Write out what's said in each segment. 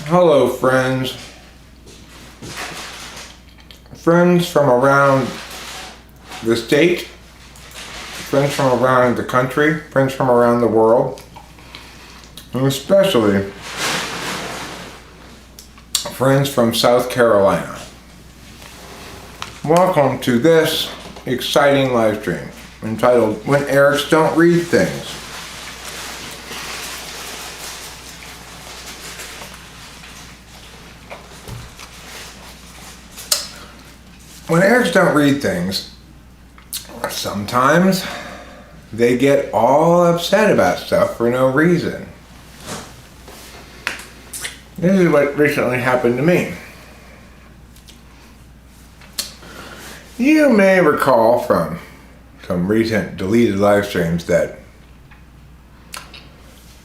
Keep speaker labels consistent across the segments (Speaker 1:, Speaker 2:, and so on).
Speaker 1: Hello, friends. Friends from around the state, friends from around the country, friends from around the world, and especially friends from South Carolina. Welcome to this exciting live stream entitled When Erics Don't Read Things. When Erics don't read things, sometimes they get all upset about stuff for no reason. This is what recently happened to me. You may recall from some recent deleted live streams that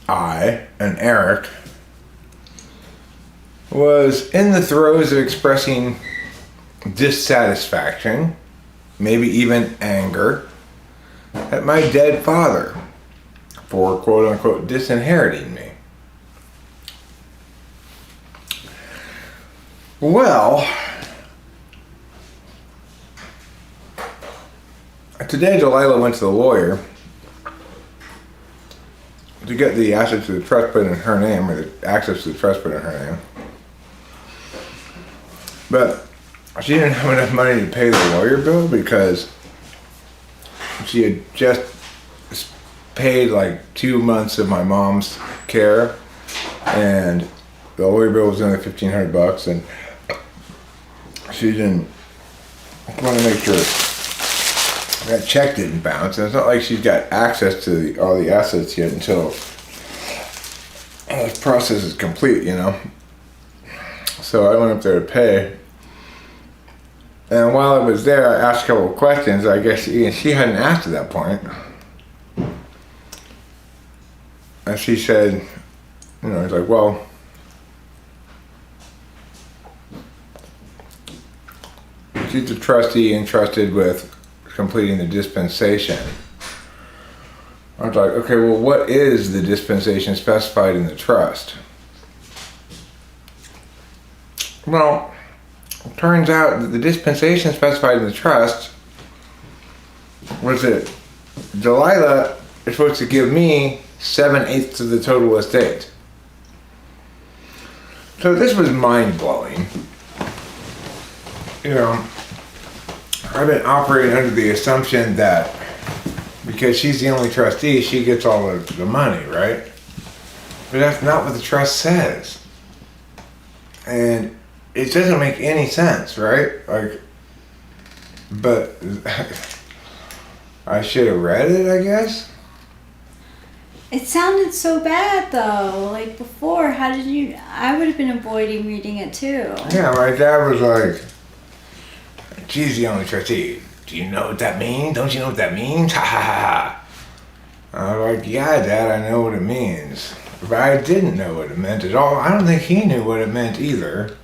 Speaker 1: I, and Eric, was in the throes of expressing dissatisfaction, maybe even anger, at my dead father for quote-unquote disinheriting me. Well, today Delilah went to the lawyer to get the assets of the trust put in her name, or the access to the trust put in her name. But she didn't have enough money to pay the lawyer bill because she had just paid like 2 months of my mom's care, and the lawyer bill was only $1,500, and she didn't want to make sure that check didn't bounce. And it's not like she's got access to all the assets yet until this process is complete, you know. So I went up there to pay. And while I was there, I asked a couple of questions. I guess she hadn't asked at that point. And she said, you know, it's like, well, she's the trustee entrusted with completing the dispensation. I was like, okay, well, what is the dispensation specified in the trust? Well, it turns out that the dispensation specified in the trust was that Delilah is supposed to give me 7/8 of the total estate. So this was mind-blowing. You know, I've been operating under the assumption that because she's the only trustee, she gets all of the money, right? But that's not what the trust says. And it doesn't make any sense, right? Like, but I should have read it, I guess.
Speaker 2: It sounded so bad though. Like before, how did you? I would have been avoiding reading it too.
Speaker 1: Yeah, my dad was like, "She's the only trustee. Do you know what that means? Don't you know what that means? Ha ha ha ha." I was like, "Yeah, Dad, I know what it means." But I didn't know what it meant at all. I don't think he knew what it meant either.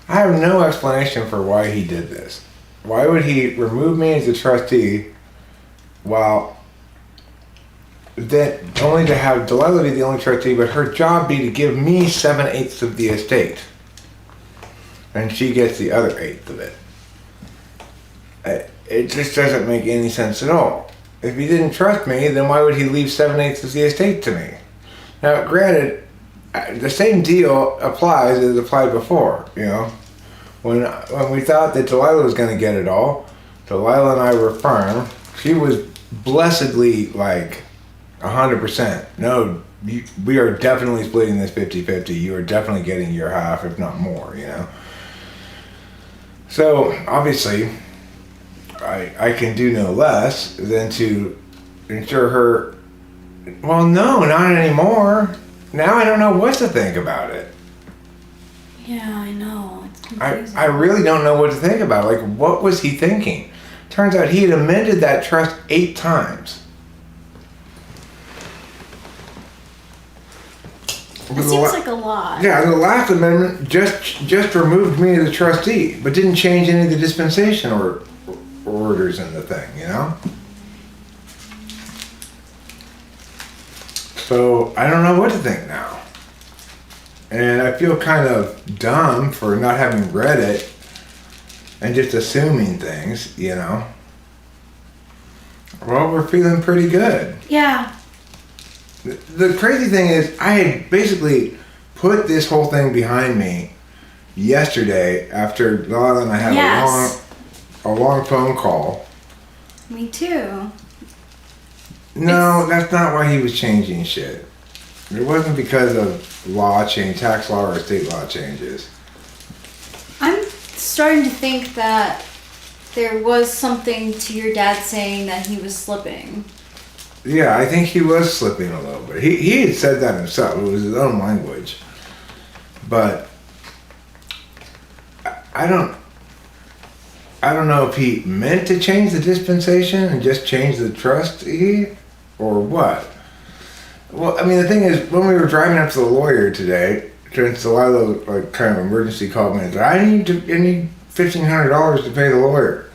Speaker 1: I have no explanation for why he did this. Why would he remove me as a trustee while then only to have Delilah be the only trustee, but her job be to give me 7/8 of the estate, and she gets the other 1/8 of it? It just doesn't make any sense at all. If he didn't trust me, then why would he leave 7/8 of the estate to me? Now, granted, the same deal applies as applied before, you know. When we thought that Delilah was going to get it all, Delilah and I were firm. She was blessedly like 100%. No, we are definitely splitting this 50-50. You are definitely getting your half, if not more, you know. So, obviously, I can do no less than to ensure her, well, no, not anymore. Now I don't know what to think about it.
Speaker 2: Yeah, I know. It's confusing.
Speaker 1: I really don't know what to think about it. Like, what was he thinking? Turns out he had amended that trust 8 times.
Speaker 2: It seems like a lot.
Speaker 1: Yeah, the last amendment just removed me as a trustee, but didn't change any of the dispensation orders in the thing, you know? So I don't know what to think now. And I feel kind of dumb for not having read it and just assuming things, you know. Well, we're feeling pretty good.
Speaker 2: Yeah.
Speaker 1: The crazy thing is, I had basically put this whole thing behind me yesterday after Lala and I had a long phone call.
Speaker 2: Me too.
Speaker 1: No, that's not why he was changing shit. It wasn't because of law change, tax law or state law changes.
Speaker 2: I'm starting to think that there was something to your dad saying that he was slipping.
Speaker 1: Yeah, I think he was slipping a little bit. He had said that himself. It was his own language. But I don't know if he meant to change the dispensation and just change the trustee or what. Well, I mean, the thing is, when we were driving up to the lawyer today, since Delilah like kind of emergency called me and said, I need $1,500 to pay the lawyer.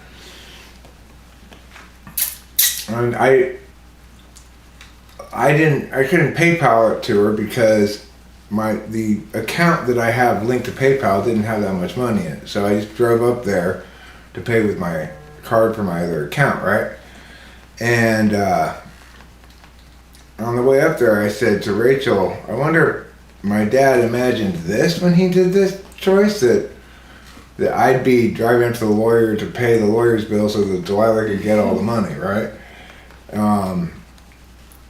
Speaker 1: And I couldn't PayPal it to her because the account that I have linked to PayPal didn't have that much money in it. So I just drove up there to pay with my card from my other account, right? And on the way up there, I said to Rachel, I wonder if my dad imagined this when he did this choice, that I'd be driving up to the lawyer to pay the lawyer's bill so that Delilah could get all the money, right?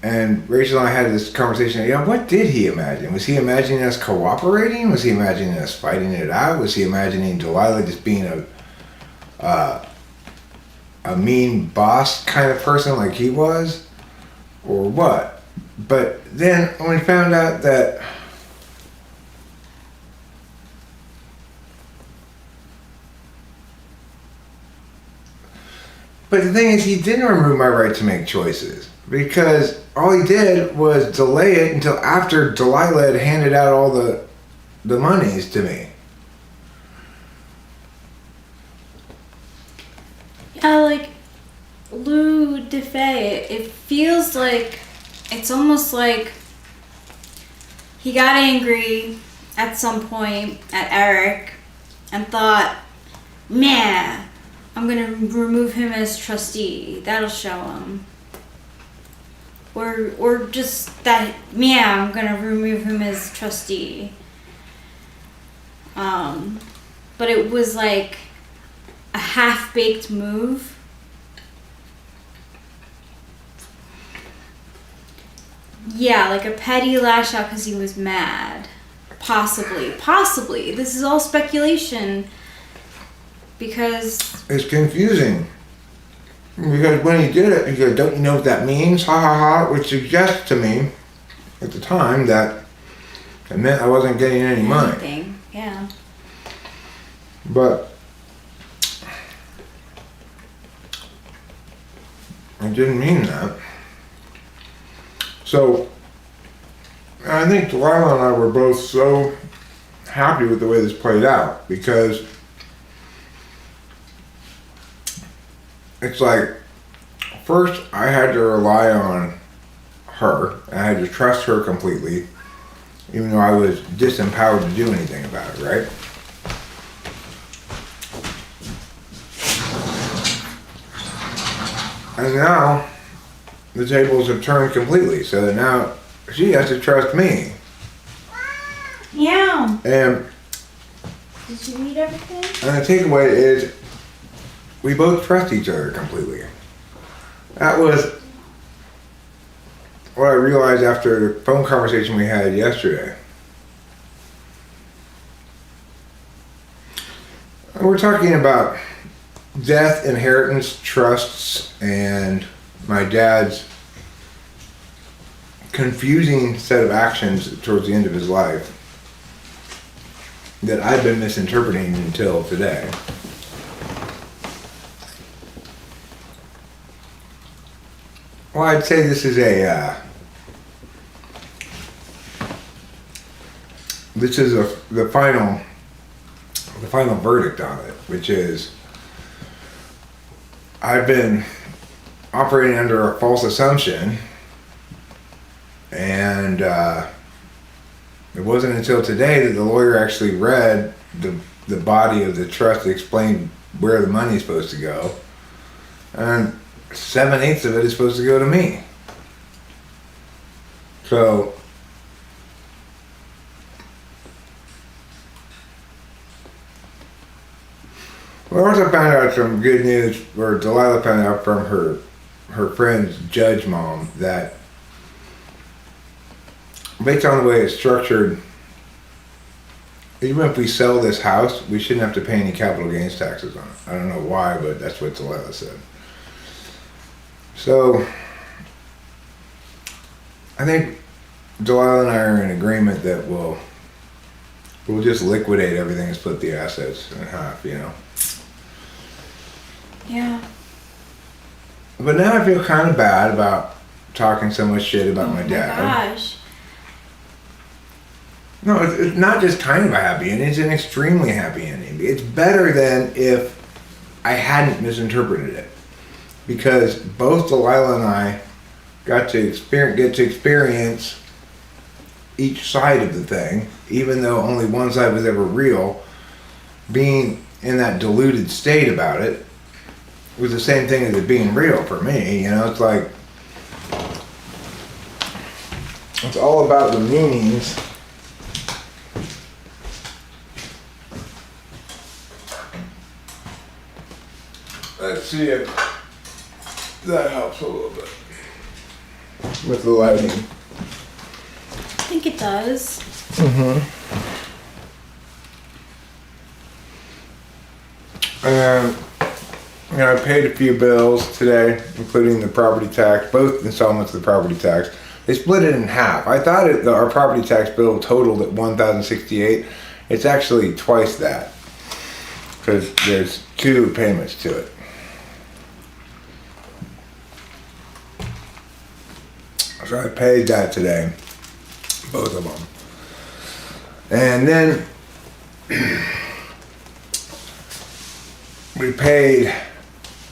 Speaker 1: And Rachel and I had this conversation. Yeah, what did he imagine? Was he imagining us cooperating? Was he imagining us fighting it out? Was he imagining Delilah just being a mean boss kind of person like he was? Or what? But then when we found out that but the thing is, he didn't remove my right to make choices, because all he did was delay it until after Delilah had handed out all the monies to me.
Speaker 2: Yeah, like Lou DeFay, it feels like it's almost like he got angry at some point at Eric and thought, man, I'm gonna remove him as trustee. That'll show him. Or just that, yeah, I'm gonna remove him as trustee. But it was like a half-baked move. Yeah, like a petty lash out because he was mad. Possibly. This is all speculation. Because
Speaker 1: it's confusing. Because when he did it, he goes, don't you know what that means? Ha ha ha, which suggests to me at the time that it meant I wasn't getting any money.
Speaker 2: Anything, yeah.
Speaker 1: But I didn't mean that. So I think Delilah and I were both so happy with the way this played out, because it's like, first I had to rely on her. I had to trust her completely, even though I was disempowered to do anything about it, right? And now the tables have turned completely, so that now she has to trust me.
Speaker 2: Yeah.
Speaker 1: And
Speaker 2: did you read everything?
Speaker 1: And the takeaway is we both trust each other completely. That was what I realized after the phone conversation we had yesterday. And we're talking about death, inheritance, trusts, and my dad's confusing set of actions towards the end of his life that I've been misinterpreting until today. Well, I'd say this is the final verdict on it, which is I've been operating under a false assumption, and It wasn't until today that the lawyer actually read the body of the trust that explained where the money's supposed to go. And 7/8 of it is supposed to go to me. So, well, I also found out some good news, or Delilah found out from her friend's judge mom, that based on the way it's structured, even if we sell this house, we shouldn't have to pay any capital gains taxes on it. I don't know why, but that's what Delilah said. So, I think Delilah and I are in agreement that we'll just liquidate everything and split the assets in half, you know?
Speaker 2: Yeah.
Speaker 1: But now I feel kind of bad about talking so much shit about my dad.
Speaker 2: Oh my gosh.
Speaker 1: No, it's not just kind of a happy ending, it's an extremely happy ending. It's better than if I hadn't misinterpreted it. Because both Delilah and I get to experience each side of the thing, even though only one side was ever real. Being in that diluted state about it was the same thing as it being real for me. You know, it's like, it's all about the meanings. Let's see if that helps a little bit with the lighting.
Speaker 2: I think it does.
Speaker 1: And I paid a few bills today, including the property tax, both installments of the property tax. They split it in half. I thought our property tax bill totaled at $1,068. It's actually twice that, because there's two payments to it. So I paid that today, both of them. And then we paid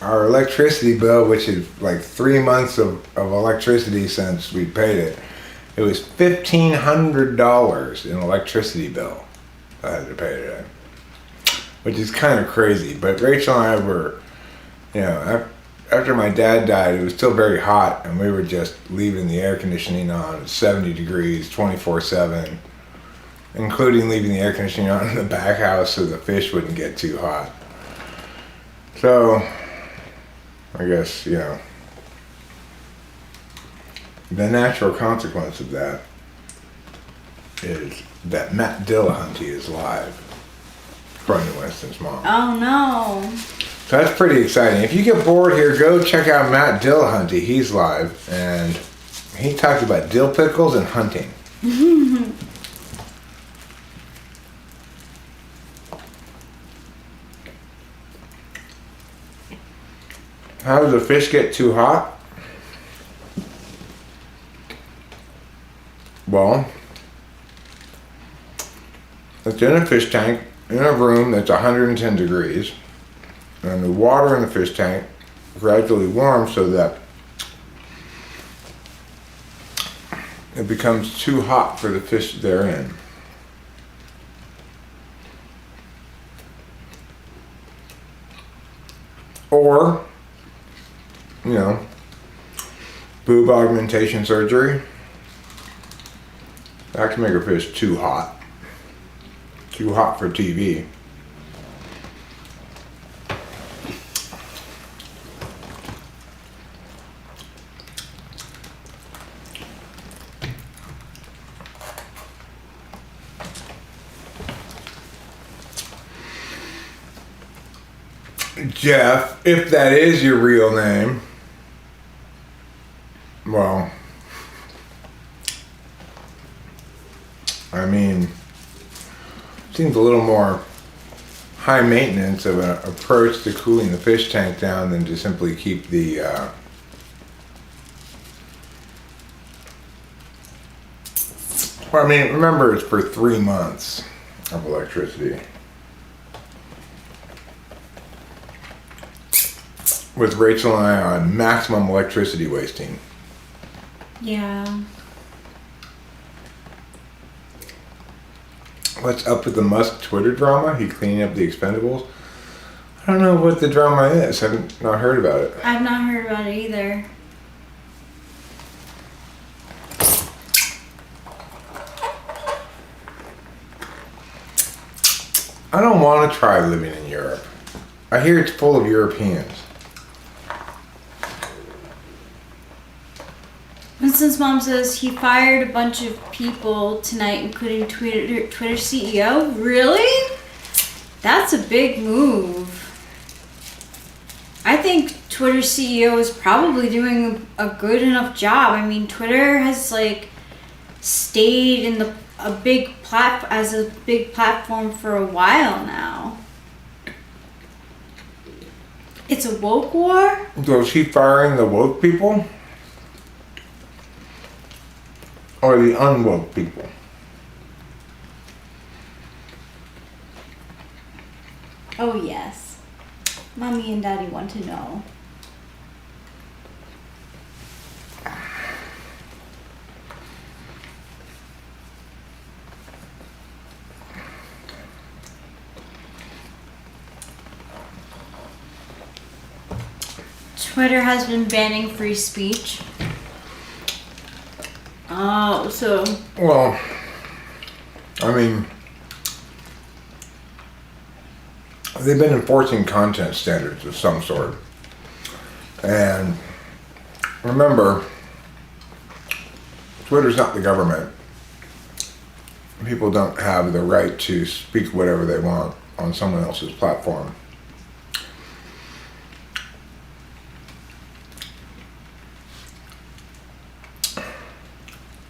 Speaker 1: our electricity bill, which is like 3 months of electricity since we paid it. It was $1,500 in electricity bill I had to pay today, which is kind of crazy. But Rachel and I were, you know, after my dad died, it was still very hot, and we were just leaving the air conditioning on at 70 degrees, 24/7, including leaving the air conditioning on in the back house so the fish wouldn't get too hot. So, I guess, you know, the natural consequence of that is that Matt Dillahunty is live. Kanye West's mom.
Speaker 2: Oh no.
Speaker 1: So that's pretty exciting. If you get bored here, go check out Matt Dillahunty. He's live, and he talked about dill pickles and hunting. How does the fish get too hot? Well, it's in a fish tank in a room that's 110 degrees. And the water in the fish tank gradually warms so that it becomes too hot for the fish therein. Or, you know, boob augmentation surgery. That can make a fish too hot. Too hot for TV. Jeff, if that is your real name, well, I mean, seems a little more high maintenance of an approach to cooling the fish tank down than to simply keep the well, I mean, remember, it's for 3 months of electricity. With Rachel and I on maximum electricity wasting.
Speaker 2: Yeah.
Speaker 1: What's up with the Musk Twitter drama? He cleaning up the Expendables? I don't know what the drama is. I've not heard about it.
Speaker 2: I've not heard about it either.
Speaker 1: I don't want to try living in Europe. I hear it's full of Europeans.
Speaker 2: Winston's mom says he fired a bunch of people tonight, including Twitter CEO. Really? That's a big move. I think Twitter CEO is probably doing a good enough job. I mean, Twitter has like stayed in a big platform for a while now. It's a woke war?
Speaker 1: So is she firing the woke people? Or the unwoke people?
Speaker 2: Oh yes. Mommy and Daddy want to know. Twitter has been banning free speech. Oh, so...
Speaker 1: Well, I mean, they've been enforcing content standards of some sort. And remember, Twitter's not the government. People don't have the right to speak whatever they want on someone else's platform.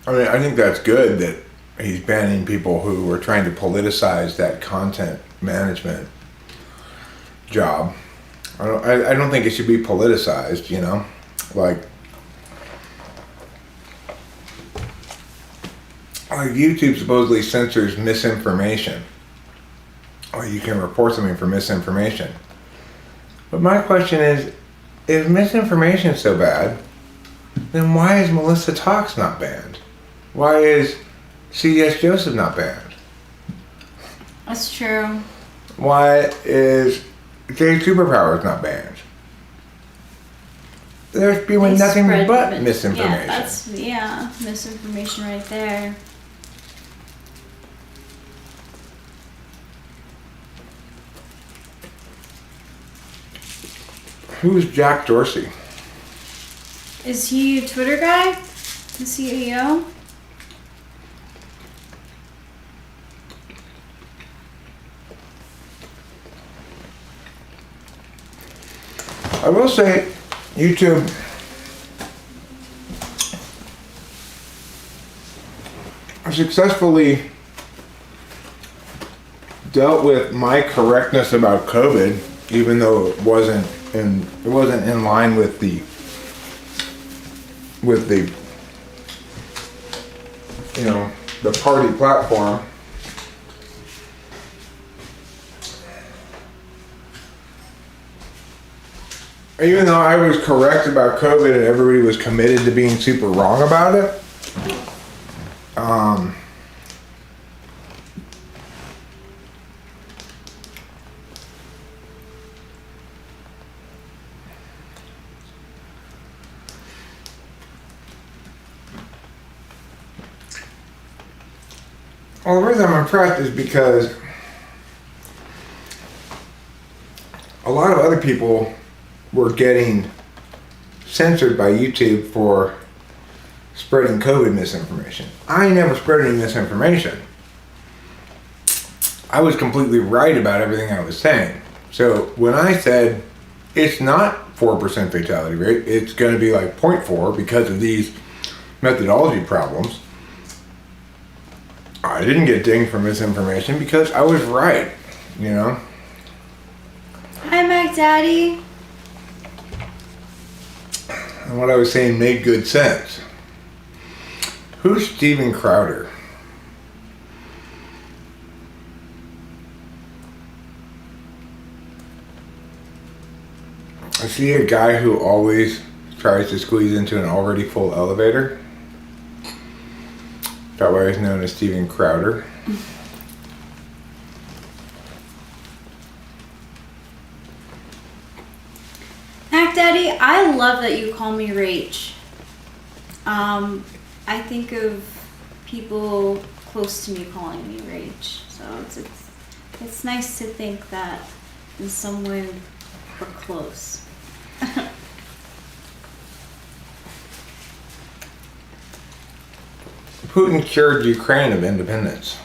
Speaker 1: I mean, I think that's good that he's banning people who are trying to politicize that content management job. I don't think it should be politicized, you know? Like YouTube supposedly censors misinformation. Or you can report something for misinformation. But my question is, if misinformation is so bad, then why is Melissa Talks not banned? Why is C.S. Joseph not banned?
Speaker 2: That's true.
Speaker 1: Why is Jay Superpowers not banned? They're spewing nothing but misinformation.
Speaker 2: Yeah, misinformation right there.
Speaker 1: Who's Jack Dorsey?
Speaker 2: Is he a Twitter guy? The CEO?
Speaker 1: I will say, YouTube successfully dealt with my correctness about COVID, even though it wasn't in line with the the party platform. Even though I was correct about COVID and everybody was committed to being super wrong about it, well, the reason I'm impressed is because a lot of other people were getting censored by YouTube for spreading COVID misinformation. I never spread any misinformation. I was completely right about everything I was saying. So when I said it's not 4% fatality rate, it's going to be like 0.4 because of these methodology problems, I didn't get dinged for misinformation because I was right, you know?
Speaker 2: Hi, Mac Daddy.
Speaker 1: And what I was saying made good sense. Who's Steven Crowder? I see a guy who always tries to squeeze into an already full elevator. That way he's known as Steven Crowder.
Speaker 2: love that you call me Rach. I think of people close to me calling me Rach, so it's nice to think that in some way we're close.
Speaker 1: Putin cured Ukraine of independence.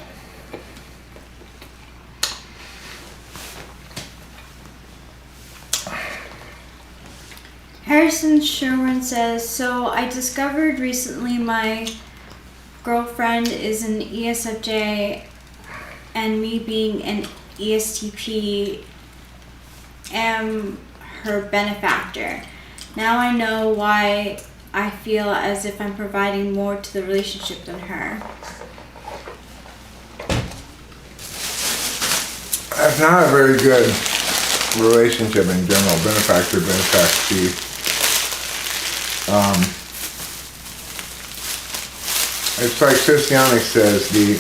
Speaker 2: Harrison Sherwin says, so I discovered recently my girlfriend is an ESFJ and me being an ESTP am her benefactor. Now I know why I feel as if I'm providing more to the relationship than her.
Speaker 1: That's not a very good relationship in general, benefactor, benefactee. It's like Socionics says, the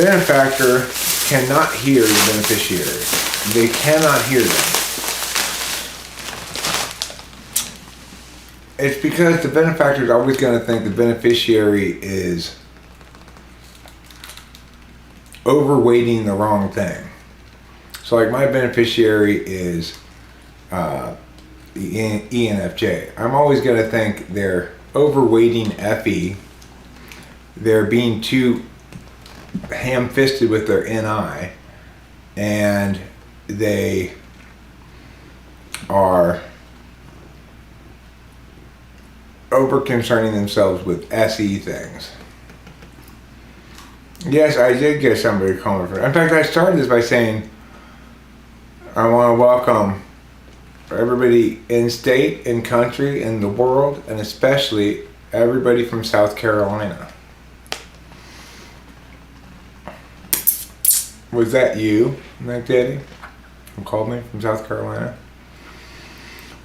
Speaker 1: benefactor cannot hear the beneficiary. They cannot hear them. It's because the benefactor is always going to think the beneficiary is overweighting the wrong thing. So like my beneficiary is ENFJ. I'm always going to think they're overweighting FE. They're being too ham-fisted with their NI. And they are over-concerning themselves with SE things. Yes, I did get somebody to call me for it. In fact, I started this by saying I want to welcome everybody in state, in country, in the world, and especially everybody from South Carolina. Was that you, McDaddy, who called me from South Carolina?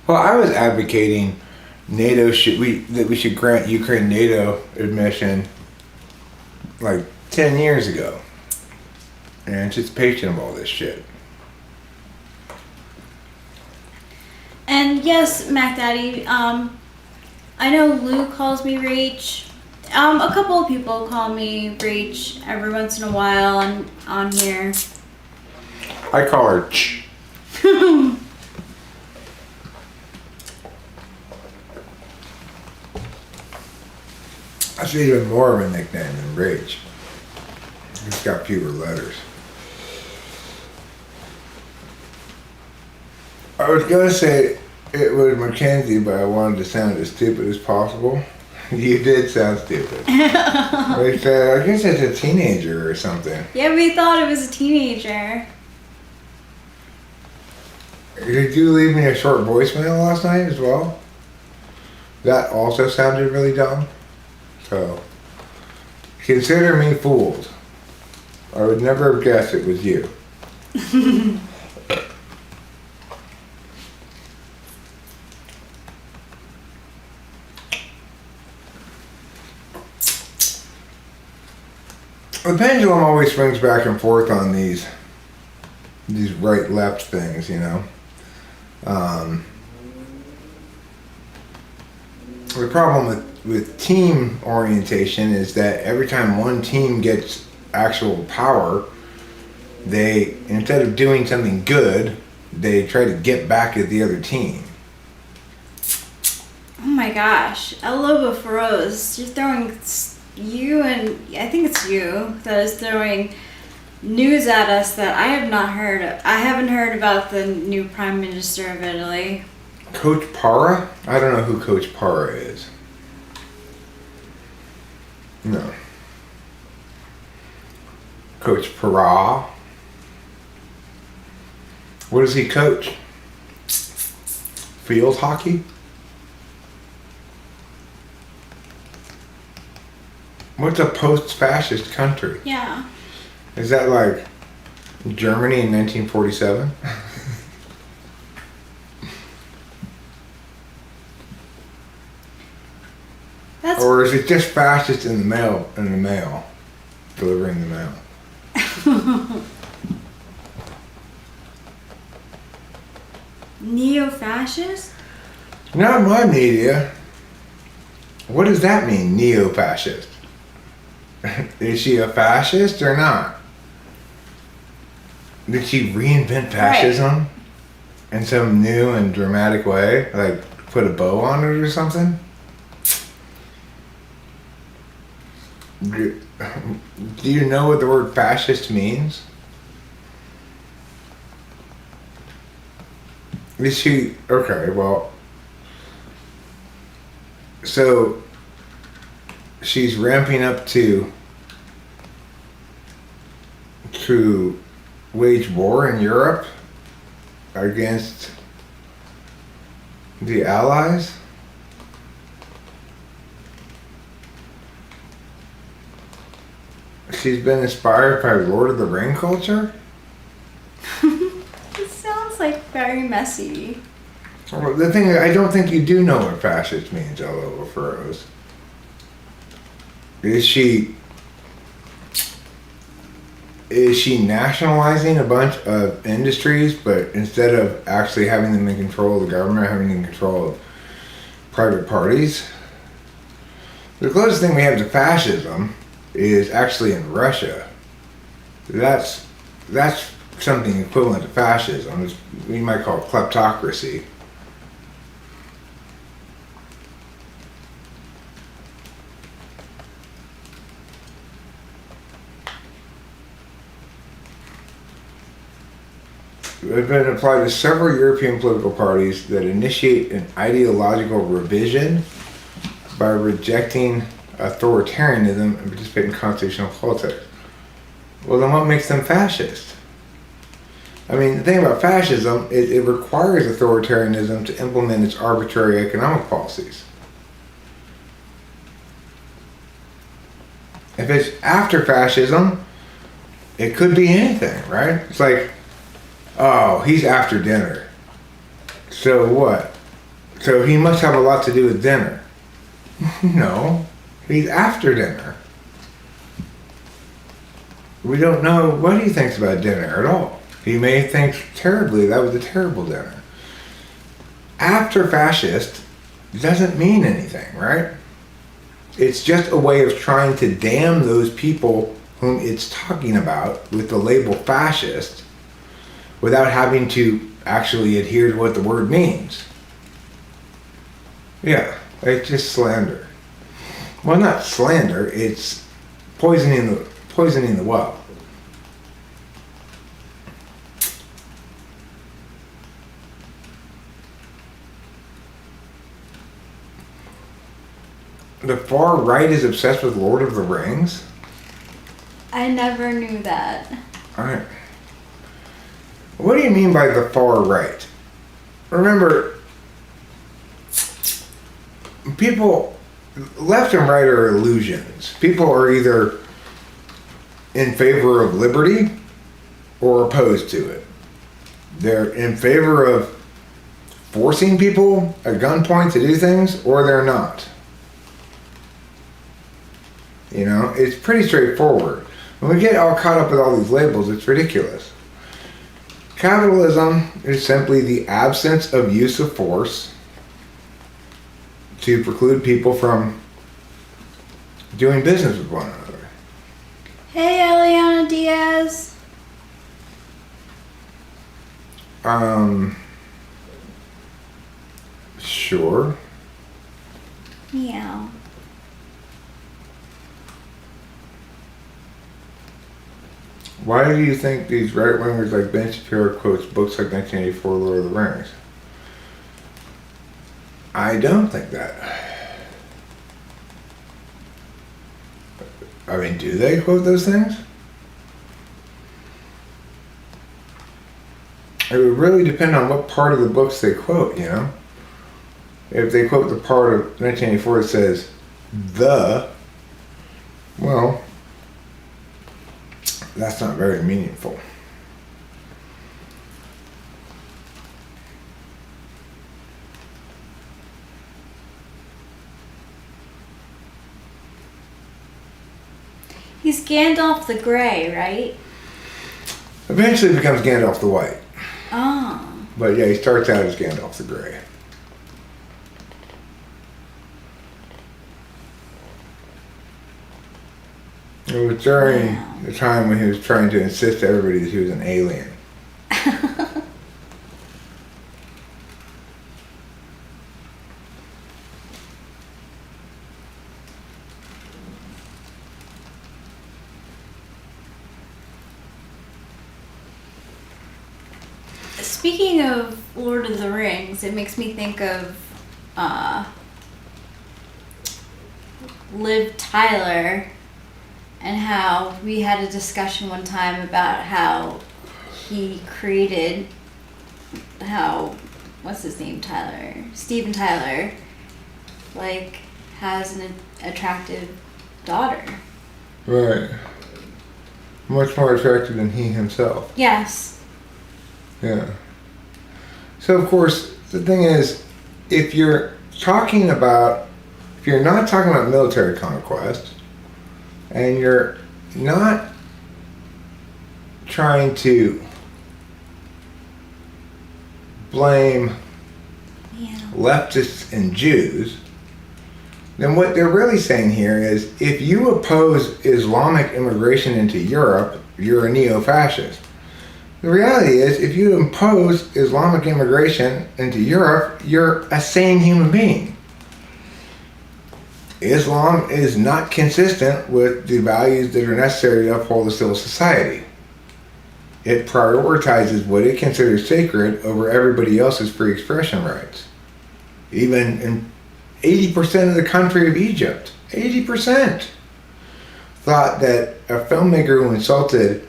Speaker 1: Well, I was advocating that we should grant Ukraine NATO admission like 10 years ago in anticipation of all this shit.
Speaker 2: And yes, Mac Daddy, I know Lou calls me Rach. A couple of people call me Rach every once in a while on here.
Speaker 1: I call her Ch. That's even more of a nickname than Rach. It's got fewer letters. I was gonna say it was Mackenzie, but I wanted to sound as stupid as possible. You did sound stupid. Like, I guess it's a teenager or something.
Speaker 2: Yeah, we thought it was a teenager.
Speaker 1: Did you leave me a short voicemail last night as well? That also sounded really dumb. So, consider me fooled. I would never have guessed it was you. The pendulum always swings back and forth on these right-left things, you know. The problem with team orientation is that every time one team gets actual power, they, instead of doing something good, they try to get back at the other team.
Speaker 2: Oh my gosh, Eloba Feroz, you're throwing you and I think it's you that is throwing news at us that I have not heard of. I haven't heard about the new Prime Minister of Italy.
Speaker 1: Coach Para? I don't know who Coach Para is. No. Coach Para? What does he coach? Field hockey? What's a post-fascist country?
Speaker 2: Yeah.
Speaker 1: Is that like Germany in 1947? Or is it just fascist in the mail, delivering the mail?
Speaker 2: Neo-fascist?
Speaker 1: Not my media. What does that mean, neo-fascist? Is she a fascist or not? Did she reinvent fascism in some new and dramatic way? Like, put a bow on it or something? Do you know what the word fascist means? Is she... Okay, well... So... She's ramping up to wage war in Europe against the Allies? She's been inspired by Lord of the Ring culture?
Speaker 2: It sounds like very messy.
Speaker 1: Well, the thing is, I don't think you do know what fascist means, Ella Furrows. Is she nationalizing a bunch of industries, but instead of actually having them in control of the government, having them in control of private parties? The closest thing we have to fascism is actually in Russia. That's something equivalent to fascism. It's, we might call it kleptocracy. It's been applied to several European political parties that initiate an ideological revision by rejecting authoritarianism and participate in constitutional politics. Well, then what makes them fascist? I mean, the thing about fascism is it requires authoritarianism to implement its arbitrary economic policies. If it's after fascism, it could be anything, right? It's like, oh, he's after dinner. So what? So he must have a lot to do with dinner. No, he's after dinner. We don't know what he thinks about dinner at all. He may think terribly, that was a terrible dinner. After fascist doesn't mean anything, right? It's just a way of trying to damn those people whom it's talking about with the label fascist without having to actually adhere to what the word means. Yeah, it's just slander. Well, not slander, it's poisoning the well. The far right is obsessed with Lord of the Rings?
Speaker 2: I never knew that.
Speaker 1: Alright. What do you mean by the far right? Remember, people, left and right are illusions. People are either in favor of liberty or opposed to it. They're in favor of forcing people at gunpoint to do things, or they're not. You know, it's pretty straightforward. When we get all caught up with all these labels, it's ridiculous. Capitalism is simply the absence of use of force to preclude people from doing business with one another.
Speaker 2: Hey, Eliana Diaz.
Speaker 1: Sure.
Speaker 2: Meow.
Speaker 1: Why do you think these right-wingers like Ben Shapiro quotes books like 1984 Lord of the Rings? I don't think that. I mean, do they quote those things? It would really depend on what part of the books they quote, you know? If they quote the part of 1984 that says, the, well, that's not very meaningful.
Speaker 2: He's Gandalf the Grey, right?
Speaker 1: Eventually becomes Gandalf the White.
Speaker 2: Oh.
Speaker 1: But yeah, he starts out as Gandalf the Grey. It was during the time when he was trying to insist to everybody that he was an alien.
Speaker 2: Speaking of Lord of the Rings, it makes me think of Liv Tyler, and how we had a discussion one time about how he created, what's his name, Steven Tyler, like, has an attractive daughter.
Speaker 1: Right. Much more attractive than he himself.
Speaker 2: Yes.
Speaker 1: Yeah. So, of course, the thing is, if you're not talking about military conquest, and you're not trying to blame leftists and Jews, then what they're really saying here is, if you oppose Islamic immigration into Europe, you're a neo-fascist. The reality is, if you impose Islamic immigration into Europe, you're a sane human being. Islam is not consistent with the values that are necessary to uphold a civil society. It prioritizes what it considers sacred over everybody else's free expression rights. Even in 80% of the country of Egypt, 80% thought that a filmmaker who insulted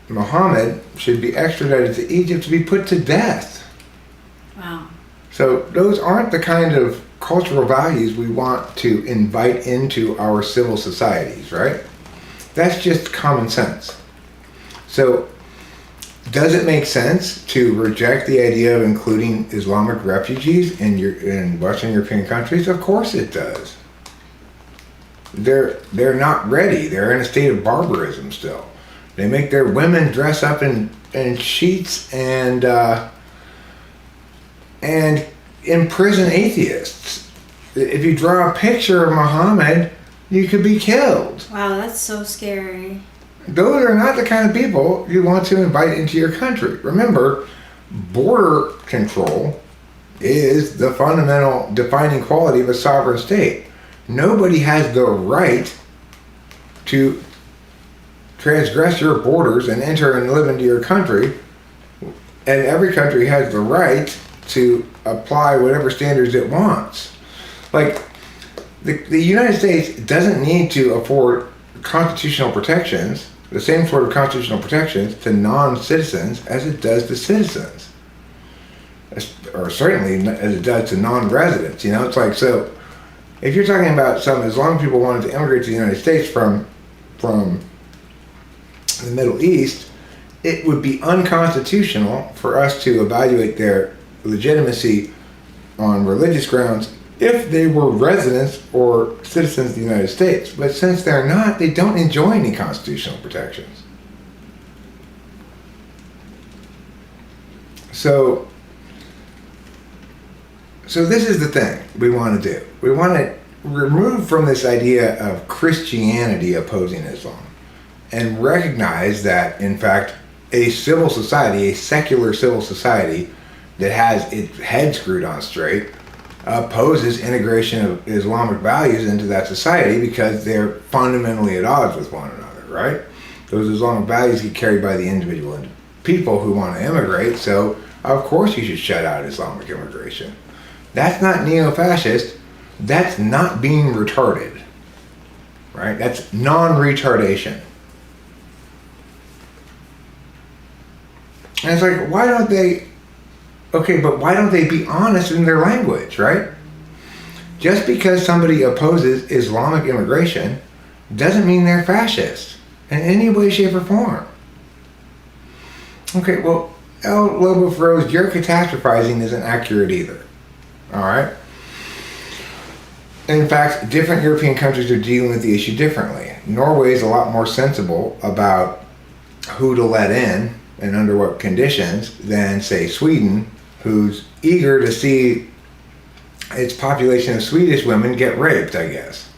Speaker 1: Muhammad should be extradited to Egypt to be put to death.
Speaker 2: Wow.
Speaker 1: So those aren't the kind of cultural values we want to invite into our civil societies, right? That's just common sense. So does it make sense to reject the idea of including Islamic refugees in Western European countries? Of course it does. They're not ready. They're in a state of barbarism still. They make their women dress up in sheets and imprison atheists. If you draw a picture of Muhammad, you could be killed.
Speaker 2: Wow, that's so scary.
Speaker 1: Those are not the kind of people you want to invite into your country. Remember, border control is the fundamental defining quality of a sovereign state. Nobody has the right to transgress your borders and enter and live into your country, and every country has the right to apply whatever standards it wants. Like, the United States doesn't need to afford constitutional protections, the same sort of constitutional protections, to non-citizens as it does to citizens, or certainly as it does to non-residents. You know, it's like, so if you're talking about as long as people wanted to immigrate to the United States from the Middle East, it would be unconstitutional for us to evaluate their legitimacy on religious grounds if they were residents or citizens of the United States. But since they're not, they don't enjoy any constitutional protections. So this is the thing we want to do. We want to remove from this idea of Christianity opposing Islam and recognize that, in fact, a civil society, a secular civil society that has its head screwed on straight, opposes integration of Islamic values into that society because they're fundamentally at odds with one another, right? Those Islamic values get carried by the individual people who want to immigrate, so of course you should shut out Islamic immigration. That's not neo-fascist. That's not being retarded, right? That's non-retardation. And it's like, why don't they be honest in their language, right? Just because somebody opposes Islamic immigration doesn't mean they're fascist in any way, shape, or form. Okay, well, El Lobo Feroz, your catastrophizing isn't accurate either. All right? In fact, different European countries are dealing with the issue differently. Norway is a lot more sensible about who to let in and under what conditions than, say, Sweden, who's eager to see its population of Swedish women get raped, I guess.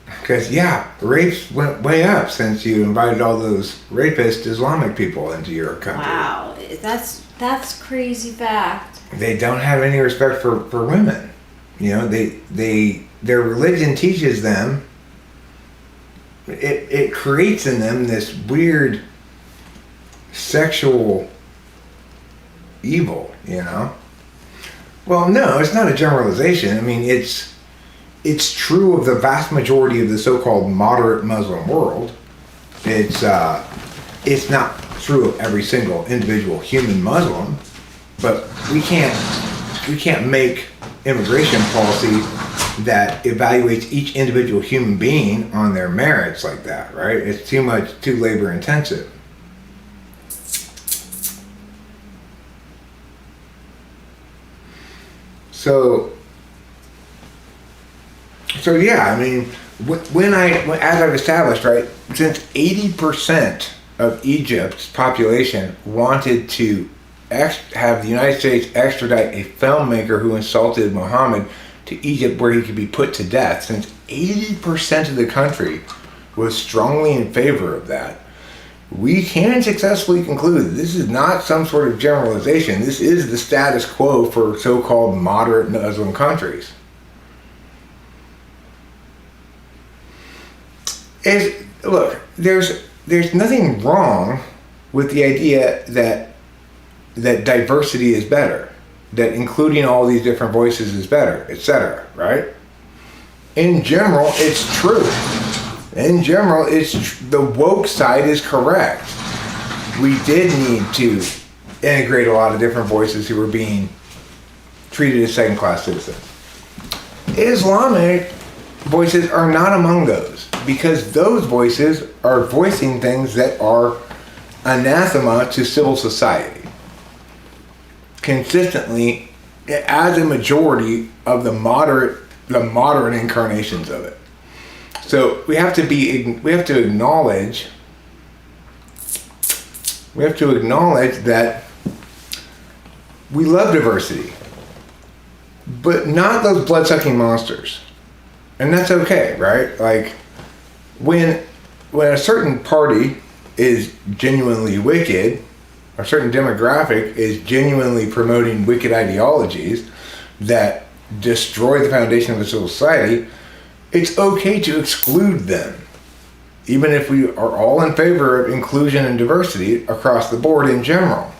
Speaker 1: Because, yeah, rapes went way up since you invited all those rapist Islamic people into your country.
Speaker 2: Wow, that's crazy fact.
Speaker 1: They don't have any respect for women. You know, their religion teaches them, it creates in them this weird sexual evil, you know? Well, no, it's not a generalization. I mean, it's true of the vast majority of the so-called moderate Muslim world. It's not true of every single individual human Muslim, but we can't make immigration policy that evaluates each individual human being on their merits like that, right? It's too labor intensive. So yeah, I mean, as I've established, right, since 80% of Egypt's population wanted to have the United States extradite a filmmaker who insulted Muhammad to Egypt where he could be put to death, since 80% of the country was strongly in favor of that, we can successfully conclude this is not some sort of generalization. This is the status quo for so-called moderate Muslim countries. Look, there's nothing wrong with the idea that diversity is better, that including all these different voices is better, etc., right? In general, it's true. In general, the woke side is correct. We did need to integrate a lot of different voices who were being treated as second-class citizens. Islamic voices are not among those, because those voices are voicing things that are anathema to civil society. Consistently, as a majority of the moderate incarnations of it. So we have to acknowledge that we love diversity, but not those blood-sucking monsters. And that's okay, right? Like, when a certain party is genuinely wicked, a certain demographic is genuinely promoting wicked ideologies that destroy the foundation of a civil society, it's okay to exclude them, even if we are all in favor of inclusion and diversity across the board in general.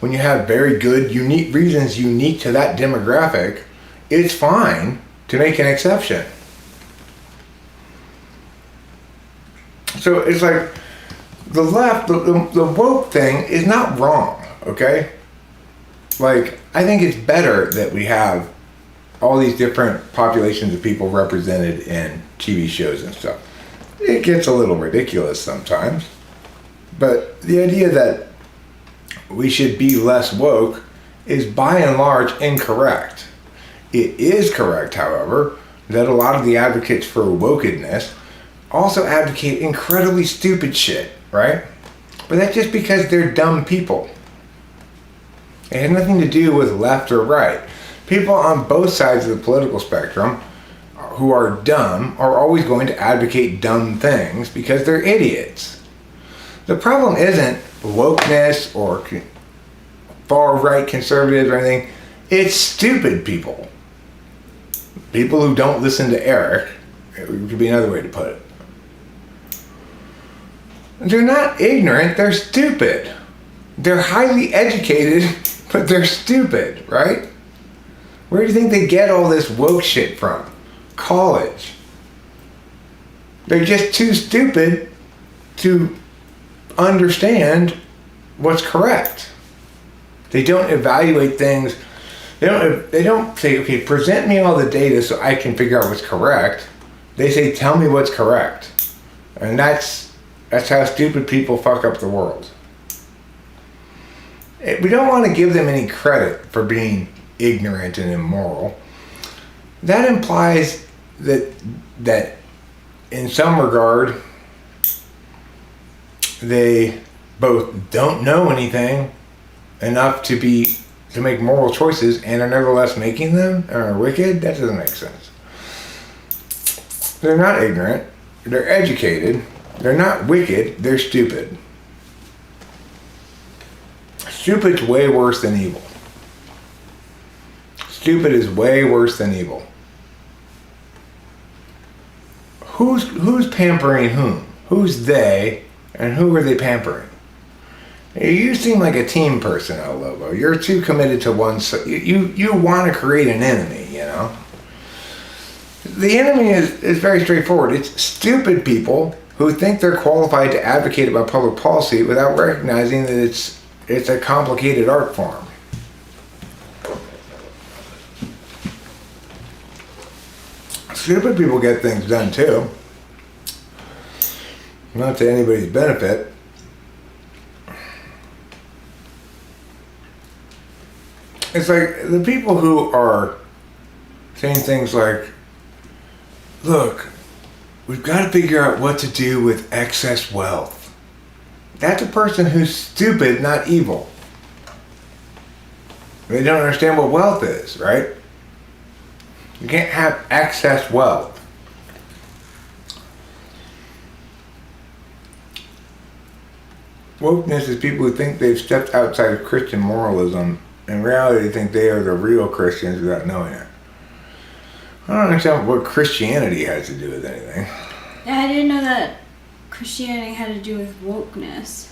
Speaker 1: When you have very good, unique reasons unique to that demographic, it's fine to make an exception. So it's like, the left, the woke thing is not wrong, okay? Like, I think it's better that we have all these different populations of people represented in TV shows and stuff. It gets a little ridiculous sometimes, but the idea that we should be less woke is by and large incorrect. It is correct, however, that a lot of the advocates for wokeness also advocate incredibly stupid shit, right? But that's just because they're dumb people. It has nothing to do with left or right. People on both sides of the political spectrum who are dumb are always going to advocate dumb things because they're idiots. The problem isn't wokeness or far-right conservatives or anything. It's stupid people. People who don't listen to Eric. It could be another way to put it. They're not ignorant, they're stupid. They're highly educated, but they're stupid, right? Where do you think they get all this woke shit from? College. They're just too stupid to understand what's correct. They don't evaluate things. They don't say, okay, present me all the data so I can figure out what's correct. They say, tell me what's correct. And that's how stupid people fuck up the world. We don't want to give them any credit for being ignorant and immoral. That implies that in some regard they both don't know anything enough to make moral choices and are nevertheless making them are wicked, that doesn't make sense. They're not ignorant, they're educated, they're not wicked, they're stupid. Stupid's way worse than evil. Stupid is way worse than evil. Who's pampering whom? Who's they, and who are they pampering? You seem like a team person, El Lobo. You're too committed to one side. You want to create an enemy, you know? The enemy is very straightforward. It's stupid people who think they're qualified to advocate about public policy without recognizing that it's a complicated art form. Stupid people get things done too. Not to anybody's benefit. It's like the people who are saying things like, look, we've got to figure out what to do with excess wealth. That's a person who's stupid, not evil. They don't understand what wealth is, right? You can't have excess wealth. Wokeness is people who think they've stepped outside of Christian moralism. In reality, they think they are the real Christians without knowing it. I don't understand what Christianity has to do with anything.
Speaker 2: Yeah, I didn't know that Christianity had to do with wokeness.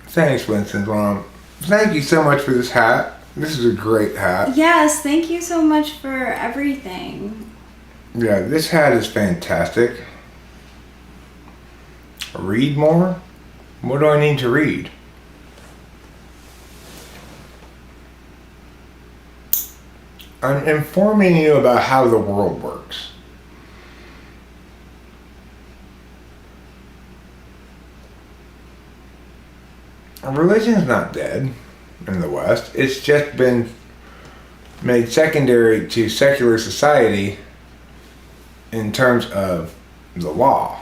Speaker 1: Thanks, Winston's mom. Thank you so much for this hat. This is a great hat.
Speaker 2: Yes, thank you so much for everything.
Speaker 1: Yeah, this hat is fantastic. Read more? What do I need to read? I'm informing you about how the world works. Religion's not dead in the West. It's just been made secondary to secular society in terms of the law.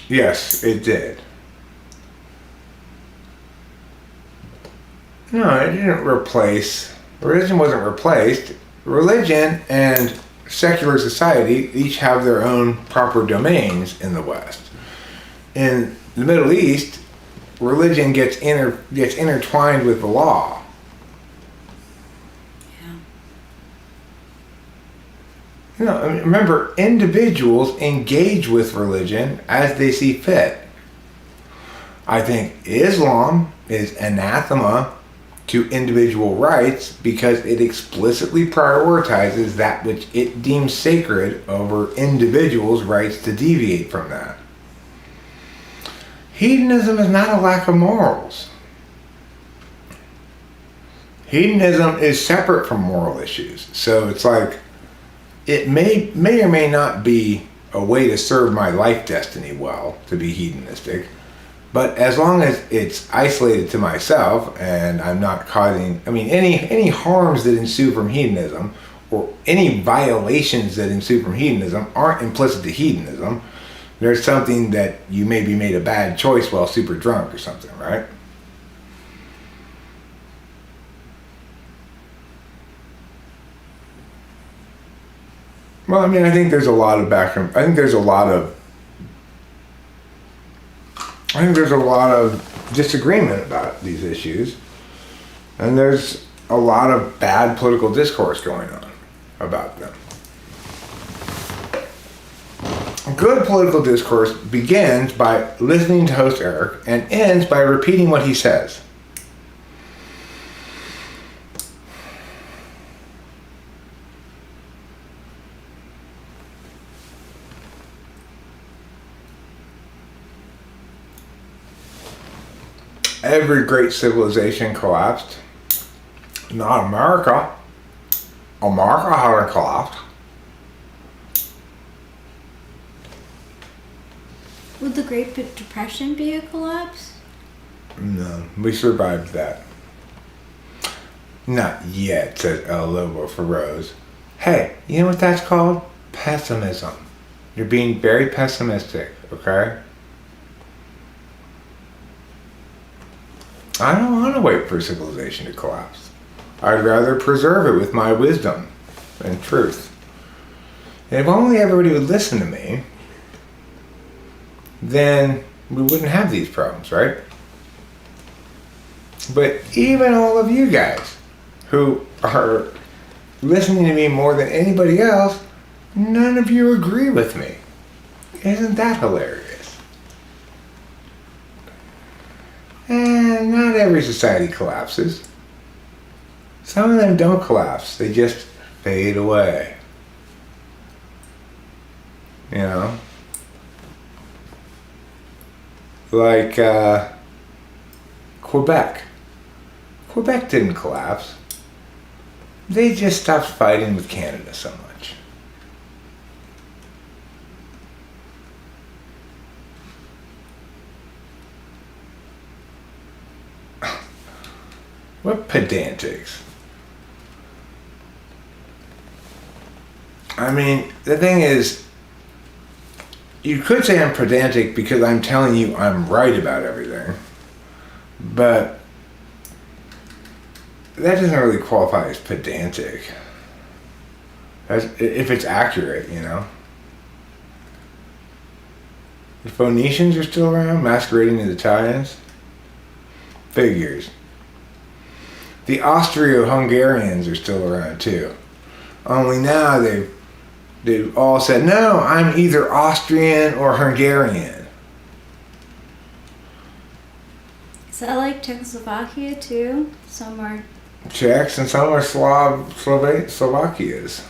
Speaker 1: Yes, it did. No, it didn't replace. Religion wasn't replaced. Religion and secular society each have their own proper domains in the West. In the Middle East, religion gets intertwined with the law. You know, I mean, remember, individuals engage with religion as they see fit. I think Islam is anathema to individual rights because it explicitly prioritizes that which it deems sacred over individuals' rights to deviate from that. Hedonism is not a lack of morals. Hedonism is separate from moral issues. So it's like, it may or may not be a way to serve my life destiny well, to be hedonistic. But as long as it's isolated to myself and I'm not causing, any harms that ensue from hedonism or any violations that ensue from hedonism aren't implicit to hedonism. There's something that you maybe made a bad choice while super drunk or something, right? Well, I think there's a lot of background. I think there's a lot of disagreement about these issues. And there's a lot of bad political discourse going on about them. Good political discourse begins by listening to host Eric and ends by repeating what he says. Every great civilization collapsed. Not America. America hadn't collapsed.
Speaker 2: Would the Great Depression be a collapse?
Speaker 1: No, we survived that. Not yet, says El Lobo for Rose. Hey, you know what that's called? Pessimism. You're being very pessimistic, okay? I don't want to wait for civilization to collapse. I'd rather preserve it with my wisdom and truth. And if only everybody would listen to me, then we wouldn't have these problems, right? But even all of you guys who are listening to me more than anybody else, none of you agree with me. Isn't that hilarious? And not every society collapses. Some of them don't collapse. They just fade away. You know? Like Quebec. Quebec didn't collapse. They just stopped fighting with Canada so much. What pedantics. I mean, the thing is, you could say I'm pedantic because I'm telling you I'm right about everything. But that doesn't really qualify as pedantic. If it's accurate, you know. The Phoenicians are still around, masquerading as Italians. Figures. The Austro-Hungarians are still around too. Only now they've all said, no, I'm either Austrian or Hungarian.
Speaker 2: Is that like Czechoslovakia too? Some are
Speaker 1: Czechs and some are Slovakias.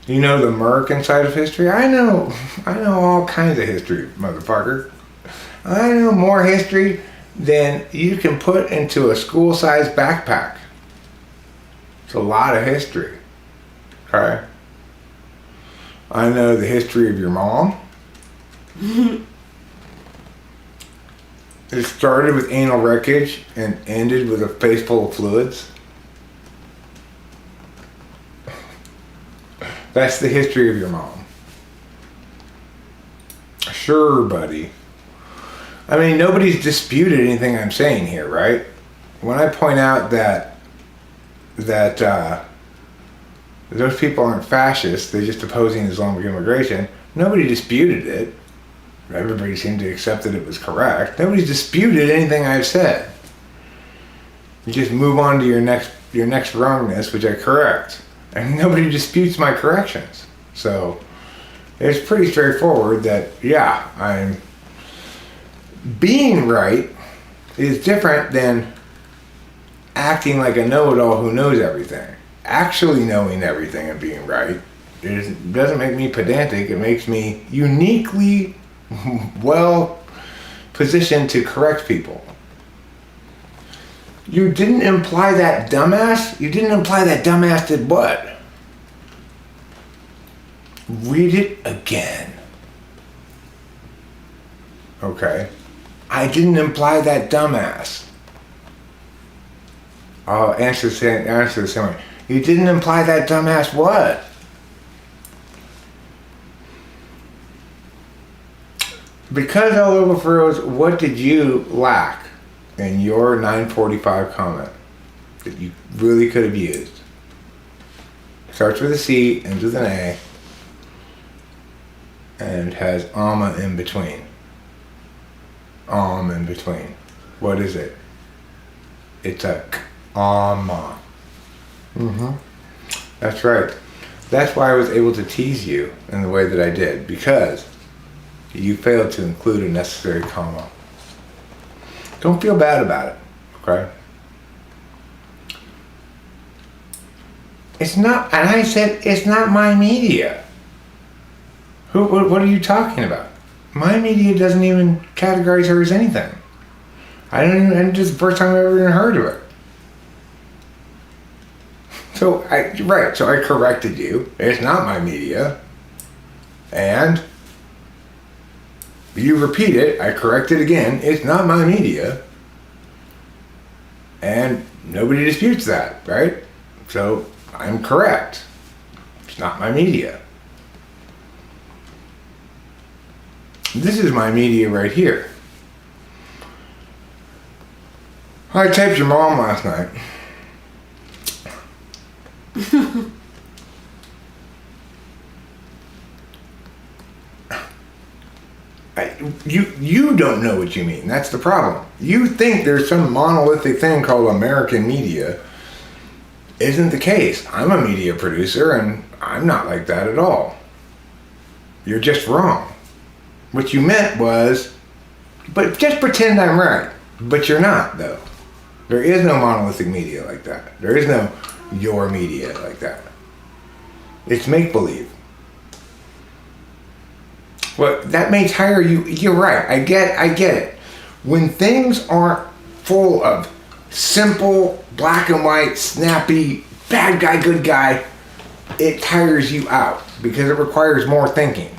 Speaker 1: You know the American side of history? I know all kinds of history, motherfucker. I know more history than you can put into a school-sized backpack. It's a lot of history. Okay? I know the history of your mom. It started with anal wreckage and ended with a face full of fluids. That's the history of your mom. Sure, buddy. I mean, nobody's disputed anything I'm saying here, right? When I point out that those people aren't fascists, they're just opposing Islamic immigration, nobody disputed it. Everybody seemed to accept that it was correct. Nobody's disputed anything I've said. You just move on to your next wrongness, which I correct. And nobody disputes my corrections. So it's pretty straightforward that, yeah, I'm being right is different than acting like a know-it-all who knows everything. Actually knowing everything and being right doesn't make me pedantic. It makes me uniquely well positioned to correct people. You didn't imply that dumbass? You didn't imply that dumbass did what? Read it again. Okay. I didn't imply that dumbass. I'll answer the same way. You didn't imply that dumbass what? Because all overflows, what did you lack in your 945 comment that you really could have used? Starts with a C, ends with an A, and has in between. In between. What is it? It's a comma. That's right. That's why I was able to tease you in the way that I did, because you failed to include a necessary comma. Don't feel bad about it, okay? It's not, and I said, it's not my media. What are you talking about? My media doesn't even categorize her as anything. This is the first time I've ever even heard of it. So I corrected you. It's not my media. And you repeat it, I correct it again, it's not my media. And nobody disputes that, right? So I'm correct. It's not my media. This is my media right here. I typed your mom last night. You don't know what you mean. That's the problem. You think there's some monolithic thing called American media. Isn't the case. I'm a media producer and I'm not like that at all. You're just wrong. What you meant was, but just pretend I'm right. But you're not, though. There is no monolithic media like that. There is no your media like that. It's make-believe. Well, that may tire you. You're right. I get it. When things aren't full of simple, black and white, snappy, bad guy, good guy, it tires you out because it requires more thinking.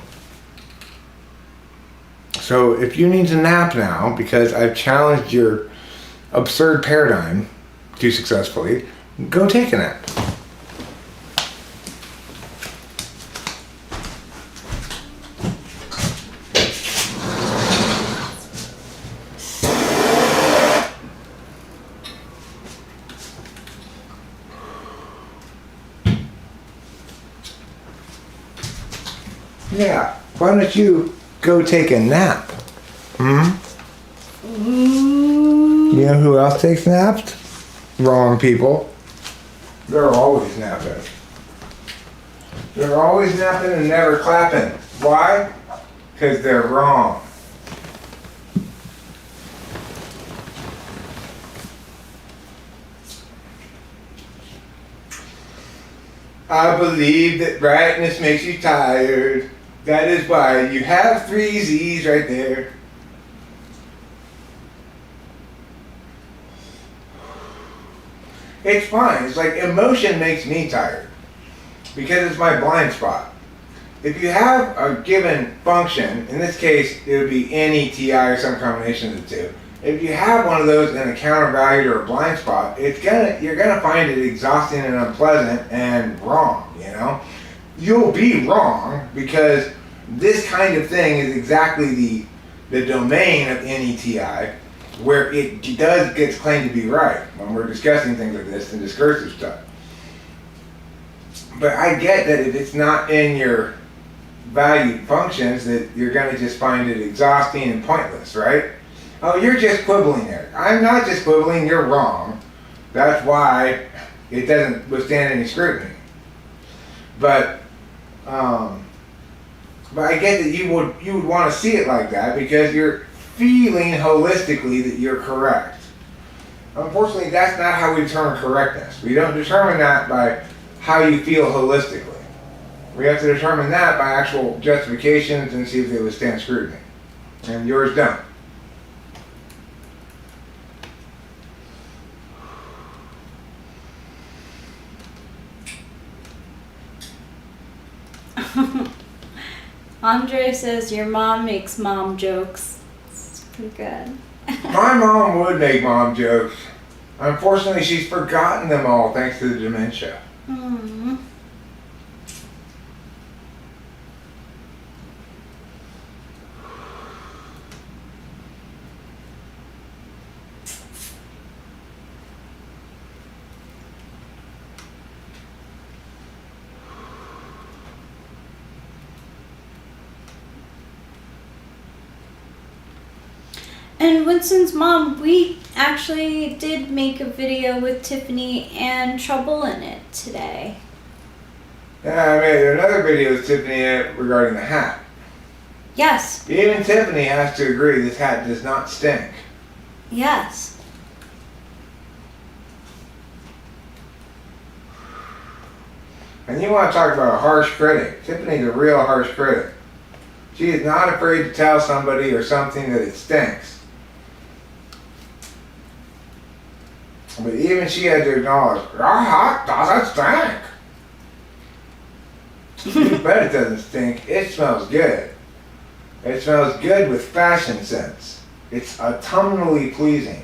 Speaker 1: So if you need to nap now because I've challenged your absurd paradigm too successfully, go take a nap. Yeah, why don't you go take a nap? You know who else takes naps? Wrong people. They're always napping. They're always napping and never clapping. Why? Because they're wrong. I believe that rightness makes you tired. That is why you have 3 Z's right there. It's fine. It's like emotion makes me tired because it's my blind spot. If you have a given function, in this case it would be NETI or some combination of the two. If you have one of those in a countervalued or a blind spot, you're gonna find it exhausting and unpleasant and wrong, you know? You'll be wrong because this kind of thing is exactly the domain of NETI where it gets claimed to be right when we're discussing things like this and discursive stuff. But I get that if it's not in your valued functions that you're gonna just find it exhausting and pointless, right? Oh, you're just quibbling there. I'm not just quibbling, you're wrong. That's why it doesn't withstand any scrutiny. But I get that you would want to see it like that because you're feeling holistically that you're correct. Unfortunately, that's not how we determine correctness. We don't determine that by how you feel holistically. We have to determine that by actual justifications and see if they withstand scrutiny. And yours don't.
Speaker 2: Andre says your mom makes mom jokes. It's pretty good.
Speaker 1: My mom would make mom jokes. Unfortunately, she's forgotten them all thanks to the dementia.
Speaker 2: Mm. And Winston's mom, we actually did make a video with Tiffany and Trouble in it today.
Speaker 1: Yeah, I made another video with Tiffany regarding the hat.
Speaker 2: Yes.
Speaker 1: Even Tiffany has to agree this hat does not stink.
Speaker 2: Yes.
Speaker 1: And you want to talk about a harsh critic. Tiffany's a real harsh critic. She is not afraid to tell somebody or something that it stinks. But even she had to acknowledge, your hat doesn't stink. You bet it doesn't stink. It smells good. It smells good with fashion sense. It's autumnally pleasing.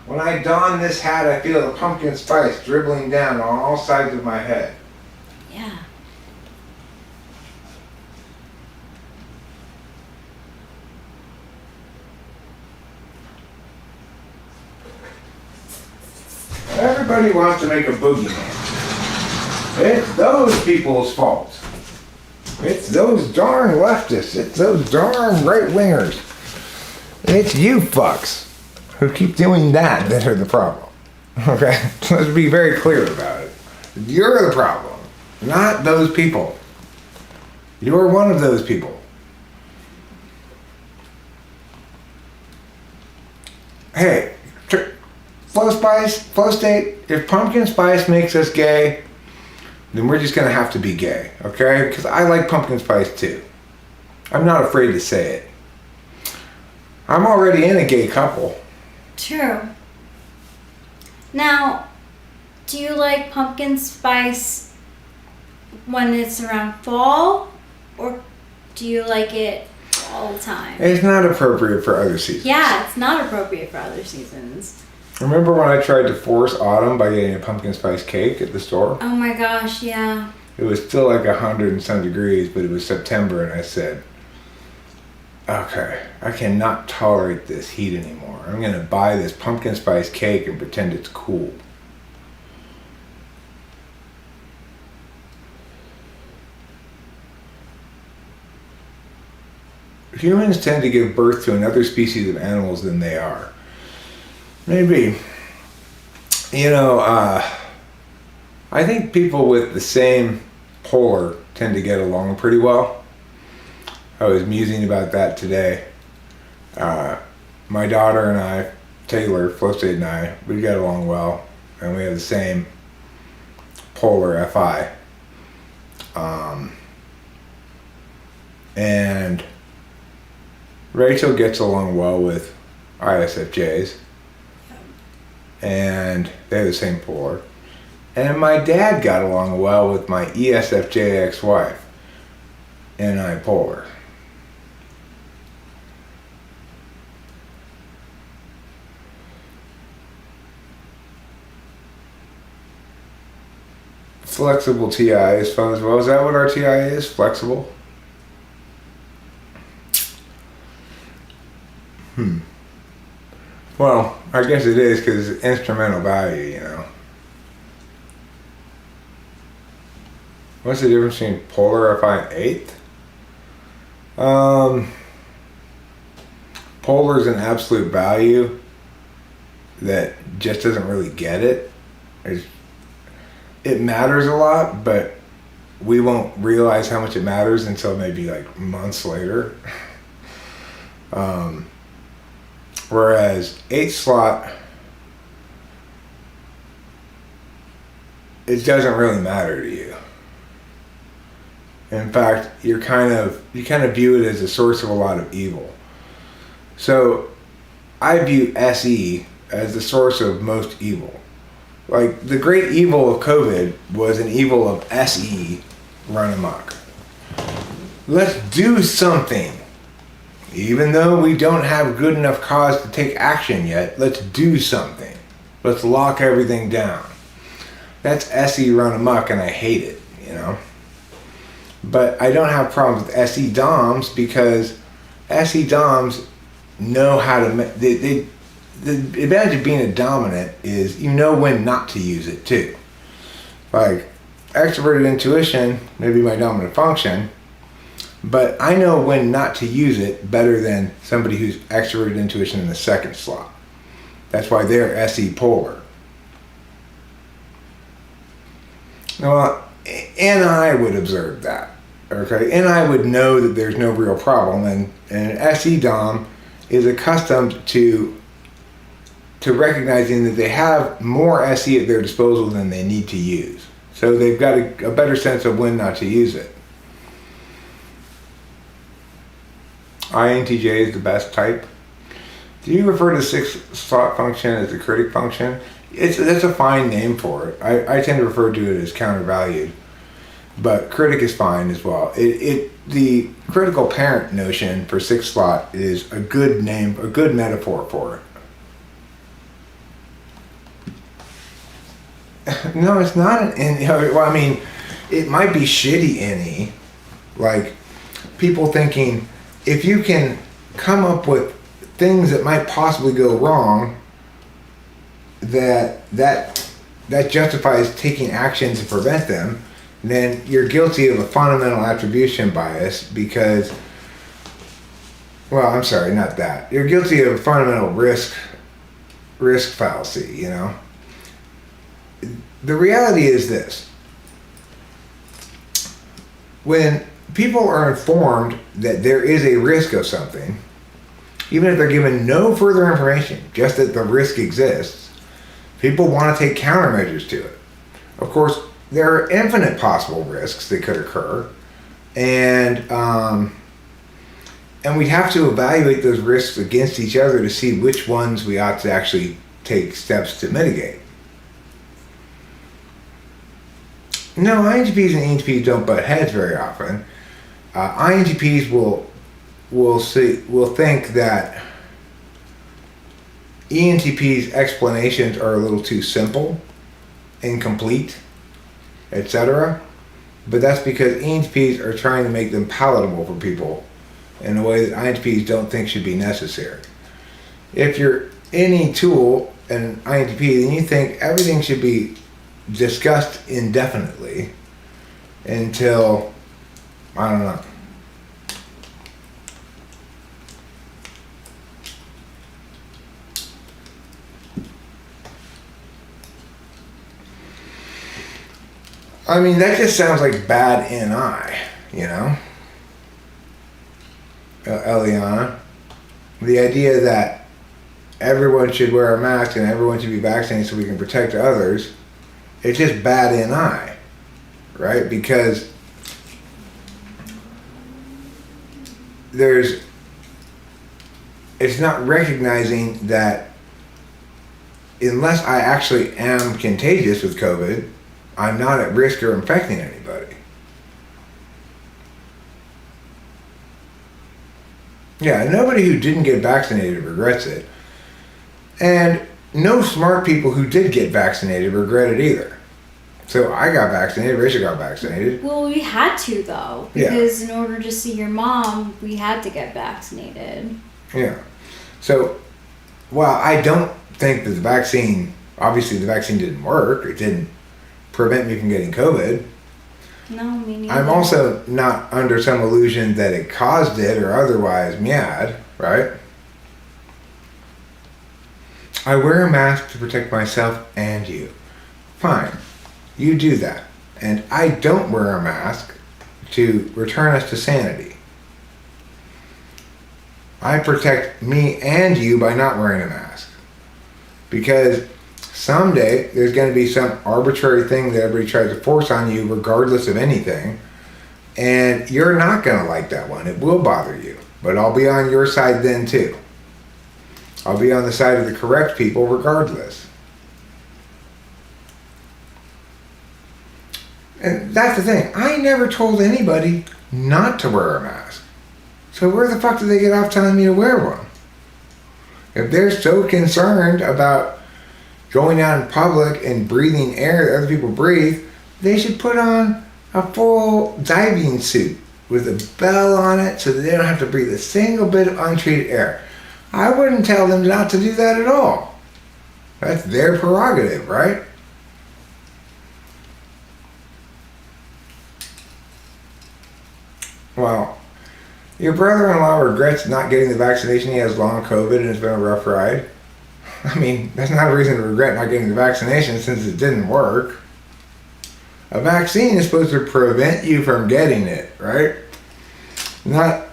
Speaker 1: When I don this hat, I feel the pumpkin spice dribbling down on all sides of my head.
Speaker 2: Yeah.
Speaker 1: Everybody wants to make a boogeyman. It's those people's fault. It's those darn leftists. It's those darn right-wingers. It's you fucks who keep doing that are the problem. Okay? Let's be very clear about it. You're the problem, not those people. You're one of those people. Hey, flow state, if pumpkin spice makes us gay, then we're just gonna have to be gay, okay? Because I like pumpkin spice too. I'm not afraid to say it. I'm already in a gay couple.
Speaker 2: True. Now, do you like pumpkin spice when it's around fall, or do you like it all the time?
Speaker 1: It's not appropriate for other seasons.
Speaker 2: Yeah, it's not appropriate for other seasons.
Speaker 1: Remember when I tried to force autumn by getting a pumpkin spice cake at the store?
Speaker 2: Oh my gosh, yeah.
Speaker 1: It was still like 100 and some degrees, but it was September, and I said, okay, I cannot tolerate this heat anymore. I'm gonna buy this pumpkin spice cake and pretend it's cool. Humans tend to give birth to another species of animals than they are. Maybe. You know, I think people with the same polar tend to get along pretty well. I was musing about that today. My daughter and I, Taylor, Flow State and I, we get along well, and we have the same polar FI. And Rachel gets along well with ISFJs, and they have the same polar. And my dad got along well with my ESFJ ex-wife, and I polar. Flexible TI is fun as well. Is that what our TI is? Flexible? Well, I guess it is because it's instrumental value, you know. What's the difference between polar FI and eighth? Polar is an absolute value that just doesn't really get it. It matters a lot, but we won't realize how much it matters until maybe like months later. Whereas 8th slot, it doesn't really matter to you. In fact, you kind of view it as a source of a lot of evil. So I view SE as the source of most evil. Like, the great evil of COVID was an evil of SE run amok. Let's do something. Even though we don't have good enough cause to take action yet, let's do something. Let's lock everything down. That's SE run amok, and I hate it, you know. But I don't have problems with SE DOMs because SE DOMs know how to... the advantage of being a dominant is you know when not to use it too. Like, extroverted intuition may be my dominant function, but I know when not to use it better than somebody who's extroverted intuition in the 2nd slot. That's why they're SE polar. Well, and I would observe that, okay? And I would know that there's no real problem, and an SE Dom is accustomed to recognizing that they have more SE at their disposal than they need to use. So they've got a better sense of when not to use it. INTJ is the best type. Do you refer to 6th slot function as the critic function? That's a fine name for it. I tend to refer to it as countervalued, but critic is fine as well. The critical parent notion for 6th slot is a good name, a good metaphor for it. No, it's not an any. Well, I mean, it might be shitty any. Like, people thinking, if you can come up with things that might possibly go wrong, that justifies taking action to prevent them, then you're guilty of a fundamental attribution bias because, well, I'm sorry, not that. You're guilty of a fundamental risk fallacy, you know? The reality is this. When people are informed that there is a risk of something, even if they're given no further information, just that the risk exists, people want to take countermeasures to it. Of course, there are infinite possible risks that could occur, and we have to evaluate those risks against each other to see which ones we ought to actually take steps to mitigate. No, INTPs and ENTPs don't butt heads very often. INTPs will think that ENTPs' explanations are a little too simple, incomplete, etc. But that's because ENTPs are trying to make them palatable for people in a way that INTPs don't think should be necessary. If you're any tool an INTP, then you think everything should be discussed indefinitely until, I don't know. I mean, that just sounds like bad NI, you know? Eliana. The idea that everyone should wear a mask and everyone should be vaccinated so we can protect others, it's just bad NI, right? Because it's not recognizing that unless I actually am contagious with COVID, I'm not at risk of infecting anybody. Yeah, nobody who didn't get vaccinated regrets it. And no smart people who did get vaccinated regret it either. So I got vaccinated, Rachel got vaccinated.
Speaker 2: Well, we had to though, because in order to see your mom, we had to get vaccinated.
Speaker 1: Yeah. So, while I don't think that obviously the vaccine didn't work, it didn't prevent me from getting COVID.
Speaker 2: No, me neither.
Speaker 1: I'm also not under some illusion that it caused it or otherwise meowed, right? I wear a mask to protect myself and you. Fine. You do that. And I don't wear a mask to return us to sanity. I protect me and you by not wearing a mask. Because someday there's going to be some arbitrary thing that everybody tries to force on you regardless of anything. And you're not going to like that one. It will bother you. But I'll be on your side then too. I'll be on the side of the correct people regardless. And that's the thing. I never told anybody not to wear a mask. So where the fuck did they get off telling me to wear one? If they're so concerned about going out in public and breathing air that other people breathe, they should put on a full diving suit with a bell on it so that they don't have to breathe a single bit of untreated air. I wouldn't tell them not to do that at all. That's their prerogative, right? Well, your brother-in-law regrets not getting the vaccination. He has long COVID and it's been a rough ride. I mean, that's not a reason to regret not getting the vaccination since it didn't work. A vaccine is supposed to prevent you from getting it, right? Not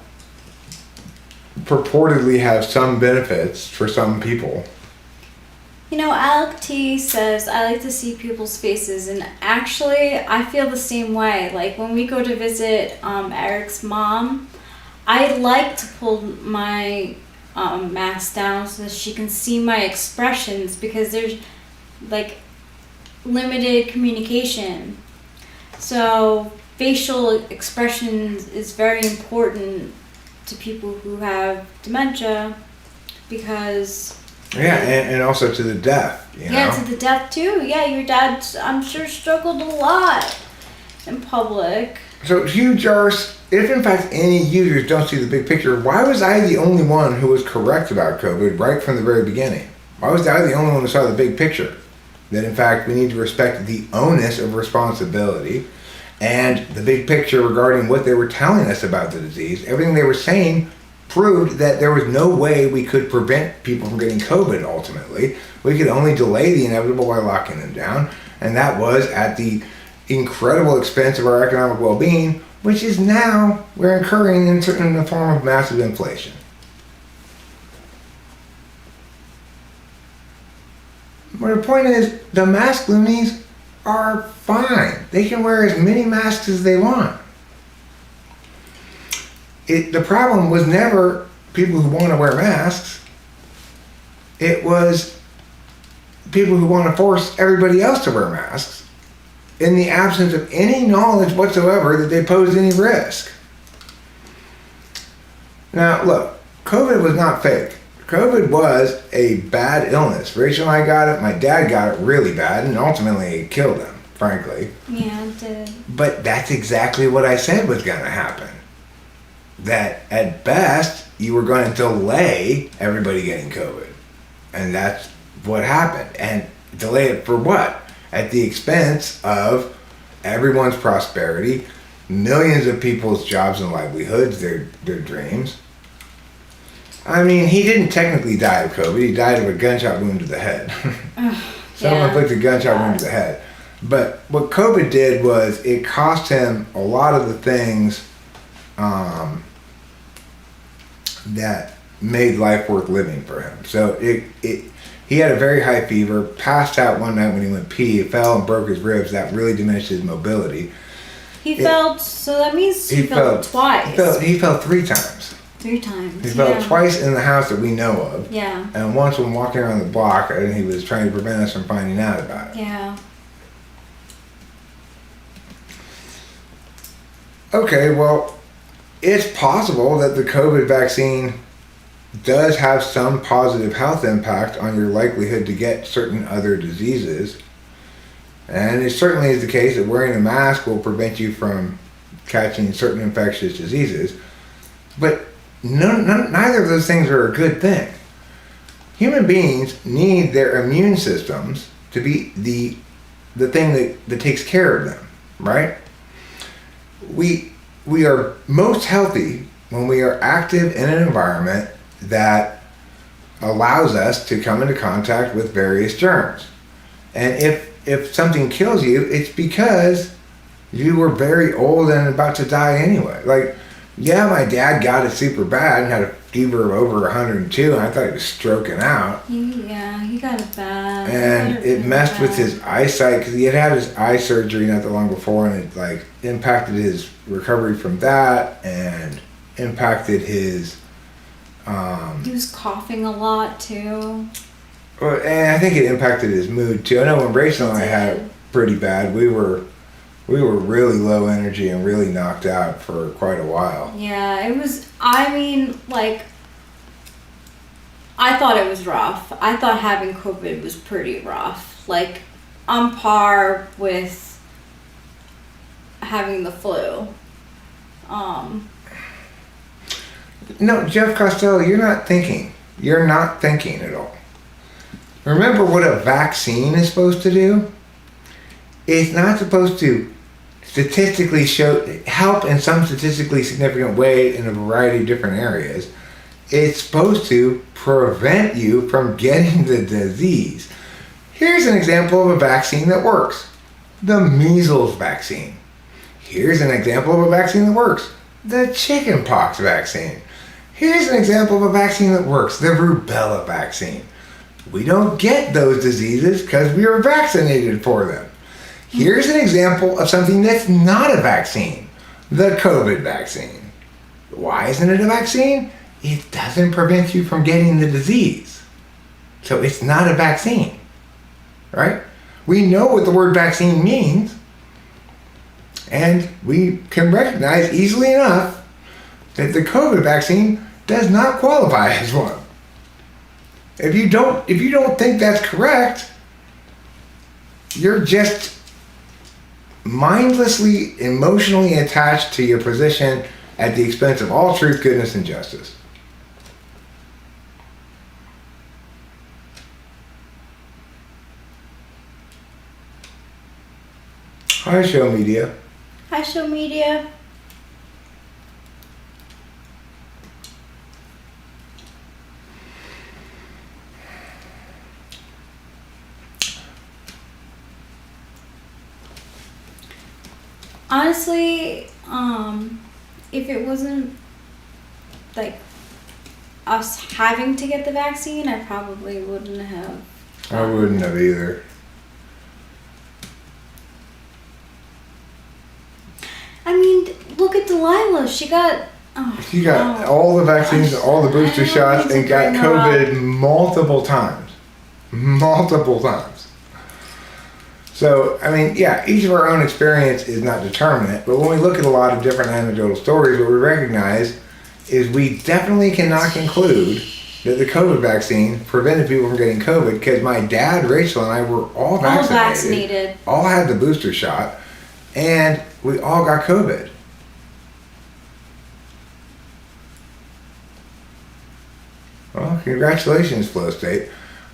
Speaker 1: purportedly have some benefits for some people.
Speaker 2: You know, Alec T says, I like to see people's faces, and actually, I feel the same way. Like, when we go to visit Eric's mom, I like to pull my mask down so that she can see my expressions, because there's, like, limited communication. So, facial expressions is very important to people who have dementia, because
Speaker 1: Yeah, and also to the death, you know?
Speaker 2: Yeah, to the death too. Yeah, your dad, I'm sure, struggled a lot in public.
Speaker 1: So, Hugh Jarvis, if in fact any users don't see the big picture, why was I the only one who was correct about COVID right from the very beginning? Why was I the only one who saw the big picture? That in fact we need to respect the onus of responsibility and the big picture regarding what they were telling us about the disease. Everything they were saying proved that there was no way we could prevent people from getting COVID ultimately. We could only delay the inevitable by locking them down, and that was at the incredible expense of our economic well-being, which is now we're incurring in the form of massive inflation. But the point is, the masculinities are fine. They can wear as many masks as they want. The problem was never people who want to wear masks. It was people who want to force everybody else to wear masks in the absence of any knowledge whatsoever that they posed any risk. Now, look, COVID was not fake. COVID was a bad illness. Rachel and I got it. My dad got it really bad, and ultimately it killed him, frankly.
Speaker 2: Yeah, it did.
Speaker 1: But that's exactly what I said was going to happen. That at best, you were going to delay everybody getting COVID. And that's what happened. And delay it for what? At the expense of everyone's prosperity, millions of people's jobs and livelihoods, their dreams. I mean, he didn't technically die of COVID. He died of a gunshot wound to the head. Someone inflicted a gunshot wound to the head. But what COVID did was it cost him a lot of the things that made life worth living for him. So he had a very high fever, passed out one night when he went pee, fell and broke his ribs. That really diminished his mobility.
Speaker 2: So that means he fell twice.
Speaker 1: He fell 3 times.
Speaker 2: 3 times.
Speaker 1: He fell twice in the house that we know of.
Speaker 2: Yeah.
Speaker 1: And once when walking around the block, and he was trying to prevent us from finding out about it.
Speaker 2: Yeah.
Speaker 1: Okay, well, it's possible that the COVID vaccine does have some positive health impact on your likelihood to get certain other diseases. And it certainly is the case that wearing a mask will prevent you from catching certain infectious diseases. But neither of those things are a good thing. Human beings need their immune systems to be the thing that takes care of them, right? We are most healthy when we are active in an environment that allows us to come into contact with various germs. And if something kills you, it's because you were very old and about to die anyway. Like, yeah, my dad got it super bad and had a fever of over 102, and I thought he was stroking out.
Speaker 2: He got it bad.
Speaker 1: And it messed with his eyesight, because he had his eye surgery not that long before, and it like impacted his recovery from that, and impacted his
Speaker 2: he was coughing a lot too.
Speaker 1: Well, and I think it impacted his mood too. I know when Rachel and I had it pretty bad, we were really low energy and really knocked out for quite a while.
Speaker 2: Yeah, it was, I mean, like, I thought it was rough. I thought having COVID was pretty rough. Like, on par with having the flu.
Speaker 1: No, Jeff Costello, you're not thinking. You're not thinking at all. Remember what a vaccine is supposed to do? It's not supposed to statistically help in some statistically significant way in a variety of different areas. It's supposed to prevent you from getting the disease. Here's an example of a vaccine that works. The measles vaccine. Here's an example of a vaccine that works. The chickenpox vaccine. Here's an example of a vaccine that works. The rubella vaccine. We don't get those diseases because we are vaccinated for them. Here's an example of something that's not a vaccine. The COVID vaccine. Why isn't it a vaccine? It doesn't prevent you from getting the disease. So it's not a vaccine, right? We know what the word vaccine means, and we can recognize easily enough that the COVID vaccine does not qualify as one. If you don't think that's correct, you're just mindlessly, emotionally attached to your position at the expense of all truth, goodness, and justice. Hi, Show Media.
Speaker 2: Hi, Show Media. Honestly, if it wasn't like us having to get the vaccine, I probably wouldn't have.
Speaker 1: I wouldn't have either.
Speaker 2: I mean, look at Delilah. She got
Speaker 1: all the vaccines, all the booster shots, and got COVID multiple times. Multiple times. So, I mean, yeah, each of our own experience is not determinate, but when we look at a lot of different anecdotal stories, what we recognize is we definitely cannot conclude that the COVID vaccine prevented people from getting COVID, because my dad, Rachel, and I were all vaccinated. All had the booster shot, and we all got COVID. Well, congratulations, Flow State.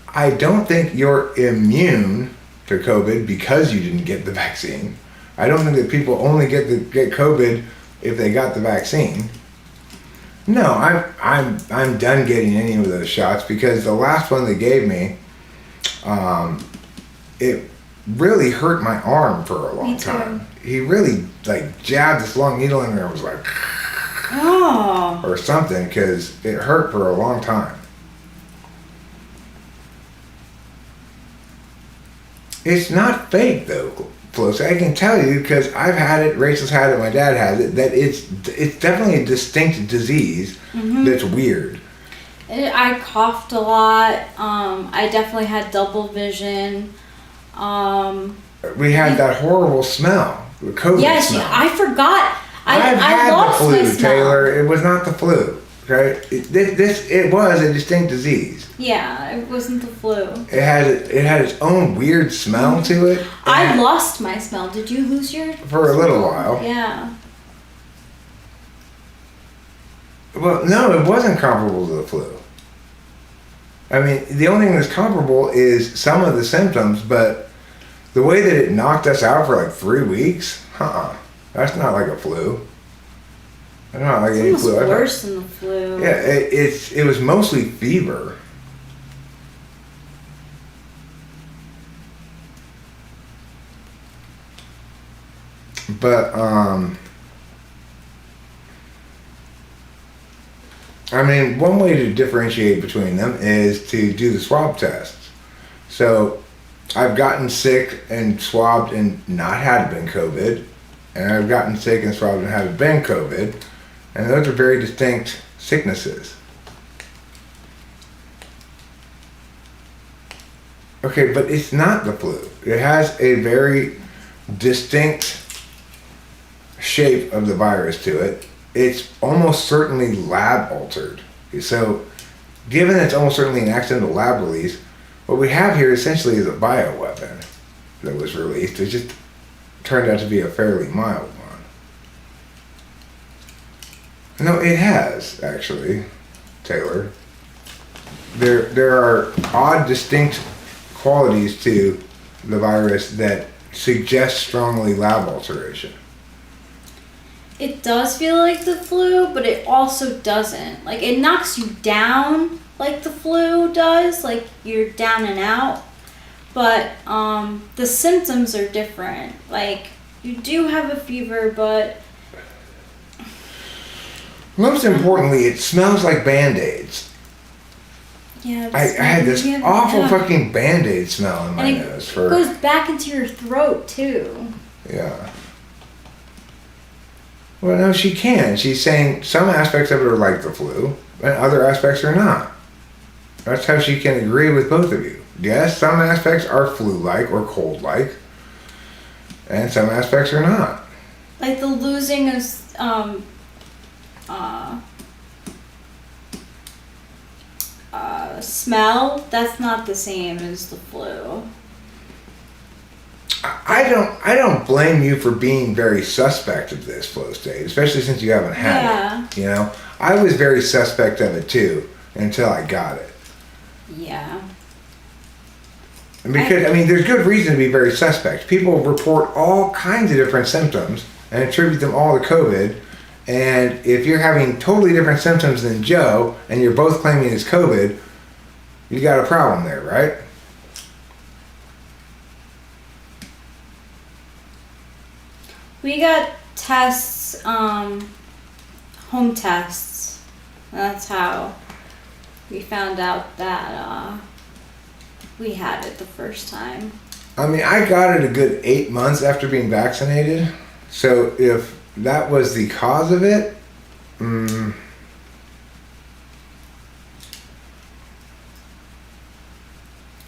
Speaker 1: I don't think you're immune to COVID because you didn't get the vaccine. I don't think that people only get COVID if they got the vaccine. No, I'm done getting any of those shots, because the last one they gave me, it really hurt my arm for a long time. He really jabbed this long needle in there. I was like,
Speaker 2: oh,
Speaker 1: or something, because it hurt for a long time. It's not fake though, Felicity. I can tell you, because I've had it, Rachel's had it, my dad has it, that it's definitely a distinct disease that's weird.
Speaker 2: I coughed a lot. I definitely had double vision.
Speaker 1: We had that horrible smell, the COVID smell.
Speaker 2: Yes, I forgot.
Speaker 1: I've had
Speaker 2: lost
Speaker 1: the flu,
Speaker 2: my smell.
Speaker 1: Taylor. It was not the flu. Okay, it was a distinct disease.
Speaker 2: Yeah, it wasn't the flu.
Speaker 1: It had its own weird smell to it.
Speaker 2: I lost my smell. Did you lose your?
Speaker 1: For a little while.
Speaker 2: Yeah.
Speaker 1: Well, no, it wasn't comparable to the flu. I mean, the only thing that's comparable is some of the symptoms, but the way that it knocked us out for 3 weeks, that's not like a flu. That's not like any flu.
Speaker 2: It's worse than the flu.
Speaker 1: Yeah, it was mostly fever. But I mean, one way to differentiate between them is to do the swab tests. So I've gotten sick and swabbed and not had it been COVID, and I've gotten sick and swabbed and had it been COVID, and those are very distinct sicknesses. Okay, but it's not the flu. It has a very distinct shape of the virus to it. It's almost certainly lab altered. So, given it's almost certainly an accidental lab release, what we have here essentially is a bioweapon that was released. It just turned out to be a fairly mild one. No, it has, actually, Taylor. There are odd, distinct qualities to the virus that suggest strongly lab alteration.
Speaker 2: It does feel like the flu, but it also doesn't. It knocks you down like the flu does, you're down and out. But the symptoms are different. You do have a fever, but...
Speaker 1: Most importantly, it smells like Band-Aids.
Speaker 2: Yeah,
Speaker 1: I had this awful fucking Band-Aid smell in my nose.
Speaker 2: It goes back into your throat, too.
Speaker 1: Yeah. Well, no, she can. She's saying some aspects of it are like the flu, and other aspects are not. That's how she can agree with both of you. Yes, some aspects are flu-like or cold-like, and some aspects are not.
Speaker 2: The losing of smell, that's not the same as the flu.
Speaker 1: I don't blame you for being very suspect of this flow state, especially since you haven't had it. You know, I was very suspect of it too until I got it.
Speaker 2: Yeah.
Speaker 1: And because I mean, there's good reason to be very suspect. People report all kinds of different symptoms and attribute them all to COVID. And if you're having totally different symptoms than Joe, and you're both claiming it's COVID, you got a problem there, right?
Speaker 2: We got tests, home tests. That's how we found out that we had it the first time.
Speaker 1: I mean, I got it a good 8 months after being vaccinated. So if that was the cause of it,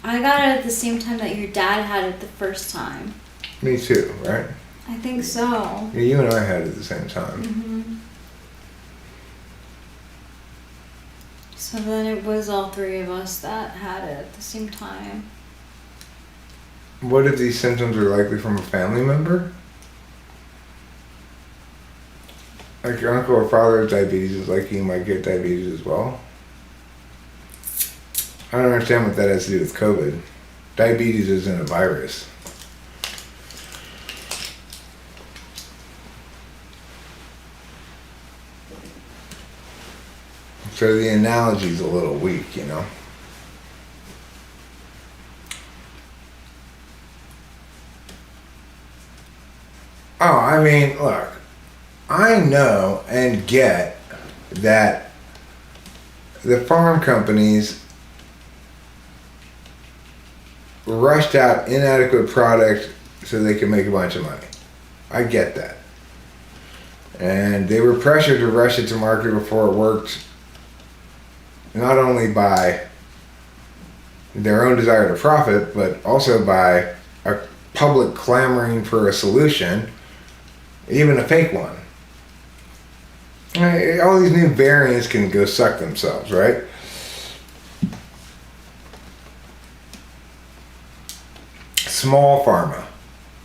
Speaker 2: I got it at the same time that your dad had it the first time.
Speaker 1: Me too, right?
Speaker 2: I think so.
Speaker 1: Yeah, you and I had it at the same time.
Speaker 2: Mm-hmm. So then it was all three of us that had it at the same time.
Speaker 1: What if these symptoms are likely from a family member? Like your uncle or father has diabetes, is likely you might get diabetes as well. I don't understand what that has to do with COVID. Diabetes isn't a virus. So the analogy's a little weak, you know. Oh, I mean, look, I know and get that the farm companies rushed out inadequate product so they could make a bunch of money. I get that. And they were pressured to rush it to market before it worked, not only by their own desire to profit, but also by a public clamoring for a solution, even a fake one. All these new variants can go suck themselves, right? Small pharma,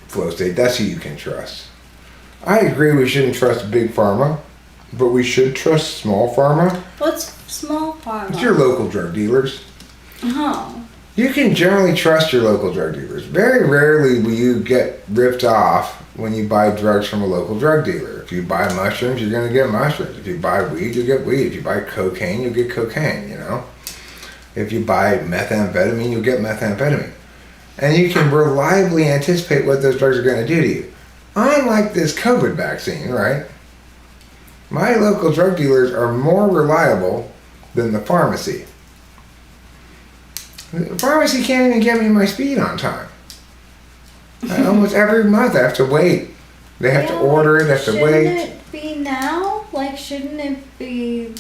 Speaker 1: flow state, that's who you can trust. I agree we shouldn't trust big pharma, but we should trust small pharma.
Speaker 2: What's small pharma?
Speaker 1: It's your local drug dealers.
Speaker 2: Oh.
Speaker 1: You can generally trust your local drug dealers. Very rarely will you get ripped off when you buy drugs from a local drug dealer. If you buy mushrooms, you're going to get mushrooms. If you buy weed, you'll get weed. If you buy cocaine, you'll get cocaine, you know. If you buy methamphetamine, you'll get methamphetamine. And you can reliably anticipate what those drugs are going to do to you. Unlike this COVID vaccine, right? My local drug dealers are more reliable than the pharmacy. The pharmacy can't even get me my speed on time. Almost every month I have to wait. They have to order it, they have to wait.
Speaker 2: Shouldn't it be now? Like, shouldn't it be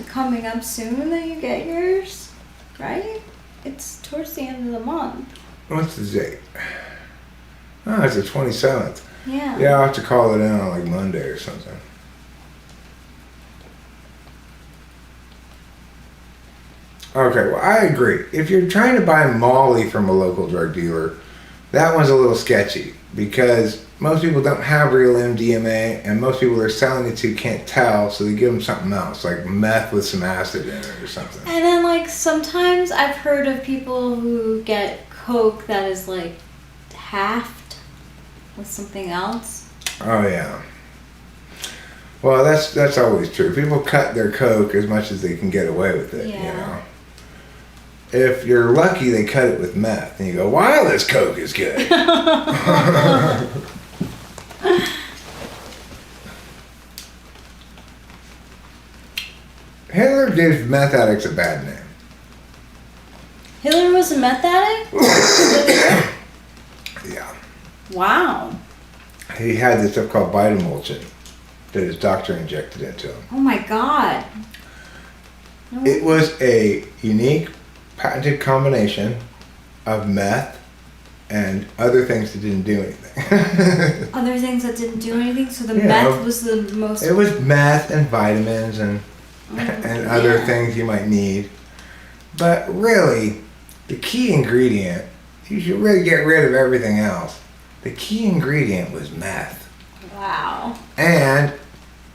Speaker 2: coming up soon that you get yours? Right? It's towards the end of the month.
Speaker 1: What's the date? Oh, it's the 27th.
Speaker 2: Yeah.
Speaker 1: Yeah, I'll have to call it in on like Monday or something. Okay, well, I agree. If you're trying to buy Molly from a local drug dealer, that one's a little sketchy because most people don't have real MDMA and most people they're selling it to can't tell, so they give them something else, like meth with some acid in it or something.
Speaker 2: And then, like, sometimes I've heard of people who get Coke that is, like, halved with something else.
Speaker 1: Oh, yeah. Well, that's always true. People cut their Coke as much as they can get away with it, you know. If you're lucky, they cut it with meth. And you go, wow, this Coke is good. Hitler gave meth addicts a bad name.
Speaker 2: Hitler was a meth addict?
Speaker 1: Yeah.
Speaker 2: Wow.
Speaker 1: He had this stuff called Vitamulcin that his doctor injected into him.
Speaker 2: Oh my god.
Speaker 1: It was a unique, patented combination of meth and other things that didn't do anything.
Speaker 2: Other things that didn't do anything? So the meth was the most...
Speaker 1: It was meth and vitamins and other things you might need. But really, the key ingredient, you should really get rid of everything else. The key ingredient was meth.
Speaker 2: Wow.
Speaker 1: And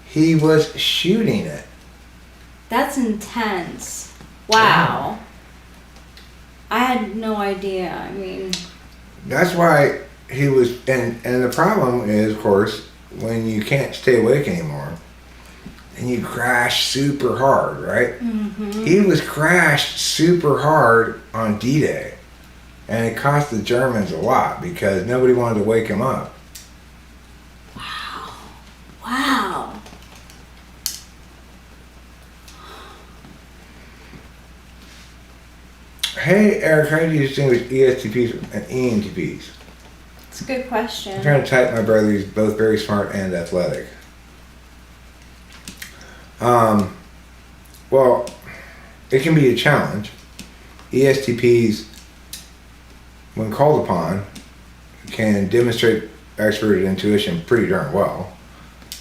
Speaker 1: he was shooting it.
Speaker 2: That's intense. Wow. I had no idea. I mean...
Speaker 1: That's why he was... And the problem is, of course, when you can't stay awake anymore, and you crash super hard, right?
Speaker 2: Mm-hmm.
Speaker 1: He was crashed super hard on D-Day. And it cost the Germans a lot because nobody wanted to wake him up.
Speaker 2: Wow. Wow.
Speaker 1: Hey, Eric, how do you distinguish ESTPs and ENTPs?
Speaker 2: It's a good question.
Speaker 1: I'm trying to type my brother. He's both very smart and athletic. Well, it can be a challenge. ESTPs, when called upon, can demonstrate expert intuition pretty darn well.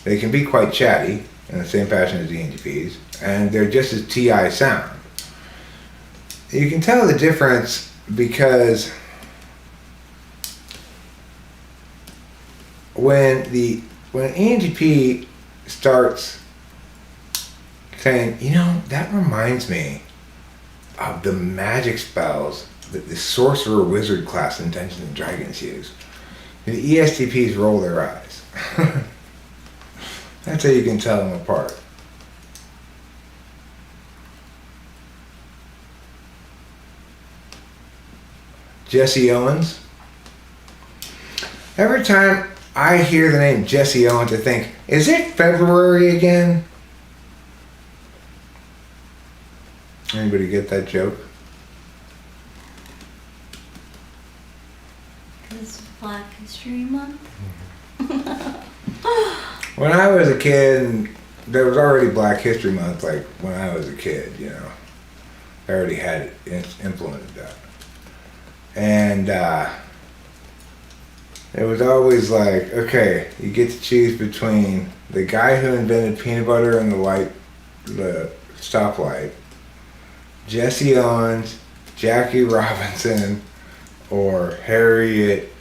Speaker 1: They can be quite chatty in the same fashion as ENTPs, and they're just as TI sound. You can tell the difference because when ENTP starts saying, you know, that reminds me of the magic spells that the sorcerer wizard class in Dungeons and Dragons use, the ESTPs roll their eyes. That's how you can tell them apart. Jesse Owens. Every time I hear the name Jesse Owens, I think, is it February again? Anybody get that joke?
Speaker 2: It's Black History Month.
Speaker 1: When I was a kid, there was already Black History Month, like when I was a kid, you know. I already had it implemented that. And it was always like, okay, you get to choose between the guy who invented peanut butter and the stoplight, Jesse Owens, Jackie Robinson, or Harriet,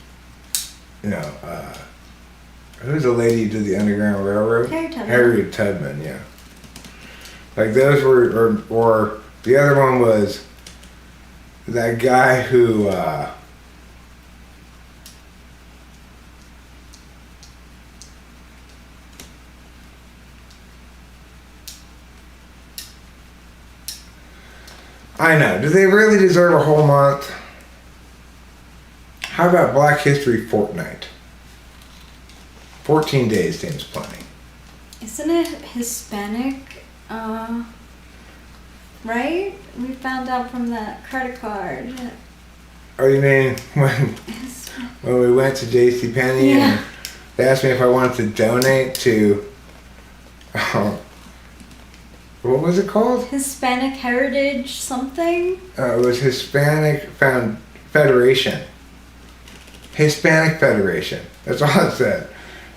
Speaker 1: who's the lady who did the Underground Railroad? Harriet Tubman, yeah. Like those were, or the other one was that guy who, I know, do they really deserve a whole month? How about Black History Fortnight? 14 days seems plenty.
Speaker 2: Isn't it Hispanic? Right? We found out from that credit card.
Speaker 1: Oh, you mean when we went to JCPenney and they asked me if I wanted to donate to, what was it called?
Speaker 2: Hispanic Heritage something?
Speaker 1: It was Hispanic Federation. Hispanic Federation. That's all it said.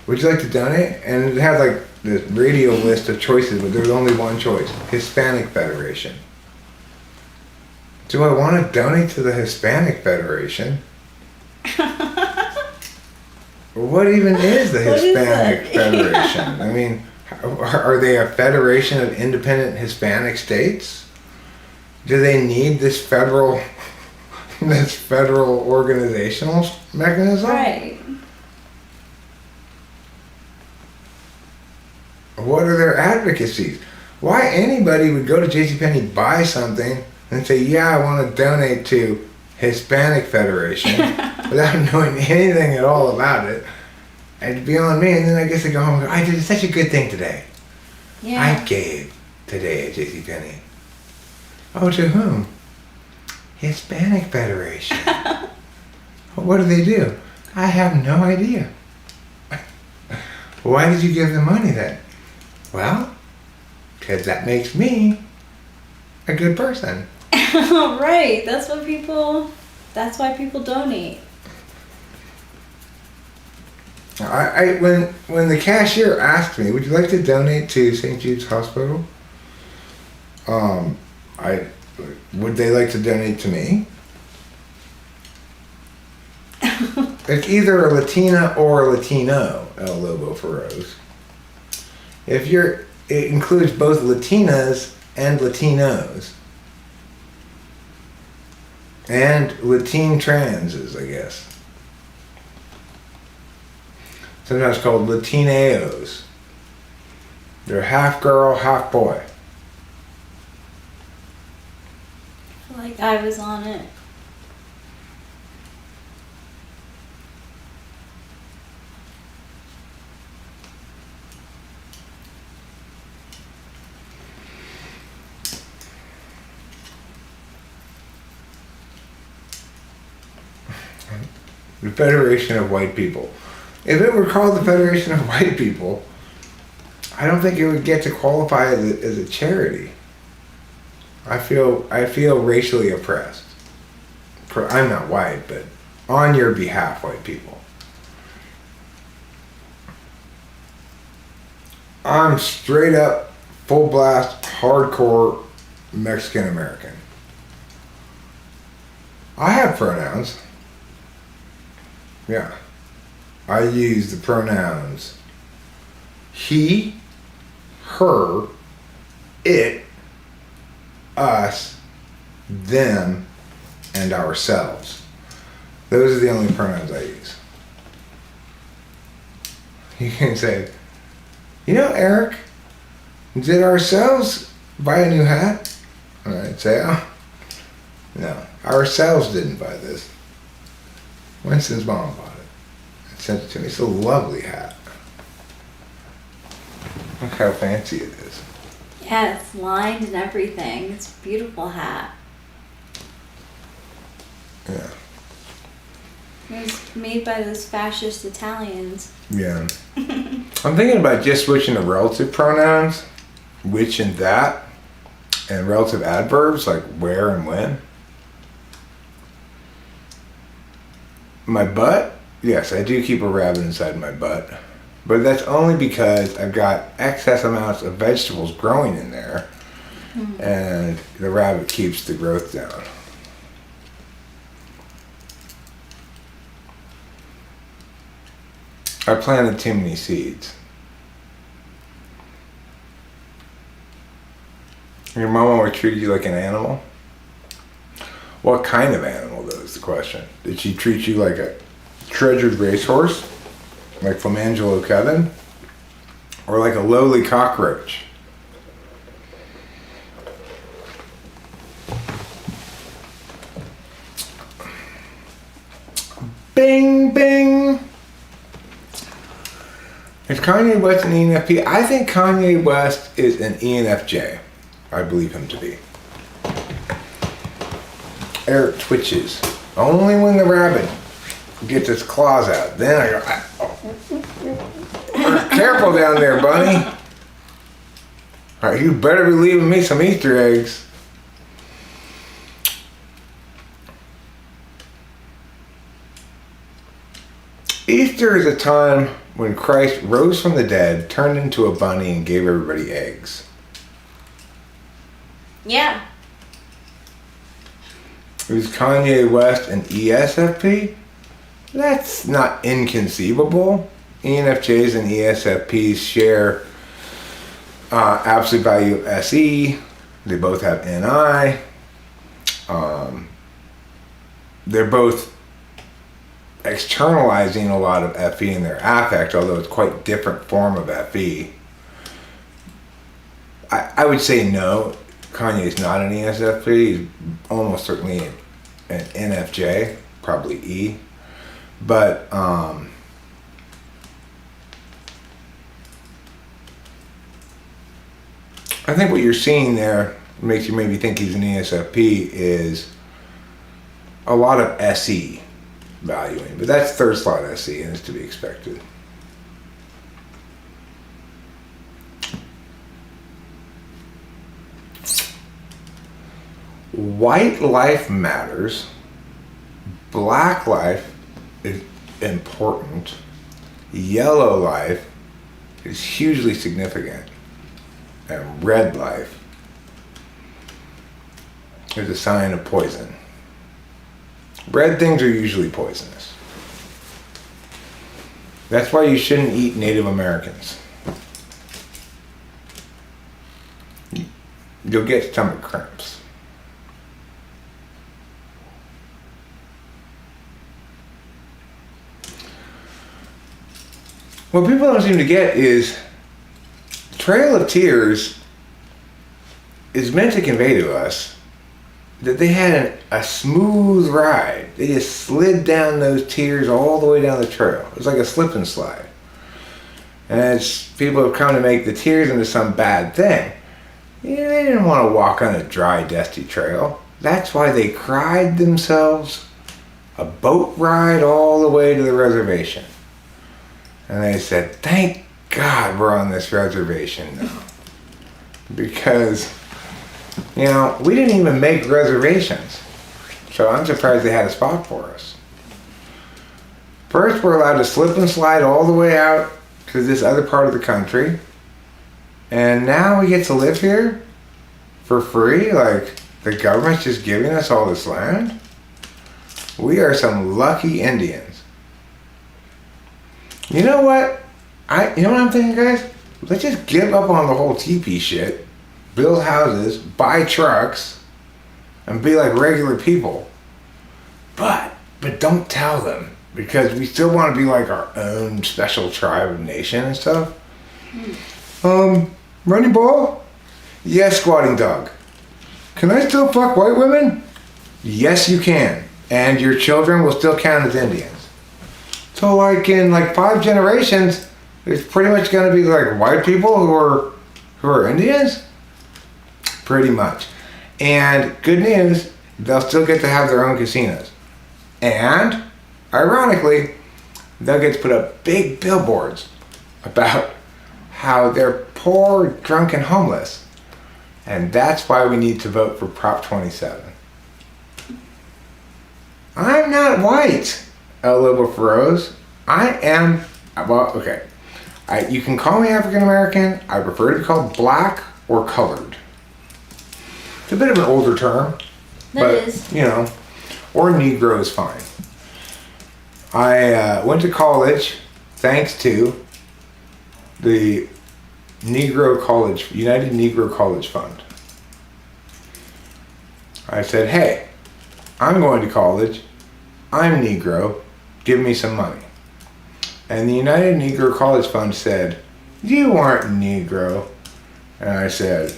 Speaker 1: Would you like to donate? And it had like this radio list of choices, but there was only one choice. Hispanic Federation. Do I want to donate to the Hispanic Federation? What even is the Hispanic Federation? I mean, are they a federation of independent Hispanic states? Do they need this federal organizational mechanism?
Speaker 2: Right.
Speaker 1: What are their advocacies? Why anybody would go to JCPenney, buy something, and say, yeah, I want to donate to Hispanic Federation without knowing anything at all about it. And beyond me, and then I guess I go home and go, I did such a good thing today.
Speaker 2: Yeah.
Speaker 1: I gave today at JCPenney. Oh, to whom? Hispanic Federation. What do they do? I have no idea. Why did you give them money then? Well, because that makes me a good person.
Speaker 2: Right. That's why people donate.
Speaker 1: When the cashier asked me, would you like to donate to St. Jude's Hospital? I Would they like to donate to me? It's either a Latina or a Latino, El Lobo Feroz. It includes both Latinas and Latinos. And Latine transes, I guess. Sometimes called Latineos. They're half girl, half boy.
Speaker 2: I feel like I was on it.
Speaker 1: The Federation of White People. If it were called the Federation of White People, I don't think it would get to qualify as a charity. I feel racially oppressed. I'm not white, but on your behalf, white people. I'm straight up, full blast, hardcore Mexican American. I have pronouns. Yeah. I use the pronouns he, her, it, us, them, and ourselves. Those are the only pronouns I use. You can say, Eric, did ourselves buy a new hat? And I'd say, no, ourselves didn't buy this. Winston's mom bought it and sent it to me. It's a lovely hat. Look how fancy it is.
Speaker 2: Yeah, it's lined and everything. It's a beautiful hat.
Speaker 1: Yeah.
Speaker 2: It was made by those fascist Italians.
Speaker 1: Yeah. I'm thinking about just switching to relative pronouns, which and that, and relative adverbs like where and when. My butt? Yes, I do keep a rabbit inside my butt. But that's only because I've got excess amounts of vegetables growing in there, and the rabbit keeps the growth down. I planted too many seeds. Your mama would treat you like an animal? What kind of animal, though, is the question. Did she treat you like a treasured racehorse? Like Flamangelo Kevin? Or like a lowly cockroach? Bing, bing! Is Kanye West an ENFP? I think Kanye West is an ENFJ. I believe him to be. Eric twitches. Only when the rabbit gets its claws out. Then I go, careful down there, bunny. Alright, you better be leaving me some Easter eggs. Easter is a time when Christ rose from the dead, turned into a bunny, and gave everybody eggs.
Speaker 2: Yeah.
Speaker 1: Is Kanye West an ESFP? That's not inconceivable. ENFJs and ESFPs share absolute value SE. They both have NI. They're both externalizing a lot of FE in their affect, although it's quite different form of FE. I would say no, Kanye's not an ESFP. He's almost certainly an NFJ, probably E. But I think what you're seeing there makes you maybe think he's an ESFP is a lot of SE valuing, but that's third slot SE and it's to be expected. White life matters. Black life is important. Yellow life is hugely significant. And red life is a sign of poison. Red things are usually poisonous. That's why you shouldn't eat Native Americans. You'll get stomach cramps. What people don't seem to get is Trail of Tears is meant to convey to us that they had a smooth ride. They just slid down those tears all the way down the trail. It was like a slip and slide. And as people have come to make the tears into some bad thing, they didn't want to walk on a dry, dusty trail. That's why they cried themselves a boat ride all the way to the reservation. And they said, thank God we're on this reservation now. Because, we didn't even make reservations. So I'm surprised they had a spot for us. First, we're allowed to slip and slide all the way out to this other part of the country. And now we get to live here for free? Like, the government's just giving us all this land? We are some lucky Indians. You know what? You know what I'm thinking, guys? Let's just give up on the whole teepee shit, build houses, buy trucks, and be like regular people. But don't tell them, because we still want to be like our own special tribe and nation and stuff. Running ball? Yes, squatting dog. Can I still fuck white women? Yes, you can. And your children will still count as Indians. So like in 5 generations, it's pretty much going to be like white people who are Indians? Pretty much. And good news, they'll still get to have their own casinos. And, ironically, they'll get to put up big billboards about how they're poor, drunk, and homeless. And that's why we need to vote for Prop 27. I'm not white, El Lobo Feroz. I am, okay. You can call me African American. I prefer to be called black or colored. It's a bit of an older term.
Speaker 2: That is.
Speaker 1: Or Negro is fine. I went to college thanks to the United Negro College Fund. I said, hey, I'm going to college. I'm Negro. Give me some money. And the United Negro College Fund said, you aren't Negro. And I said,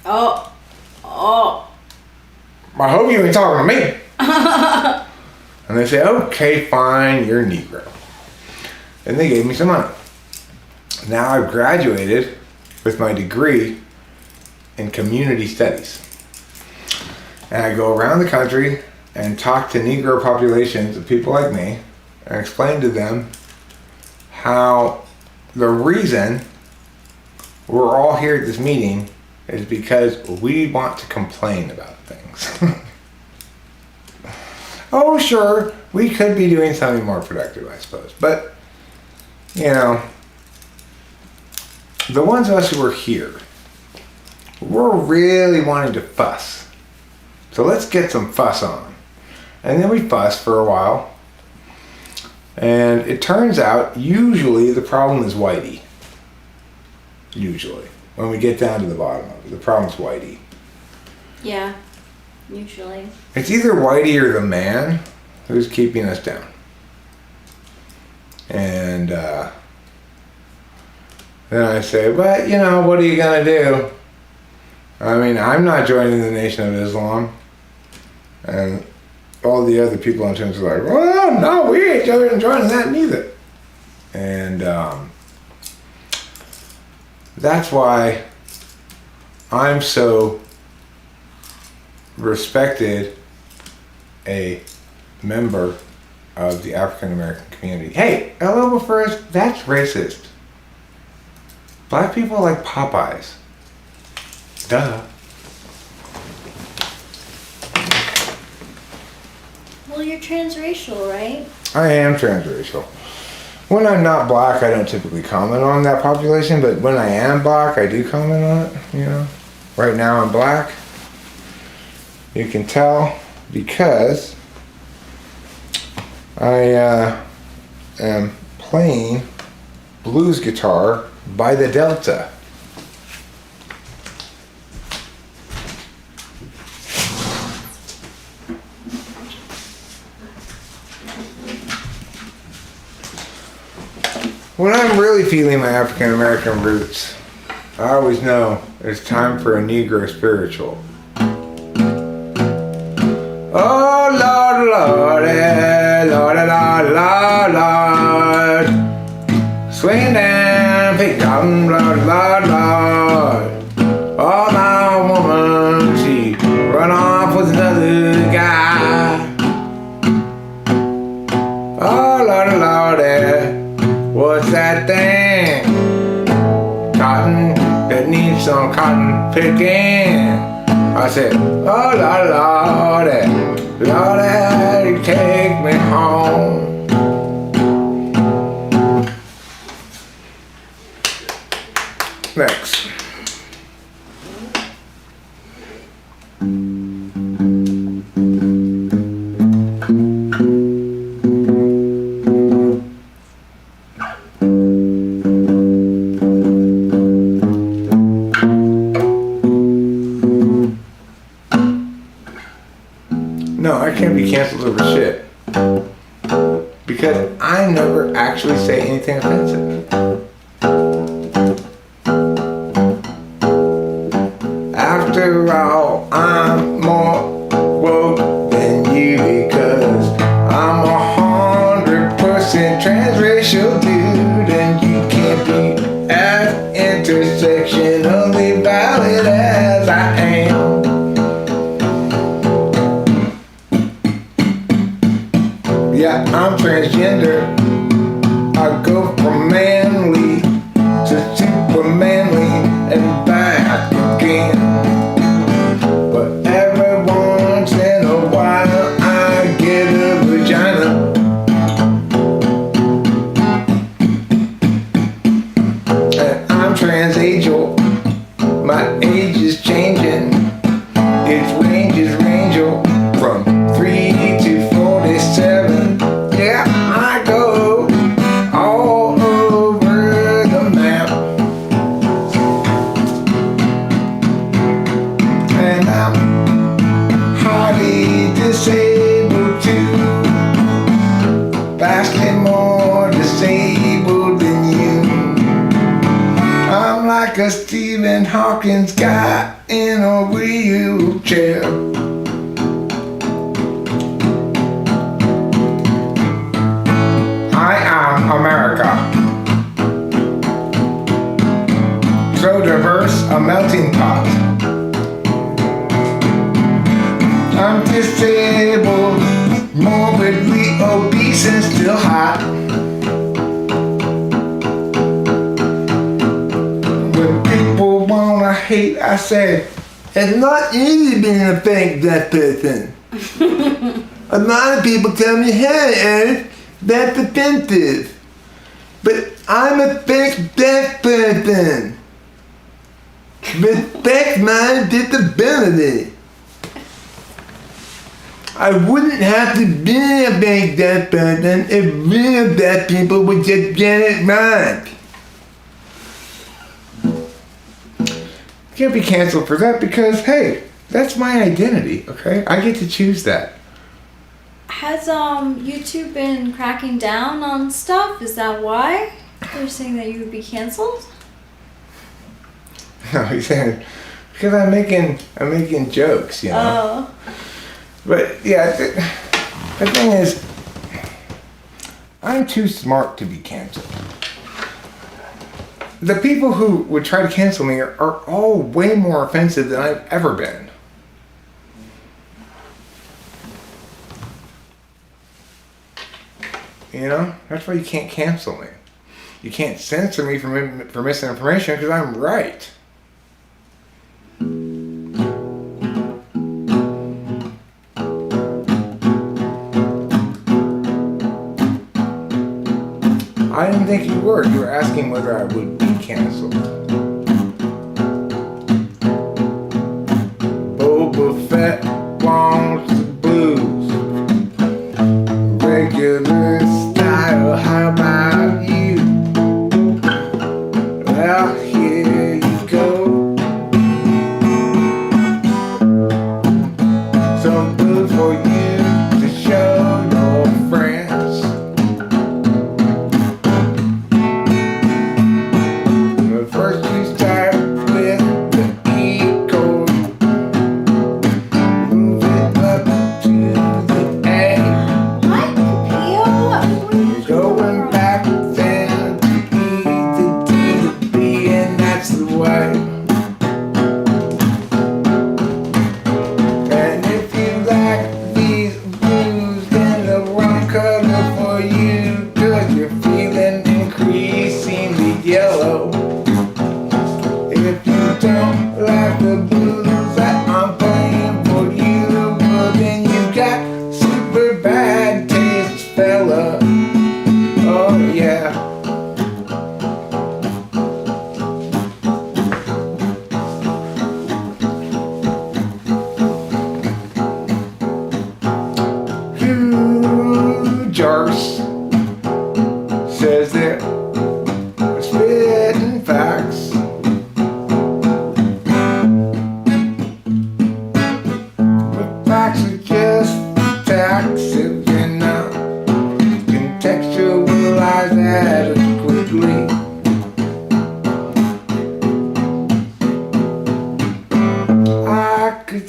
Speaker 2: Oh.
Speaker 1: I hope you ain't talking to me. And they said, okay, fine, you're Negro. And they gave me some money. Now I've graduated with my degree in community studies. And I go around the country and talk to Negro populations of people like me and explain to them how the reason we're all here at this meeting is because we want to complain about things. Oh, sure, we could be doing something more productive, I suppose. But, the ones of us who are here, we're really wanting to fuss. So let's get some fuss on. And then we fuss for a while. And it turns out, usually the problem is whitey. Usually. When we get down to the bottom of it, the problem's whitey.
Speaker 2: Yeah, usually.
Speaker 1: It's either whitey or the man who's keeping us down. And then I say, but, what are you going to do? I mean, I'm not joining the Nation of Islam. And all the other people on Twitter are like, well, no, we ain't joining that neither. And that's why I'm so respected a member of the African American community. Hey, hello, first, that's racist. Black people like Popeyes. Duh.
Speaker 2: Well, you're transracial, right?
Speaker 1: I am transracial. When I'm not black, I don't typically comment on that population, but when I am black, I do comment on it, right now I'm black. You can tell because I am playing blues guitar by the Delta. When I'm really feeling my African American roots, I always know it's time for a Negro spiritual. Oh Lord, Lord, Lord, Lord, Lord, Lord, swing down, pick up, Lord, Lord, Lord. Oh my woman, she run off with another guy. Oh Lord, Lord, what's that thing? Cotton that needs some cotton picking. I said, oh Lordy, Lordy, take me home. Next. No, I can't be canceled over shit. Because I never actually say anything offensive. After all, I'm more woke than you because I'm 100% transracial dude, and you can't be as intersectionally valid as I am. Yeah, I'm transgender. I go from manly to super manly and back again. But every once in a while I get a vagina. And I'm transageal. My age is changing. Its range is rangeal from 3 to 47. Yeah, I go all over the map. And I'm highly disabled too. Vastly more disabled than you. I'm like a Stephen Hawkins guy in a wheelchair. I am America. So diverse, a melting pot. I'm disabled, morbidly obese and still hot. When people wanna hate, I say, it's not easy being a fake deaf person. A lot of people tell me, hey, Eric, that's offensive. But I'm a fake deaf person. Respect my disability. I wouldn't have to be a fake deaf person if real deaf people would just get it right. Can't be canceled for that because, hey, that's my identity, okay? I get to choose that.
Speaker 2: Has YouTube been cracking down on stuff? Is that why they're saying that you would be canceled?
Speaker 1: No, he's saying because I'm making jokes, you know.
Speaker 2: Oh.
Speaker 1: But yeah, the thing is, I'm too smart to be canceled. The people who would try to cancel me are all way more offensive than I've ever been. You know? That's why you can't cancel me. You can't censor me for misinformation because I'm right. I didn't think you were. You were asking whether I would be canceled.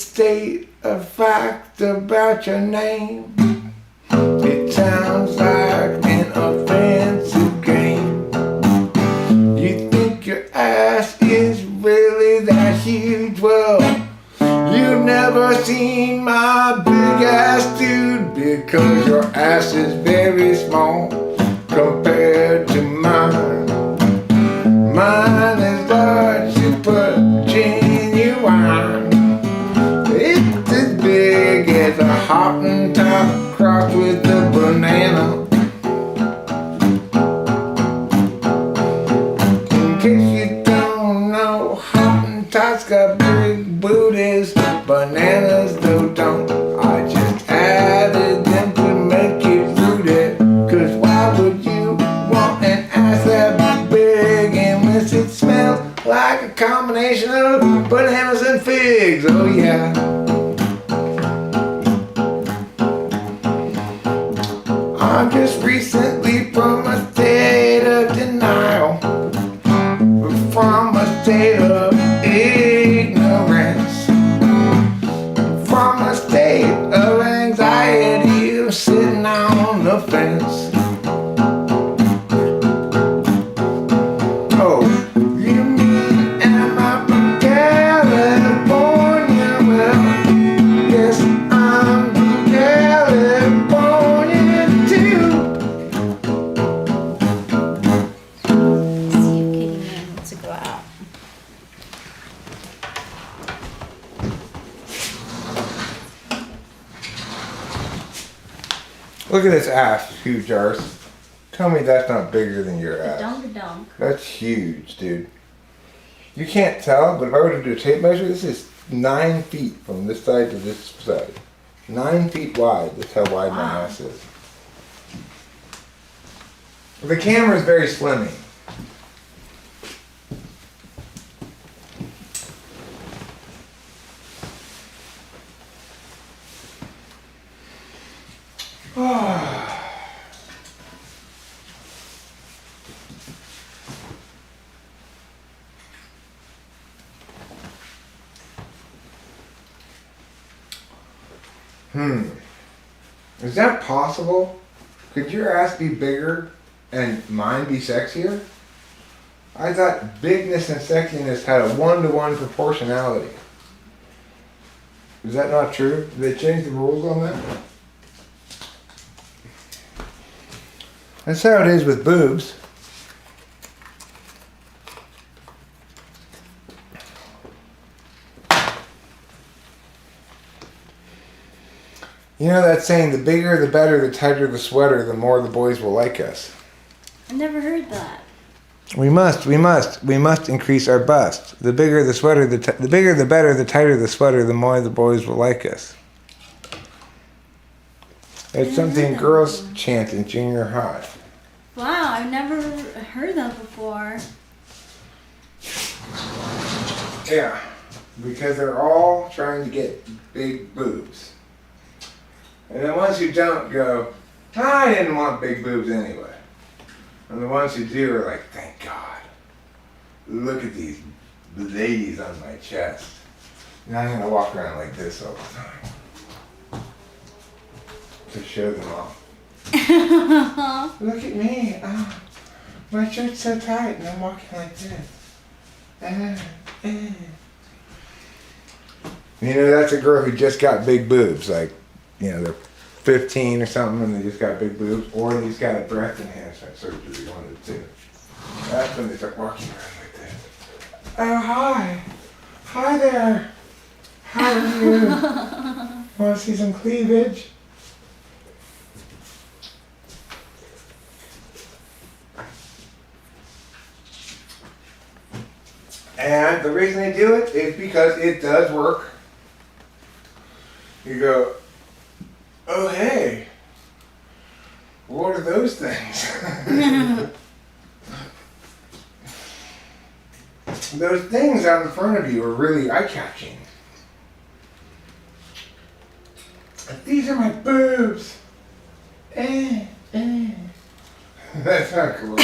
Speaker 1: could state a fact about your name, it sounds like an offensive game. You think your ass is really that huge? Well, you've never seen my big ass, dude, because your ass is very small compared to mine. Mine is large, super genuine. It's as big as a Hottentot crossed with a banana. In case you don't know, Hottentots got big booties, bananas though don't. I just added them to make it rooted, cause why would you want an ass that big unless it smells like a combination of bananas and figs? Oh yeah. I'm just recently from a state of denial, from a state of ignorance, from a state of anxiety of sitting on the fence. Oh, you mean am I from California? Well, yes, I'm from California too.
Speaker 2: See if Kitty Man wants to go out.
Speaker 1: Look at this ass, huge arse. Tell me that's not bigger than your ass.
Speaker 2: Dunk.
Speaker 1: That's huge, dude. You can't tell, but if I were to do a tape measure, this is 9 feet from this side to this side. 9 feet wide. That's how wide my
Speaker 2: Wow.
Speaker 1: ass is. The camera is very slimming. Is that possible? Could your ass be bigger and mine be sexier? I thought bigness and sexiness had a 1-to-1 proportionality. Is that not true? Did they change the rules on that? That's how it is with boobs. You know that saying, the bigger the better, the tighter the sweater, the more the boys will like us.
Speaker 2: I never heard that.
Speaker 1: We must increase our bust. The bigger the sweater, the bigger the better, the tighter the sweater, the more the boys will like us. It's something girls chant in junior high.
Speaker 2: Wow, I've never heard that before.
Speaker 1: Yeah, because they're all trying to get big boobs. And the ones who don't go, I didn't want big boobs anyway. And the ones who do are like, thank God. Look at these ladies on my chest. And I'm going to walk around like this all the time. To show them off. Look at me. Oh, my shirt's so tight and I'm walking like this. You know, that's a girl who just got big boobs. Like, you know, they're 15 or something and they just got big boobs, or they just got a breast enhancement surgery, one of the two. That's when they start walking around like this. Oh, hi. Hi there. How are you? Want to see some cleavage? And the reason they do it is because it does work. You go, oh hey, what are those things? Those things out in front of you are really eye-catching. These are my boobs. That's not cool.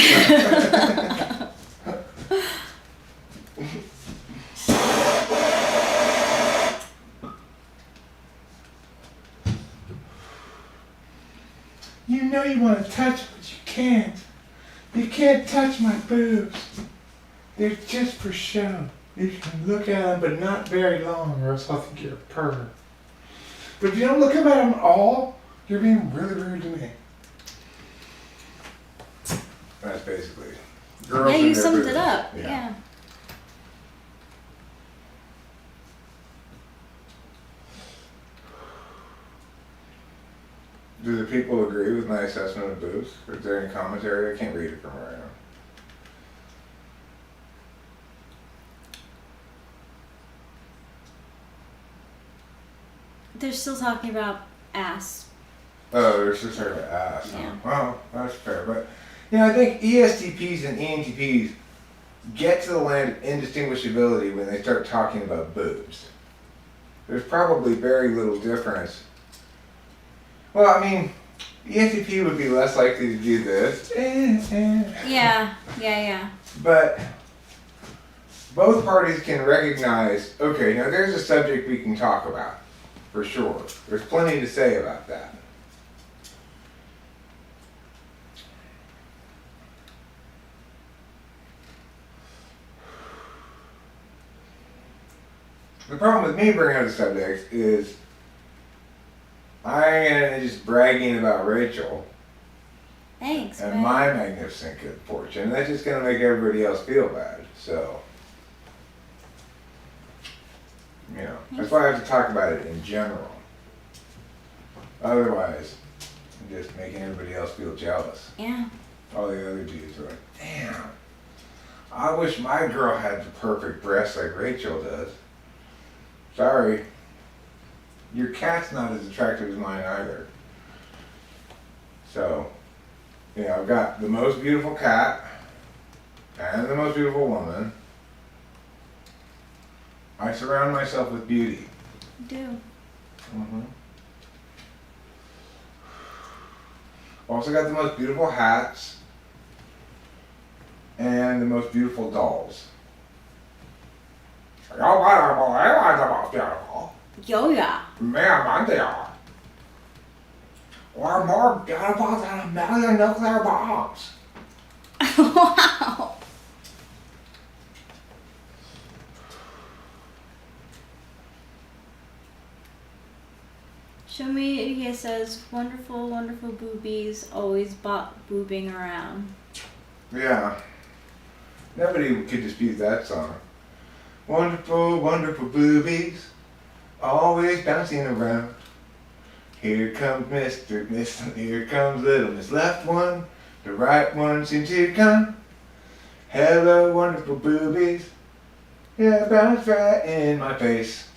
Speaker 1: know you want to touch, but you can't. You can't touch my boobs. They're just for show. You can look at them, but not very long, or else I'll think you're a pervert. But if you don't look at them at all, you're being really rude to me. That's basically. Girls
Speaker 2: Yeah,
Speaker 1: and
Speaker 2: you
Speaker 1: their
Speaker 2: summed
Speaker 1: boobs.
Speaker 2: it up. Yeah.
Speaker 1: Do the people agree with my assessment of boobs? Is there any commentary? I can't read it from where I am.
Speaker 2: They're still talking about ass.
Speaker 1: Oh, they're just talking about ass. Huh?
Speaker 2: Yeah.
Speaker 1: Well, that's fair. But, I think ESTPs and ENTPs get to the land of indistinguishability when they start talking about boobs. There's probably very little difference. Well, I mean, ESTP would be less likely to do this.
Speaker 2: Yeah.
Speaker 1: But both parties can recognize, okay, now there's a subject we can talk about, for sure. There's plenty to say about that. The problem with me bringing up the subject is I'm just bragging about Rachel
Speaker 2: Thanks,
Speaker 1: and
Speaker 2: man.
Speaker 1: my magnificent good fortune. That's just going to make everybody else feel bad. So, that's why I have to talk about it in general. Otherwise, I'm just making everybody else feel jealous.
Speaker 2: Yeah.
Speaker 1: All the other dudes are like, damn, I wish my girl had the perfect breasts like Rachel does. Sorry. Your cat's not as attractive as mine either. So, I've got the most beautiful cat and the most beautiful woman. I surround myself with beauty.
Speaker 2: You do.
Speaker 1: Mm-hmm. Also got the most beautiful hats and the most beautiful dolls. Y'all want the most beautiful?
Speaker 2: Yo, yeah.
Speaker 1: Man, they are. We're more beautiful than a million nuclear bombs.
Speaker 2: Wow. Show me, it says, wonderful, wonderful boobies, always boobing around.
Speaker 1: Yeah. Nobody could dispute that song. Wonderful, wonderful boobies, always bouncing around. Here comes Miss, here comes little Miss Left one, the right one seems to come. Hello, wonderful boobies, yeah, bounce right in my face.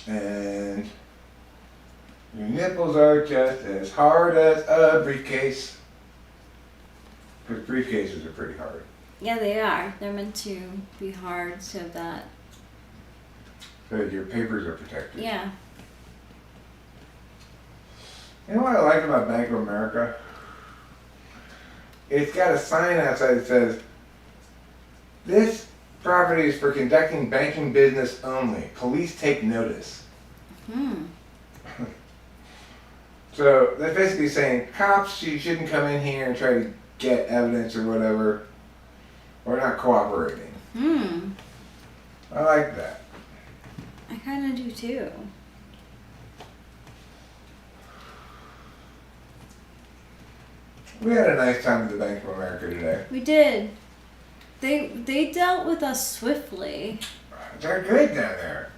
Speaker 1: And your nipples are just as hard as a briefcase. Because briefcases are pretty hard.
Speaker 2: Yeah, they are. They're meant to be hard so that...
Speaker 1: So that your papers are protected.
Speaker 2: Yeah.
Speaker 1: You know what I like about Bank of America? It's got a sign outside that says, "This property is for conducting banking business only. Police take notice." So they're basically saying, cops, you shouldn't come in here and try to get evidence or whatever. We're not cooperating. I like that.
Speaker 2: I kind of do too.
Speaker 1: We had a nice time at the Bank of America today.
Speaker 2: We did. They dealt with us swiftly.
Speaker 1: They're good down there.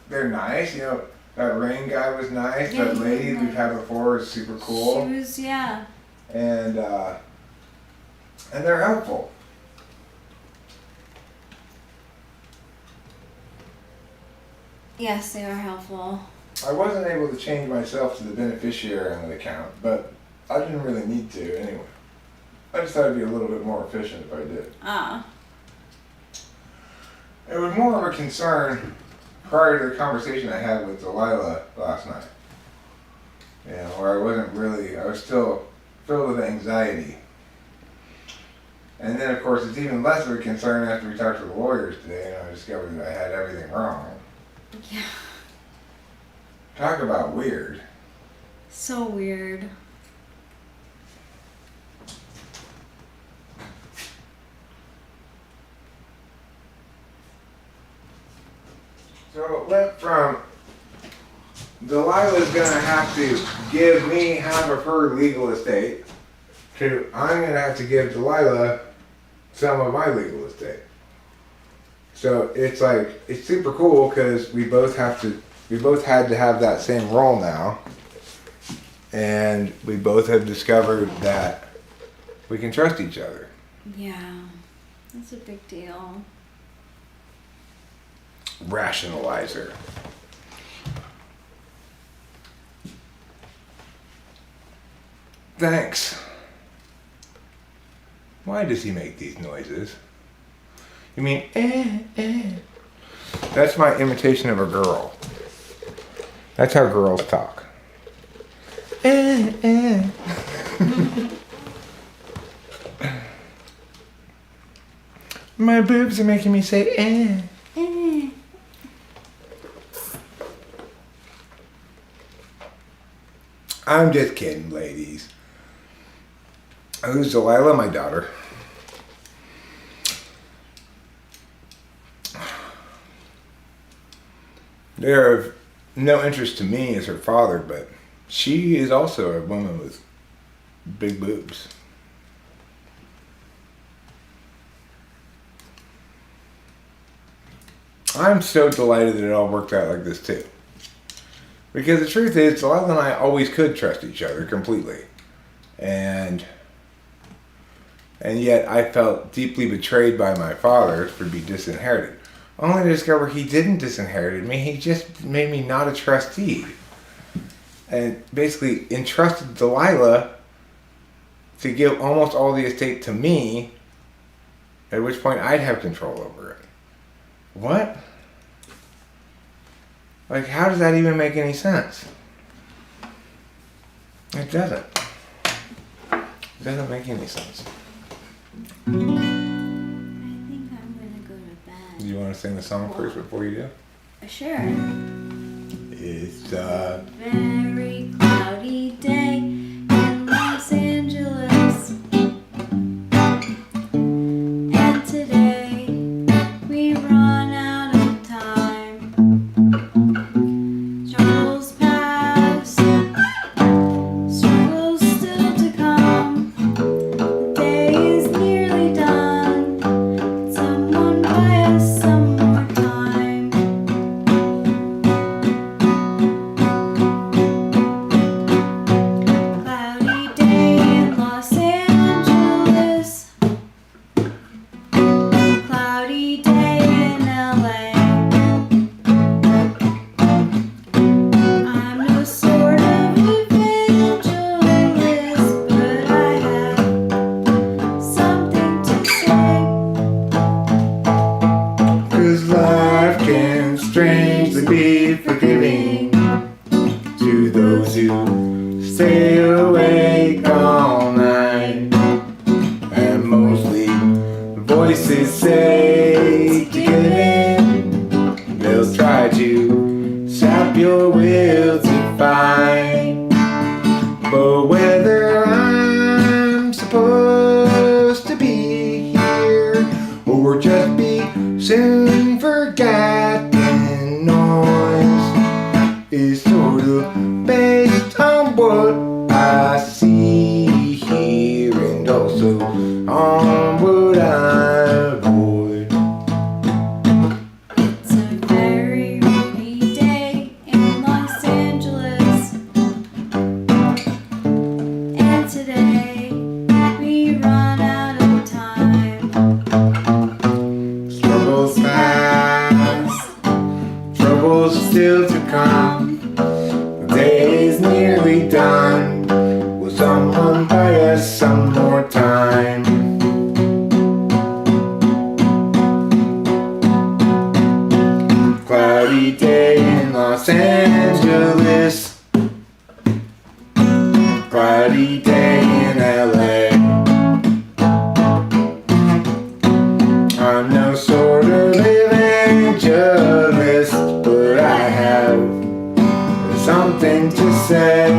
Speaker 1: They're nice. That rain guy was nice.
Speaker 2: Yeah,
Speaker 1: That
Speaker 2: he
Speaker 1: lady
Speaker 2: was
Speaker 1: we've
Speaker 2: nice.
Speaker 1: had before is super cool.
Speaker 2: She was, yeah.
Speaker 1: And they're helpful.
Speaker 2: Yes, they are helpful.
Speaker 1: I wasn't able to change myself to the beneficiary on the account, but I didn't really need to anyway. I just thought it'd be a little bit more efficient if I did. It was more of a concern prior to the conversation I had with Delilah last night. Where I was still filled with anxiety. And then of course it's even less of a concern after we talked to the lawyers today and I discovered that I had everything wrong.
Speaker 2: Yeah.
Speaker 1: Talk about weird.
Speaker 2: So weird.
Speaker 1: So it went from Delilah's gonna have to give me half of her legal estate to I'm gonna have to give Delilah some of my legal estate. So it's like, it's super cool because we both had to have that same role now. And we both have discovered that we can trust each other.
Speaker 2: Yeah, that's a big deal.
Speaker 1: Rationalizer. Thanks. Why does he make these noises? You mean, eh? That's my imitation of a girl. That's how girls talk. My boobs are making me say, I'm just kidding, ladies. Who's Delilah? My daughter. They're of no interest to me as her father, but she is also a woman with big boobs. I'm so delighted that it all worked out like this too. Because the truth is, Delilah and I always could trust each other completely. And yet I felt deeply betrayed by my father for being disinherited. Only to discover he didn't disinherit me, he just made me not a trustee. And basically entrusted Delilah to give almost all the estate to me, at which point I'd have control over it. What? Like, how does that even make any sense? It doesn't. It doesn't make any sense.
Speaker 2: I think I'm gonna go to bed.
Speaker 1: Do you want to sing the song first before you do?
Speaker 2: Sure.
Speaker 1: It's a
Speaker 2: very cloudy day in Los Angeles. And today we run out of time. Struggles past, struggles still to come. The day is nearly done. Someone buy us some more time. Cloudy day in Los Angeles. Cloudy day in LA. I'm no sort of evangelist, but I have something to say.
Speaker 1: 'cause life can strangely be forgiving to those who stay awake all night. And mostly the voices say to give in. They'll try to sap your will to fight. But whether I'm supposed to be here or just be soon forgotten noise is sort of based on what I see here and also on what I avoid.
Speaker 2: It's a very rainy day in Los Angeles. And today we run out of time.
Speaker 1: Struggles past, troubles still to come. The day is nearly done. Will someone buy us some more time? Cloudy day in Los Angeles. Cloudy day in LA. I'm no sort of evangelist, but I have something to say.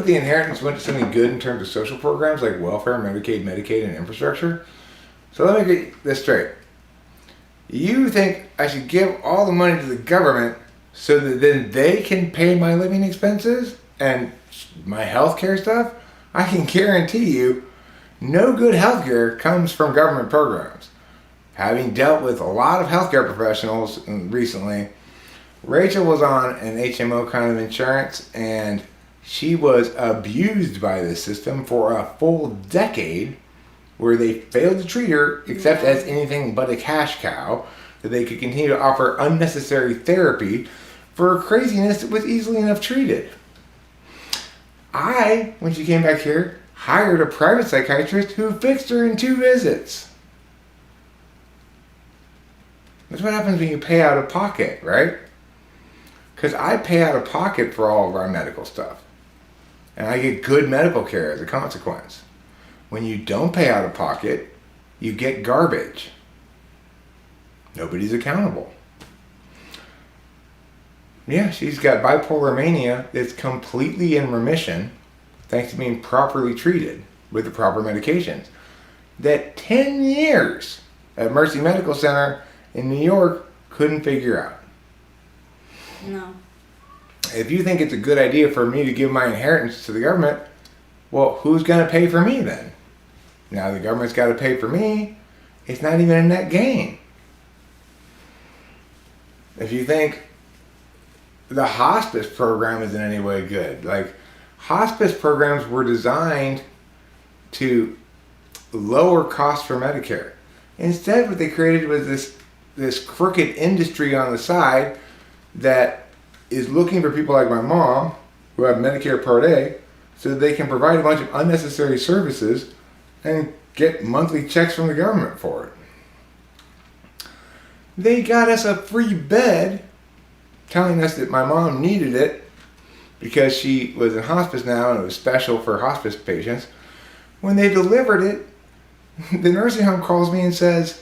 Speaker 1: the inheritance went to something good in terms of social programs like welfare, Medicaid, and infrastructure? So let me get this straight. You think I should give all the money to the government so that then they can pay my living expenses and my healthcare stuff? I can guarantee you no good healthcare comes from government programs. Having dealt with a lot of healthcare professionals recently, Rachel was on an HMO kind of insurance, and she was abused by the system for a full decade, where they failed to treat her except as anything but a cash cow, that they could continue to offer unnecessary therapy for craziness that was easily enough treated. I, when she came back here, hired a private psychiatrist who fixed her in 2 visits. That's what happens when you pay out of pocket, right? Because I pay out of pocket for all of our medical stuff. And I get good medical care as a consequence. When you don't pay out of pocket, you get garbage. Nobody's accountable. Yeah, she's got bipolar mania that's completely in remission thanks to being properly treated with the proper medications. That 10 years at Mercy Medical Center in New York couldn't figure out.
Speaker 2: No.
Speaker 1: If you think it's a good idea for me to give my inheritance to the government, well, who's going to pay for me then? Now the government's got to pay for me. It's not even a net gain. If you think the hospice program isn't any way good, like hospice programs were designed to lower costs for Medicare. Instead, what they created was this crooked industry on the side that is looking for people like my mom who have Medicare Part A so that they can provide a bunch of unnecessary services and get monthly checks from the government for it. They got us a free bed telling us that my mom needed it because she was in hospice now and it was special for hospice patients. When they delivered it, the nursing home calls me and says,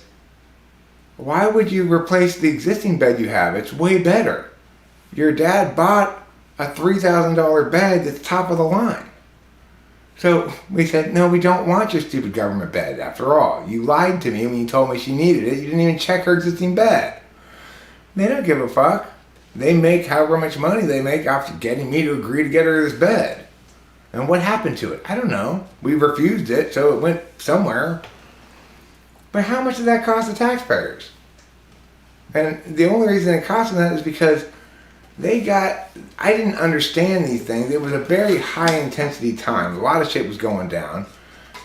Speaker 1: "Why would you replace the existing bed you have? It's way better. Your dad bought a $3,000 bed that's top of the line." So we said, "No, we don't want your stupid government bed after all. You lied to me when you told me she needed it. You didn't even check her existing bed." They don't give a fuck. They make however much money they make after getting me to agree to get her this bed. And what happened to it? I don't know. We refused it, so it went somewhere. But how much did that cost the taxpayers? And the only reason it cost them that is because I didn't understand these things. It was a very high intensity time. A lot of shit was going down.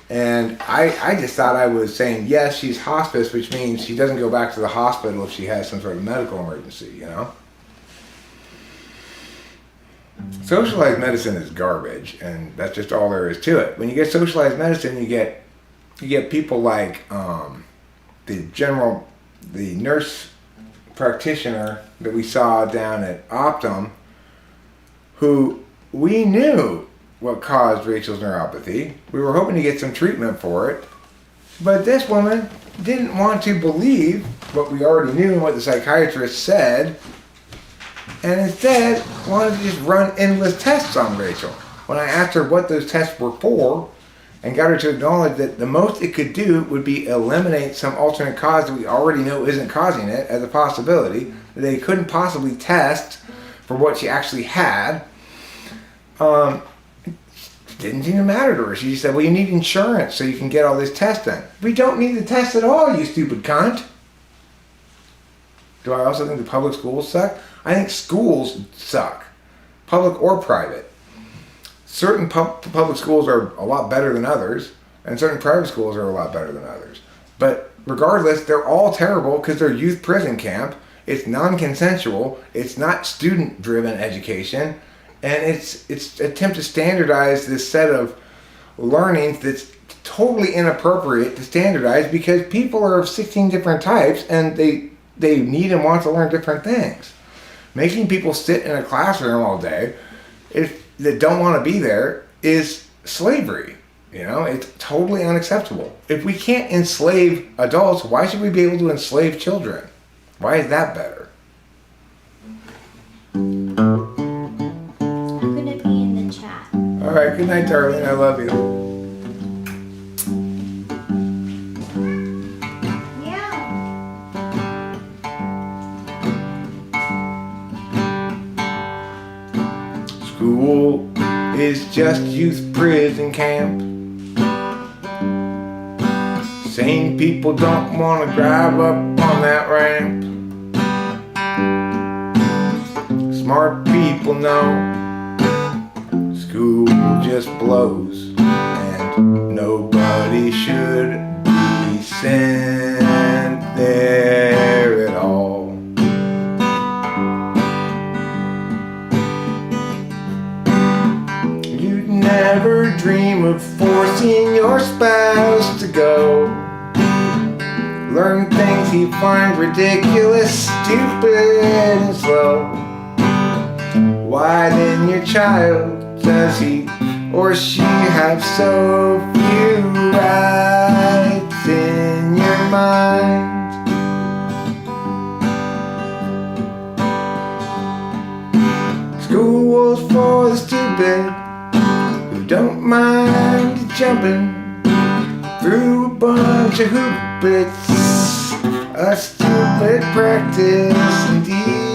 Speaker 1: And I just thought I was saying, yes, she's hospice, which means she doesn't go back to the hospital if she has some sort of medical emergency, you know? Socialized medicine is garbage, and that's just all there is to it. When you get socialized medicine, you get people like the nurse practitioner that we saw down at Optum, who we knew what caused Rachel's neuropathy. We were hoping to get some treatment for it, but this woman didn't want to believe what we already knew and what the psychiatrist said, and instead wanted to just run endless tests on Rachel. When I asked her what those tests were for and got her to acknowledge that the most it could do would be eliminate some alternate cause that we already know isn't causing it as a possibility, that they couldn't possibly test for what she actually had, didn't even matter to her. She said, "Well, you need insurance so you can get all this testing." We don't need the test at all, you stupid cunt. Do I also think the public schools suck? I think schools suck, public or private. Certain public schools are a lot better than others, and certain private schools are a lot better than others. But regardless, they're all terrible because they're youth prison camp. It's non-consensual. It's not student-driven education, and it's attempt to standardize this set of learnings that's totally inappropriate to standardize because people are of 16 different types, and they need and want to learn different things. Making people sit in a classroom all day that don't want to be there is slavery. You know, it's totally unacceptable. If we can't enslave adults, why should we be able to enslave children? Why is that better?
Speaker 2: I'm gonna be in the chat.
Speaker 1: Alright, good night, darling. I love you. School is just youth prison camp. Sane people don't want to drive up on that ramp. Smart people know school just blows, and nobody should be sent there at all. You'd never dream of forcing your spouse to go learn things he finds ridiculous, stupid, and slow. Why then, your child, does he or she have so few rights in your mind? School's for the stupid who don't mind jumping through a bunch of hoops. A stupid practice indeed.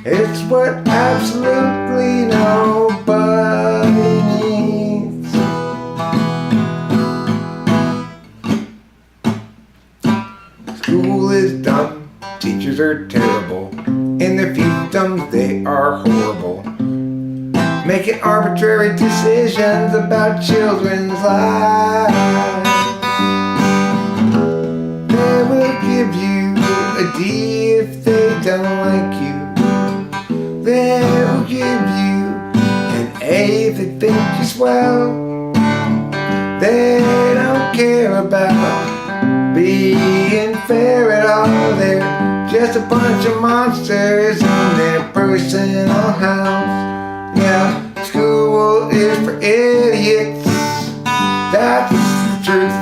Speaker 1: It's what absolutely nobody needs. School is dumb, teachers are terrible, in their fiefdoms they are horrible, making arbitrary decisions about children's lives. They will give you a D if they don't like you. They will give you an A if they think you're swell. They don't care about being fair at all. They're just a bunch of monsters in their personal house. Yeah, school is for idiots, that's the truth.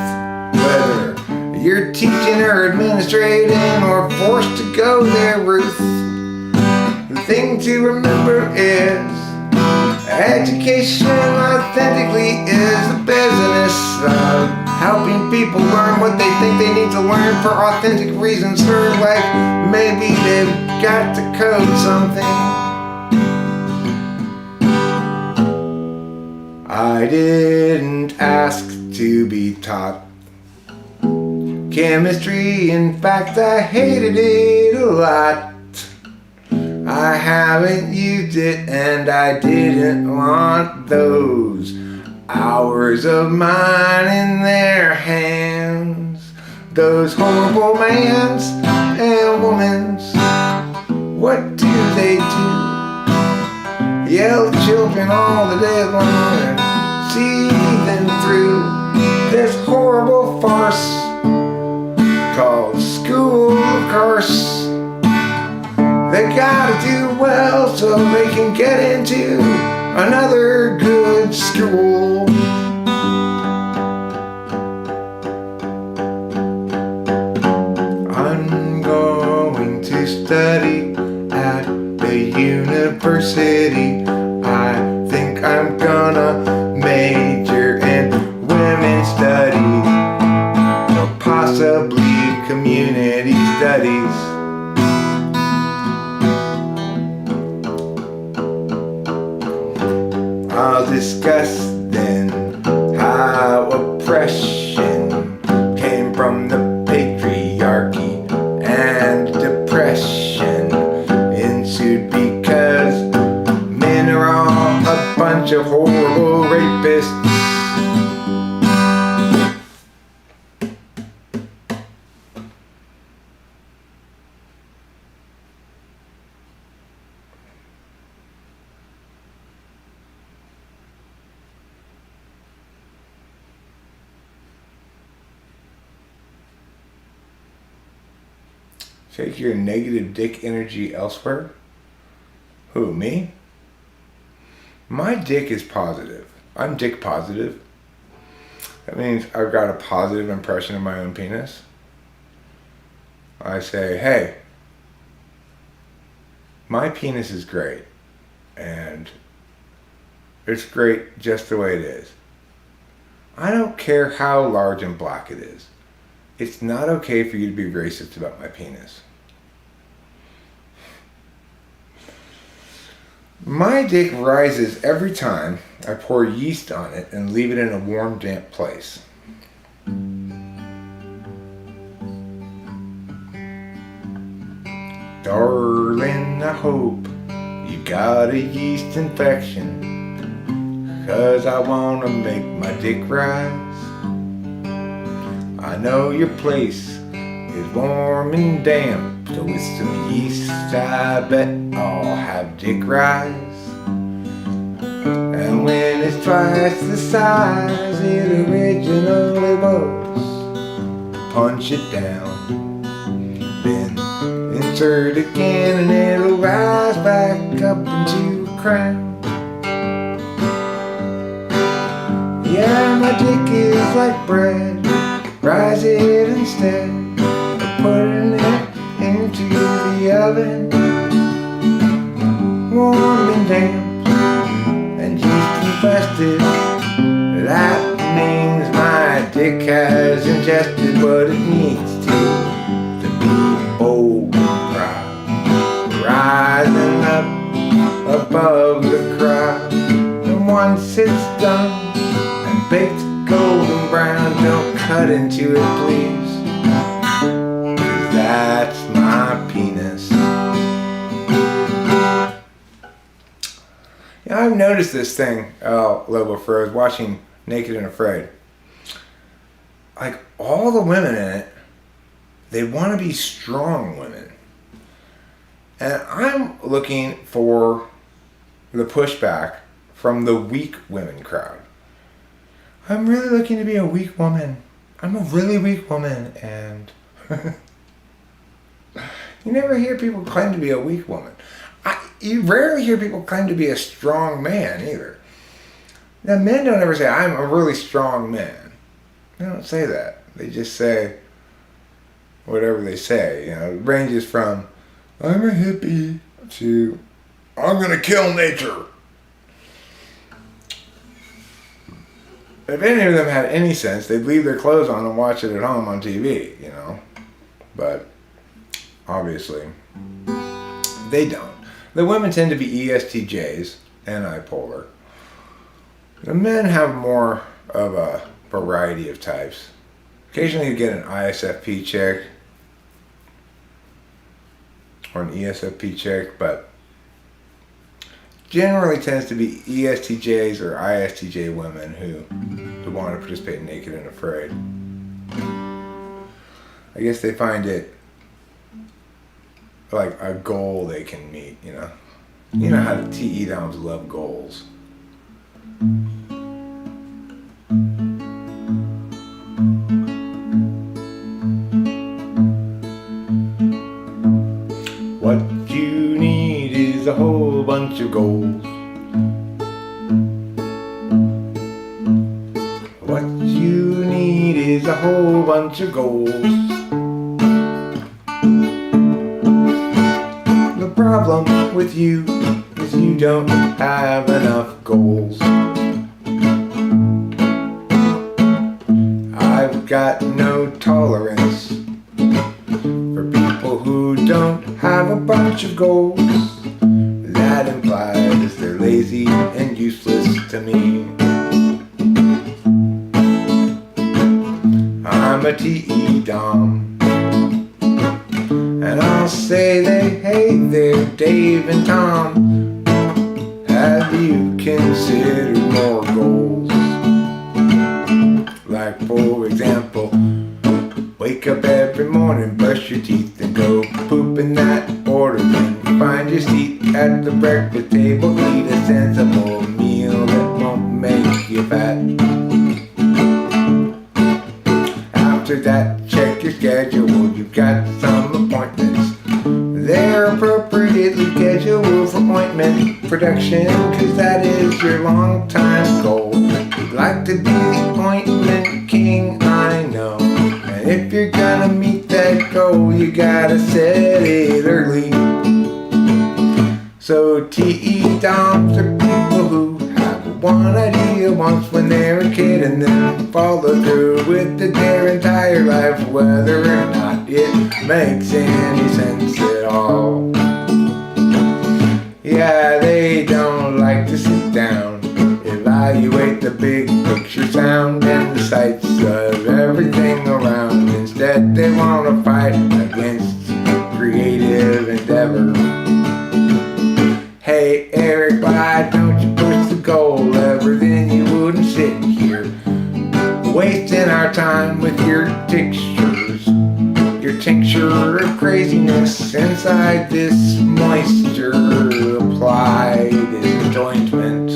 Speaker 1: Whether you're teaching or administrating or forced to go their route, the thing to remember is education authentically is the business of helping people learn what they think they need to learn for authentic reasons for life. Maybe they've got to code something. I didn't ask to be taught chemistry. In fact, I hated it a lot. I haven't used it, and I didn't want those hours of mine in their hands. Those horrible mans and womans, what do they do? Yell at children all the day long and see them through this horrible farce called school, of course. They gotta do well so they can get into another good school. I'm going to study at the university. I think I'm gonna major in women's studies or possibly community studies. I'll discuss then how oppression came from the patriarchy and depression ensued because men are all a bunch of horrible rapists. Take your negative dick energy elsewhere? Who, me? My dick is positive. I'm dick positive. That means I've got a positive impression of my own penis. I say, hey, my penis is great. And it's great just the way it is. I don't care how large and black it is. It's not okay for you to be racist about my penis. My dick rises every time I pour yeast on it and leave it in a warm, damp place. Darling, I hope you got a yeast infection, 'cause I wanna make my dick rise. I know your place is warm and damp, so with some yeast I bet I'll have dick rise. And when it's twice the size it originally was, punch it down, then insert again and it'll rise back up into a crown. Yeah, my dick is like bread, rise it instead of putting it into the oven, warm and damp and yeast infested. That means my dick has ingested what it needs to be old and proud, rising up above the crowd. And once it's done and baked golden brown, don't cut into it please, 'cause that's my penis. You know, I've noticed this thing a little before I was watching Naked and Afraid. Like, all the women in it, they want to be strong women. And I'm looking for the pushback from the weak women crowd. I'm really looking to be a weak woman. I'm a really weak woman, and you never hear people claim to be a weak woman. You rarely hear people claim to be a strong man either. Now, men don't ever say, I'm a really strong man. They don't say that. They just say whatever they say. You know, it ranges from, I'm a hippie, to, I'm gonna kill nature. If any of them had any sense, they'd leave their clothes on and watch it at home on TV, you know. But obviously, they don't. The women tend to be ESTJs and bipolar. The men have more of a variety of types. Occasionally you get an ISFP check or an ESFP check, but generally tends to be ESTJs or ISTJ women who want to participate in Naked and Afraid. I guess they find it like a goal they can meet, you know. You know how the TE Doms love goals. What you need is a whole bunch of goals. What you need is a whole bunch of goals. The problem with you is you don't have enough goals. I've got no tolerance for people who don't have a bunch of goals. That implies they're lazy and useless to me. I'm a TE Dom, and I'll say they hate their Dave and Tom. Have you considered more goals? Like, for example, wake up every morning, brush your teeth, and go poop in that order. Then find your seat at the breakfast table, eat a sensible meal that won't make you fat. After that, check your schedule, you've got some appointments. They're appropriately scheduled for ointment production, 'cause that is your long time goal. You'd like to be the ointment king, I know. And if you're gonna meet that goal, you gotta set it early. So TE dumps are people who have one idea once when they're a kid and then follow through with it their entire life, whether or not it makes any sense at all. Yeah, they don't like to sit down, evaluate the big picture, sound and the sights of everything around. Instead they want to fight against creative endeavor. Hey Eric, why don't you push the goal lever? Then you wouldn't sit here wasting our time with your tinctures. Your tincture of craziness inside this moisture. Apply this ointment.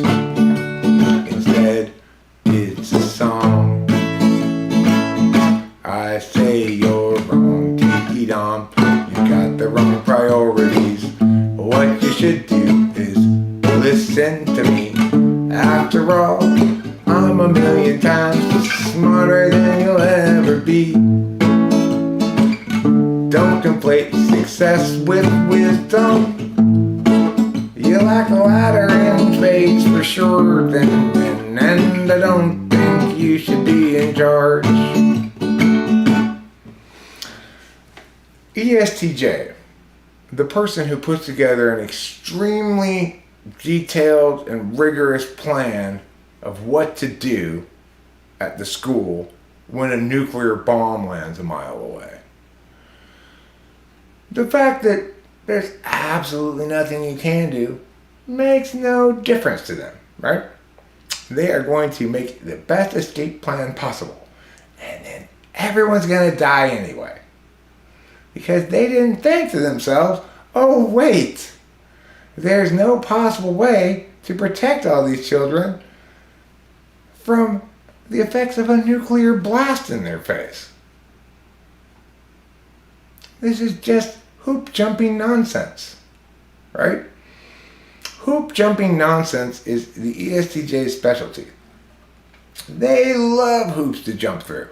Speaker 1: Instead, it's a song. I say you're wrong, tiki-dom. You got the wrong priorities. What you should do is listen to me. After all, I'm a million times smarter than you'll ever be. Don't conflate success with wisdom. You lack a ladder in spades for sure, then, and I don't think you should be in charge. ESTJ, the person who puts together an extremely detailed and rigorous plan of what to do at the school when a nuclear bomb lands a mile away. The fact that there's absolutely nothing you can do makes no difference to them, right? They are going to make the best escape plan possible. And then everyone's going to die anyway. Because they didn't think to themselves, oh wait, there's no possible way to protect all these children from the effects of a nuclear blast in their face. This is just hoop jumping nonsense, right? Hoop jumping nonsense is the ESTJ's specialty. They love hoops to jump through.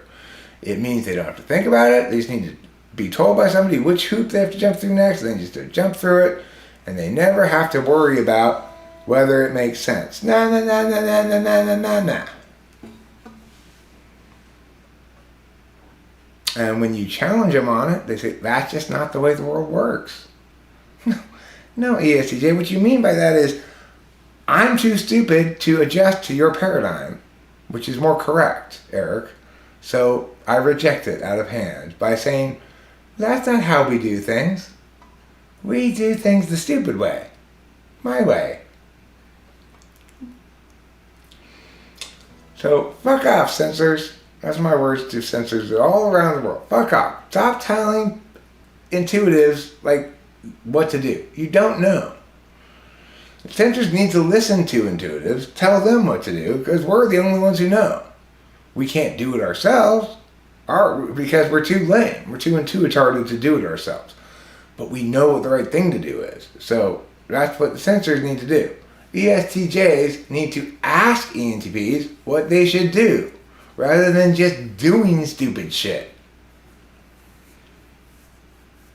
Speaker 1: It means they don't have to think about it. They just need to be told by somebody which hoop they have to jump through next, and then just jump through it, and they never have to worry about whether it makes sense. Nah. And when you challenge them on it, they say, that's just not the way the world works. No, ESTJ, what you mean by that is, I'm too stupid to adjust to your paradigm, which is more correct, Eric. So I reject it out of hand by saying, that's not how we do things. We do things the stupid way. My way. So fuck off, censors. That's my words to censors all around the world. Fuck off. Stop telling intuitives like what to do. You don't know. Censors need to listen to intuitives, tell them what to do, because we're the only ones who know. We can't do it ourselves because we're too lame. We're too intuitive to do it ourselves. But we know what the right thing to do is. So that's what the censors need to do. ESTJs need to ask ENTPs what they should do, rather than just doing stupid shit.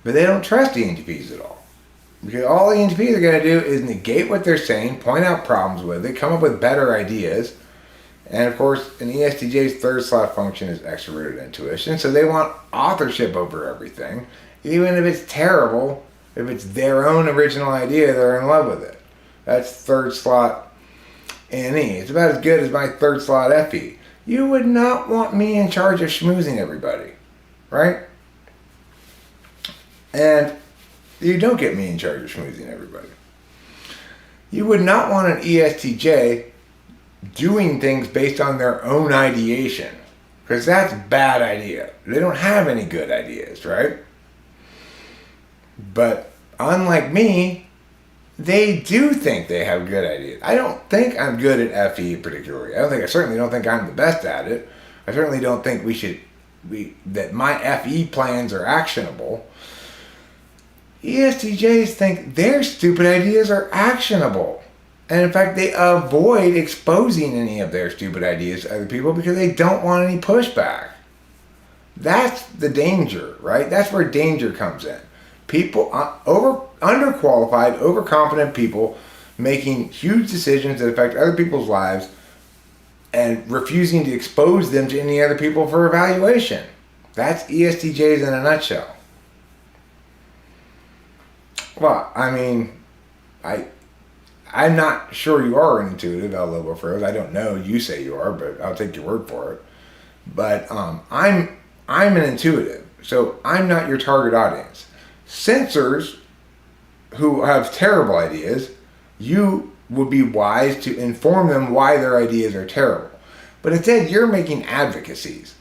Speaker 1: But they don't trust ENTPs at all. Because all the ENTPs are going to do is negate what they're saying, point out problems with it, come up with better ideas. And of course, an ESTJ's third slot function is extroverted intuition, so they want authorship over everything. Even if it's terrible, if it's their own original idea, they're in love with it. That's third slot NE. It's about as good as my third slot FE. You would not want me in charge of schmoozing everybody, right? And you don't get me in charge of schmoozing everybody. You would not want an ESTJ doing things based on their own ideation, because that's a bad idea. They don't have any good ideas, right? But unlike me, they do think they have good ideas. I don't think I'm good at FE particularly. I certainly don't think I'm the best at it. I certainly don't think that my FE plans are actionable. ESTJs think their stupid ideas are actionable. And in fact, they avoid exposing any of their stupid ideas to other people because they don't want any pushback. That's the danger, right? That's where danger comes in. People, underqualified, overconfident people making huge decisions that affect other people's lives and refusing to expose them to any other people for evaluation. That's ESTJs in a nutshell. Well, I mean, I'm not sure you are an intuitive, El Lobo Froze. I don't know. You say you are, but I'll take your word for it. But I'm an intuitive, so I'm not your target audience. Censors who have terrible ideas, you would be wise to inform them why their ideas are terrible. But instead, you're making advocacies.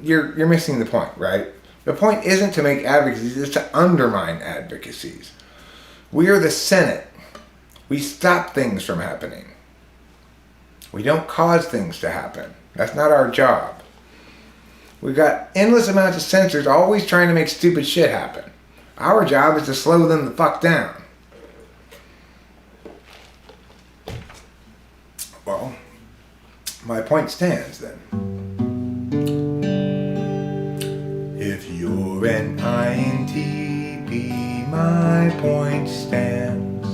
Speaker 1: You're missing the point, right? The point isn't to make advocacies, it's to undermine advocacies. We are the Senate. We stop things from happening. We don't cause things to happen. That's not our job. We've got endless amounts of censors always trying to make stupid shit happen. Our job is to slow them the fuck down. Well, my point stands then. If you're an INTP, my point stands.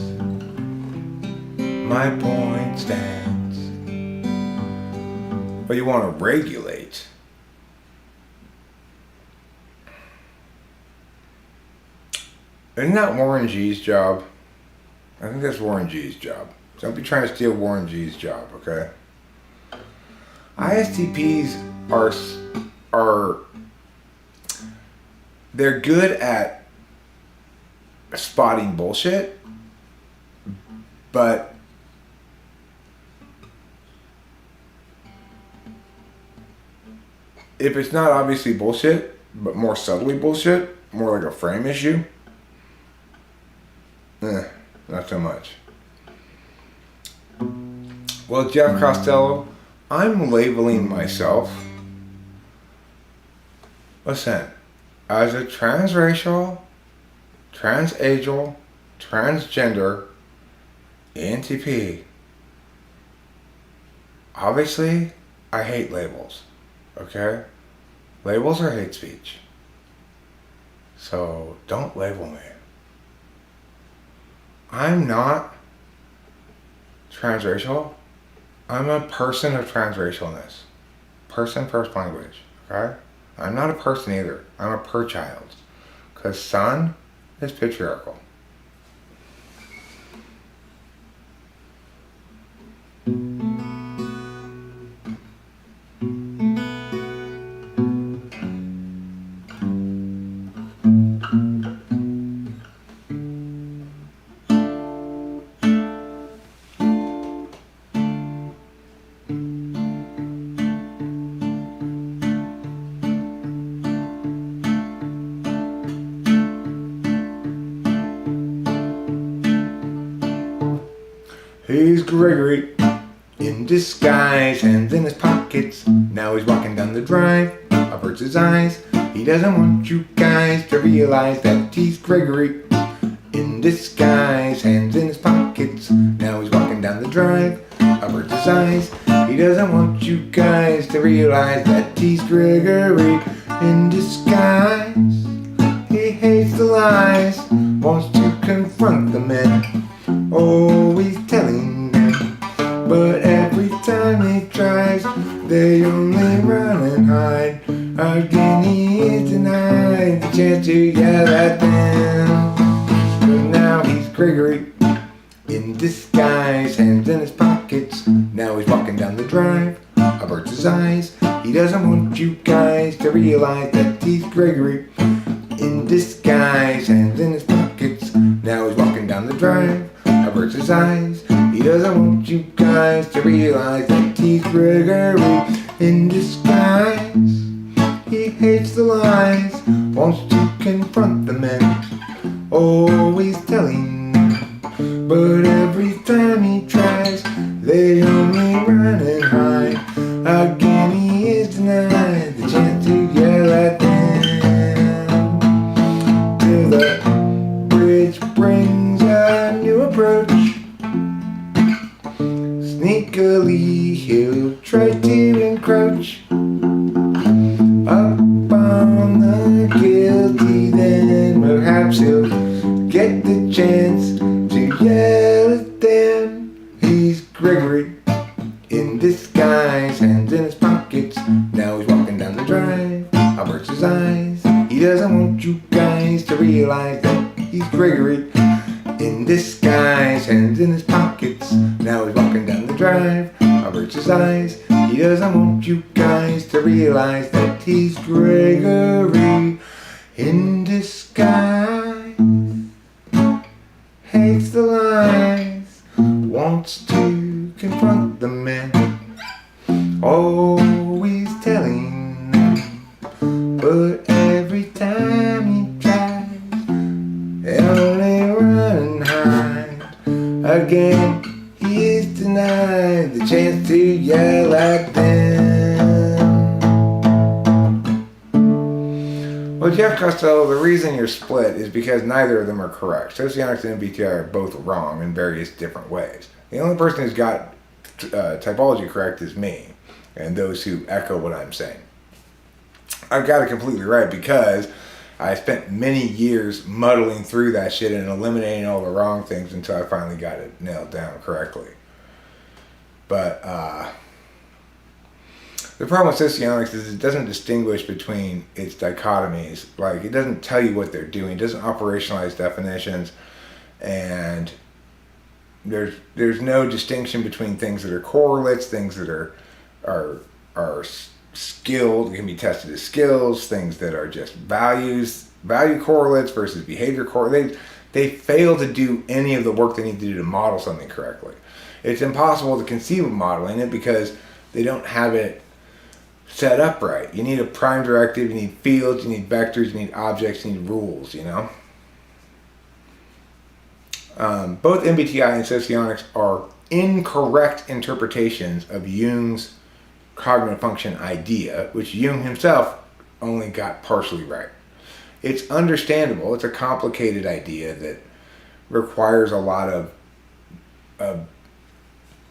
Speaker 1: My point stands. But you want to regulate. Isn't that Warren G's job? I think that's Warren G's job. Don't be trying to steal Warren G's job, okay? ISTPs are they're good at spotting bullshit, but if it's not obviously bullshit, but more subtly bullshit, more like a frame issue, not so much. Well, Jeff Costello, I'm labeling myself, listen, as a transracial, transageal, transgender ENTP. Obviously, I hate labels, okay? Labels are hate speech. So, don't label me. I'm not transracial. I'm a person of transracialness. Person, first language, okay? I'm not a person either. I'm a per-child. Because son is patriarchal. He's Gregory, in disguise, hands in his pockets. Now he's walking down the drive, averts his eyes. He doesn't want you guys to realize that he's Gregory, in disguise, hands in his pockets. Now he's walking down the drive, averts his eyes. He doesn't want you guys to realize that he's Gregory, in disguise. He hates the lies, wants to confront the men. Always telling them, but every time he tries, they only run and hide. Again he is denied the chance to yell at them. But now he's Gregory, in disguise, hands in his pockets. Now he's walking down the drive, averts his eyes. He doesn't want you guys to realize that he's Gregory, in disguise, hands in his pockets. Now he's walking down the drive, averts his eyes. He doesn't want you guys to realize that he's Gregory, in disguise. He hates the lies, wants to confront the men. Always telling them, but every time he tries, they only run and hide. Again he is denied the chance to yell at them. Till the bridge brings a new approach. Sneakily he'll try to encroach up on the guilty, then perhaps he'll get the chance to yell Gregory in disguise, hands in his pockets. Now he's walking down the drive. Averts his eyes. He doesn't want you guys to realize that he's Gregory in disguise, hands in his pockets. Now he's walking down the drive. Averts his eyes. He doesn't want you guys to realize that he's Gregory in disguise. Hates the lies, wants to confront the men, always telling them, but every time he tries, they only run and hide. Again, he is denied the chance to yell at them. Well, Jeff Costello, the reason you're split is because neither of them are correct. Socionics and MBTI are both wrong in various different ways. The only person who's got typology correct is me, and those who echo what I'm saying. I've got it completely right because I spent many years muddling through that shit and eliminating all the wrong things until I finally got it nailed down correctly. But the problem with socionics is it doesn't distinguish between its dichotomies. Like, it doesn't tell you what they're doing. It doesn't operationalize definitions. And there's no distinction between things that are correlates, things that are skilled, can be tested as skills, things that are just value correlates versus behavior correlates. They fail to do any of the work they need to do to model something correctly. It's impossible to conceive of modeling it because they don't have it set up right. You need a prime directive, you need fields, you need vectors, you need objects, you need rules, you know? Both MBTI and socionics are incorrect interpretations of Jung's cognitive function idea, which Jung himself only got partially right. It's understandable. It's a complicated idea that requires a lot of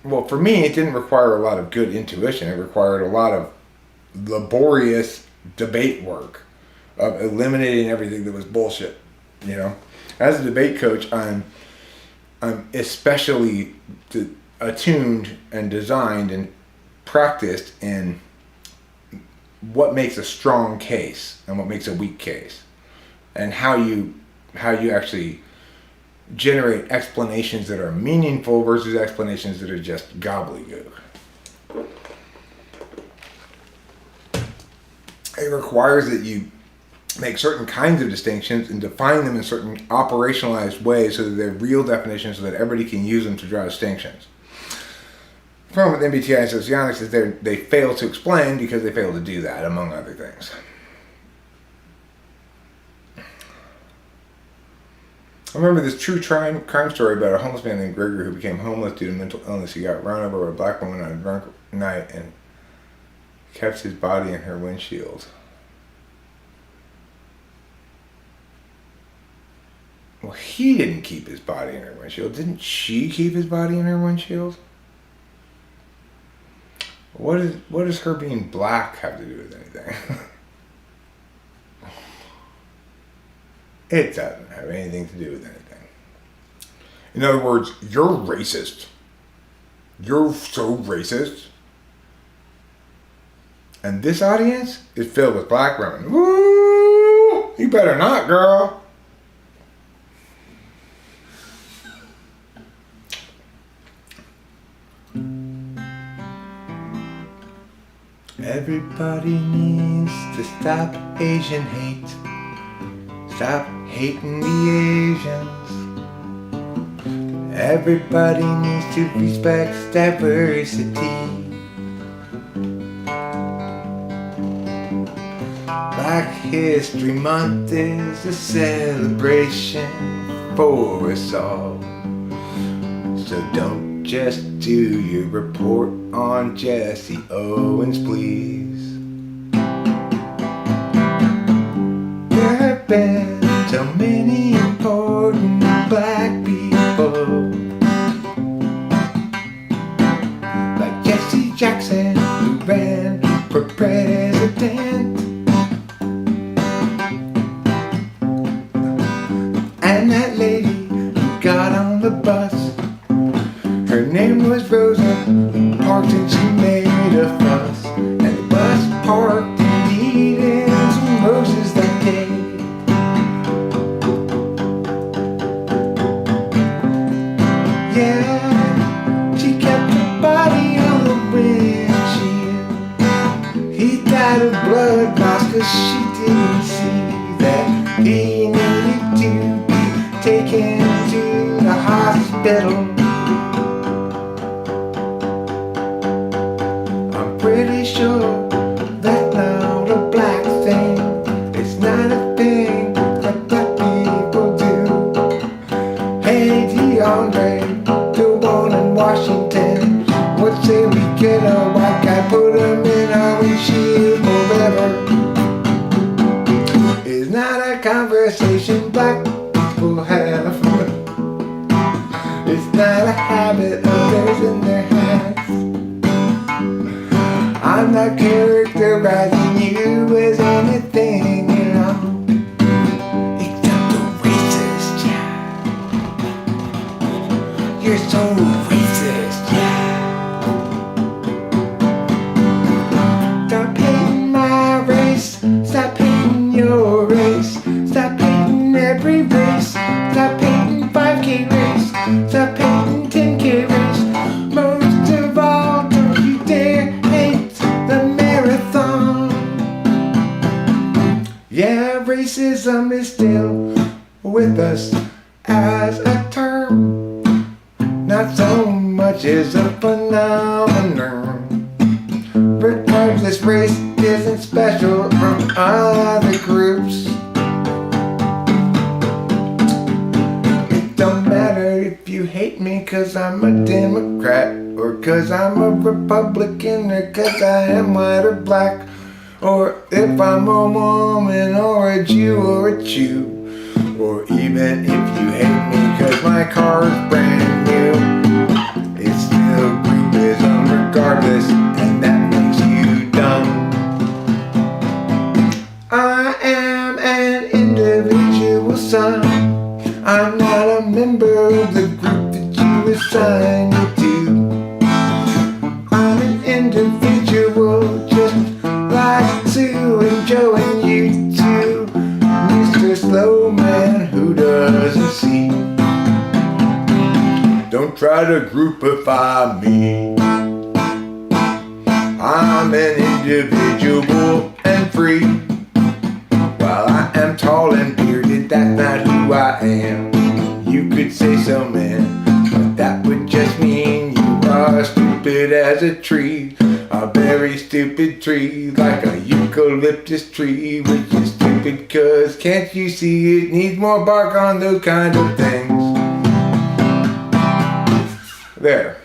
Speaker 1: well, for me, it didn't require a lot of good intuition. It required a lot of laborious debate work of eliminating everything that was bullshit. You know, as a debate coach, I'm especially attuned and designed and practiced in what makes a strong case and what makes a weak case, and how you actually generate explanations that are meaningful versus explanations that are just gobbledygook. It requires that you make certain kinds of distinctions and define them in certain operationalized ways so that they're real definitions so that everybody can use them to draw distinctions. The problem with MBTI and socionics is they fail to explain because they fail to do that, among other things. I remember this true crime story about a homeless man named Gregory who became homeless due to mental illness. He got run over by a black woman on a drunk night and kept his body in her windshield. Well, he didn't keep his body in her windshield. Didn't she keep his body in her windshield? What does her being black have to do with anything? It doesn't have anything to do with anything. In other words, you're racist. You're so racist. And this audience is filled with black women. Woo! You better not, girl. Everybody needs to stop Asian hate. Stop hating the Asians. Everybody needs to respect diversity. Black History Month is a celebration for us all. So don't just do your report on Jesse Owens, please. There have been so many important black people, like Jesse Jackson, who ran for president, and that lady who got on the bus, her name was Rose Rosa parked and she made a fuss, and the bus parked and eating some roses that day. Yeah, she kept her body on the windshield. He died of blood loss cause she didn't see that he needed to be taken to the hospital. I'm pretty sure that's not a black thing. It's not a thing that black people do. Hey DeAndre, the one in Washington, what say we get a white guy, put him in our windshield forever? It's not a conversation black people have. It's not a habit of theirs in their heads. I'm not characterizing you as anything, you know, except a racist, yeah. You're so racist, yeah. Stop hating my race, stop hating your race, stop hating every race, stop hating 5K race, stop hating 10K race. Most of all, don't you dare hate the marathon. Yeah, racism is still with us as a term, not so much as a phenomenon. Regardless, race isn't special from other groups. It don't matter if you hate me cause I'm a Democrat, or cause I'm a Republican, or cause I am white or black, or if I'm a woman or a Jew or a Jew, or even if you hate me cause my car's brand new. It's still groupism regardless, and that makes you dumb. I am an individual son. I'm not a member of the group that you assigned me to. I'm an individual just like Sue and Joe and you too, Mr. Slow Man who doesn't see. Don't try to groupify me. I'm an individual and free. While I am tall and bearded, that's not who I am. You could say so, man, but that would just mean you are stupid as a tree. A very stupid tree, like a eucalyptus tree, which is stupid cause can't you see it needs more bark on those kind of things. There.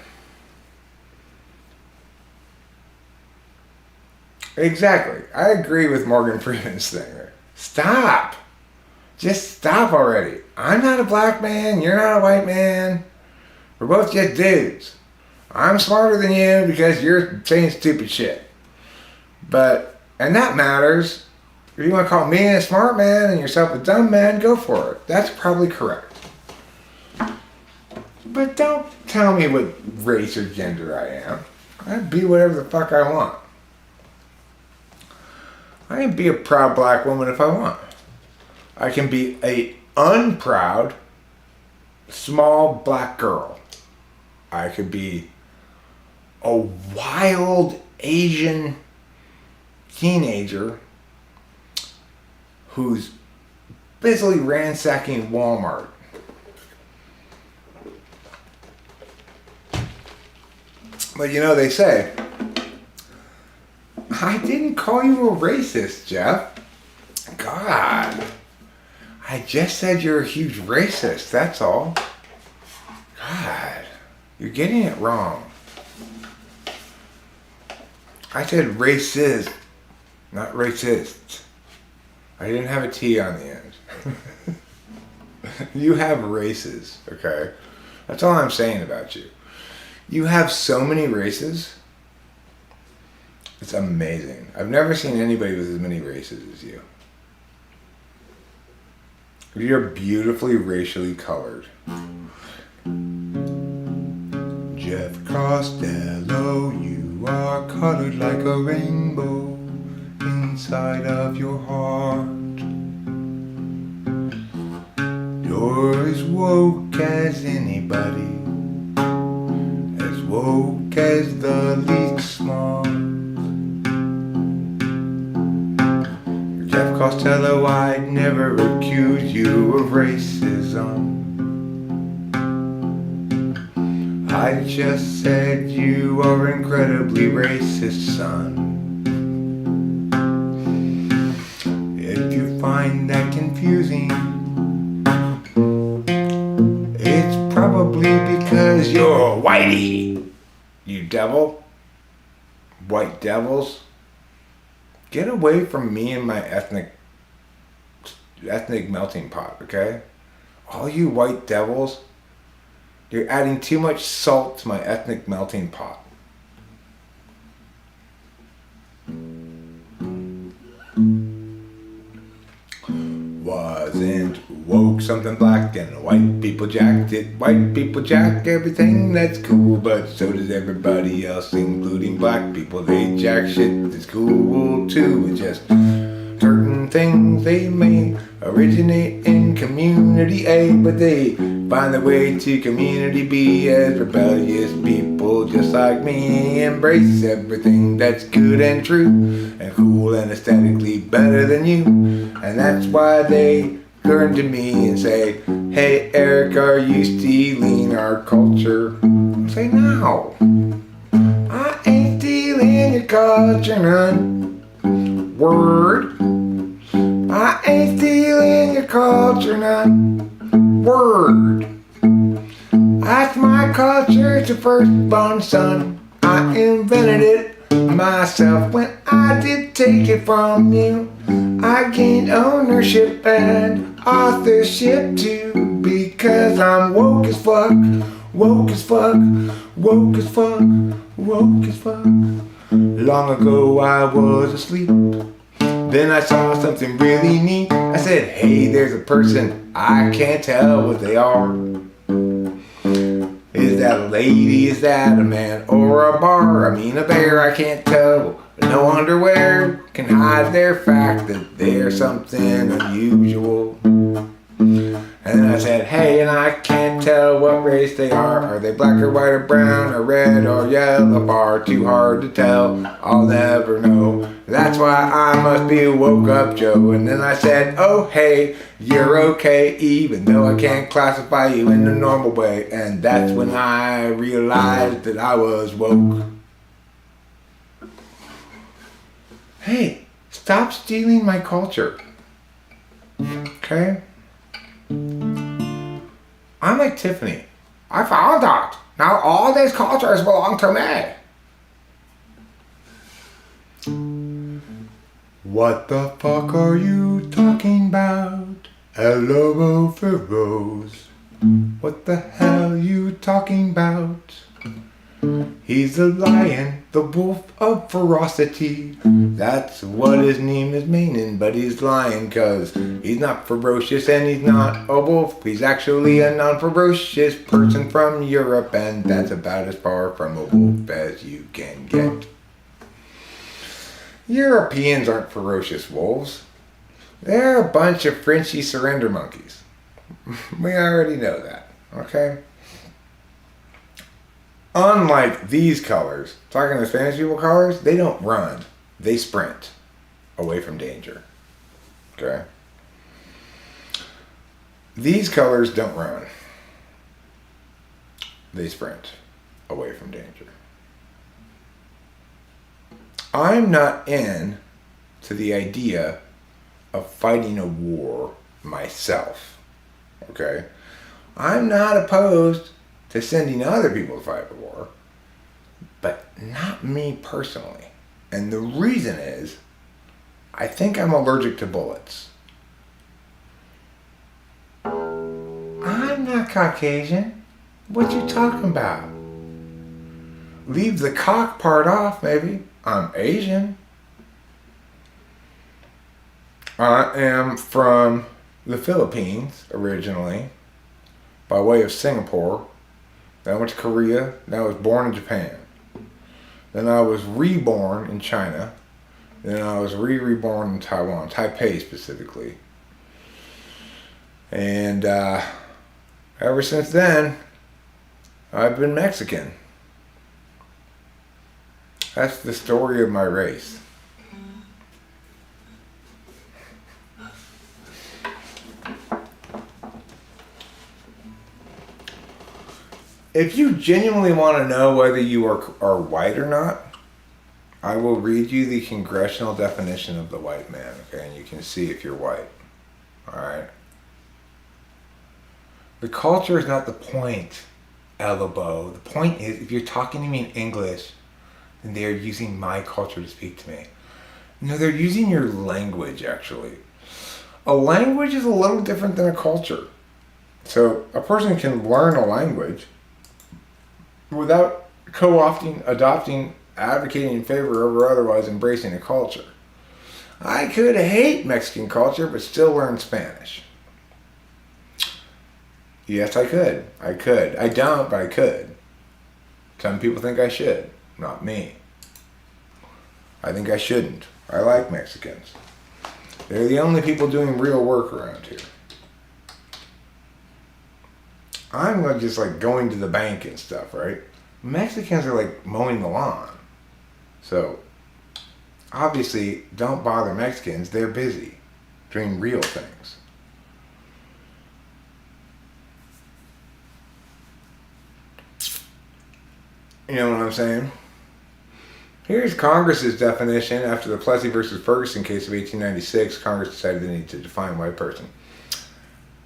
Speaker 1: Exactly. I agree with Morgan Freeman's thing there. Stop. Just stop already. I'm not a black man. You're not a white man. We're both just dudes. I'm smarter than you because you're saying stupid shit. And that matters. If you want to call me a smart man and yourself a dumb man, go for it. That's probably correct. But don't tell me what race or gender I am. I can be whatever the fuck I want. I can be a proud black woman if I want. I can be a unproud, small black girl. I could be a wild Asian teenager who's busily ransacking Walmart. But you know, they say, I didn't call you a racist, Jeff. God. I just said you're a huge racist, that's all. God. You're getting it wrong. I said racist, not racist. I didn't have a T on the end. You have races, okay? That's all I'm saying about you. You have so many races. It's amazing. I've never seen anybody with as many races as you. You're beautifully racially colored. Jeff Costello, you are colored like a rainbow inside of your heart. You're as woke as anybody, as woke as the least smart. Jeff Costello, I'd never accuse you of racism. I just said you are incredibly racist, son. If you find that confusing, it's probably because you're a whitey, you devil. White devils. Get away from me and my ethnic melting pot, okay? All you white devils, you're adding too much salt to my ethnic melting pot. Wasn't woke something black and white people jacked it. White people jack everything that's cool, but so does everybody else, including black people. They jack shit that's cool too. It's just certain things they may originate in community A, but they find their way to community B as rebellious people just like me. Embrace everything that's good and true and cool and aesthetically better than you. And that's why they turn to me and say, hey Eric, are you stealing our culture? I say, no, I ain't stealing your culture none. Word. I ain't stealing your culture none. Word. That's my culture, it's your firstborn son. I invented it myself when I did take it from you. I gained ownership and authorship too, because I'm woke as fuck, woke as fuck, woke as fuck, woke as fuck. Long ago I was asleep, then I saw something really neat. I said, hey, there's a person, I can't tell what they are. Is that a lady, is that a man, or a bar? I mean a bear, I can't tell. No underwear can hide their fact that they're something unusual. And then I said, hey, and I can't tell what race they are. Are they black or white or brown or red or yellow? Far too hard to tell, I'll never know. That's why I must be woke up Joe. And then I said, oh hey, you're okay, even though I can't classify you in the normal way. And that's when I realized that I was woke. Hey, stop stealing my culture. Okay? I'm like Tiffany. I found out. Now all these cultures belong to me. What the fuck are you talking about? Hello, Feroz. What the hell you talking about? He's a lion, the wolf of ferocity. That's what his name is meaning, but he's lying, cause he's not ferocious and he's not a wolf. He's actually a non-ferocious person from Europe, and that's about as far from a wolf as you can get. Europeans aren't ferocious wolves. They're a bunch of Frenchy surrender monkeys. We already know that, okay? Unlike these colors, talking to Spanish people colors, they don't run. They sprint away from danger. Okay? These colors don't run. They sprint away from danger. I'm not in to the idea of fighting a war myself. Okay? I'm not opposed to sending other people to fight a war, but not me personally. And the reason is, I think I'm allergic to bullets. I'm not Caucasian. What you talking about? Leave the cock part off, maybe. I'm Asian. I am from the Philippines originally, by way of Singapore. Then I went to Korea. Then I was born in Japan. Then I was reborn in China. Then I was reborn in Taiwan, Taipei specifically. And ever since then, I've been Mexican. That's the story of my race. If you genuinely want to know whether you are white or not, I will read you the Congressional definition of the white man, okay? And you can see if you're white. Alright? The culture is not the point, Elbow. The point is, if you're talking to me in English, then they're using my culture to speak to me. No, they're using your language, actually. A language is a little different than a culture. So, a person can learn a language without co-opting, adopting, advocating in favor of, or otherwise embracing a culture. I could hate Mexican culture, but still learn Spanish. Yes, I could. I could. I don't, but I could. Some people think I should. Not me. I think I shouldn't. I like Mexicans. They're the only people doing real work around here. I'm not just like going to the bank and stuff, right? Mexicans are like mowing the lawn. So, obviously, don't bother Mexicans. They're busy doing real things. You know what I'm saying? Here's Congress's definition. After the Plessy versus Ferguson case of 1896, Congress decided they needed to define white person.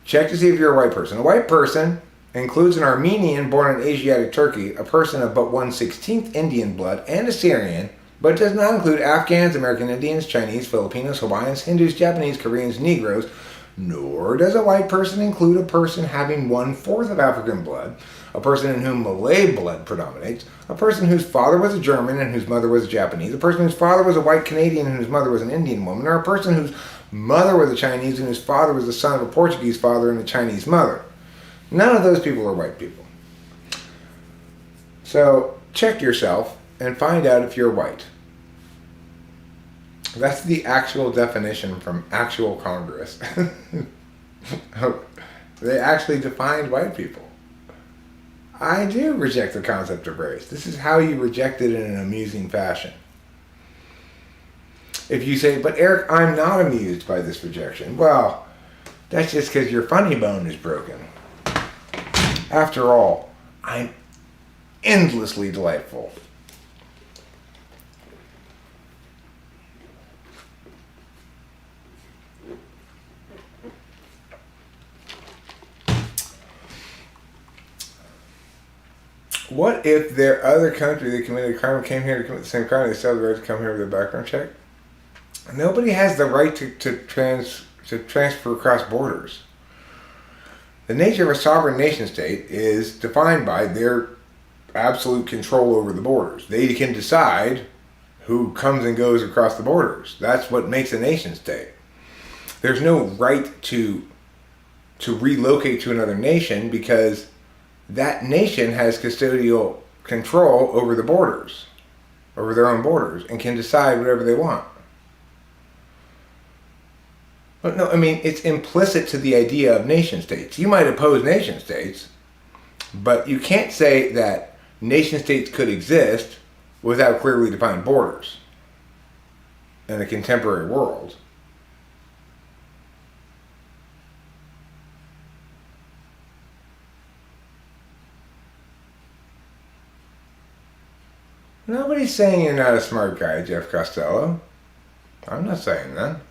Speaker 1: Check to see if you're a white person. A white person includes an Armenian born in Asiatic Turkey, a person of but 1/16th Indian blood, and a Syrian, but does not include Afghans, American Indians, Chinese, Filipinos, Hawaiians, Hindus, Japanese, Koreans, Negroes, nor does a white person include a person having 1/4 of African blood, a person in whom Malay blood predominates, a person whose father was a German and whose mother was a Japanese, a person whose father was a white Canadian and whose mother was an Indian woman, or a person whose mother was a Chinese and whose father was the son of a Portuguese father and a Chinese mother. None of those people are white people. So check yourself and find out if you're white. That's the actual definition from actual Congress. They actually defined white people. I do reject the concept of race. This is how you reject it in an amusing fashion. If you say, but Eric, I'm not amused by this rejection. Well, that's just because your funny bone is broken. After all, I'm endlessly delightful. What if their other country that committed a crime came here to commit the same crime, they still have the right to come here with a background check? Nobody has the right to transfer across borders. The nature of a sovereign nation state is defined by their absolute control over the borders. They can decide who comes and goes across the borders. That's what makes a nation state. There's no right to relocate to another nation because that nation has custodial control over the borders, over their own borders, and can decide whatever they want. But no, I mean, it's implicit to the idea of nation states. You might oppose nation states, but you can't say that nation states could exist without clearly defined borders in a contemporary world. Nobody's saying you're not a smart guy, Jeff Costello. I'm not saying that.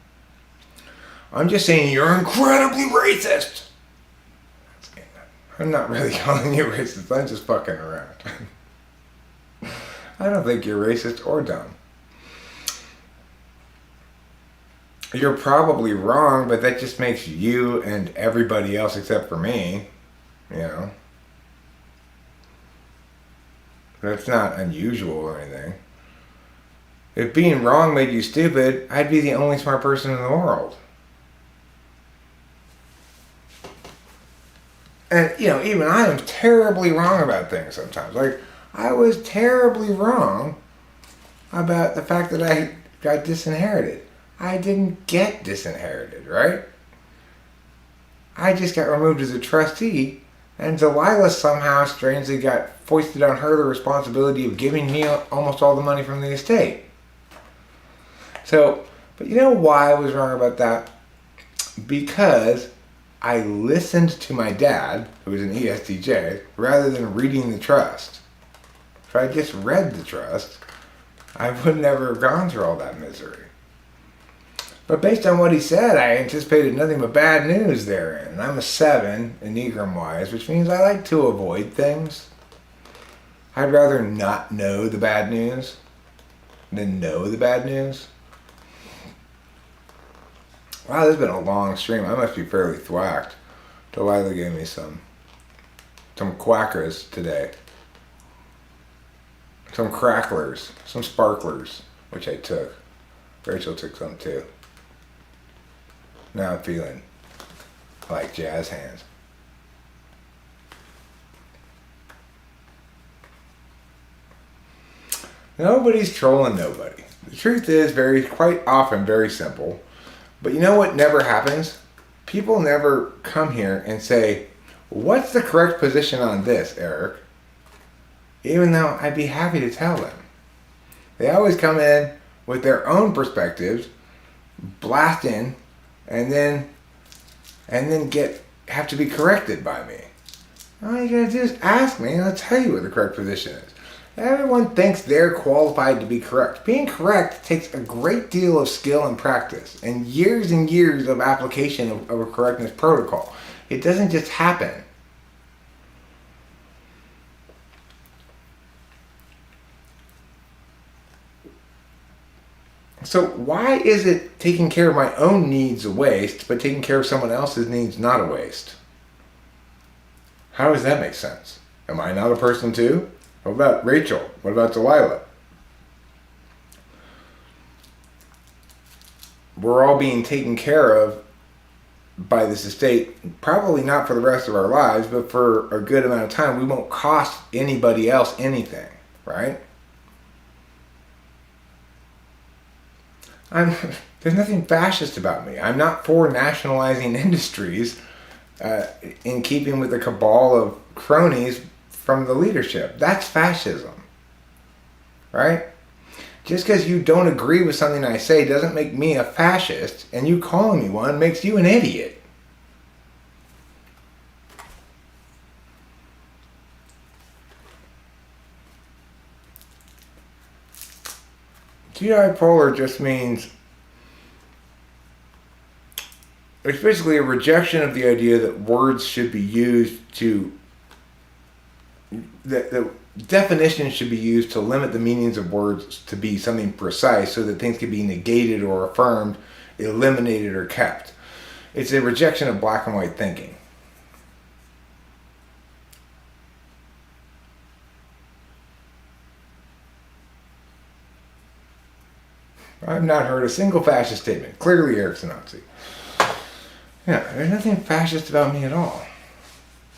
Speaker 1: I'm just saying you're incredibly racist. I'm not really calling you racist. I'm just fucking around. I don't think you're racist or dumb. You're probably wrong, but that just makes you and everybody else except for me, you know. That's not unusual or anything. If being wrong made you stupid, I'd be the only smart person in the world. And, even I am terribly wrong about things sometimes. Like, I was terribly wrong about the fact that I got disinherited. I didn't get disinherited, right? I just got removed as a trustee, and Delilah somehow strangely got foisted on her the responsibility of giving me almost all the money from the estate. So, but you know why I was wrong about that? Because I listened to my dad, who was an ESTJ, rather than reading the trust. If I just read the trust, I would never have gone through all that misery. But based on what he said, I anticipated nothing but bad news therein. And I'm a 7, Enneagram-wise, which means I like to avoid things. I'd rather not know the bad news than know the bad news. Wow, this has been a long stream. I must be fairly thwacked. Delilah gave me some quackers today. Some cracklers, some sparklers, which I took. Rachel took some too. Now I'm feeling like jazz hands. Nobody's trolling nobody. The truth is quite often very simple. But you know what never happens? People never come here and say, what's the correct position on this, Eric? Even though I'd be happy to tell them. They always come in with their own perspectives, blast in, and then have to be corrected by me. All you gotta do is ask me and I'll tell you what the correct position is. Everyone thinks they're qualified to be correct. Being correct takes a great deal of skill and practice and years of application of a correctness protocol. It doesn't just happen. So why is it taking care of my own needs a waste, but taking care of someone else's needs not a waste? How does that make sense? Am I not a person too? What about Rachel? What about Delilah? We're all being taken care of by this estate, probably not for the rest of our lives, but for a good amount of time. We won't cost anybody else anything, right? There's nothing fascist about me. I'm not for nationalizing industries in keeping with the cabal of cronies from the leadership. That's fascism, right? Just because you don't agree with something I say doesn't make me a fascist, and you calling me one makes you an idiot. Dipolar just means it's basically a rejection of the idea that words should be used to that the definition should be used to limit the meanings of words to be something precise so that things can be negated or affirmed, eliminated or kept. It's a rejection of black and white thinking. I've not heard a single fascist statement. Clearly Eric's a Nazi. Yeah, there's nothing fascist about me at all.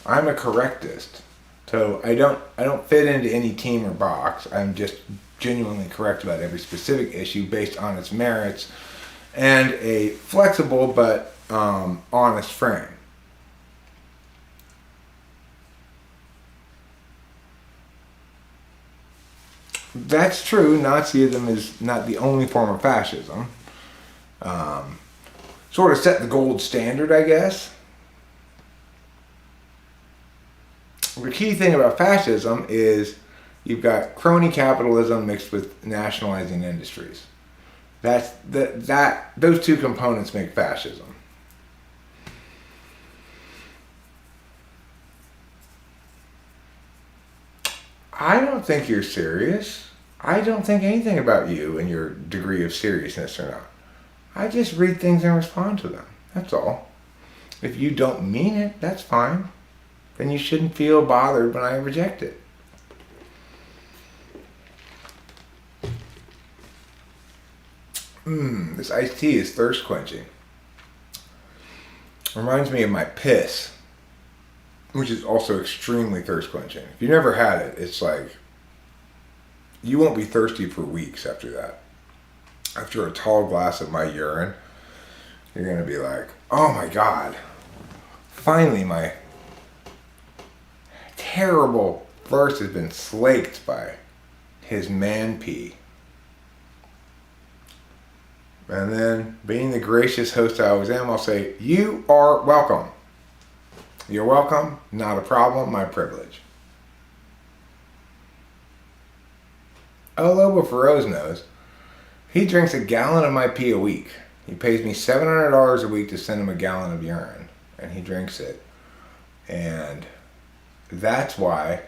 Speaker 1: I'm a correctist. So I don't fit into any team or box. I'm just genuinely correct about every specific issue based on its merits and a flexible but honest frame. That's true. Nazism is not the only form of fascism. Sort of set the gold standard, I guess. The key thing about fascism is you've got crony capitalism mixed with nationalizing industries. Those two components make fascism. I don't think you're serious. I don't think anything about you and your degree of seriousness or not. I just read things and respond to them. That's all. If you don't mean it, that's fine. Then you shouldn't feel bothered when I reject it. This iced tea is thirst quenching. Reminds me of my piss. which is also extremely thirst quenching. If you never had it, it's like you won't be thirsty for weeks after that. After a tall glass of my urine, you're going to be like, oh my God, finally my terrible thirst has been slaked by his man pee. And then, being the gracious host I always am, I'll say, you are welcome. You're welcome, not a problem, my privilege. Oh, Lobo Feroz knows. He drinks a gallon of my pee a week. He pays me $700 a week to send him a gallon of urine. And he drinks it. And that's why...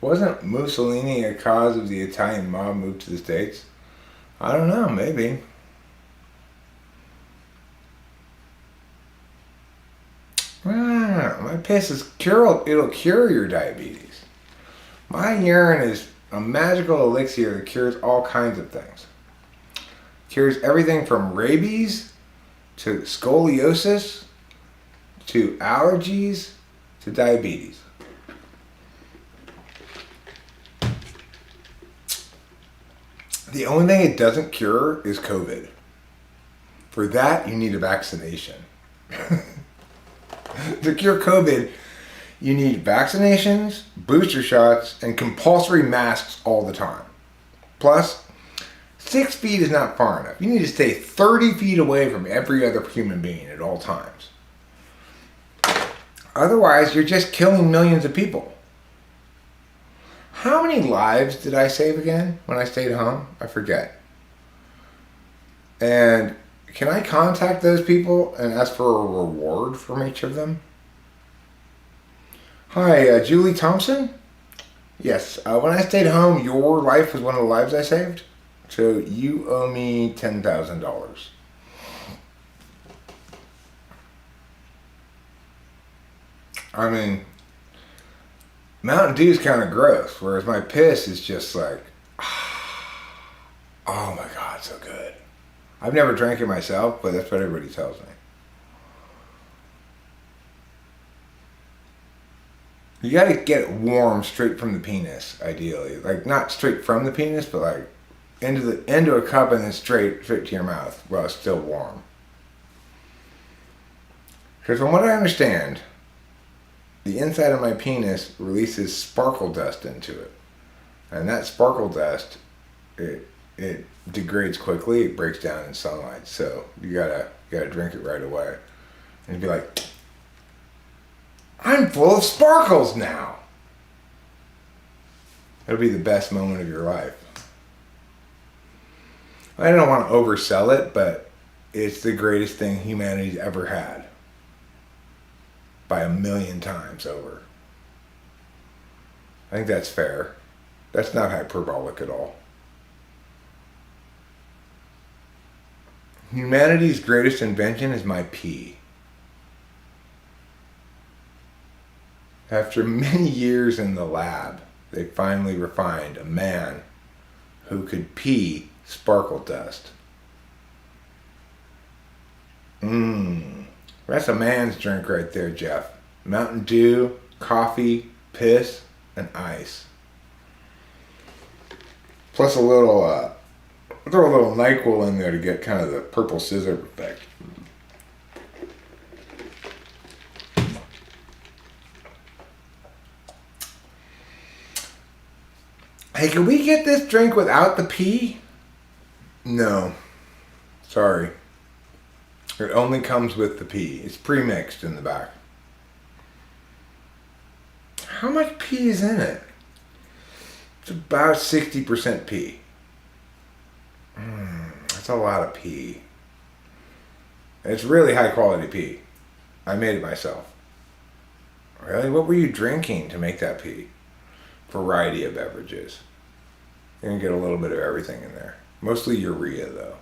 Speaker 1: Wasn't Mussolini a cause of the Italian mob move to the States? I don't know, maybe. My piss is it'll cure your diabetes. My urine is a magical elixir that cures all kinds of things. Cures everything from rabies to scoliosis to allergies to diabetes. The only thing it doesn't cure is COVID. For that, you need a vaccination. To cure COVID, you need vaccinations, booster shots, and compulsory masks all the time. Plus, 6 feet is not far enough. You need to stay 30 feet away from every other human being at all times. Otherwise, you're just killing millions of people. How many lives did I save again when I stayed home? I forget. And can I contact those people and ask for a reward from each of them? Hi, Julie Thompson? Yes, when I stayed home, your life was one of the lives I saved. So you owe me $10,000. I mean, Mountain Dew is kind of gross, whereas my piss is just like, oh my God, so good. I've never drank it myself, but that's what everybody tells me. You gotta get it warm straight from the penis, ideally. Like, not straight from the penis, but like into a cup and then straight to your mouth while it's still warm. Because from what I understand, the inside of my penis releases sparkle dust into it. And that sparkle dust, it degrades quickly, it breaks down in sunlight. So you gotta drink it right away. And you'd be like, I'm full of sparkles now. It'll be the best moment of your life. I don't want to oversell it, but it's the greatest thing humanity's ever had. By 1,000,000 times over. I think that's fair. That's not hyperbolic at all. Humanity's greatest invention is my pee. After many years in the lab, they finally refined a man who could pee sparkle dust. That's a man's drink right there, Jeff. Mountain Dew, coffee, piss, and ice. Plus a little, throw a little NyQuil in there to get kind of the purple scissor effect. Hey, can we get this drink without the pee? No. Sorry. It only comes with the pee. It's pre-mixed in the back. How much pee is in it? It's about 60% pee. That's a lot of pee. It's really high quality pee. I made it myself. Really? What were you drinking to make that pee? Variety of beverages. You're going to get a little bit of everything in there. Mostly urea, though.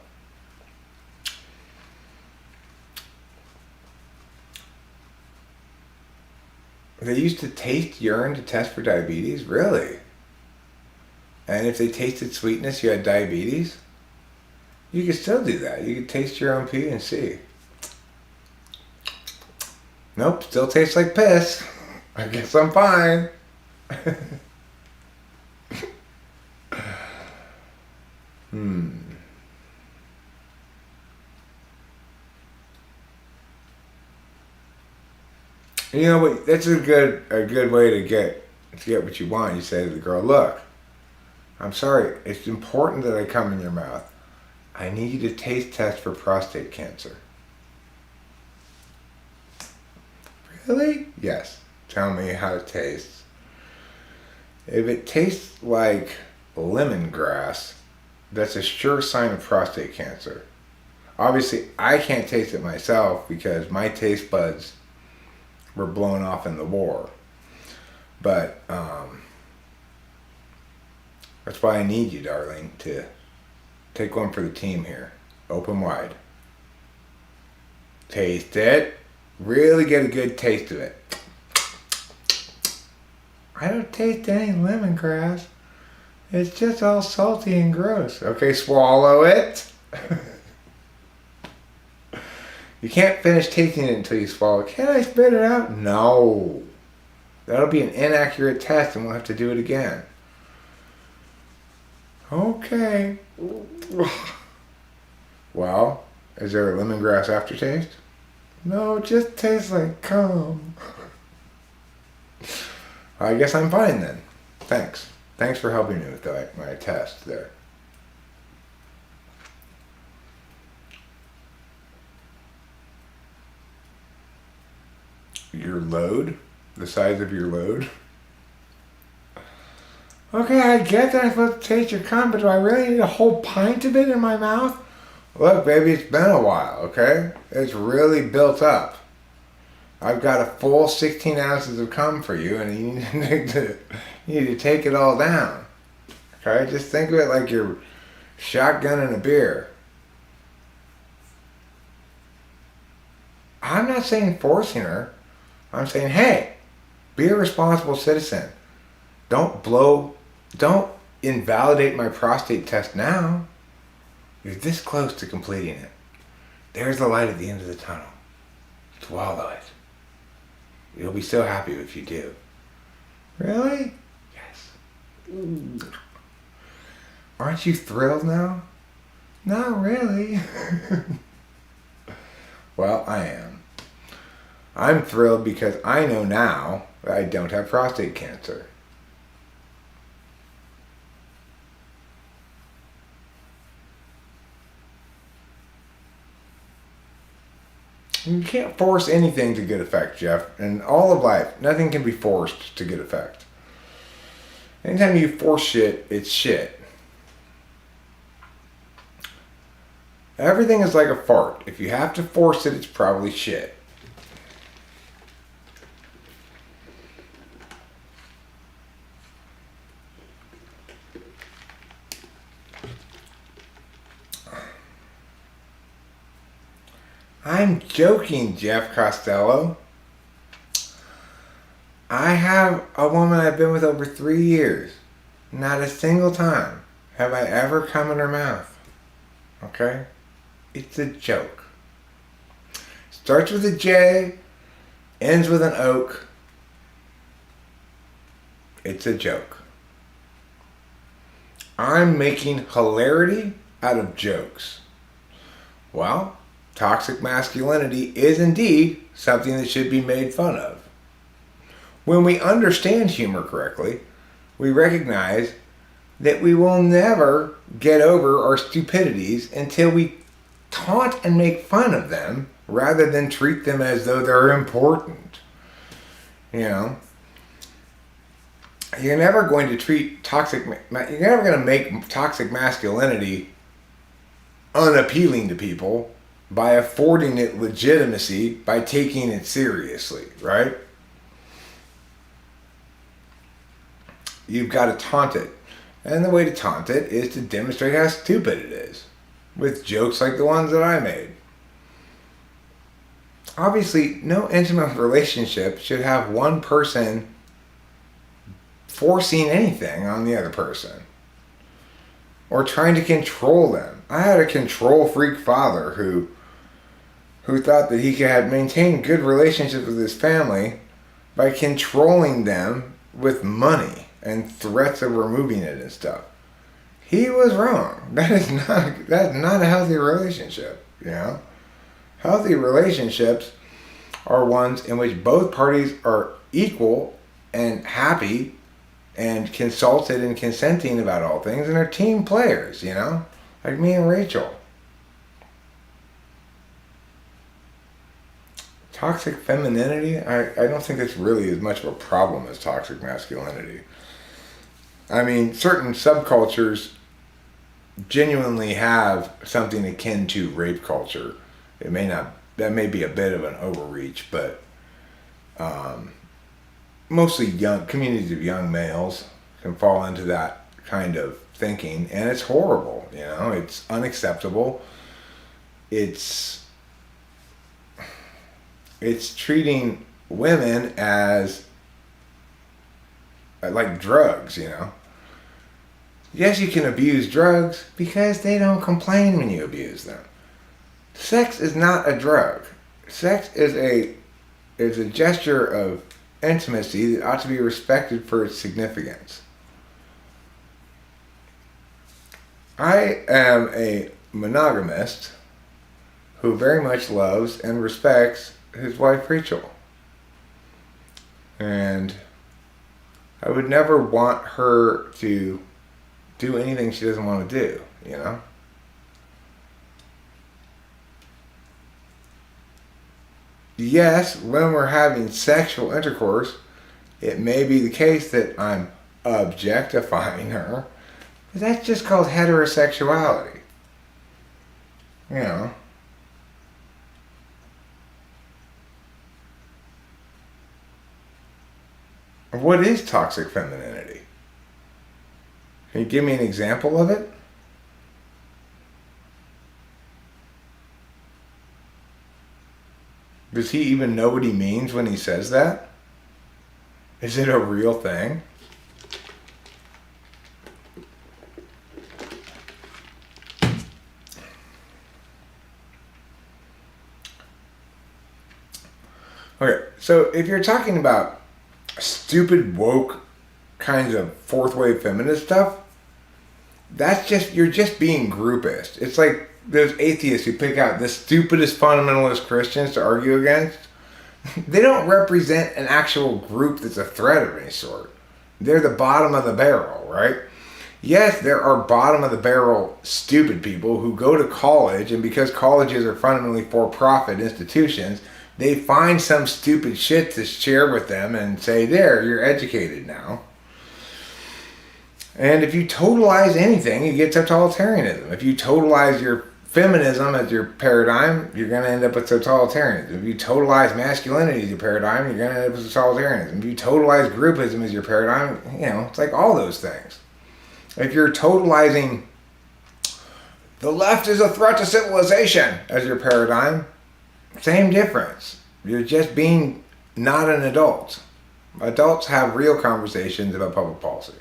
Speaker 1: They used to taste urine to test for diabetes? Really? And if they tasted sweetness, you had diabetes? You could still do that. You could taste your own pee and see. Nope, still tastes like piss. I guess I'm fine. You know, but that's a good way to get what you want. You say to the girl, look, I'm sorry, it's important that I come in your mouth. I need you to taste test for prostate cancer. Really? Yes. Tell me how it tastes. If it tastes like lemongrass, that's a sure sign of prostate cancer. Obviously, I can't taste it myself because my taste buds were blown off in the war. But that's why I need you, darling, to take one for the team here. Open wide. Taste it. Really get a good taste of it. I don't taste any lemongrass. It's just all salty and gross. Okay, swallow it. You can't finish tasting it until you swallow it. Can I spit it out? No. That'll be an inaccurate test and we'll have to do it again. Okay. Well, is there a lemongrass aftertaste? No, it just tastes like cum. I guess I'm fine then. Thanks. Thanks for helping me with my test there. Your load? The size of your load? Okay, I get that I'm supposed to taste your cum, but do I really need a whole pint of it in my mouth? Look, baby, it's been a while, okay? It's really built up. I've got a full 16 ounces of cum for you, and you need to take it all down. Okay? Just think of it like you're shotgunning a beer. I'm not saying forcing her. I'm saying, hey, be a responsible citizen. Don't invalidate my prostate test now. You're this close to completing it. There's the light at the end of the tunnel. Swallow it. You'll be so happy if you do. Really? Yes. Aren't you thrilled now? Not really. Well, I am. I'm thrilled because I know now that I don't have prostate cancer. You can't force anything to good effect, Jeff. In all of life, nothing can be forced to good effect. Anytime you force shit, it's shit. Everything is like a fart. If you have to force it, it's probably shit. I'm joking, Jeff Costello. I have a woman I've been with over 3 years. Not a single time have I ever come in her mouth. Okay? It's a joke. Starts with a J, ends with an oak. It's a joke. I'm making hilarity out of jokes. Well, toxic masculinity is indeed something that should be made fun of. When we understand humor correctly, we recognize that we will never get over our stupidities until we taunt and make fun of them rather than treat them as though they're important. You know? You're never going to you're never going to make toxic masculinity unappealing to people by affording it legitimacy by taking it seriously, right? You've got to taunt it. And the way to taunt it is to demonstrate how stupid it is. With jokes like the ones that I made. Obviously, no intimate relationship should have one person forcing anything on the other person. Or trying to control them. I had a control freak father who who thought that he could have maintained good relationships with his family by controlling them with money and threats of removing it and stuff. He was wrong. That's not a healthy relationship, you know? Healthy relationships are ones in which both parties are equal and happy and consulted and consenting about all things, and are team players, you know? Like me and Rachel. Toxic femininity? I don't think it's really as much of a problem as toxic masculinity. I mean, certain subcultures genuinely have something akin to rape culture. It may not, that may be a bit of an overreach, but mostly young communities of young males can fall into that kind of thinking, and it's horrible, you know, it's unacceptable. It's treating women as like drugs, you know. Yes, you can abuse drugs because they don't complain when you abuse them. Sex is not a drug. Sex is a gesture of intimacy that ought to be respected for its significance. I am a monogamist who very much loves and respects his wife Rachel. And I would never want her to do anything she doesn't want to do, you know? Yes, when we're having sexual intercourse, it may be the case that I'm objectifying her, but that's just called heterosexuality. You know? What is toxic femininity? Can you give me an example of it? Does he even know what he means when he says that? Is it a real thing? Okay, so if you're talking about stupid woke kinds of fourth wave feminist stuff, you're just being groupist. It's like those atheists who pick out the stupidest fundamentalist Christians to argue against. They don't represent an actual group that's a threat of any sort. They're the bottom of the barrel, right? Yes, there are bottom of the barrel stupid people who go to college, and because colleges are fundamentally for-profit institutions, they find some stupid shit to share with them and say, there, you're educated now. And if you totalize anything, you get totalitarianism. If you totalize your feminism as your paradigm, you're going to end up with totalitarianism. If you totalize masculinity as your paradigm, you're going to end up with totalitarianism. If you totalize groupism as your paradigm, you know, it's like all those things. If you're totalizing the left is a threat to civilization as your paradigm, same difference. You're just being not an adult. Adults have real conversations about public policy.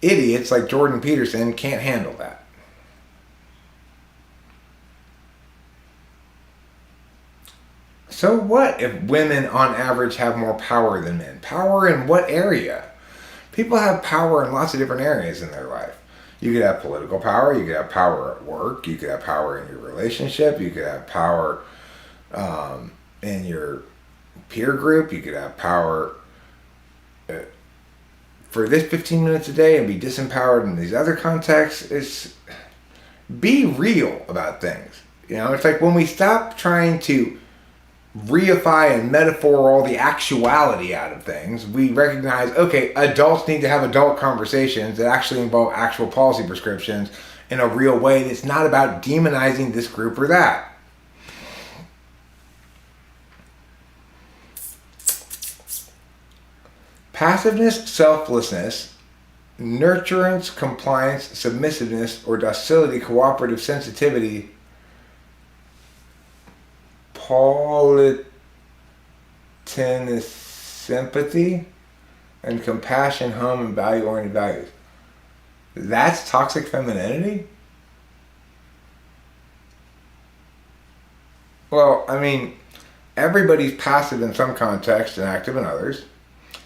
Speaker 1: Idiots like Jordan Peterson can't handle that. So what if women on average have more power than men? Power in what area? People have power in lots of different areas in their life. You could have political power, you could have power at work, you could have power in your relationship, you could have power in your peer group, you could have power for this 15 minutes a day and be disempowered in these other contexts. Be real about things. You know, it's like when we stop trying to reify and metaphor all the actuality out of things, we recognize, okay, adults need to have adult conversations that actually involve actual policy prescriptions in a real way that's not about demonizing this group or that. Passiveness, selflessness, nurturance, compliance, submissiveness, or docility, cooperative sensitivity, sympathy, and compassion, home, and value-oriented values. That's toxic femininity? Well, I mean, everybody's passive in some context and active in others.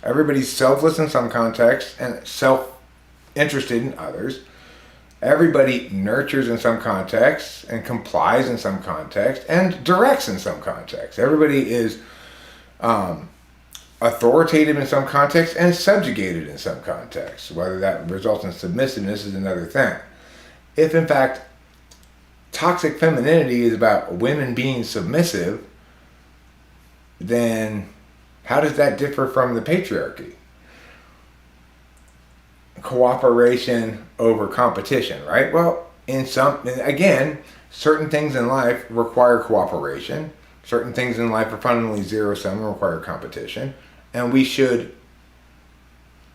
Speaker 1: Everybody's selfless in some context and self-interested in others. Everybody nurtures in some context and complies in some context and directs in some context. Everybody is authoritative in some context and subjugated in some context. Whether that results in submissiveness is another thing. If in fact toxic femininity is about women being submissive, then how does that differ from the patriarchy? Cooperation over competition, right? Well, again, certain things in life require cooperation. Certain things in life are fundamentally zero-sum and require competition. And we should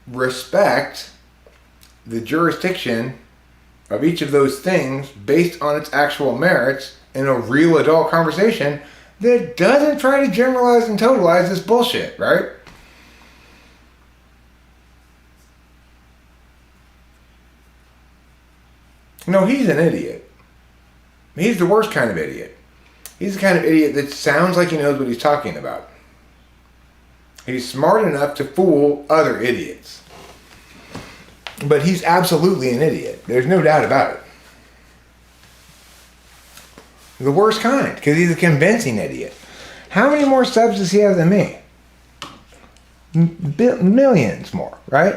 Speaker 1: respect the jurisdiction of each of those things based on its actual merits in a real adult conversation that doesn't try to generalize and totalize this bullshit, right? No, he's an idiot. He's the worst kind of idiot. He's the kind of idiot that sounds like he knows what he's talking about. He's smart enough to fool other idiots. But he's absolutely an idiot. There's no doubt about it. The worst kind, because he's a convincing idiot. How many more subs does he have than me? Millions more, right?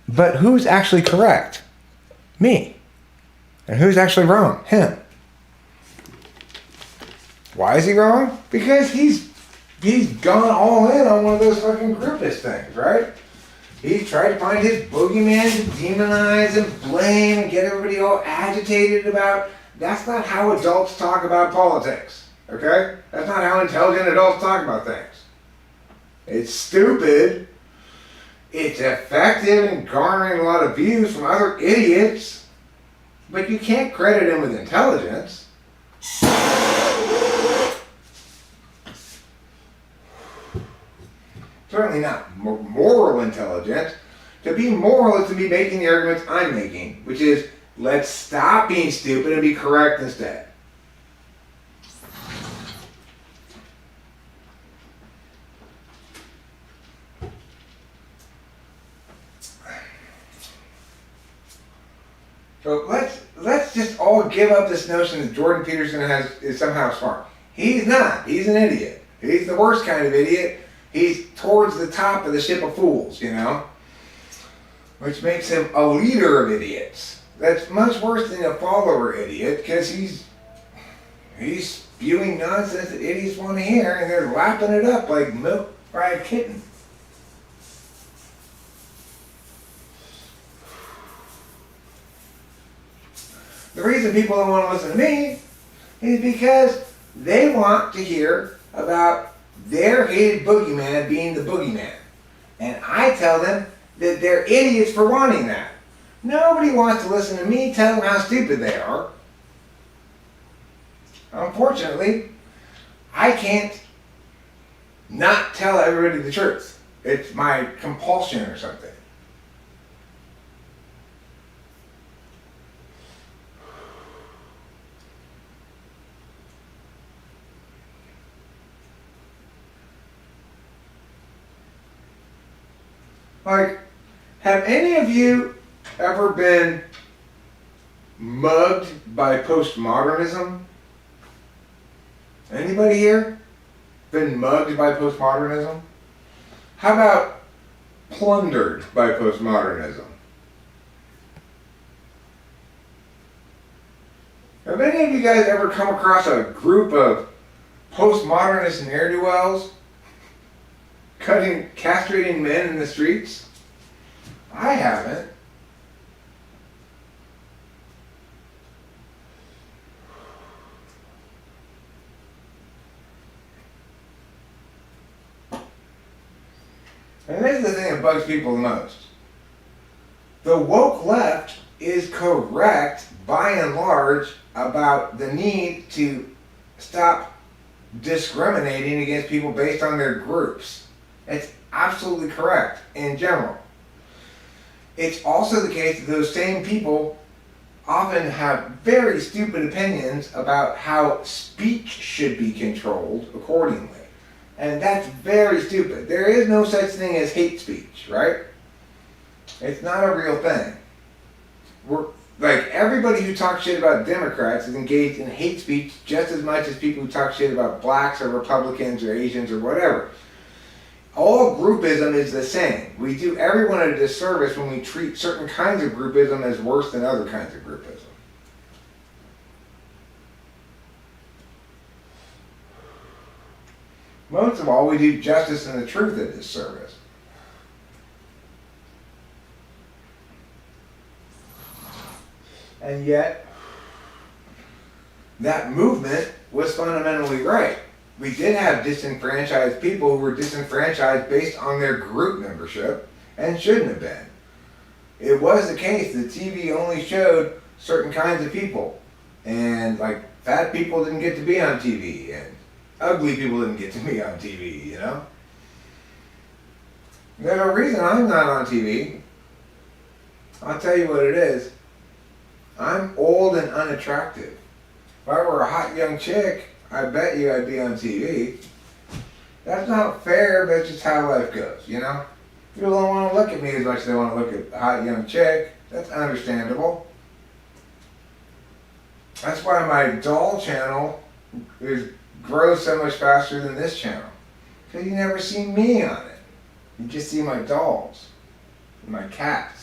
Speaker 1: But who's actually correct? Me. And who's actually wrong? Him. Why is he wrong? Because he's gone all in on one of those fucking groupist things, right? He's tried to find his boogeyman to demonize and blame and get everybody all agitated about. That's not how adults talk about politics, okay? That's not how intelligent adults talk about things. It's stupid. It's effective in garnering a lot of views from other idiots, but you can't credit him with intelligence. Certainly not moral intelligence. To be moral is to be making the arguments I'm making, which is, let's stop being stupid and be correct instead. So let's just all give up this notion that Jordan Peterson is somehow smart. He's not. He's an idiot. He's the worst kind of idiot. He's towards the top of the ship of fools, you know? Which makes him a leader of idiots. That's much worse than a follower idiot, because he's spewing nonsense that idiots want to hear, and they're lapping it up like milk by a kitten. The reason people don't want to listen to me is because they want to hear about their hated boogeyman being the boogeyman. And I tell them that they're idiots for wanting that. Nobody wants to listen to me tell them how stupid they are. Unfortunately, I can't not tell everybody the truth. It's my compulsion or something. Like, have any of you ever been mugged by postmodernism? Anybody here been mugged by postmodernism? How about plundered by postmodernism? Have any of you guys ever come across a group of postmodernist ne'er-do-wells castrating men in the streets? I haven't. And this is the thing that bugs people the most. The woke left is correct, by and large, about the need to stop discriminating against people based on their groups. It's absolutely correct in general. It's also the case that those same people often have very stupid opinions about how speech should be controlled accordingly. And that's very stupid. There is no such thing as hate speech, right? It's not a real thing. Like, everybody who talks shit about Democrats is engaged in hate speech just as much as people who talk shit about blacks or Republicans or Asians or whatever. All groupism is the same. We do everyone a disservice when we treat certain kinds of groupism as worse than other kinds of groupism. Most of all, we do justice and the truth a disservice. And yet, that movement was fundamentally right. We did have disenfranchised people who were disenfranchised based on their group membership and shouldn't have been. It was the case that TV only showed certain kinds of people. And like fat people didn't get to be on TV and ugly people didn't get to be on TV, you know? There's a reason I'm not on TV. I'll tell you what it is. I'm old and unattractive. If I were a hot young chick, I bet you I'd be on TV. That's not fair, but it's just how life goes, you know? People don't want to look at me as much as they want to look at a hot young chick. That's understandable. That's why my doll channel grows so much faster than this channel. Because you never see me on it. You just see my dolls and my cats.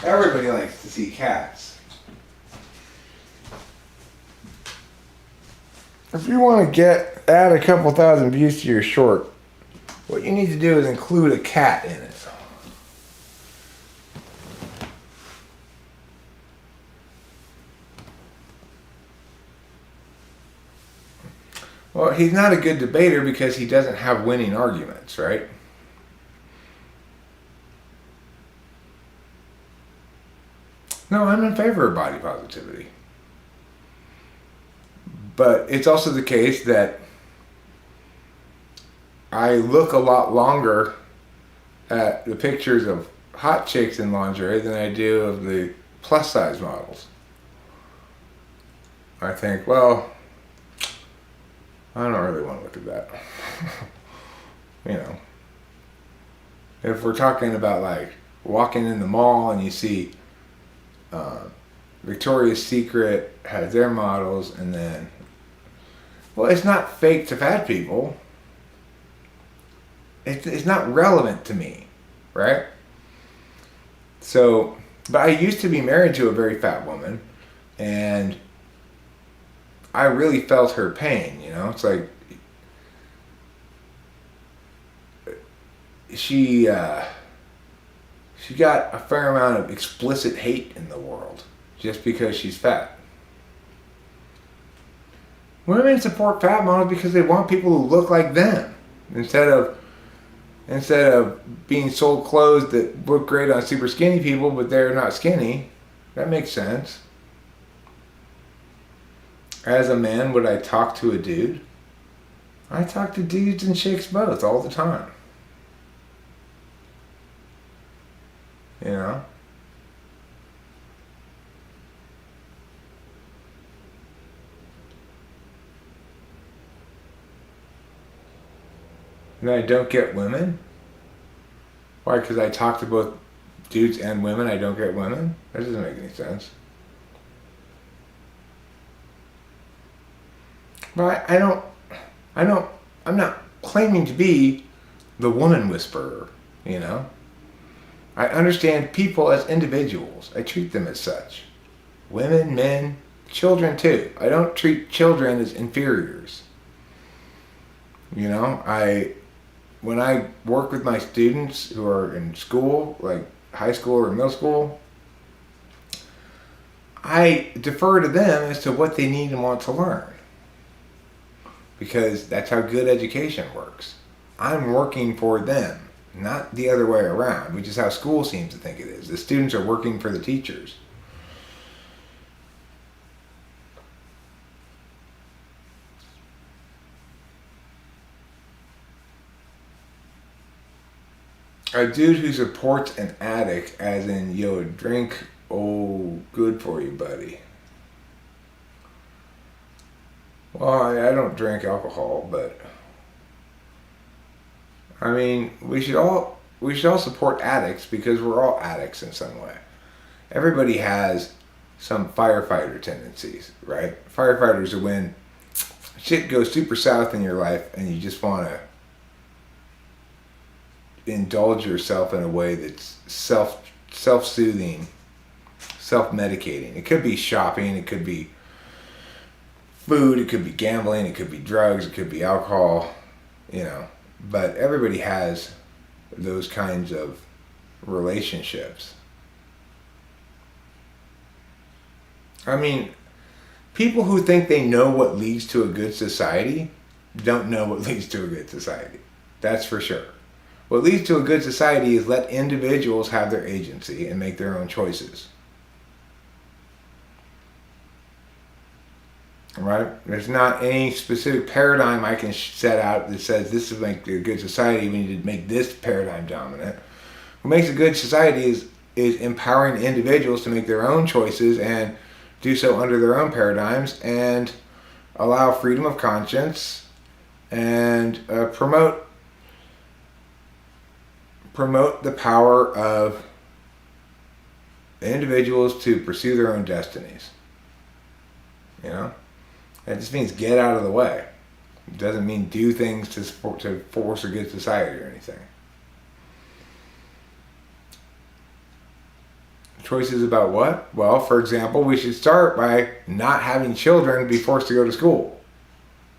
Speaker 1: Everybody likes to see cats. If you want to add a couple thousand views to your short, what you need to do is include a cat in it. Well, he's not a good debater because he doesn't have winning arguments, right? No, I'm in favor of body positivity. But it's also the case that I look a lot longer at the pictures of hot chicks in lingerie than I do of the plus size models. I think, well, I don't really want to look at that. You know, if we're talking about like walking in the mall and you see Victoria's Secret has their models, and then, well, it's not fake to fat people. It's not relevant to me, right? So, but I used to be married to a very fat woman, and I really felt her pain, you know? It's like, she got a fair amount of explicit hate in the world just because she's fat. Women support fat models because they want people who look like them instead of being sold clothes that look great on super skinny people but they're not skinny. That makes sense. As a man, would I talk to a dude? I talk to dudes and chicks both all the time. You know? And I don't get women? Why? Because I talk to both dudes and women, I don't get women? That doesn't make any sense. But I'm not claiming to be the woman whisperer, you know? I understand people as individuals. I treat them as such. Women, men, children too. I don't treat children as inferiors. You know, when I work with my students who are in school, like high school or middle school, I defer to them as to what they need and want to learn. Because that's how good education works. I'm working for them. not the other way around, which is how school seems to think it is. The students are working for the teachers. A dude who supports an addict, as in, yo, drink, oh, good for you, buddy. Well, I don't drink alcohol, but I mean, we should all support addicts because we're all addicts in some way. Everybody has some firefighter tendencies, right? Firefighters are when shit goes super south in your life and you just want to indulge yourself in a way that's self-soothing, self-medicating. It could be shopping, it could be food, it could be gambling, it could be drugs, it could be alcohol, you know. But everybody has those kinds of relationships. I mean, people who think they know what leads to a good society don't know what leads to a good society. That's for sure. What leads to a good society is let individuals have their agency and make their own choices. Right? There's not any specific paradigm I can set out that says this is make a good society. We need to make this paradigm dominant. What makes a good society is empowering individuals to make their own choices and do so under their own paradigms and allow freedom of conscience and promote the power of individuals to pursue their own destinies. You know? That just means get out of the way. It doesn't mean do things to force a good society or anything. Choices about what? Well, for example, we should start by not having children be forced to go to school.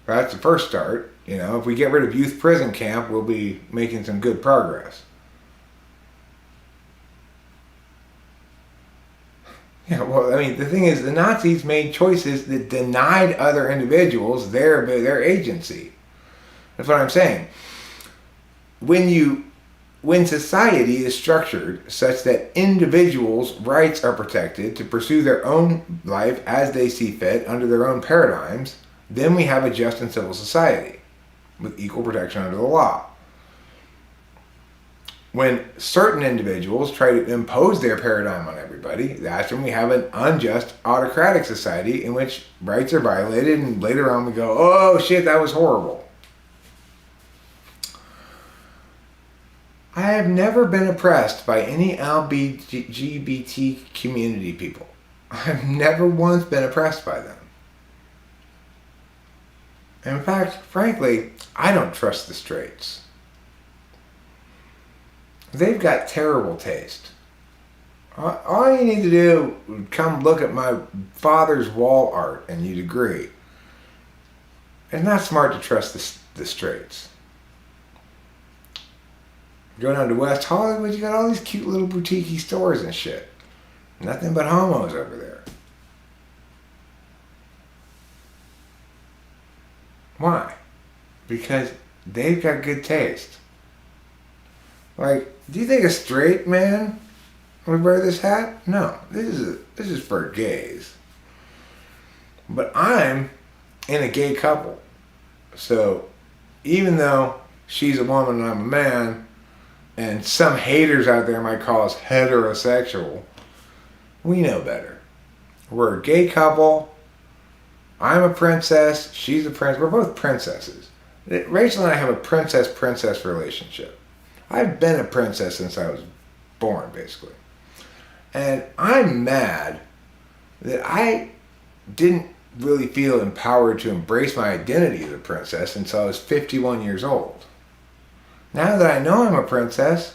Speaker 1: That's the first start. You know, if we get rid of youth prison camp, we'll be making some good progress. Yeah, well, I mean, the thing is, the Nazis made choices that denied other individuals their agency. That's what I'm saying. When society is structured such that individuals' rights are protected to pursue their own life as they see fit under their own paradigms, then we have a just and civil society with equal protection under the law. When certain individuals try to impose their paradigm on everybody, that's when we have an unjust, autocratic society in which rights are violated and later on we go, oh shit, that was horrible. I have never been oppressed by any LGBT community people. I've never once been oppressed by them. In fact, frankly, I don't trust the straights. They've got terrible taste. All you need to do is come look at my father's wall art and you'd agree. It's not smart to trust the straights. Go down to West Hollywood, you got all these cute little boutique stores and shit. Nothing but homos over there. Why? Because they've got good taste. Like, do you think a straight man would wear this hat? No, this is for gays. But I'm in a gay couple. So even though she's a woman and I'm a man, and some haters out there might call us heterosexual, we know better. We're a gay couple. I'm a princess. She's a prince. We're both princesses. Rachel and I have a princess-princess relationship. I've been a princess since I was born, basically. And I'm mad that I didn't really feel empowered to embrace my identity as a princess until I was 51 years old. Now that I know I'm a princess,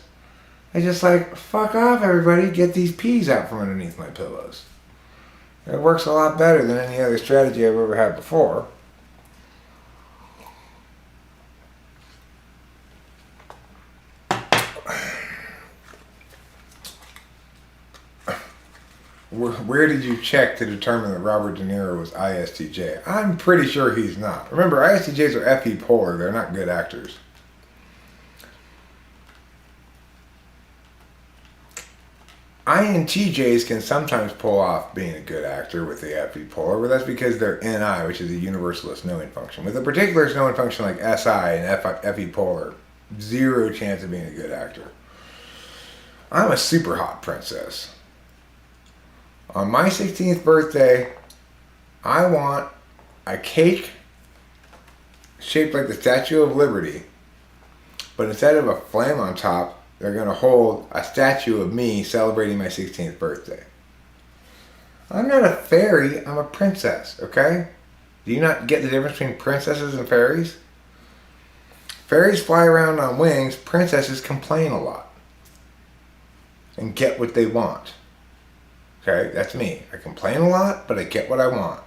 Speaker 1: I just like, fuck off everybody, get these peas out from underneath my pillows. It works a lot better than any other strategy I've ever had before. Where did you check to determine that Robert De Niro was ISTJ? I'm pretty sure he's not. Remember, ISTJs are FE polar. They're not good actors. INTJs can sometimes pull off being a good actor with the FE polar, but that's because they're NI, which is a universalist knowing function. With a particular knowing function like SI and FE polar, zero chance of being a good actor. I'm a super hot princess. On my 16th birthday, I want a cake shaped like the Statue of Liberty, but instead of a flame on top, they're going to hold a statue of me celebrating my 16th birthday. I'm not a fairy, I'm a princess, okay? Do you not get the difference between princesses and fairies? Fairies fly around on wings, princesses complain a lot and get what they want. Okay, that's me. I complain a lot, but I get what I want.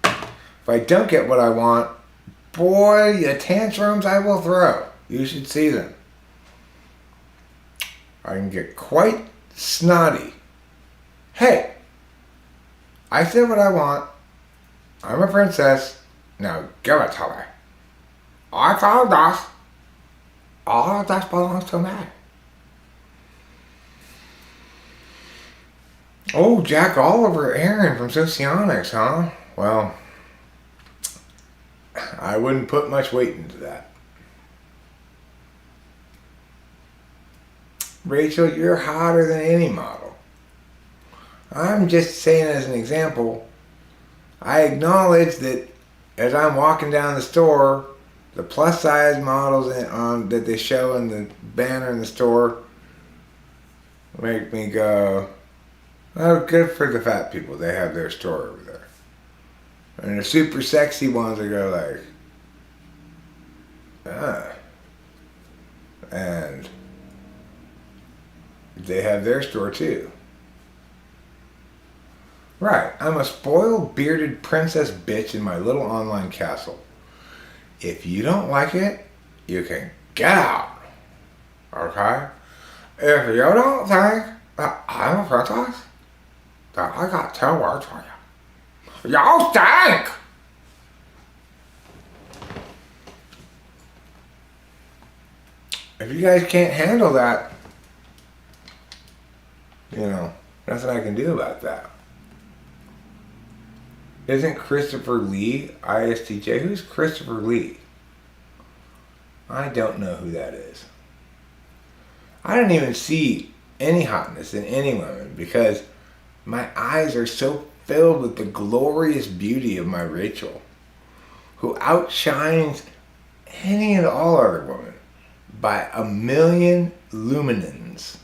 Speaker 1: If I don't get what I want, boy, the tantrums I will throw. You should see them. I can get quite snotty. Hey, I said what I want. I'm a princess. Now give it to me. I found this. All of this belongs to me. Oh, Jack Oliver Aaron from Socionics, huh? Well, I wouldn't put much weight into that. Rachel, you're hotter than any model. I'm just saying as an example, I acknowledge that as I'm walking down the store, the plus size models that they show in the banner in the store make me go, oh, good for the fat people. They have their store over there. And the super sexy ones that go like, ah. And they have their store too. Right, I'm a spoiled, bearded princess bitch in my little online castle. If you don't like it, you can get out. Okay? If you don't think that I'm a princess, then I got 10 words for you. Y'all stink! If you guys can't handle that, nothing I can do about that. Isn't Christopher Lee ISTJ? Who's Christopher Lee? I don't know who that is. I don't even see any hotness in any women because my eyes are so filled with the glorious beauty of my Rachel, who outshines any and all other women by 1,000,000 luminans.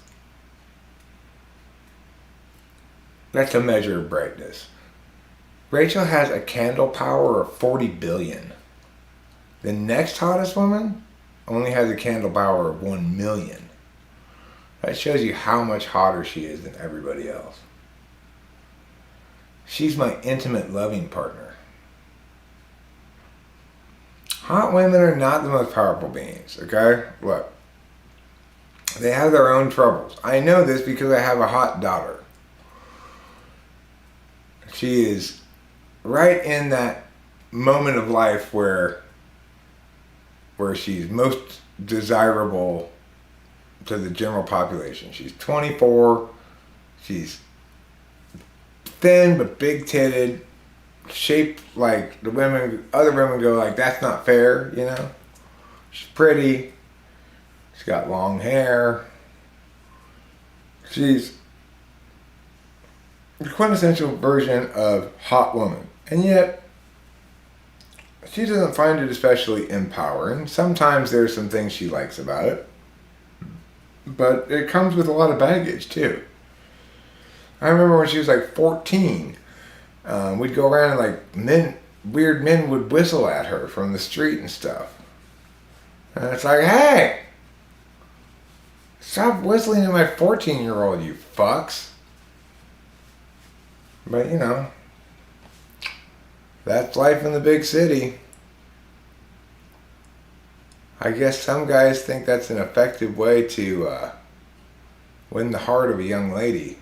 Speaker 1: That's a measure of brightness. Rachel has a candle power of 40 billion. The next hottest woman only has a candle power of 1,000,000. That shows you how much hotter she is than everybody else. She's my intimate loving partner. Hot women are not the most powerful beings, okay? Look, they have their own troubles. I know this because I have a hot daughter. She is right in that moment of life where she's most desirable to the general population. She's 24. She's thin but big-titted, shaped like other women go like, that's not fair, She's pretty. She's got long hair. She's the quintessential version of hot woman. And yet, she doesn't find it especially empowering. Sometimes there's some things she likes about it. But it comes with a lot of baggage, too. I remember when she was like 14, we'd go around and like weird men would whistle at her from the street and stuff. And it's like, hey! Stop whistling at my 14-year-old, you fucks. But, that's life in the big city. I guess some guys think that's an effective way to win the heart of a young lady.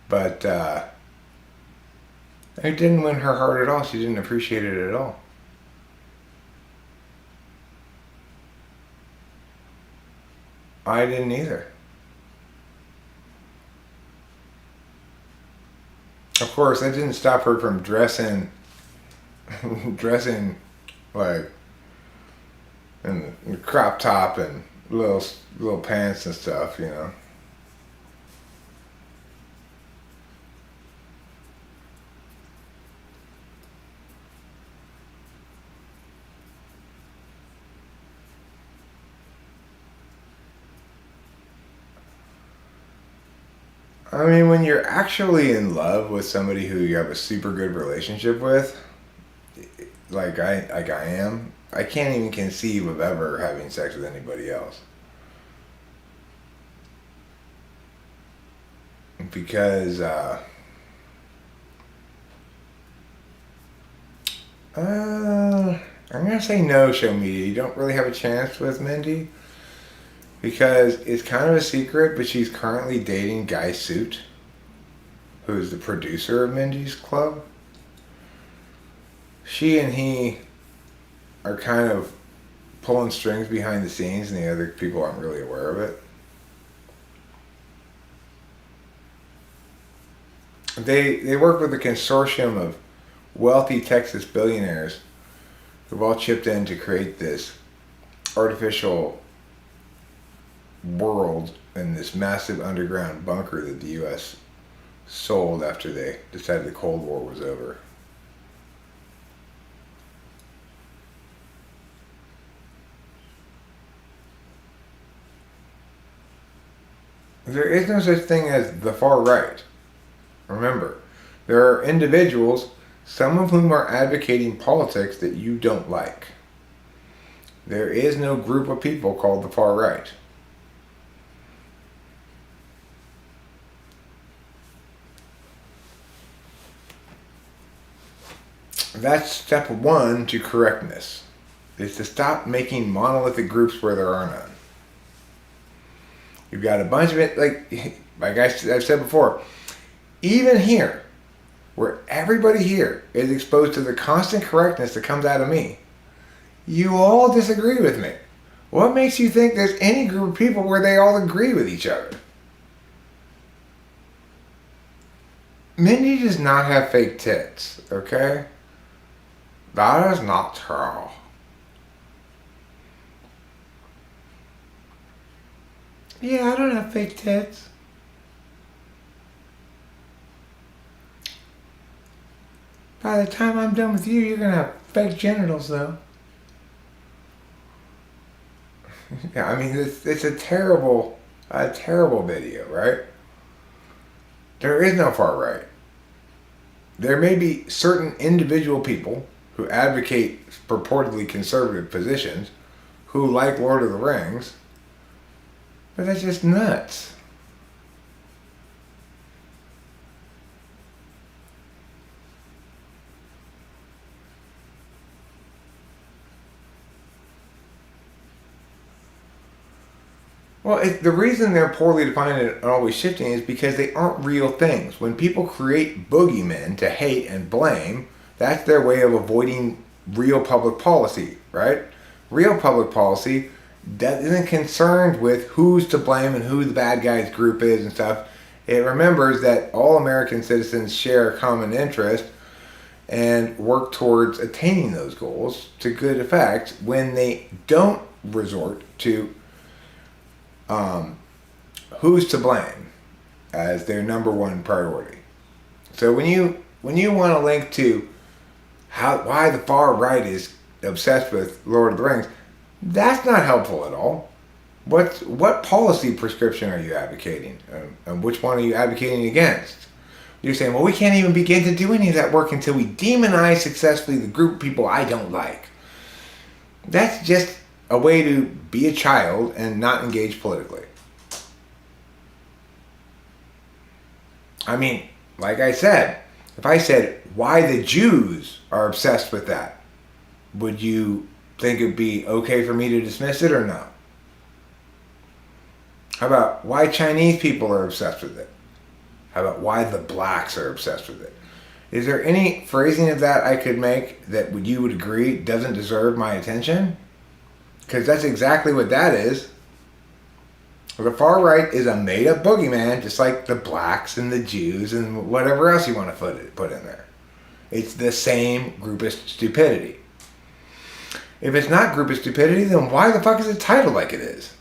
Speaker 1: But it didn't win her heart at all. She didn't appreciate it at all. I didn't either. Of course, that didn't stop her from dressing like in a crop top and little pants and stuff, you know. I mean, when you're actually in love with somebody who you have a super good relationship with, like I am, I can't even conceive of ever having sex with anybody else. Because I'm gonna say no, show media. You don't really have a chance with Mindy because it's kind of a secret, but she's currently dating Guy Suit, who's the producer of Mindy's Club. She and he are kind of pulling strings behind the scenes, and the other people aren't really aware of it. They work with a consortium of wealthy Texas billionaires who've all chipped in to create this artificial world in this massive underground bunker that the U.S. sold after they decided the Cold War was over. There is no such thing as the far right. Remember, there are individuals, some of whom are advocating politics that you don't like. There is no group of people called the far right. That's step one to correctness, is to stop making monolithic groups where there are none. You've got a bunch of it, like I've said before, even here, where everybody here is exposed to the constant correctness that comes out of me, you all disagree with me. What makes you think there's any group of people where they all agree with each other? Mindy does not have fake tits, okay? That is not true. Yeah, I don't have fake tits. By the time I'm done with you, you're gonna have fake genitals, though. Yeah, I mean, it's a terrible video, right? There is no far right. There may be certain individual people who advocate purportedly conservative positions who like Lord of the Rings, but that's just nuts. Well, the reason they're poorly defined and always shifting is because they aren't real things. When people create boogeymen to hate and blame, that's their way of avoiding real public policy, right? Real public policy that isn't concerned with who's to blame and who the bad guy's group is and stuff. It remembers that all American citizens share a common interest and work towards attaining those goals to good effect when they don't resort to who's to blame as their number one priority. So when you want to link to why the far right is obsessed with Lord of the Rings, that's not helpful at all. What policy prescription are you advocating? And which one are you advocating against? You're saying, well, we can't even begin to do any of that work until we demonize successfully the group of people I don't like. That's just a way to be a child and not engage politically. I mean, like I said, if I said why the Jews are obsessed with that, would you think it'd be okay for me to dismiss it or no? How about why Chinese people are obsessed with it? How about why the blacks are obsessed with it? Is there any phrasing of that I could make that you would agree doesn't deserve my attention? Because that's exactly what that is. The far right is a made-up boogeyman, just like the blacks and the Jews and whatever else you want to put in there. It's the same groupist stupidity. If it's not groupist stupidity, then why the fuck is it titled like it is?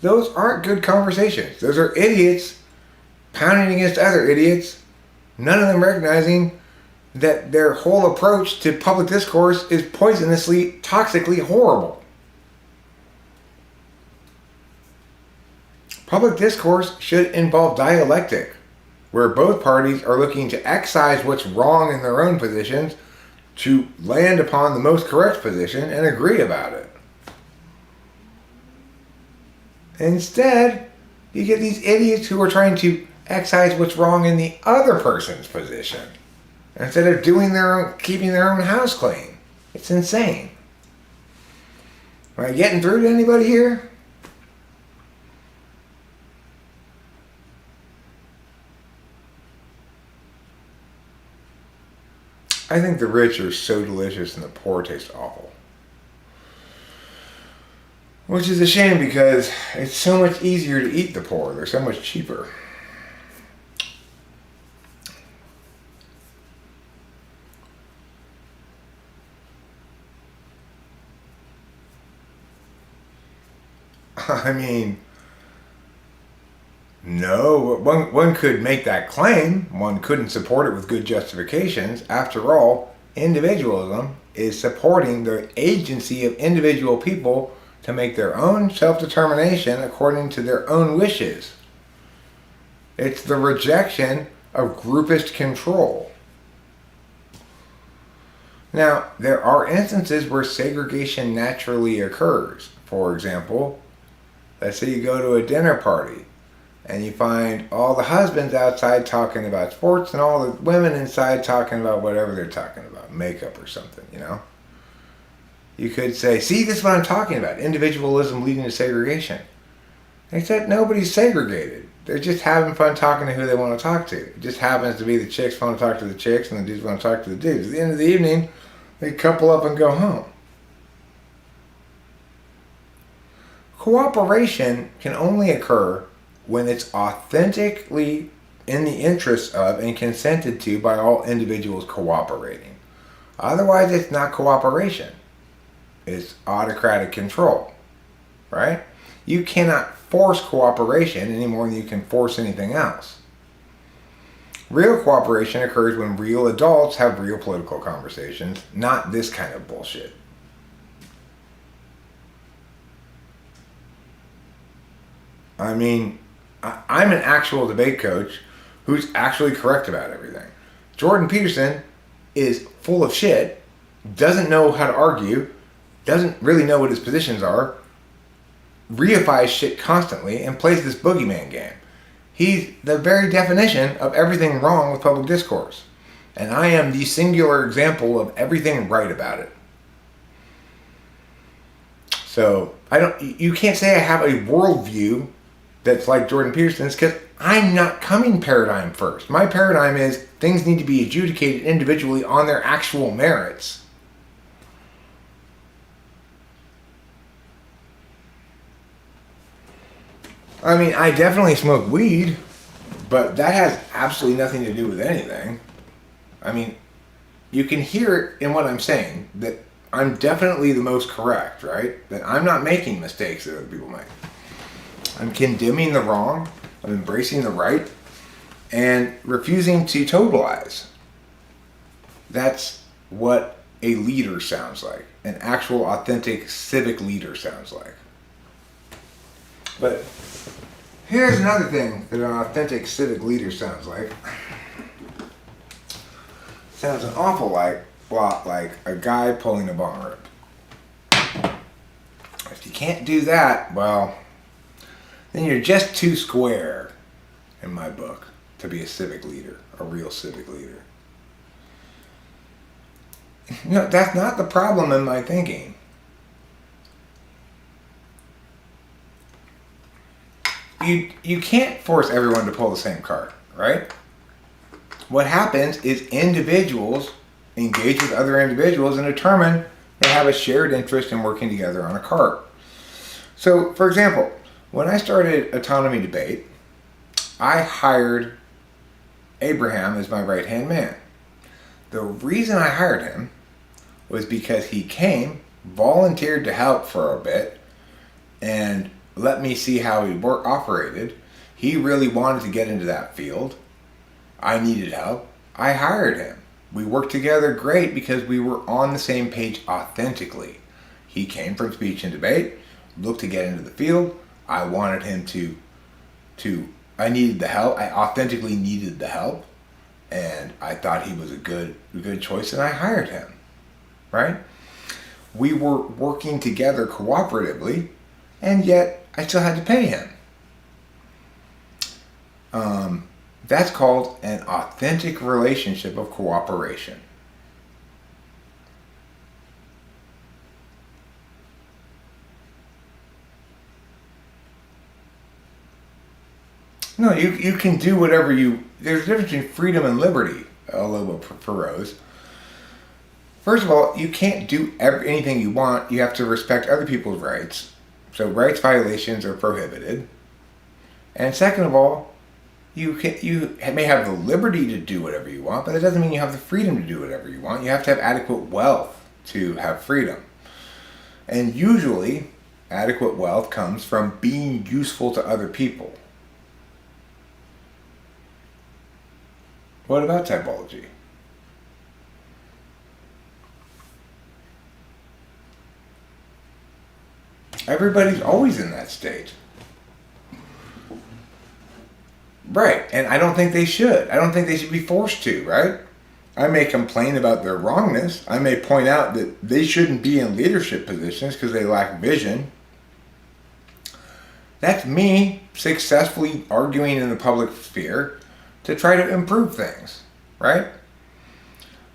Speaker 1: Those aren't good conversations. Those are idiots pounding against other idiots, none of them recognizing that their whole approach to public discourse is poisonously, toxically horrible. Public discourse should involve dialectic, where both parties are looking to excise what's wrong in their own positions to land upon the most correct position and agree about it. Instead, you get these idiots who are trying to excise what's wrong in the other person's position instead of keeping their own house clean. It's insane. Am I getting through to anybody here? I think the rich are so delicious and the poor taste awful. Which is a shame because it's so much easier to eat the poor. They're so much cheaper. I mean, no, one could make that claim. One couldn't support it with good justifications. After all, individualism is supporting the agency of individual people to make their own self-determination according to their own wishes. It's the rejection of groupist control. Now, there are instances where segregation naturally occurs. For example, let's say you go to a dinner party and you find all the husbands outside talking about sports and all the women inside talking about whatever they're talking about, makeup or something, you know? You could say, see, this is what I'm talking about, individualism leading to segregation. Except nobody's segregated. They're just having fun talking to who they want to talk to. It just happens to be the chicks want to talk to the chicks and the dudes want to talk to the dudes. At the end of the evening, they couple up and go home. Cooperation can only occur when it's authentically in the interests of and consented to by all individuals cooperating. Otherwise, it's not cooperation. It's autocratic control, right? You cannot force cooperation any more than you can force anything else. Real cooperation occurs when real adults have real political conversations, not this kind of bullshit. I mean, I'm an actual debate coach who's actually correct about everything. Jordan Peterson is full of shit, doesn't know how to argue, doesn't really know what his positions are, reifies shit constantly, and plays this boogeyman game. He's the very definition of everything wrong with public discourse. And I am the singular example of everything right about it. So, you can't say I have a worldview that's like Jordan Peterson's, because I'm not coming paradigm first. My paradigm is things need to be adjudicated individually on their actual merits. I mean, I definitely smoke weed, but that has absolutely nothing to do with anything. I mean, you can hear it in what I'm saying, that I'm definitely the most correct, right? That I'm not making mistakes that other people make. I'm condemning the wrong, I'm embracing the right, and refusing to totalize. That's what a leader sounds like. An actual, authentic, civic leader sounds like. But here's another thing that an authentic civic leader sounds like. Sounds an awful lot like a guy pulling a bong rip. If you can't do that, well, then you're just too square, in my book, to be a civic leader, a real civic leader. No, that's not the problem in my thinking. You can't force everyone to pull the same card, right? what happens is individuals engage with other individuals and determine they have a shared interest in working together on a cart. So, for example, when I started Autonomy Debate, I hired Abraham as my right-hand man. The reason I hired him was because he came, volunteered to help for a bit, and let me see how he operated. He really wanted to get into that field. I needed help. I hired him. We worked together great because we were on the same page authentically. He came from speech and debate, looked to get into the field. I wanted him I needed the help. I authentically needed the help. And I thought he was a good choice, and I hired him, right? We were working together cooperatively, and yet I still had to pay him. That's called an authentic relationship of cooperation. No, you can do whatever there's a difference between freedom and liberty, Lobo Perot. First of all, you can't do anything you want. You have to respect other people's rights. So rights violations are prohibited. And second of all, you may have the liberty to do whatever you want, but that doesn't mean you have the freedom to do whatever you want. You have to have adequate wealth to have freedom. And usually, adequate wealth comes from being useful to other people. What about typology? Everybody's always in that state. Right, and I don't think they should. I don't think they should be forced to, right? I may complain about their wrongness. I may point out that they shouldn't be in leadership positions because they lack vision. That's me successfully arguing in the public sphere to try to improve things, right?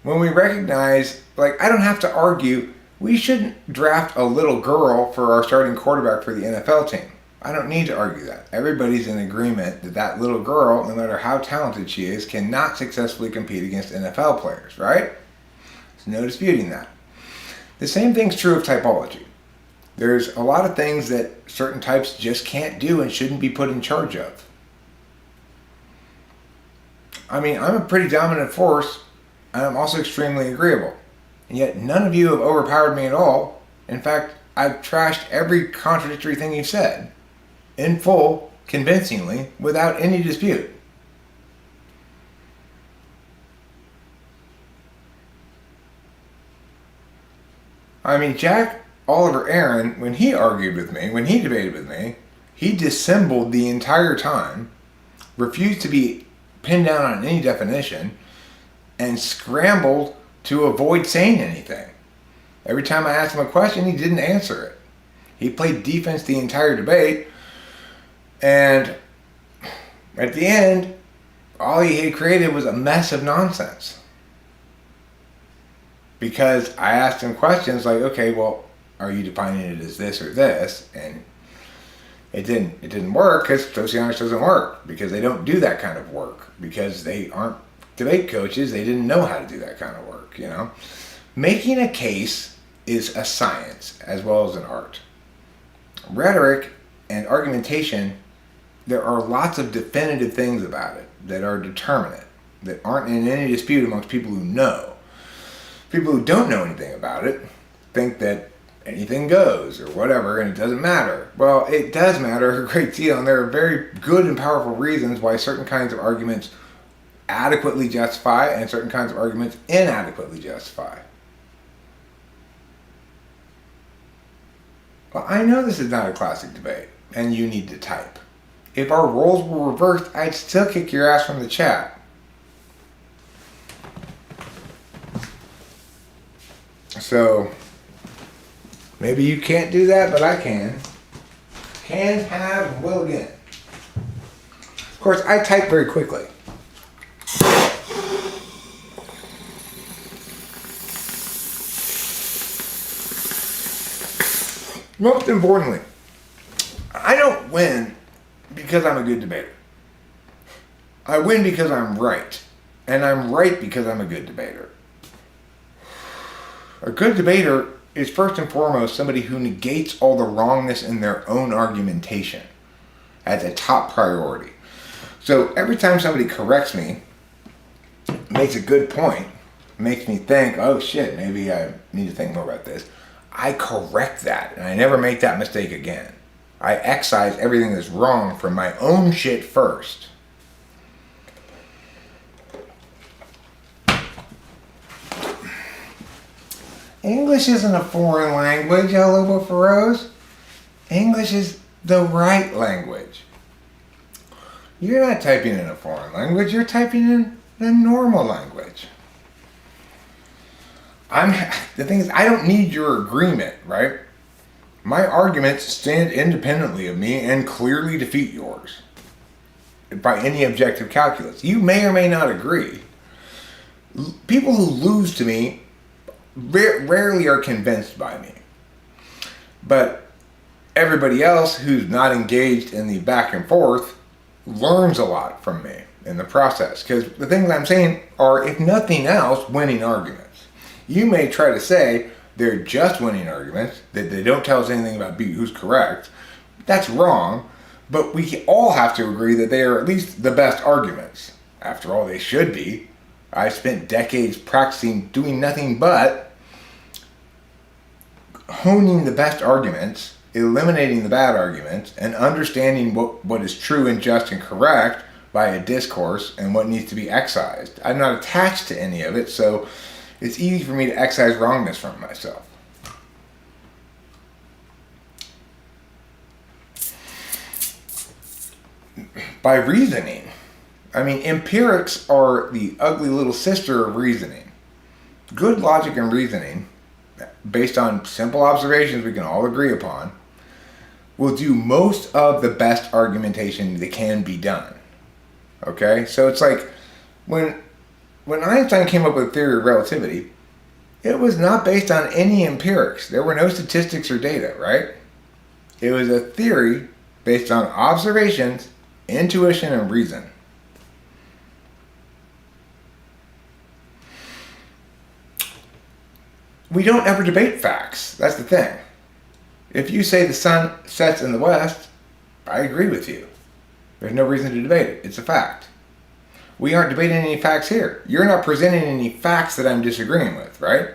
Speaker 1: When we recognize, I don't have to argue, we shouldn't draft a little girl for our starting quarterback for the NFL team. I don't need to argue that. Everybody's in agreement that that little girl, no matter how talented she is, cannot successfully compete against NFL players, right? There's no disputing that. The same thing's true of typology. There's a lot of things that certain types just can't do and shouldn't be put in charge of. I mean, I'm a pretty dominant force, and I'm also extremely agreeable. And yet none of you have overpowered me at all. In fact, I've trashed every contradictory thing you've said. In full, convincingly, without any dispute. I mean, Jack Oliver Aaron, when he argued with me, when he debated with me, he dissembled the entire time, refused to be pinned down on any definition, and scrambled to avoid saying anything. Every time I asked him a question, he didn't answer it. He played defense the entire debate, and at the end, all he had created was a mess of nonsense. Because I asked him questions like, okay, well, are you defining it as this or this? And it didn't work because sociology doesn't work, because they don't do that kind of work, because they aren't debate coaches. They didn't know how to do that kind of work, you know. Making a case is a science as well as an art. Rhetoric and argumentation, there are lots of definitive things about it that are determinate, that aren't in any dispute amongst people who know. People who don't know anything about it think that anything goes or whatever, and it doesn't matter. Well, it does matter a great deal, and there are very good and powerful reasons why certain kinds of arguments adequately justify and certain kinds of arguments inadequately justify. Well, I know this is not a classic debate, and you need to type. If our roles were reversed, I'd still kick your ass from the chat. So, maybe you can't do that, but I can. Can, have, will again. Of course, I type very quickly. Most importantly, I don't win because I'm a good debater. I win because I'm right. And I'm right because I'm a good debater. A good debater is first and foremost somebody who negates all the wrongness in their own argumentation as a top priority. So every time somebody corrects me, makes a good point, makes me think, oh shit, maybe I need to think more about this, I correct that, and I never make that mistake again. I excise everything that's wrong from my own shit first. English isn't a foreign language, El Lobo Feroz. English is the right language. You're not typing in a foreign language, you're typing in a normal language. The thing is, I don't need your agreement, right? My arguments stand independently of me and clearly defeat yours by any objective calculus. You may or may not agree. People who lose to me rarely are convinced by me. But everybody else who's not engaged in the back and forth learns a lot from me in the process. Because the things I'm saying are, if nothing else, winning arguments. You may try to say they're just winning arguments, that they don't tell us anything about who's correct. That's wrong, but we all have to agree that they are at least the best arguments. After all, they should be. I spent decades practicing doing nothing but honing the best arguments, eliminating the bad arguments, and understanding what is true and just and correct by a discourse and what needs to be excised. I'm not attached to any of it, so it's easy for me to excise wrongness from myself. By reasoning. I mean, empirics are the ugly little sister of reasoning. Good logic and reasoning, based on simple observations we can all agree upon, will do most of the best argumentation that can be done. Okay? So it's like, when Einstein came up with the theory of relativity, it was not based on any empirics. There were no statistics or data, right? It was a theory based on observations, intuition, and reason. We don't ever debate facts. That's the thing. If you say the sun sets in the west, I agree with you. There's no reason to debate it. It's a fact. We aren't debating any facts here. You're not presenting any facts that I'm disagreeing with, right?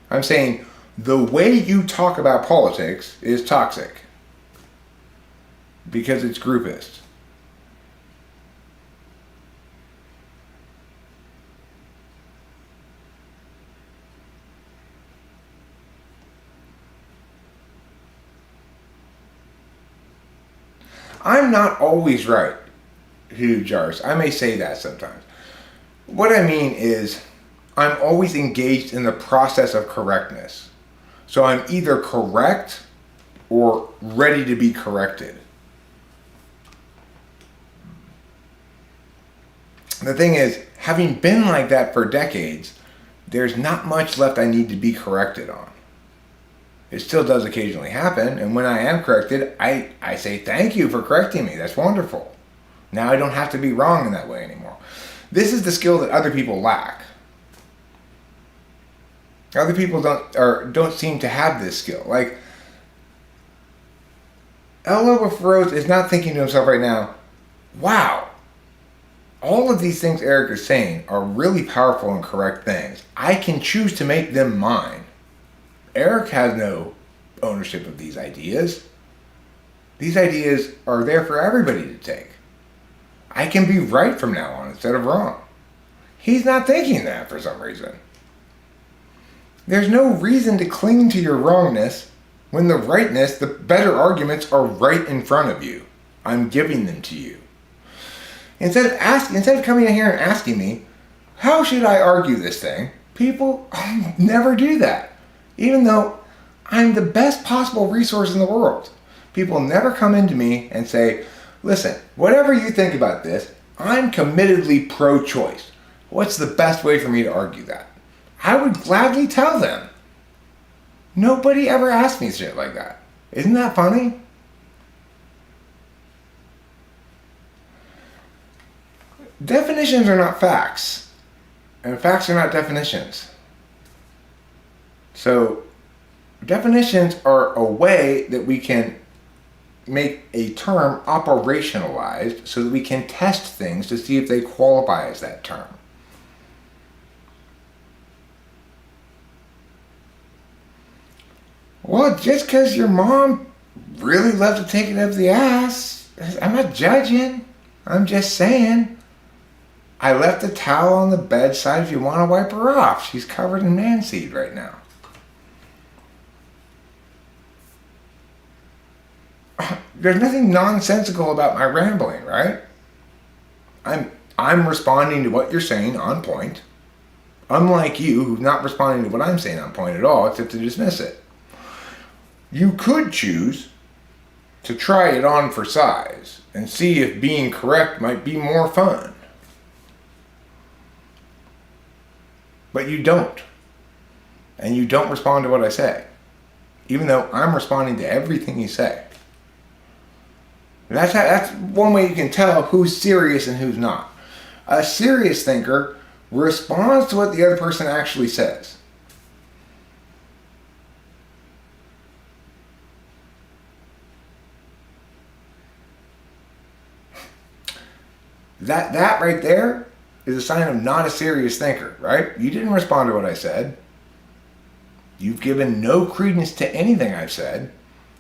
Speaker 1: I'm saying the way you talk about politics is toxic because it's groupist. I'm not always right, huge Jars. I may say that sometimes. What I mean is, I'm always engaged in the process of correctness. So I'm either correct or ready to be corrected. The thing is, having been like that for decades, there's not much left I need to be corrected on. It still does occasionally happen, and when I am corrected, I say thank you for correcting me. That's wonderful. Now I don't have to be wrong in that way anymore. This is the skill that other people lack. Other people don't seem to have this skill. Like, El Lobo Feroz is not thinking to himself right now, wow, all of these things Eric is saying are really powerful and correct things. I can choose to make them mine. Eric has no ownership of these ideas. These ideas are there for everybody to take. I can be right from now on instead of wrong. He's not thinking that for some reason. There's no reason to cling to your wrongness when the rightness, the better arguments are right in front of you. I'm giving them to you. Instead of coming in here and asking me, how should I argue this thing? People never do that. Even though I'm the best possible resource in the world. People never come into me and say, listen, whatever you think about this, I'm committedly pro-choice. What's the best way for me to argue that? I would gladly tell them. Nobody ever asked me shit like that. Isn't that funny? Definitions are not facts. And facts are not definitions. So definitions are a way that we can make a term operationalized so that we can test things to see if they qualify as that term. Well, just because your mom really loves to take it up the ass, I'm not judging. I'm just saying. I left the towel on the bedside if you want to wipe her off. She's covered in man seed right now. There's nothing nonsensical about my rambling, right? I'm responding to what you're saying on point. Unlike you, who's not responding to what I'm saying on point at all, except to dismiss it. You could choose to try it on for size and see if being correct might be more fun. But you don't. And you don't respond to what I say. Even though I'm responding to everything you say. That's one way you can tell who's serious and who's not. A serious thinker responds to what the other person actually says. That right there is a sign of not a serious thinker, right? You didn't respond to what I said. You've given no credence to anything I've said,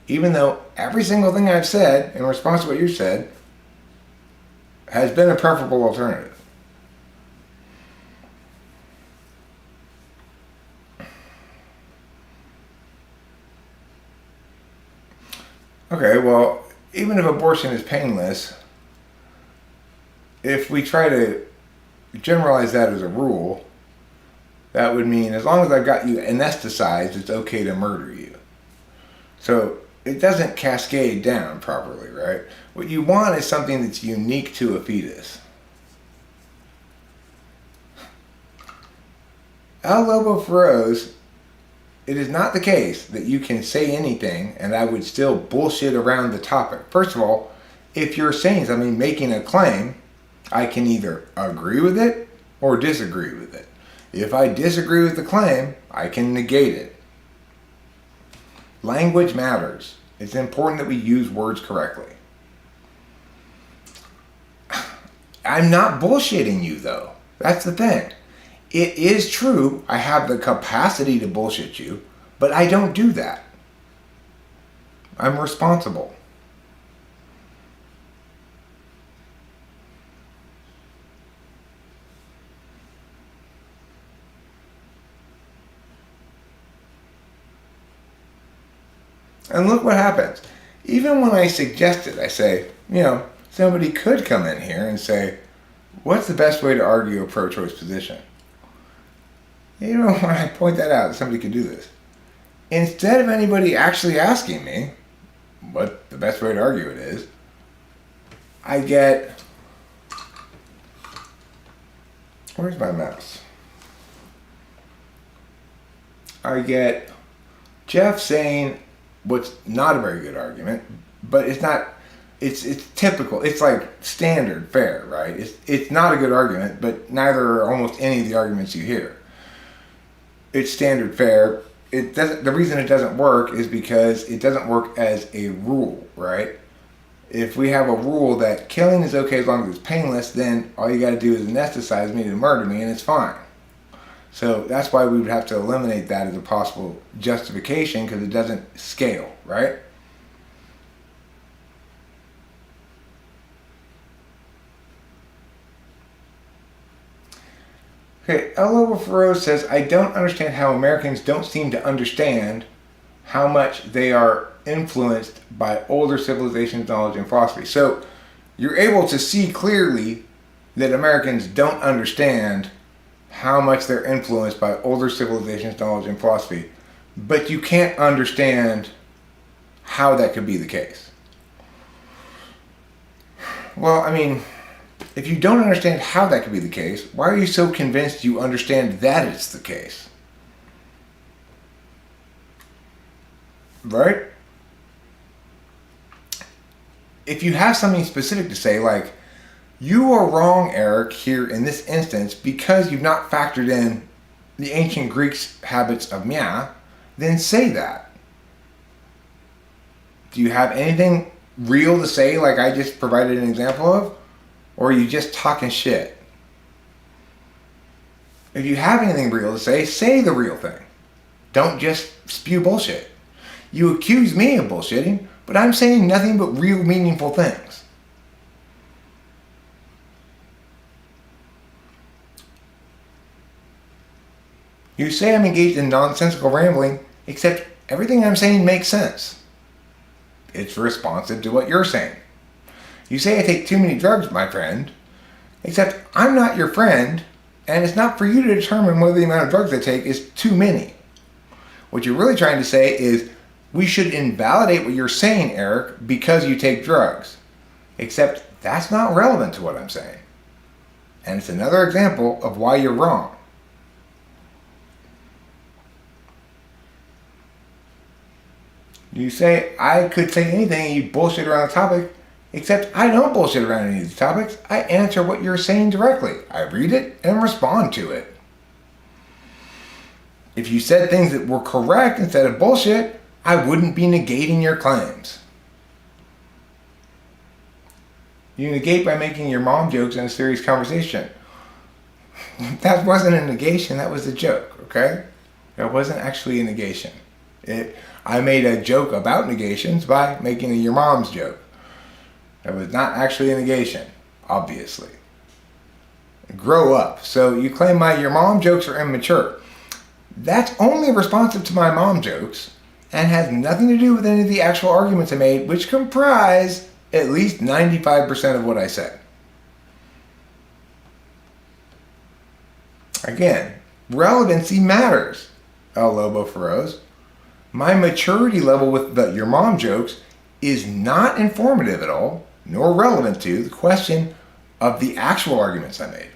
Speaker 1: even though every single thing I've said in response to what you said has been a preferable alternative. Okay, well, even if abortion is painless, if we try to generalize that as a rule, that would mean as long as I've got you anesthetized, it's okay to murder you. So it doesn't cascade down properly, right? What you want is something that's unique to a fetus. El Lobo Feroz, it is not the case that you can say anything and I would still bullshit around the topic. First of all, if you're saying something, making a claim, I can either agree with it or disagree with it. If I disagree with the claim, I can negate it. Language matters. It's important that we use words correctly. I'm not bullshitting you, though. That's the thing. It is true I have the capacity to bullshit you, but I don't do that. I'm responsible. And look what happens. Even when I suggest it, I say, somebody could come in here and say, what's the best way to argue a pro-choice position? When I point that out, somebody could do this. Instead of anybody actually asking me what the best way to argue it is, I get, where's my mouse? I get Jeff saying what's not a very good argument, but it's not, it's typical, it's like standard fare, right? It's not a good argument, but neither are almost any of the arguments you hear. It's standard fare. The reason it doesn't work is because it doesn't work as a rule, right? If we have a rule that killing is okay as long as it's painless, then all you got to do is anesthetize me to murder me and it's fine. So that's why we would have to eliminate that as a possible justification, because it doesn't scale, right? Okay, El Lobo Feroz says, I don't understand how Americans don't seem to understand how much they are influenced by older civilizations, knowledge, and philosophy. So you're able to see clearly that Americans don't understand how much they're influenced by older civilizations, knowledge, and philosophy, but you can't understand how that could be the case. Well, if you don't understand how that could be the case, why are you so convinced you understand that it's the case? Right? If you have something specific to say, like, You are wrong, Eric, here in this instance because you've not factored in the ancient Greeks' habits of mia, then say that. Do you have anything real to say like I just provided an example of? Or are you just talking shit? If you have anything real to say the real thing. Don't just spew bullshit. You accuse me of bullshitting, but I'm saying nothing but real meaningful things. You say I'm engaged in nonsensical rambling, except everything I'm saying makes sense. It's responsive to what you're saying. You say I take too many drugs, my friend, except I'm not your friend, and it's not for you to determine whether the amount of drugs I take is too many. What you're really trying to say is, we should invalidate what you're saying, Eric, because you take drugs. Except that's not relevant to what I'm saying. And it's another example of why you're wrong. You say, I could say anything and you bullshit around the topic, except I don't bullshit around any of these topics. I answer what you're saying directly. I read it and respond to it. If you said things that were correct instead of bullshit, I wouldn't be negating your claims. You negate by making your mom jokes in a serious conversation. That wasn't a negation, that was a joke, okay? That wasn't actually a negation. I made a joke about negations by making a your mom's joke. That was not actually a negation, obviously. Grow up. So you claim your mom jokes are immature. That's only responsive to my mom jokes and has nothing to do with any of the actual arguments I made, which comprise at least 95% of what I said. Again, relevancy matters, El Lobo Feroz. My maturity level with your mom jokes is not informative at all, nor relevant to the question of the actual arguments I made.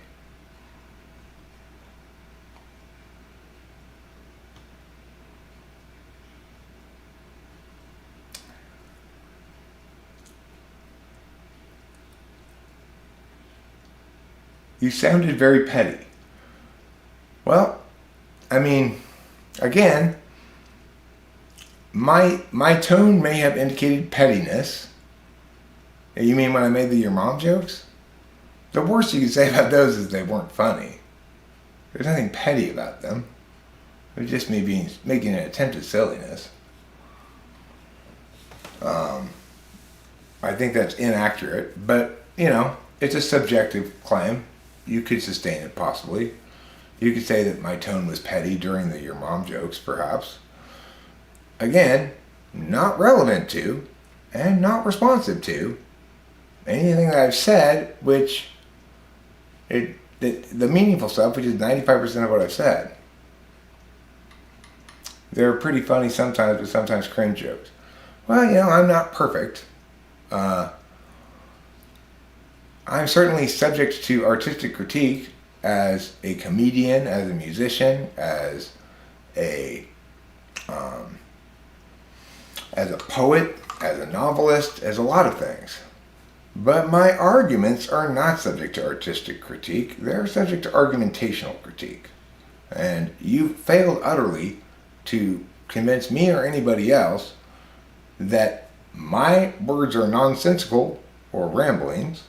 Speaker 1: You sounded very petty. Well, I mean, again, my tone may have indicated pettiness. You mean when I made the your mom jokes? The worst you can say about those is they weren't funny. There's nothing petty about them. It was just me making an attempt at silliness. I think that's inaccurate, but, it's a subjective claim. You could sustain it, possibly. You could say that my tone was petty during the your mom jokes, perhaps. Again, not relevant to, and not responsive to, anything that I've said, which, the meaningful stuff, which is 95% of what I've said. They're pretty funny sometimes, but sometimes cringe jokes. Well, I'm not perfect. I'm certainly subject to artistic critique as a comedian, as a musician, as a poet, as a novelist, as a lot of things. But my arguments are not subject to artistic critique. They're subject to argumentational critique. And you failed utterly to convince me or anybody else that my words are nonsensical or ramblings,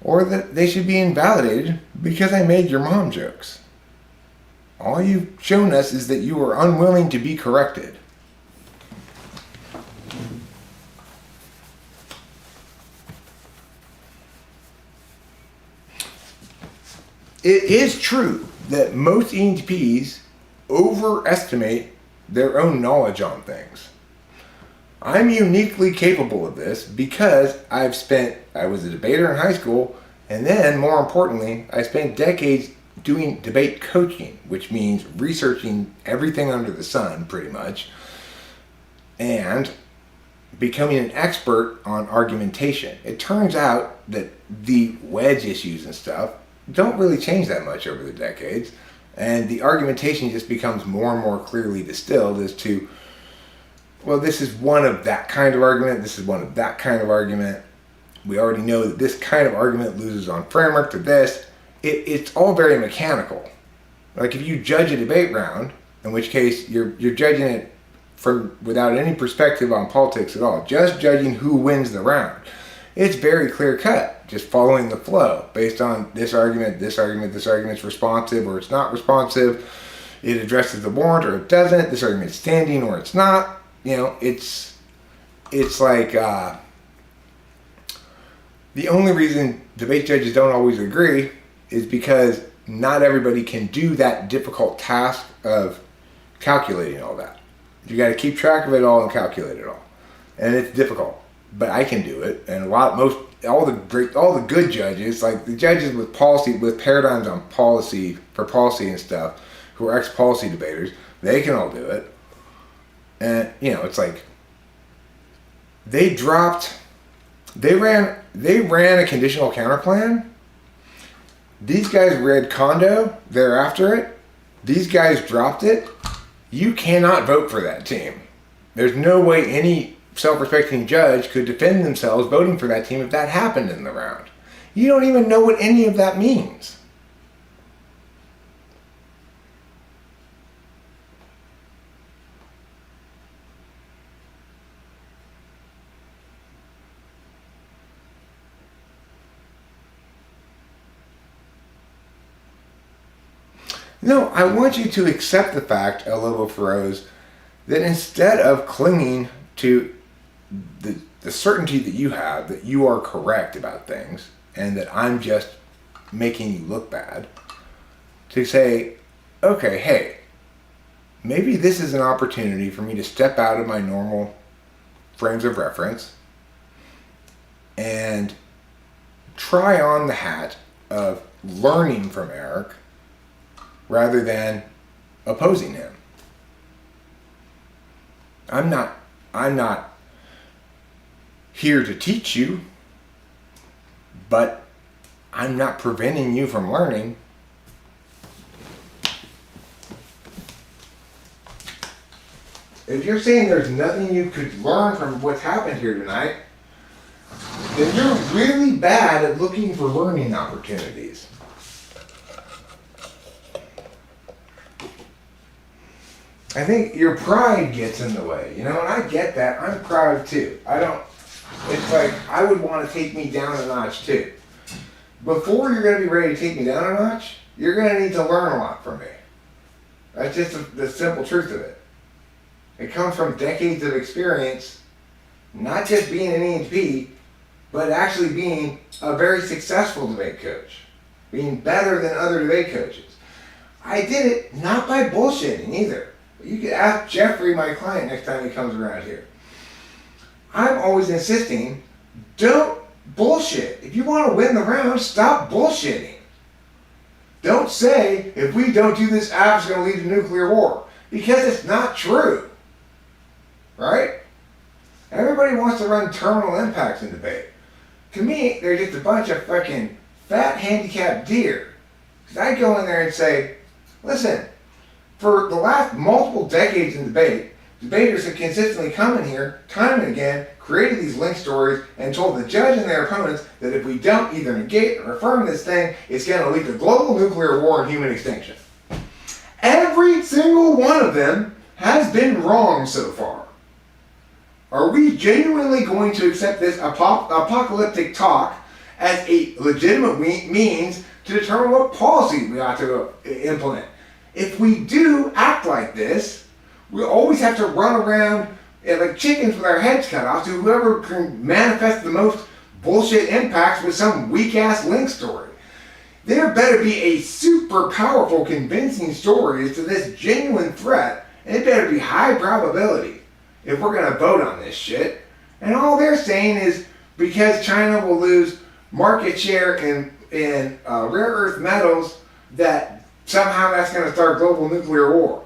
Speaker 1: or that they should be invalidated because I made your mom jokes. All you've shown us is that you are unwilling to be corrected. It is true that most ENTPs overestimate their own knowledge on things. I'm uniquely capable of this because I was a debater in high school, and then, more importantly, I spent decades doing debate coaching, which means researching everything under the sun, pretty much, and becoming an expert on argumentation. It turns out that the wedge issues and stuff don't really change that much over the decades, and the argumentation just becomes more and more clearly distilled as to, well, this is one of that kind of argument, this is one of that kind of argument. We already know that this kind of argument loses on framework to this. It's all very mechanical. Like if you judge a debate round, in which case you're judging it from without any perspective on politics at all, just judging who wins the round. It's very clear cut, just following the flow based on this argument's responsive or it's not responsive. It addresses the warrant or it doesn't. This argument's standing or it's not. You know, it's like the only reason debate judges don't always agree is because not everybody can do that difficult task of calculating all that. You got to keep track of it all and calculate it all, and it's difficult. But I can do it, and all the good judges, like the judges with paradigms on policy and stuff, who are ex-policy debaters, they can all do it. And you know, it's like they ran a conditional counterplan. These guys read Kondo, they're after it. These guys dropped it. You cannot vote for that team. There's no way any self-respecting judge could defend themselves voting for that team if that happened in the round. You don't even know what any of that means. No, I want you to accept the fact, L. Rose, that instead of clinging to the certainty that you have, that you are correct about things, and that I'm just making you look bad, to say, okay, hey, maybe this is an opportunity for me to step out of my normal frames of reference and try on the hat of learning from Eric rather than opposing him. I'm not here to teach you, but I'm not preventing you from learning. If you're saying there's nothing you could learn from what's happened here tonight, then you're really bad at looking for learning opportunities. I think your pride gets in the way, you know, and I get that. I'm proud too. It's like I would want to take me down a notch too. Before you're going to be ready to take me down a notch, you're going to need to learn a lot from me. That's just the simple truth of it. It comes from decades of experience, not just being an ENP, but actually being a very successful debate coach, being better than other debate coaches. I did it not by bullshitting either. You can ask Jeffrey, my client, next time he comes around here. I'm always insisting, don't bullshit. If you want to win the round, stop bullshitting. Don't say, if we don't do this, it's going to lead to nuclear war. Because it's not true. Right? Everybody wants to run terminal impacts in debate. To me, they're just a bunch of fucking fat handicapped deer. Because I go in there and say, listen, for the last multiple decades in debate, debaters have consistently come in here, time and again, created these link stories, and told the judge and their opponents that if we don't either negate or affirm this thing, it's going to lead to global nuclear war and human extinction. Every single one of them has been wrong so far. Are we genuinely going to accept this apocalyptic talk as a legitimate means to determine what policy we ought to implement? If we do act like this, we always have to run around like chickens with our heads cut off to whoever can manifest the most bullshit impacts with some weak-ass link story. There better be a super powerful, convincing story as to this genuine threat, and it better be high probability if we're going to vote on this shit. And all they're saying is because China will lose market share in rare earth metals, that somehow that's going to start global nuclear war.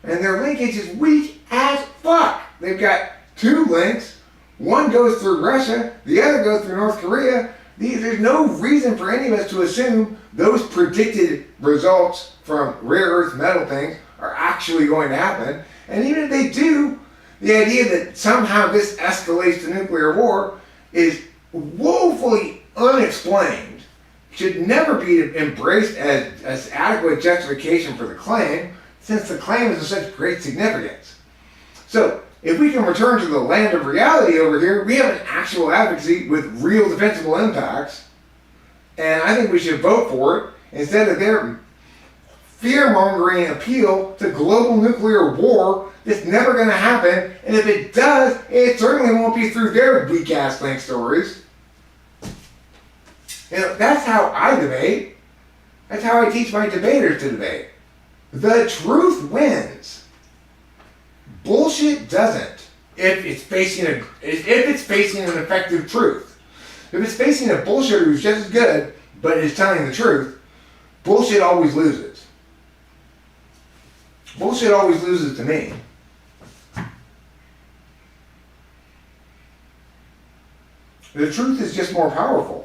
Speaker 1: And their linkage is weak as fuck. They've got two links. One goes through Russia, the other goes through North Korea. There's no reason for any of us to assume those predicted results from rare earth metal things are actually going to happen. And even if they do, the idea that somehow this escalates to nuclear war is woefully unexplained should never be embraced as adequate justification for the claim, since the claim is of such great significance. So, if we can return to the land of reality over here, we have an actual advocacy with real defensible impacts, and I think we should vote for it instead of their fear-mongering appeal to global nuclear war that's never going to happen, and if it does, it certainly won't be through their weak-ass link stories. You know, that's how I debate. That's how I teach my debaters to debate. The truth wins. Bullshit doesn't. If it's facing an effective truth. If it's facing a bullshitter who's just as good, but is telling the truth, bullshit always loses. Bullshit always loses to me. The truth is just more powerful.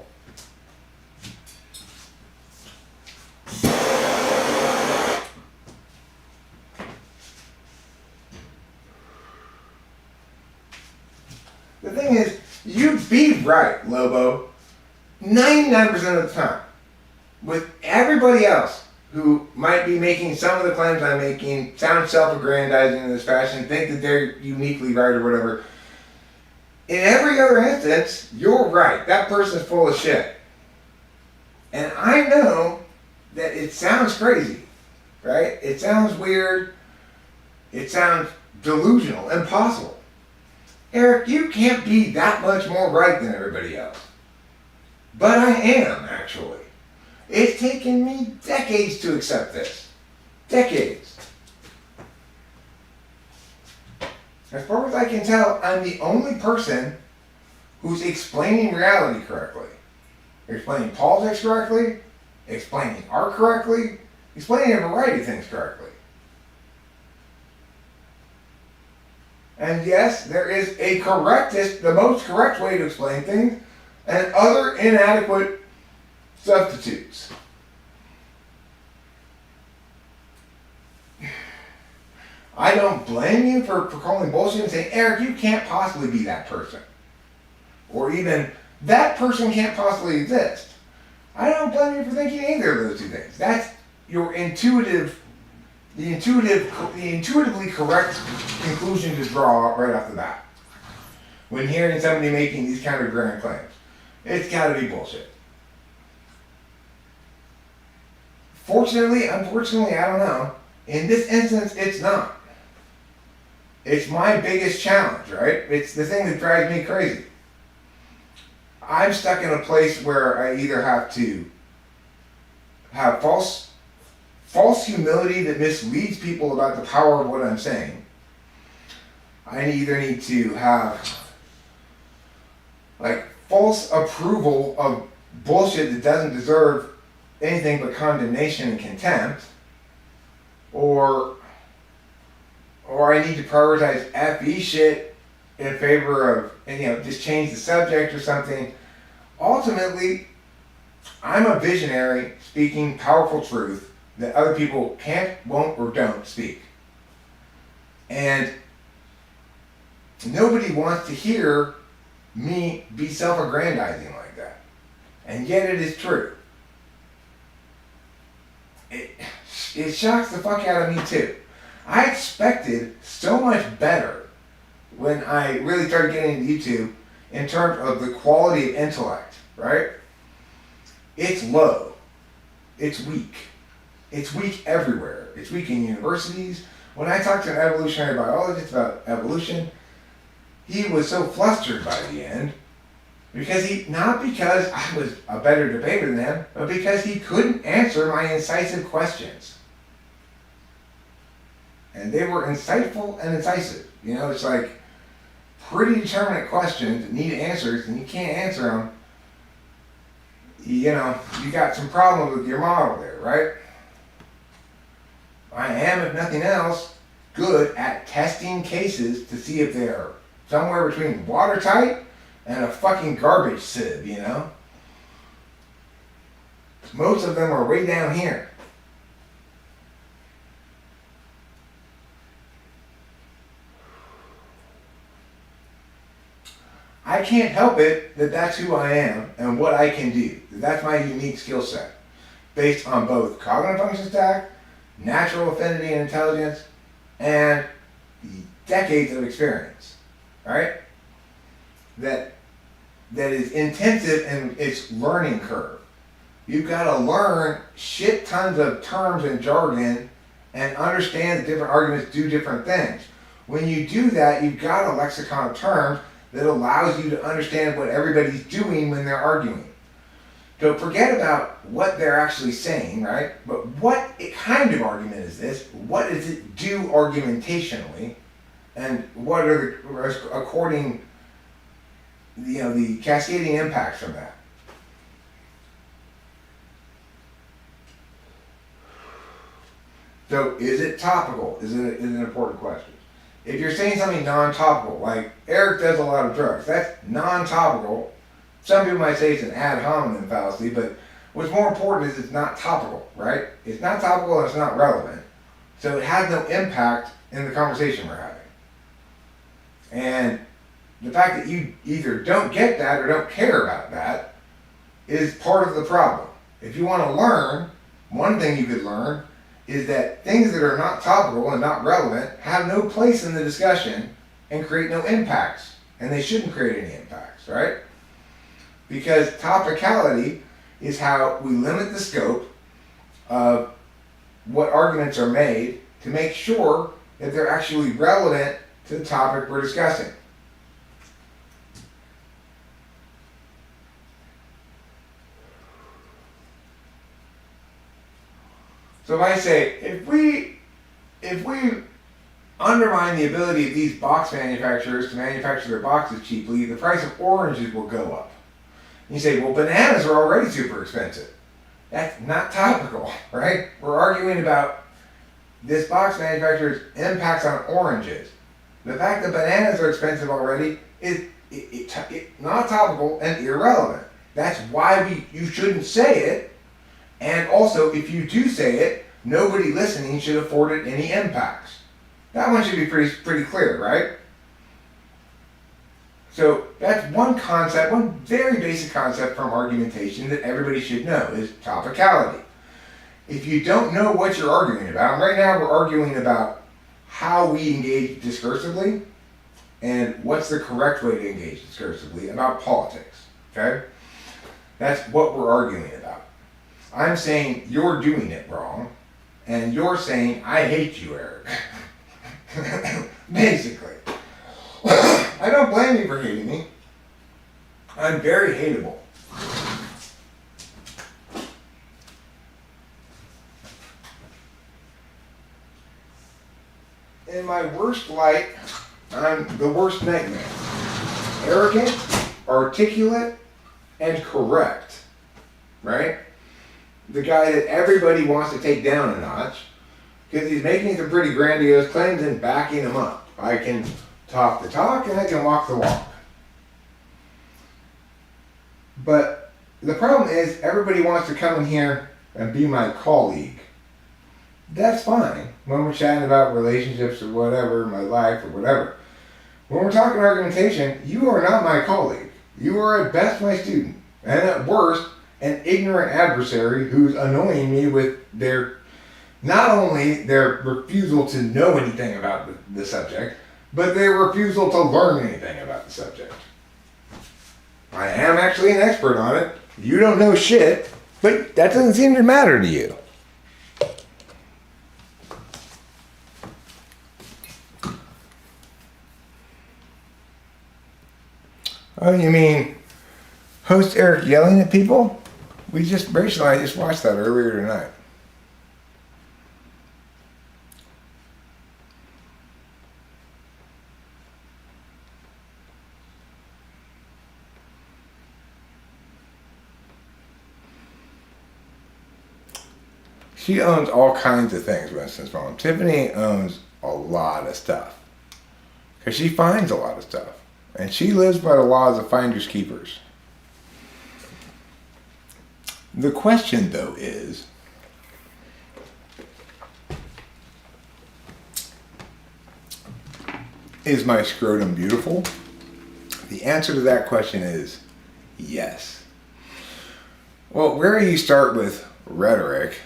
Speaker 1: The thing is, you'd be right, Lobo, 99% of the time. With everybody else who might be making some of the claims I'm making, sound self-aggrandizing in this fashion, think that they're uniquely right or whatever. In every other instance, you're right. That person's full of shit. And I know that it sounds crazy, right? It sounds weird. It sounds delusional, impossible. Eric, you can't be that much more right than everybody else. But I am, actually. It's taken me decades to accept this. Decades. As far as I can tell, I'm the only person who's explaining reality correctly. Explaining politics correctly, explaining art correctly, explaining a variety of things correctly. And yes, there is a the most correct way to explain things, and other inadequate substitutes. I don't blame you for calling bullshit and saying, Eric, you can't possibly be that person. Or even, that person can't possibly exist. I don't blame you for thinking either of those two things. That's your the intuitively correct conclusion to draw right off the bat when hearing somebody making these kind of grand claims. It's got to be bullshit. Fortunately, unfortunately, I don't know. In this instance, it's not. It's my biggest challenge, right? It's the thing that drives me crazy. I'm stuck in a place where I either have to have false humility that misleads people about the power of what I'm saying. I either need to have false approval of bullshit that doesn't deserve anything but condemnation and contempt, or I need to prioritize FE shit in favor of, just change the subject or something. Ultimately, I'm a visionary speaking powerful truth that other people can't, won't, or don't speak. And nobody wants to hear me be self-aggrandizing like that. And yet it is true. It shocks the fuck out of me too. I expected so much better when I really started getting into YouTube in terms of the quality of intellect, right? It's low. It's weak. It's weak everywhere. It's weak in universities. When I talked to an evolutionary biologist about evolution, he was so flustered by the end not because I was a better debater than him, but because he couldn't answer my incisive questions. And they were insightful and incisive. It's like pretty determinate questions that need answers, and you can't answer them. You got some problems with your model there, right? I am, if nothing else, good at testing cases to see if they're somewhere between watertight and a fucking garbage sieve, Most of them are way down here. I can't help it that that's who I am and what I can do. That's my unique skill set, based on both cognitive function stack, natural affinity and intelligence, and decades of experience, right? That is intensive in its learning curve. You've got to learn shit tons of terms and jargon and understand that different arguments do different things. When you do that, you've got a lexicon of terms that allows you to understand what everybody's doing when they're arguing. So forget about what they're actually saying, right? But what kind of argument is this? What does it do argumentationally? And what are the, according, the cascading impacts from that? So is it topical? Is an important question. If you're saying something non-topical, like Eric does a lot of drugs, that's non-topical. Some people might say it's an ad hominem fallacy, but what's more important is it's not topical, right? It's not topical and it's not relevant. So it has no impact in the conversation we're having. And the fact that you either don't get that or don't care about that is part of the problem. If you want to learn, one thing you could learn is that things that are not topical and not relevant have no place in the discussion and create no impacts. And they shouldn't create any impacts, right? Because topicality is how we limit the scope of what arguments are made to make sure that they're actually relevant to the topic we're discussing. So if I say, if we undermine the ability of these box manufacturers to manufacture their boxes cheaply, the price of oranges will go up. And you say, well, bananas are already super expensive. That's not topical, right? We're arguing about this box manufacturer's impacts on oranges. The fact that bananas are expensive already is not topical and irrelevant. That's why you shouldn't say it. And also, if you do say it, nobody listening should afford it any impacts. That one should be pretty clear, right? So that's one concept, one very basic concept from argumentation that everybody should know is topicality. If you don't know what you're arguing about, and right now we're arguing about how we engage discursively and what's the correct way to engage discursively about politics, okay? That's what we're arguing about. I'm saying you're doing it wrong, and you're saying, I hate you, Eric. Basically. I don't blame you for hating me. I'm very hateable. In my worst light, I'm the worst nightmare. Arrogant, articulate, and correct. Right? The guy that everybody wants to take down a notch because he's making some pretty grandiose claims and backing them up. I can talk the talk and I can walk the walk. But the problem is everybody wants to come in here and be my colleague. That's fine when we're chatting about relationships or whatever, my life or whatever. When we're talking argumentation, you are not my colleague. You are at best my student, and at worst, an ignorant adversary who's annoying me with not only their refusal to know anything about the subject, but their refusal to learn anything about the subject. I am actually an expert on it. You don't know shit, but that doesn't seem to matter to you. Oh, you mean host Eric yelling at people? Rachel and I just watched that earlier tonight. She owns all kinds of things, Winston's mom. Tiffany owns a lot of stuff. Because she finds a lot of stuff. And she lives by the laws of finders keepers. The question, though, is my scrotum beautiful? The answer to that question is yes. Well, where you start with rhetoric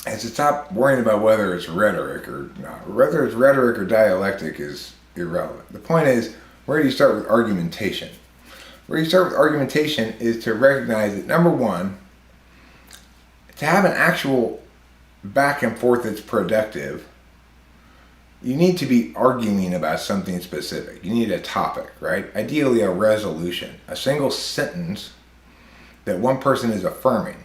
Speaker 1: is to stop worrying about whether it's rhetoric or not. Whether it's rhetoric or dialectic is irrelevant. The point is, where do you start with argumentation? Where you start with argumentation is to recognize that, number one, to have an actual back and forth that's productive, you need to be arguing about something specific. You need a topic, right? Ideally a resolution, a single sentence that one person is affirming.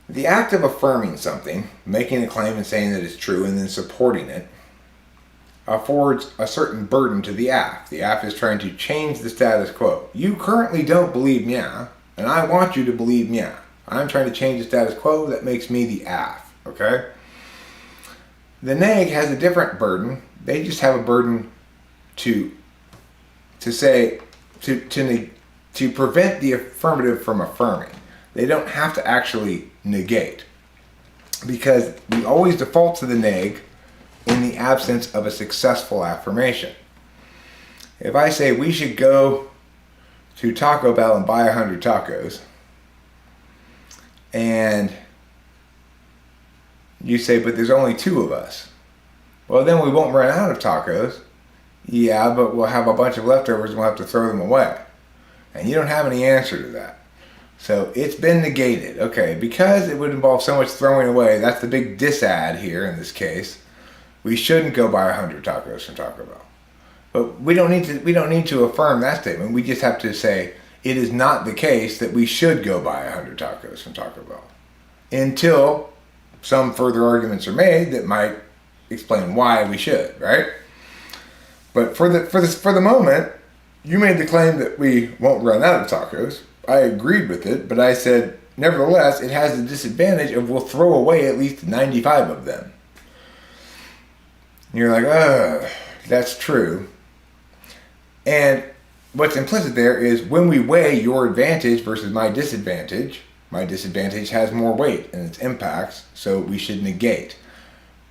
Speaker 1: The act of affirming something, making a claim and saying that it's true and then supporting it, affords a certain burden to the act. The act is trying to change the status quo. You currently don't believe me, and I want you to believe me. I'm trying to change the status quo. That makes me the aff, okay? The neg has a different burden. They just have a burden to prevent the affirmative from affirming. They don't have to actually negate, because we always default to the neg in the absence of a successful affirmation. If I say we should go to Taco Bell and buy 100 tacos, and you say, but there's only 2 of us. Well, then we won't run out of tacos. Yeah, but we'll have a bunch of leftovers and we'll have to throw them away. And you don't have any answer to that. So it's been negated. Okay, because it would involve so much throwing away, that's the big disad here in this case. We shouldn't go buy 100 tacos from Taco Bell. But we don't need to affirm that statement. We just have to say it is not the case that we should go buy 100 tacos from Taco Bell until some further arguments are made that might explain why we should, right? But for the moment, you made the claim that we won't run out of tacos. I agreed with it, but I said, nevertheless, it has the disadvantage of we'll throw away at least 95 of them. And you're like, that's true. And what's implicit there is when we weigh your advantage versus my disadvantage has more weight in its impacts, so we should negate.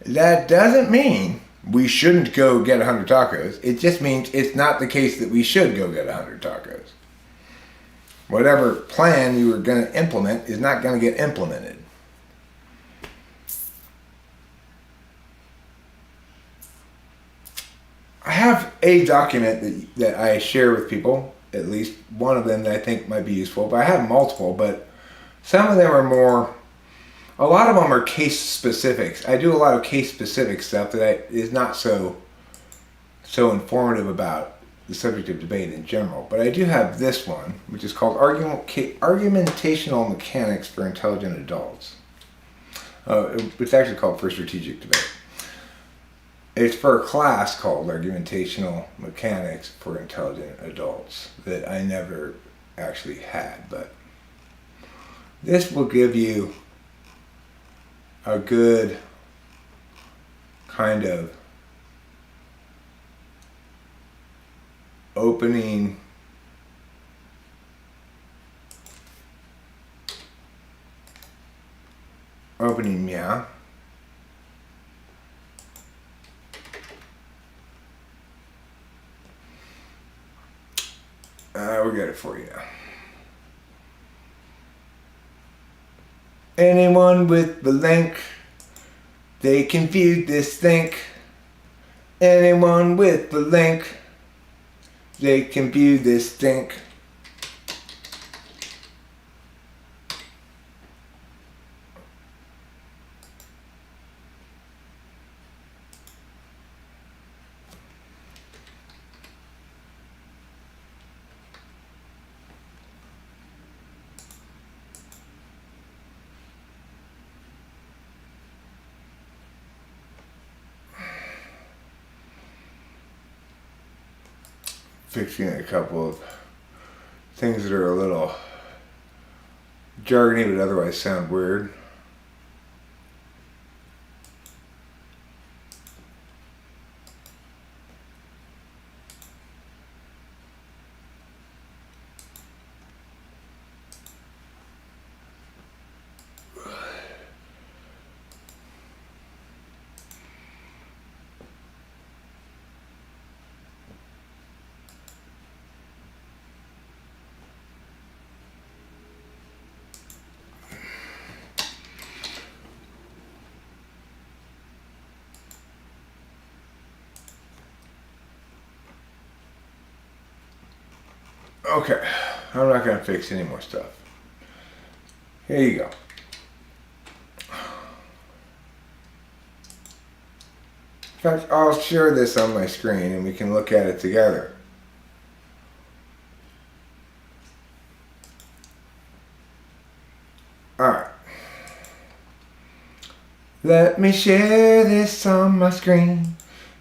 Speaker 1: That doesn't mean we shouldn't go get 100 tacos. It just means it's not the case that we should go get 100 tacos. Whatever plan you were going to implement is not going to get implemented. I have a document that I share with people, at least one of them that I think might be useful, but I have multiple, but some of them are more, a lot of them are case specifics. I do a lot of case specific stuff that is not so informative about the subject of debate in general. But I do have this one, which is called Argumentational Mechanics for Intelligent Adults. It's actually called For Strategic Debate. It's for a class called Argumentational Mechanics for Intelligent Adults that I never actually had, but this will give you a good kind of opening meow. We got it for you now. Anyone with the link, they can view this think. Anyone with the link, they can view this think. Fixing a couple of things that are a little jargony but otherwise sound weird. Okay, I'm not going to fix any more stuff. Here you go. In fact, I'll share this on my screen and we can look at it together. Alright. Let me share this on my screen.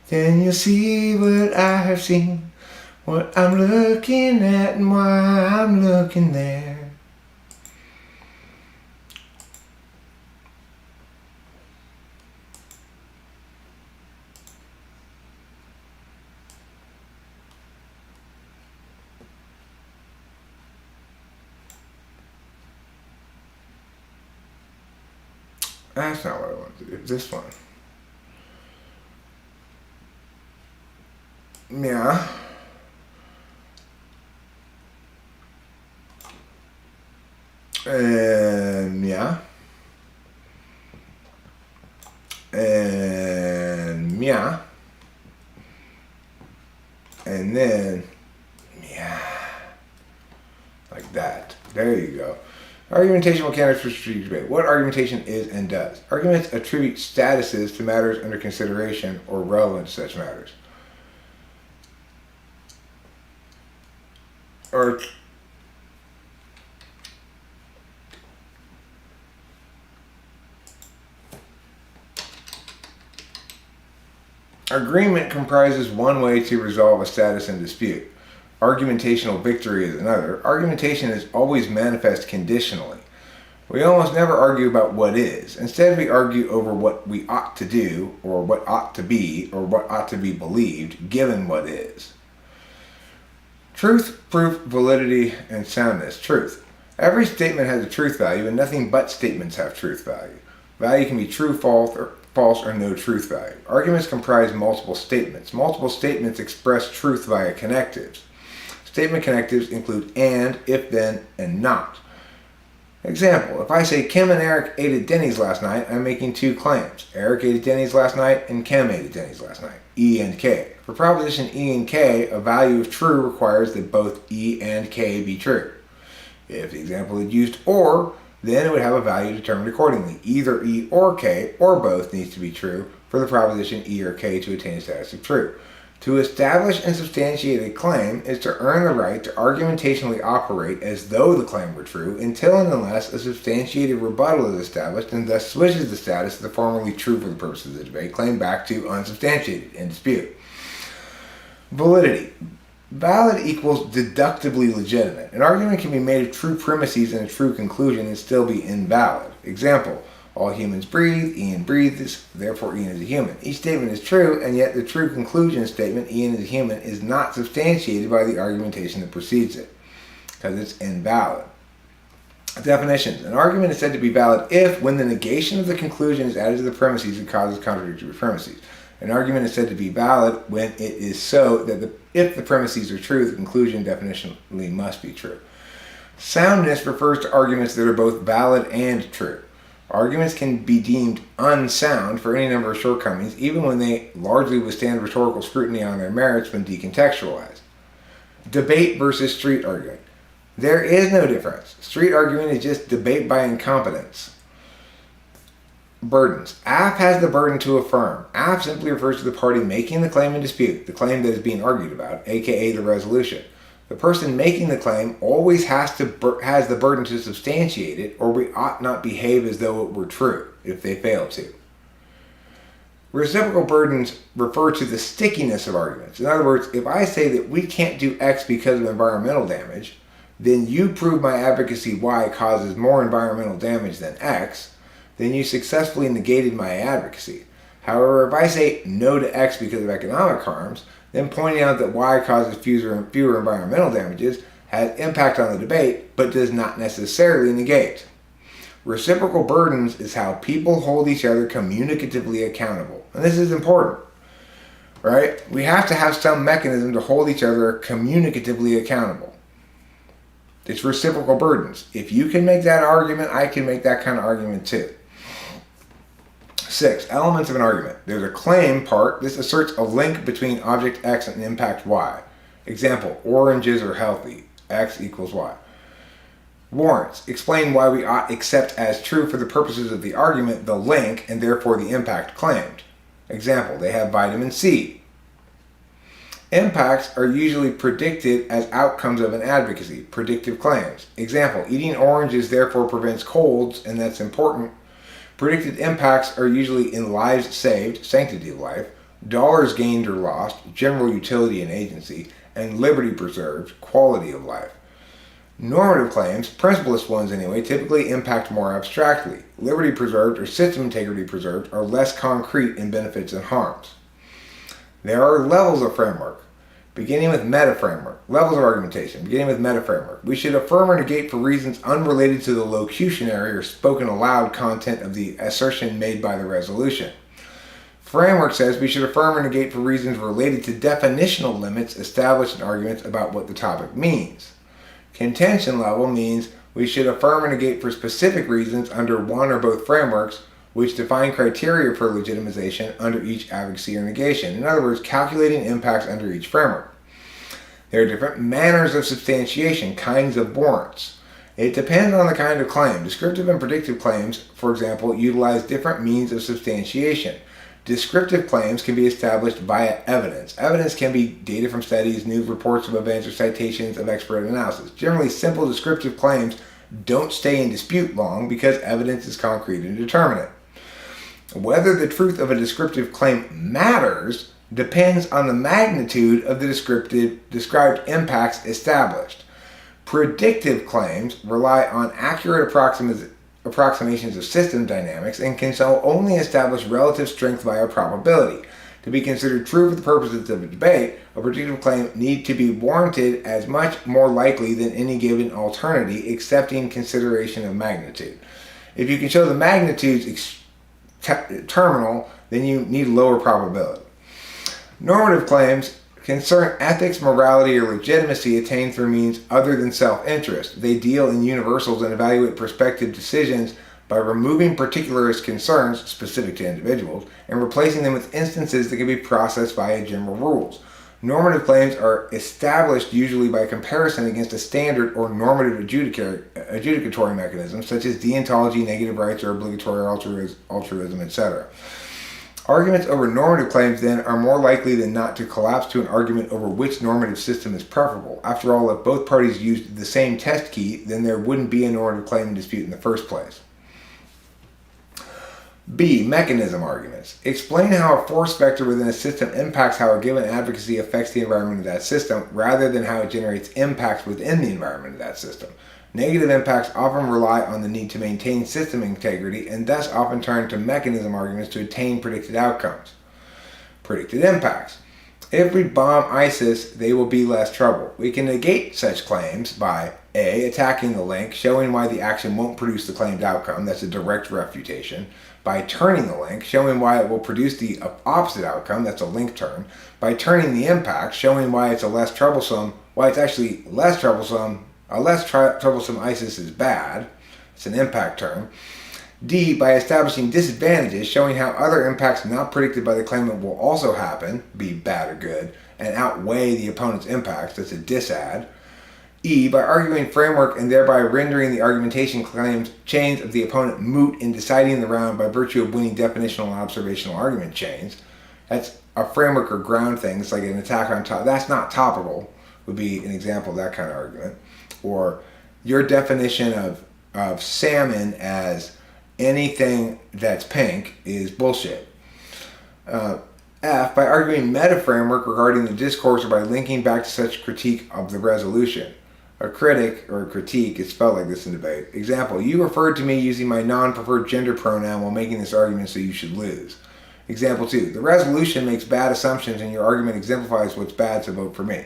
Speaker 1: Then you'll see what I have seen. What I'm looking at and why I'm looking there. That's not what I want to do. This one. Yeah. And yeah. And yeah. And then yeah. Like that. There you go. Argumentation mechanics for strategic debate. What argumentation is and does. Arguments attribute statuses to matters under consideration or relevant to such matters. Or agreement comprises one way to resolve a status in dispute. Argumentational victory is another. Argumentation is always manifest conditionally. We almost never argue about what is. Instead, we argue over what we ought to do, or what ought to be, or what ought to be believed, given what is. Truth, proof, validity, and soundness. Truth. Every statement has a truth value, and nothing but statements have truth value. Value can be true, false, or no truth value. Arguments comprise multiple statements. Multiple statements express truth via connectives. Statement connectives include and, if then, and not. Example, if I say Kim and Eric ate at Denny's last night, I'm making two claims. Eric ate at Denny's last night and Kim ate at Denny's last night. E and K. For proposition E and K, a value of true requires that both E and K be true. If the example had used or, then it would have a value determined accordingly. Either E or K, or both, needs to be true for the proposition E or K to attain status of true. To establish and substantiate a claim is to earn the right to argumentationally operate as though the claim were true until and unless a substantiated rebuttal is established and thus switches the status of the formerly true for the purposes of the debate claim back to unsubstantiated in dispute. Validity. Valid equals deductively legitimate. An argument can be made of true premises and a true conclusion and still be invalid. Example, all humans breathe, Ian breathes, therefore Ian is a human. Each statement is true, and yet the true conclusion statement, Ian is a human, is not substantiated by the argumentation that precedes it, because it's invalid. Definitions. An argument is said to be valid if, when the negation of the conclusion is added to the premises, it causes contradictory premises. An argument is said to be valid when it is so that if the premises are true, the conclusion definitionally must be true. Soundness refers to arguments that are both valid and true. Arguments can be deemed unsound for any number of shortcomings, even when they largely withstand rhetorical scrutiny on their merits when decontextualized. Debate versus street arguing. There is no difference. Street arguing is just debate by incompetence. Burdens. Aff has the burden to affirm. Aff simply refers to the party making the claim in dispute, the claim that is being argued about, aka the resolution. The person making the claim always has the burden to substantiate it, or we ought not behave as though it were true if they fail to. Reciprocal burdens refer to the stickiness of arguments. In other words, if I say that we can't do X because of environmental damage, then you prove my advocacy Y causes more environmental damage than X, then you successfully negated my advocacy. However, if I say no to X because of economic harms, then pointing out that Y causes fewer environmental damages has impact on the debate, but does not necessarily negate. Reciprocal burdens is how people hold each other communicatively accountable. And this is important, right? We have to have some mechanism to hold each other communicatively accountable. It's reciprocal burdens. If you can make that argument, I can make that kind of argument too. 6. Elements of an argument. There's a claim part. This asserts a link between object X and impact Y. Example, oranges are healthy. X equals Y. Warrants. Explain why we ought accept as true for the purposes of the argument the link and therefore the impact claimed. Example, they have vitamin C. Impacts are usually predicted as outcomes of an advocacy. Predictive claims. Example, eating oranges therefore prevents colds, and that's important. Predicted impacts are usually in lives saved, sanctity of life, dollars gained or lost, general utility and agency, and liberty preserved, quality of life. Normative claims, principlist ones anyway, typically impact more abstractly. Liberty preserved or system integrity preserved are less concrete in benefits and harms. There are levels of framework, beginning with meta-framework. Levels of argumentation, beginning with meta-framework. We should affirm or negate for reasons unrelated to the locutionary or spoken aloud content of the assertion made by the resolution. Framework says we should affirm or negate for reasons related to definitional limits established in arguments about what the topic means. Contention level means we should affirm or negate for specific reasons under one or both frameworks, which define criteria for legitimization under each advocacy or negation. In other words, calculating impacts under each framework. There are different manners of substantiation, kinds of warrants. It depends on the kind of claim. Descriptive and predictive claims, for example, utilize different means of substantiation. Descriptive claims can be established via evidence. Evidence can be data from studies, news reports of events, or citations of expert analysis. Generally, simple descriptive claims don't stay in dispute long because evidence is concrete and determinate. Whether the truth of a descriptive claim matters depends on the magnitude of the described impacts established. Predictive claims rely on accurate approximations of system dynamics and can so only establish relative strength via probability. To be considered true for the purposes of a debate, a predictive claim need to be warranted as much more likely than any given alternative, accepting consideration of magnitude. If you can show the magnitude's terminal, then you need lower probability. Normative claims concern ethics, morality, or legitimacy attained through means other than self-interest. They deal in universals and evaluate prospective decisions by removing particularist concerns specific to individuals and replacing them with instances that can be processed via general rules. Normative claims are established usually by comparison against a standard or normative adjudicatory mechanism, such as deontology, negative rights, or obligatory altruism, etc. Arguments over normative claims, then, are more likely than not to collapse to an argument over which normative system is preferable. After all, if both parties used the same test key, then there wouldn't be a normative claim in dispute in the first place. B. Mechanism arguments. Explain how a force vector within a system impacts how a given advocacy affects the environment of that system, rather than how it generates impacts within the environment of that system. Negative impacts often rely on the need to maintain system integrity and thus often turn to mechanism arguments to attain predicted outcomes. Predicted impacts. If we bomb ISIS, they will be less trouble. We can negate such claims by A. Attacking the link, showing why the action won't produce the claimed outcome. That's a direct refutation. By turning the link, showing why it will produce the opposite outcome. That's a link turn. By turning the impact, showing why it's actually less troublesome. A less troublesome ISIS is bad. It's an impact term. D. By establishing disadvantages, showing how other impacts not predicted by the claimant will also happen, be bad or good, and outweigh the opponent's impacts. That's a disad. E. By arguing framework and thereby rendering the argumentation claims chains of the opponent moot in deciding the round by virtue of winning definitional and observational argument chains. That's a framework or ground thing. It's like an attack on top. That's not topical, would be an example of that kind of argument. Or your definition of salmon as anything that's pink is bullshit. F. By arguing meta-framework regarding the discourse or by linking back to such critique of the resolution. A critic or a critique is spelled like this in debate. Example, you referred to me using my non-preferred gender pronoun while making this argument, so you should lose. Example 2. The resolution makes bad assumptions and your argument exemplifies what's bad, so vote for me.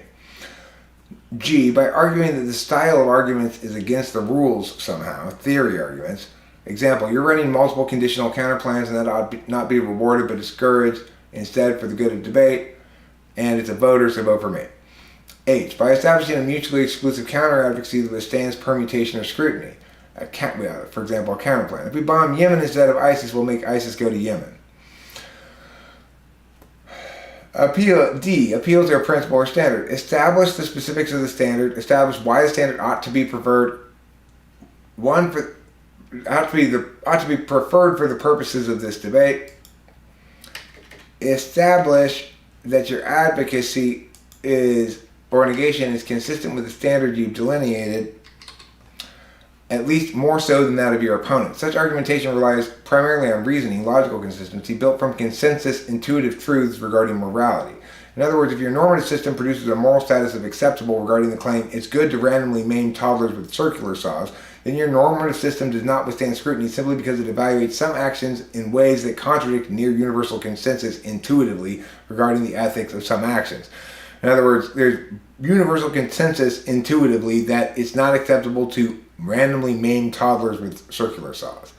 Speaker 1: G. By arguing that the style of arguments is against the rules somehow, theory arguments. Example, you're running multiple conditional counterplans and that ought not be rewarded but discouraged, instead for the good of debate, and it's a voter, so vote for me. H. By establishing a mutually exclusive counter-advocacy that withstands permutation or scrutiny. For example, a counterplan. If we bomb Yemen instead of ISIS, we'll make ISIS go to Yemen. Appeal to a principle or standard. Establish the specifics of the standard. Establish why the standard ought to be preferred. Ought to be preferred for the purposes of this debate. Establish that your advocacy or negation is consistent with the standard you've delineated, at least more so than that of your opponent. Such argumentation relies primarily on reasoning, logical consistency, built from consensus, intuitive truths regarding morality. In other words, if your normative system produces a moral status of acceptable regarding the claim, it's good to randomly maim toddlers with circular saws, then your normative system does not withstand scrutiny simply because it evaluates some actions in ways that contradict near universal consensus intuitively regarding the ethics of some actions. In other words, there's universal consensus intuitively that it's not acceptable to randomly maim toddlers with circular saws.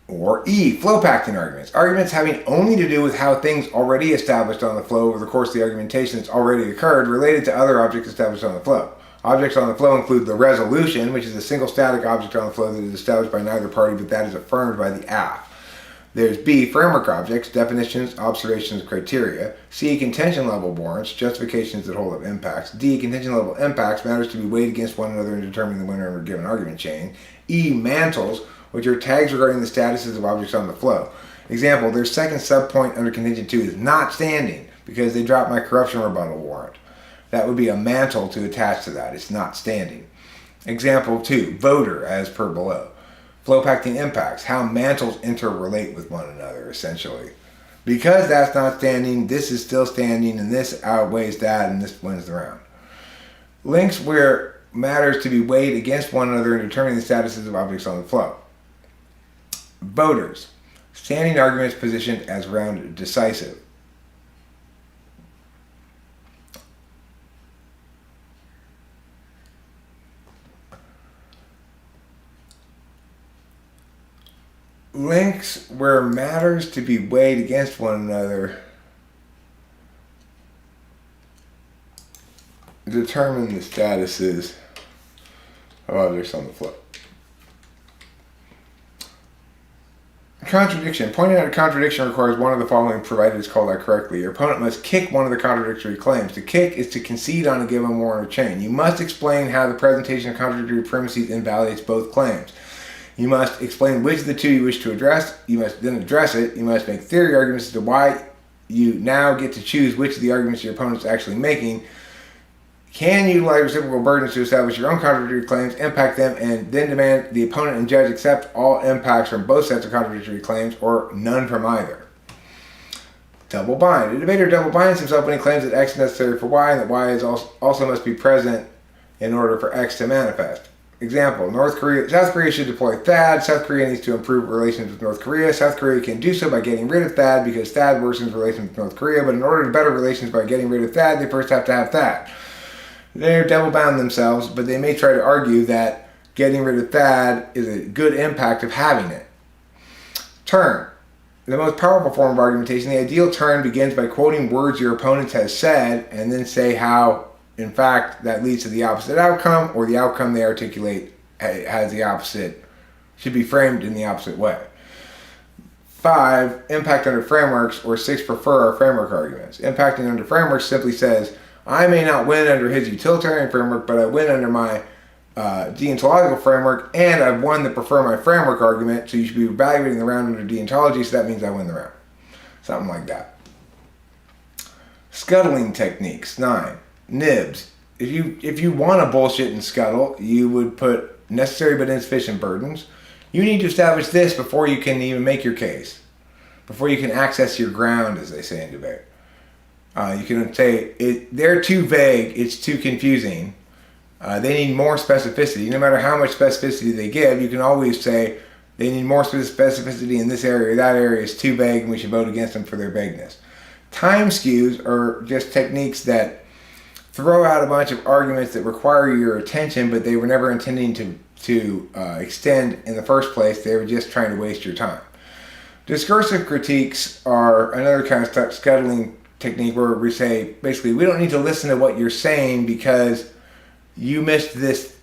Speaker 1: Or E, flow pacting arguments. Arguments having only to do with how things already established on the flow over the course of the argumentation that's already occurred related to other objects established on the flow. Objects on the flow include the resolution, which is a single static object on the flow that is established by neither party, but that is affirmed by the aff. There's B, framework objects, definitions, observations, criteria. C, contention level warrants, justifications that hold up impacts. D, contention level impacts, matters to be weighed against one another in determining the winner of a given argument chain. E, mantles, which are tags regarding the statuses of objects on the flow. Example, their second subpoint under contention 2 is not standing because they dropped my corruption rebuttal warrant. That would be a mantle to attach to that. It's not standing. Example 2, voter, as per below. Flow pacting impacts, how mantles interrelate with one another, essentially. Because that's not standing, this is still standing, and this outweighs that, and this wins the round. Links where matters to be weighed against one another in determining the statuses of objects on the flow. Voters, standing arguments positioned as round decisive. Links where matters to be weighed against one another determine the statuses of objects on the flow. Contradiction. Pointing out a contradiction requires one of the following provided it's called out correctly. Your opponent must kick one of the contradictory claims. To kick is to concede on a given warrant or chain. You must explain how the presentation of contradictory premises invalidates both claims. You must explain which of the two you wish to address. You must then address it. You must make theory arguments as to why you now get to choose which of the arguments your opponent is actually making. Can utilize reciprocal burdens to establish your own contradictory claims, impact them, and then demand the opponent and judge accept all impacts from both sets of contradictory claims or none from either. Double bind. A debater double binds himself when he claims that X is necessary for Y and that Y is also must be present in order for X to manifest. Example, South Korea should deploy THAAD. South Korea needs to improve relations with North Korea. South Korea can do so by getting rid of THAAD because THAAD worsens relations with North Korea, but in order to better relations by getting rid of THAAD, they first have to have THAAD. They're double-bound themselves, but they may try to argue that getting rid of THAAD is a good impact of having it. Turn. The most powerful form of argumentation, the ideal turn begins by quoting words your opponent has said and then say how, in fact, that leads to the opposite outcome, or the outcome they articulate has the opposite, should be framed in the opposite way. 5, impact under frameworks, or 6, prefer our framework arguments. Impacting under frameworks simply says, I may not win under his utilitarian framework, but I win under my deontological framework, and I've won the prefer my framework argument, so you should be evaluating the round under deontology, so that means I win the round. Something like that. Scuttling techniques. 9. Nibs. If you want to bullshit and scuttle, you would put necessary but insufficient burdens. You need to establish this before you can even make your case, before you can access your ground, as they say in debate. You can say they're too vague, it's too confusing. They need more specificity. No matter how much specificity they give, you can always say they need more specificity in this area, or that area is too vague and we should vote against them for their vagueness. Time skews are just techniques that throw out a bunch of arguments that require your attention, but they were never intending to extend in the first place. They were just trying to waste your time. Discursive critiques are another kind of scuttling technique where we say, basically, we don't need to listen to what you're saying because you missed this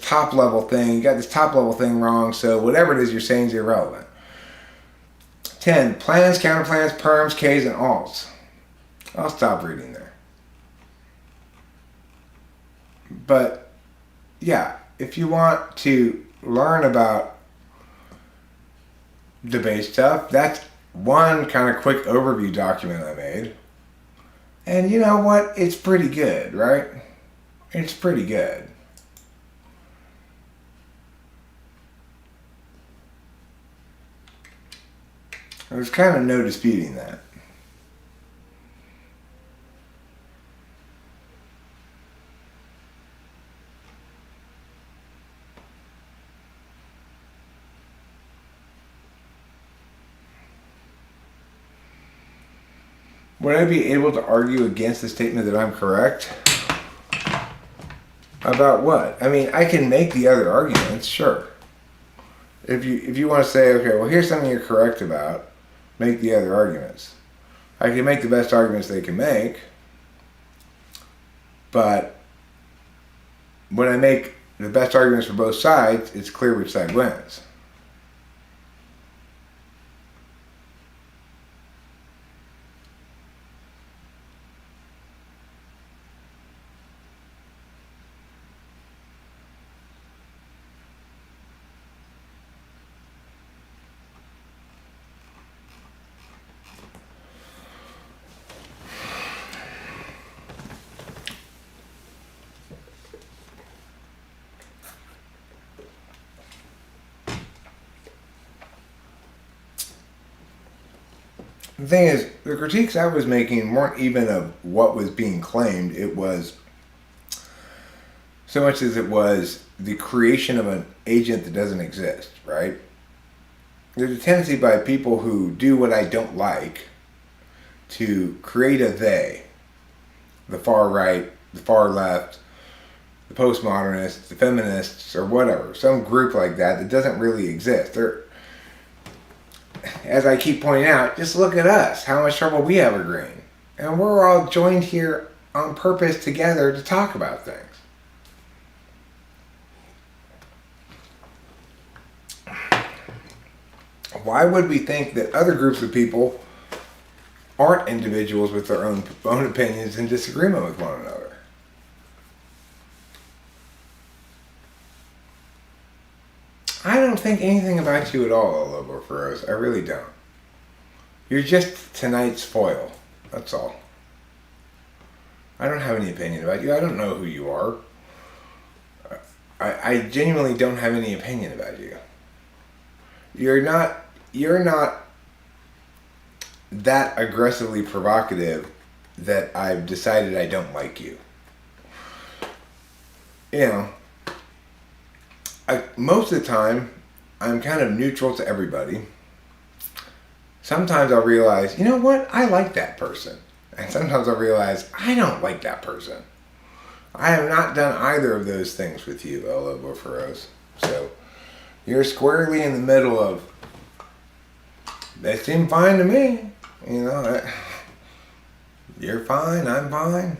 Speaker 1: top level thing. You got this top level thing wrong, so whatever it is you're saying is irrelevant. 10. Plans, counterplans, perms, Ks, and alts. I'll stop reading there. But, yeah, if you want to learn about debate stuff, that's one kind of quick overview document I made. And you know what? It's pretty good, right? It's pretty good. There's kind of no disputing that. Would I be able to argue against the statement that I'm correct? About what? I mean, I can make the other arguments, sure. If you want to say, okay, well, here's something you're correct about, make the other arguments. I can make the best arguments they can make, but when I make the best arguments for both sides, it's clear which side wins. The thing is, the critiques I was making weren't even of what was being claimed. It was so much as it was the creation of an agent that doesn't exist, right? There's a tendency by people who do what I don't like to create a they. The far right, the far left, the postmodernists, the feminists, or whatever. Some group like that doesn't really exist. As I keep pointing out, just look at us, how much trouble we have agreeing. And we're all joined here on purpose together to talk about things. Why would we think that other groups of people aren't individuals with their own opinions in disagreement with one another? I don't think anything about you at all, Lobo Feroz. I really don't. You're just tonight's foil. That's all. I don't have any opinion about you. I don't know who you are. I genuinely don't have any opinion about you. You're not that aggressively provocative that I've decided I don't like you. You know, most of the time, I'm kind of neutral to everybody. Sometimes I'll realize, you know what? I like that person. And sometimes I'll realize, I don't like that person. I have not done either of those things with you, Lobo Feroz. So, you're squarely in the middle of, they seem fine to me. You know, you're fine, I'm fine.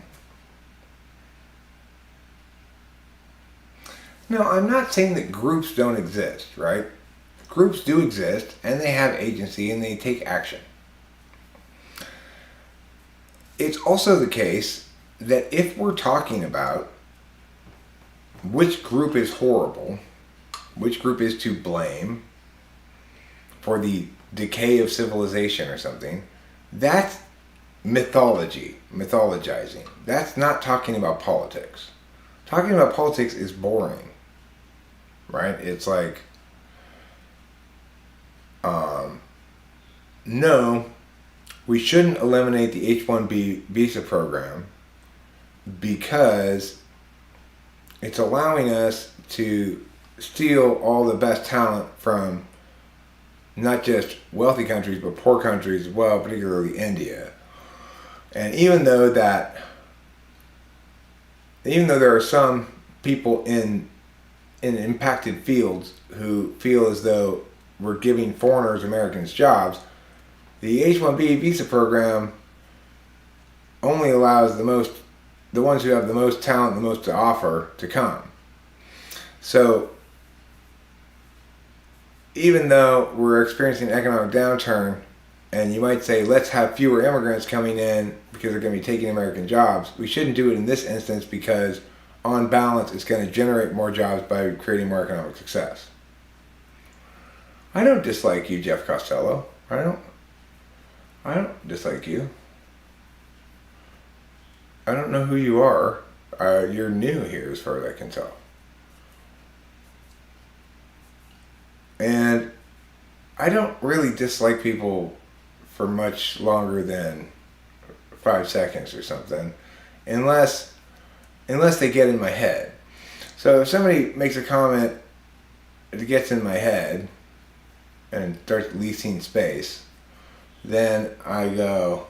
Speaker 1: No, I'm not saying that groups don't exist, right? Groups do exist, and they have agency, and they take action. It's also the case that if we're talking about which group is horrible, which group is to blame for the decay of civilization or something, that's mythology, mythologizing. That's not talking about politics. Talking about politics is boring. Right? It's like, no, we shouldn't eliminate the H-1B visa program because it's allowing us to steal all the best talent from not just wealthy countries, but poor countries as well, particularly India. And even though there are some people in impacted fields who feel as though we're giving foreigners, Americans, jobs, the H-1B visa program only allows the ones who have the most talent, the most to offer, to come. So, even though we're experiencing an economic downturn And you might say, let's have fewer immigrants coming in because they're going to be taking American jobs. We shouldn't do it in this instance because, on balance, it's going to generate more jobs by creating more economic success. I don't dislike you, Jeff Costello. I don't dislike you. I don't know who you are. You're new here as far as I can tell. And I don't really dislike people for much longer than 5 seconds or something, unless they get in my head. So if somebody makes a comment that gets in my head and starts leasing space, then I go,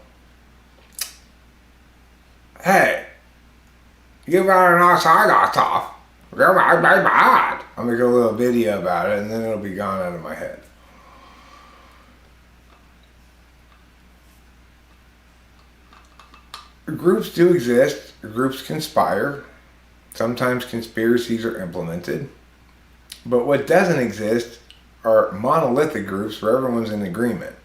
Speaker 1: hey, you better not say that stuff. You're bad. I'll make a little video about it and then it'll be gone out of my head. Groups do exist. Groups conspire. Sometimes conspiracies are implemented. But what doesn't exist are monolithic groups where everyone's in agreement.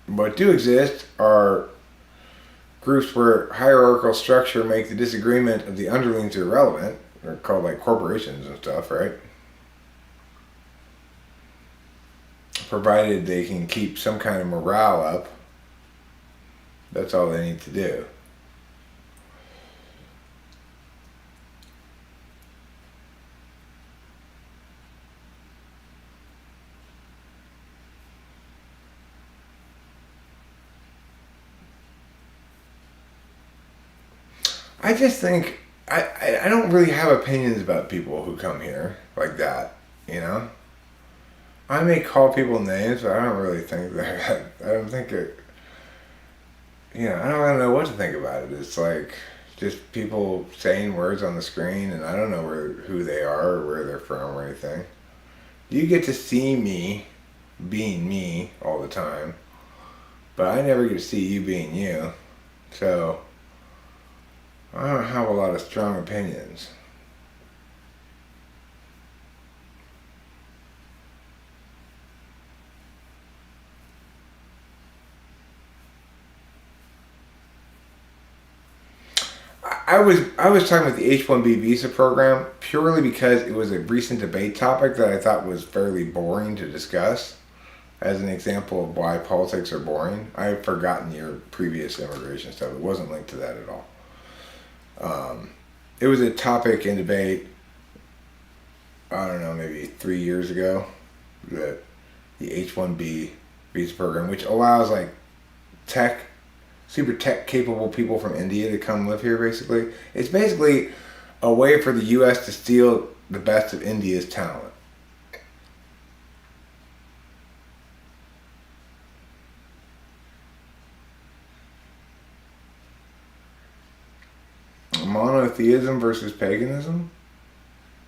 Speaker 1: What do exist are groups where hierarchical structure make the disagreement of the underlings irrelevant. They're called like corporations and stuff, right? Provided they can keep some kind of morale up. That's all they need to do. I just think I don't really have opinions about people who come here like that, you know? I may call people names, but I don't really think that. I don't think it. You know, I don't really know what to think about it. It's like just people saying words on the screen, and I don't know who they are or where they're from or anything. You get to see me being me all the time, but I never get to see you being you. So I don't have a lot of strong opinions. I was talking about the H-1B visa program purely because it was a recent debate topic that I thought was fairly boring to discuss as an example of why politics are boring. I had forgotten your previous immigration stuff. It wasn't linked to that at all. It was a topic in debate, I don't know, maybe 3 years ago, the H-1B visa program, which allows like super tech capable people from India to come live here basically. It's basically a way for the US to steal the best of India's talent. Monotheism versus paganism?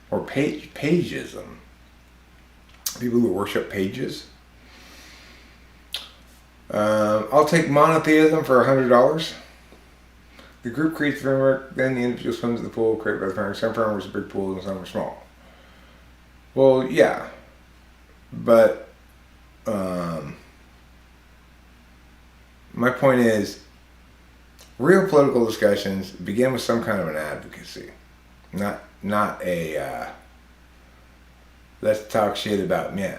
Speaker 1: Or pageism? People who worship pages? I'll take monotheism for $100. The group creates the framework, then the individual swims in the pool created by the framework. Some frameworks are big pools and some are small. Well, yeah. But my point is, real political discussions begin with some kind of an advocacy. Not a let's talk shit about me.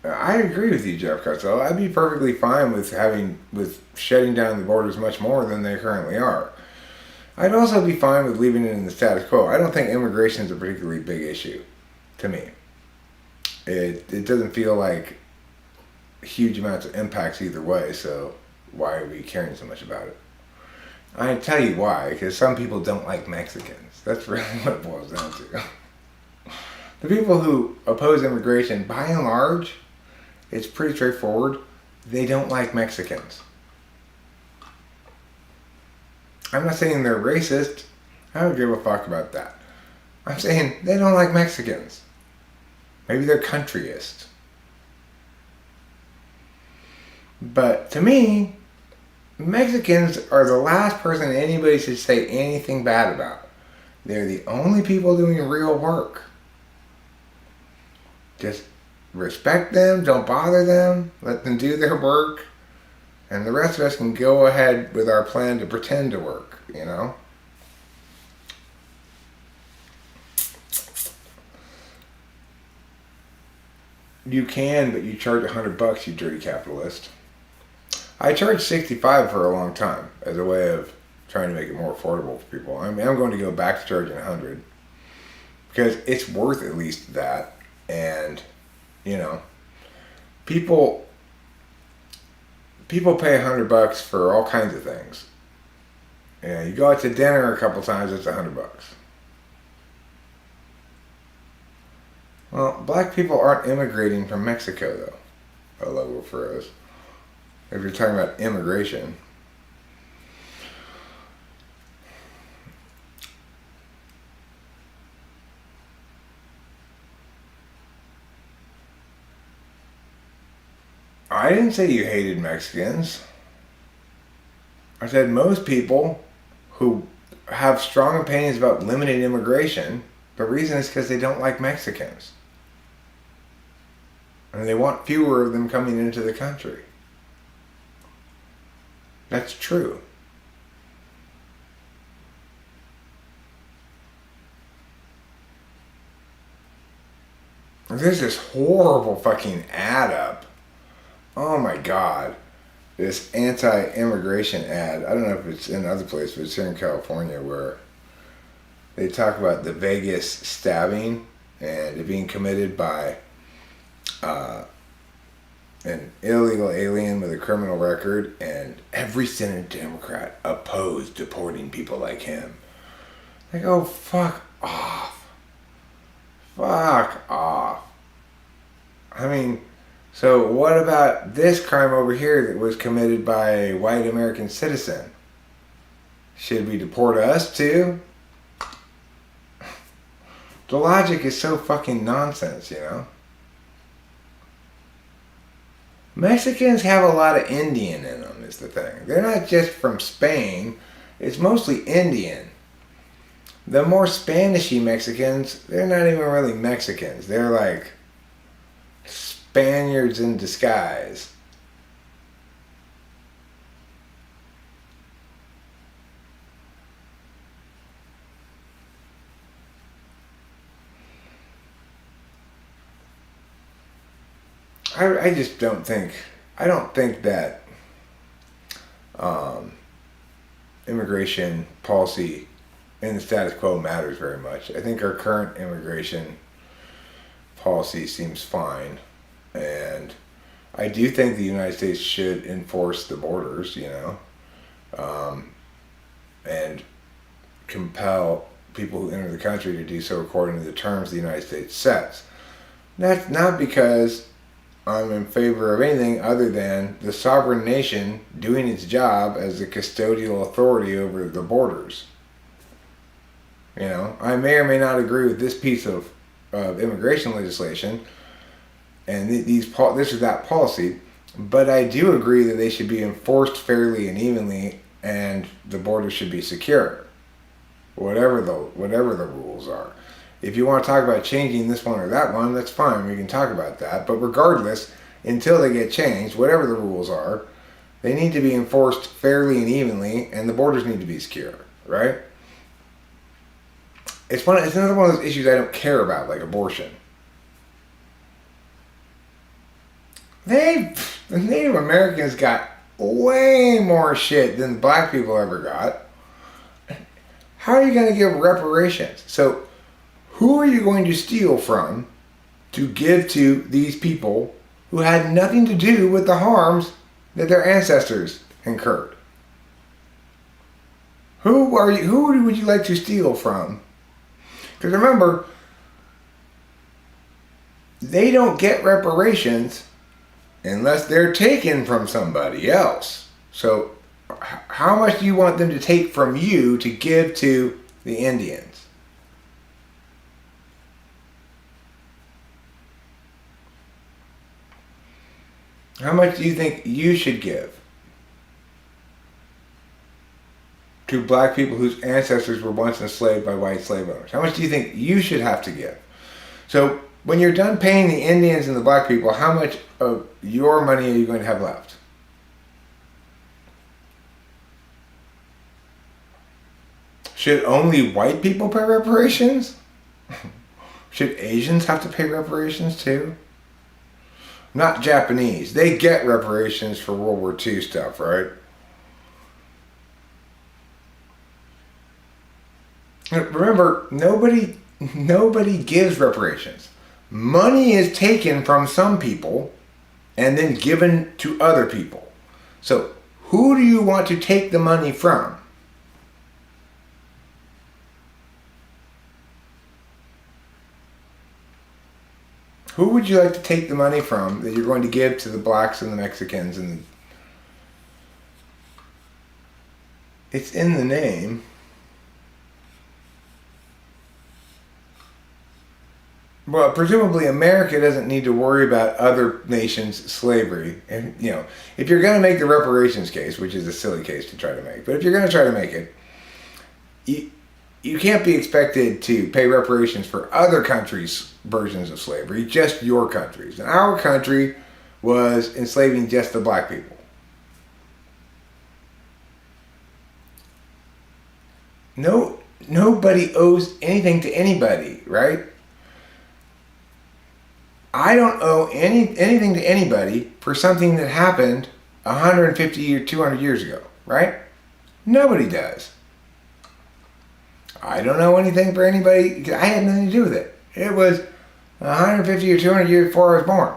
Speaker 1: I agree with you, Jeff Costello. I'd be perfectly fine with shutting down the borders much more than they currently are. I'd also be fine with leaving it in the status quo. I don't think immigration is a particularly big issue to me. It doesn't feel like huge amounts of impacts either way, so why are we caring so much about it? I tell you why, because some people don't like Mexicans. That's really what it boils down to. The people who oppose immigration, by and large, it's pretty straightforward. They don't like Mexicans. I'm not saying they're racist. I don't give a fuck about that. I'm saying they don't like Mexicans. Maybe they're countryist. But to me, Mexicans are the last person anybody should say anything bad about. They're the only people doing real work. Just respect them, don't bother them, let them do their work, and the rest of us can go ahead with our plan to pretend to work, you know? You can, but you charge $100, you dirty capitalist. I charged $65 for a long time as a way of trying to make it more affordable for people. I mean, I'm going to go back to charging $100 because it's worth at least that. And, you know, people pay $100 for all kinds of things. Yeah, you go out to dinner a couple times, it's $100. Well, black people aren't immigrating from Mexico, though. Hello for us. If you're talking about immigration. I didn't say you hated Mexicans. I said most people who have strong opinions about limiting immigration, the reason is because they don't like Mexicans. And they want fewer of them coming into the country. That's true. There's this horrible fucking ad up. Oh my god. This anti-immigration ad. I don't know if it's in other places, but it's here in California where they talk about the Vegas stabbing and it being committed by an illegal alien with a criminal record, and every Senate Democrat opposed deporting people like him. Like, oh, fuck off. Fuck off. I mean, so what about this crime over here that was committed by a white American citizen? Should we deport us too? The logic is so fucking nonsense, you know? Mexicans have a lot of Indian in them, is the thing. They're not just from Spain. It's mostly Indian. The more Spanishy Mexicans, they're not even really Mexicans. They're like Spaniards in disguise. I just don't think, I don't think that immigration policy in the status quo matters very much. I think our current immigration policy seems fine, and I do think the United States should enforce the borders, you know, and compel people who enter the country to do so according to the terms the United States sets. That's not because I'm in favor of anything other than the sovereign nation doing its job as the custodial authority over the borders. You know, I may or may not agree with this piece of immigration legislation and this or that policy, but I do agree that they should be enforced fairly and evenly, and the borders should be secure, whatever the rules are. If you want to talk about changing this one or that one, that's fine. We can talk about that. But regardless, until they get changed, whatever the rules are, they need to be enforced fairly and evenly, and the borders need to be secure, right? It's another one of those issues I don't care about, like abortion. The Native Americans got way more shit than black people ever got. How are you going to give reparations? So, who are you going to steal from to give to these people who had nothing to do with the harms that their ancestors incurred? Who would you like to steal from? Because remember, they don't get reparations unless they're taken from somebody else. So how much do you want them to take from you to give to the Indians? How much do you think you should give to black people whose ancestors were once enslaved by white slave owners? How much do you think you should have to give? So when you're done paying the Indians and the black people, how much of your money are you going to have left? Should only white people pay reparations? Should Asians have to pay reparations too? Not Japanese. They get reparations for World War II stuff, right? Remember, nobody gives reparations. Money is taken from some people and then given to other people. So, who do you want to take the money from? Who would you like to take the money from that you're going to give to the blacks and the Mexicans and it's in the name. Well, presumably America doesn't need to worry about other nations' slavery. And, you know, if you're going to make the reparations case, which is a silly case to try to make, but if you're going to try to make it, you can't be expected to pay reparations for other countries' versions of slavery, just your country's. And our country was enslaving just the black people. Nobody owes anything to anybody, right? I don't owe anything to anybody for something that happened 150 or 200 years ago, right? Nobody does. I don't know anything for anybody because I had nothing to do with it. It was 150 or 200 years before I was born.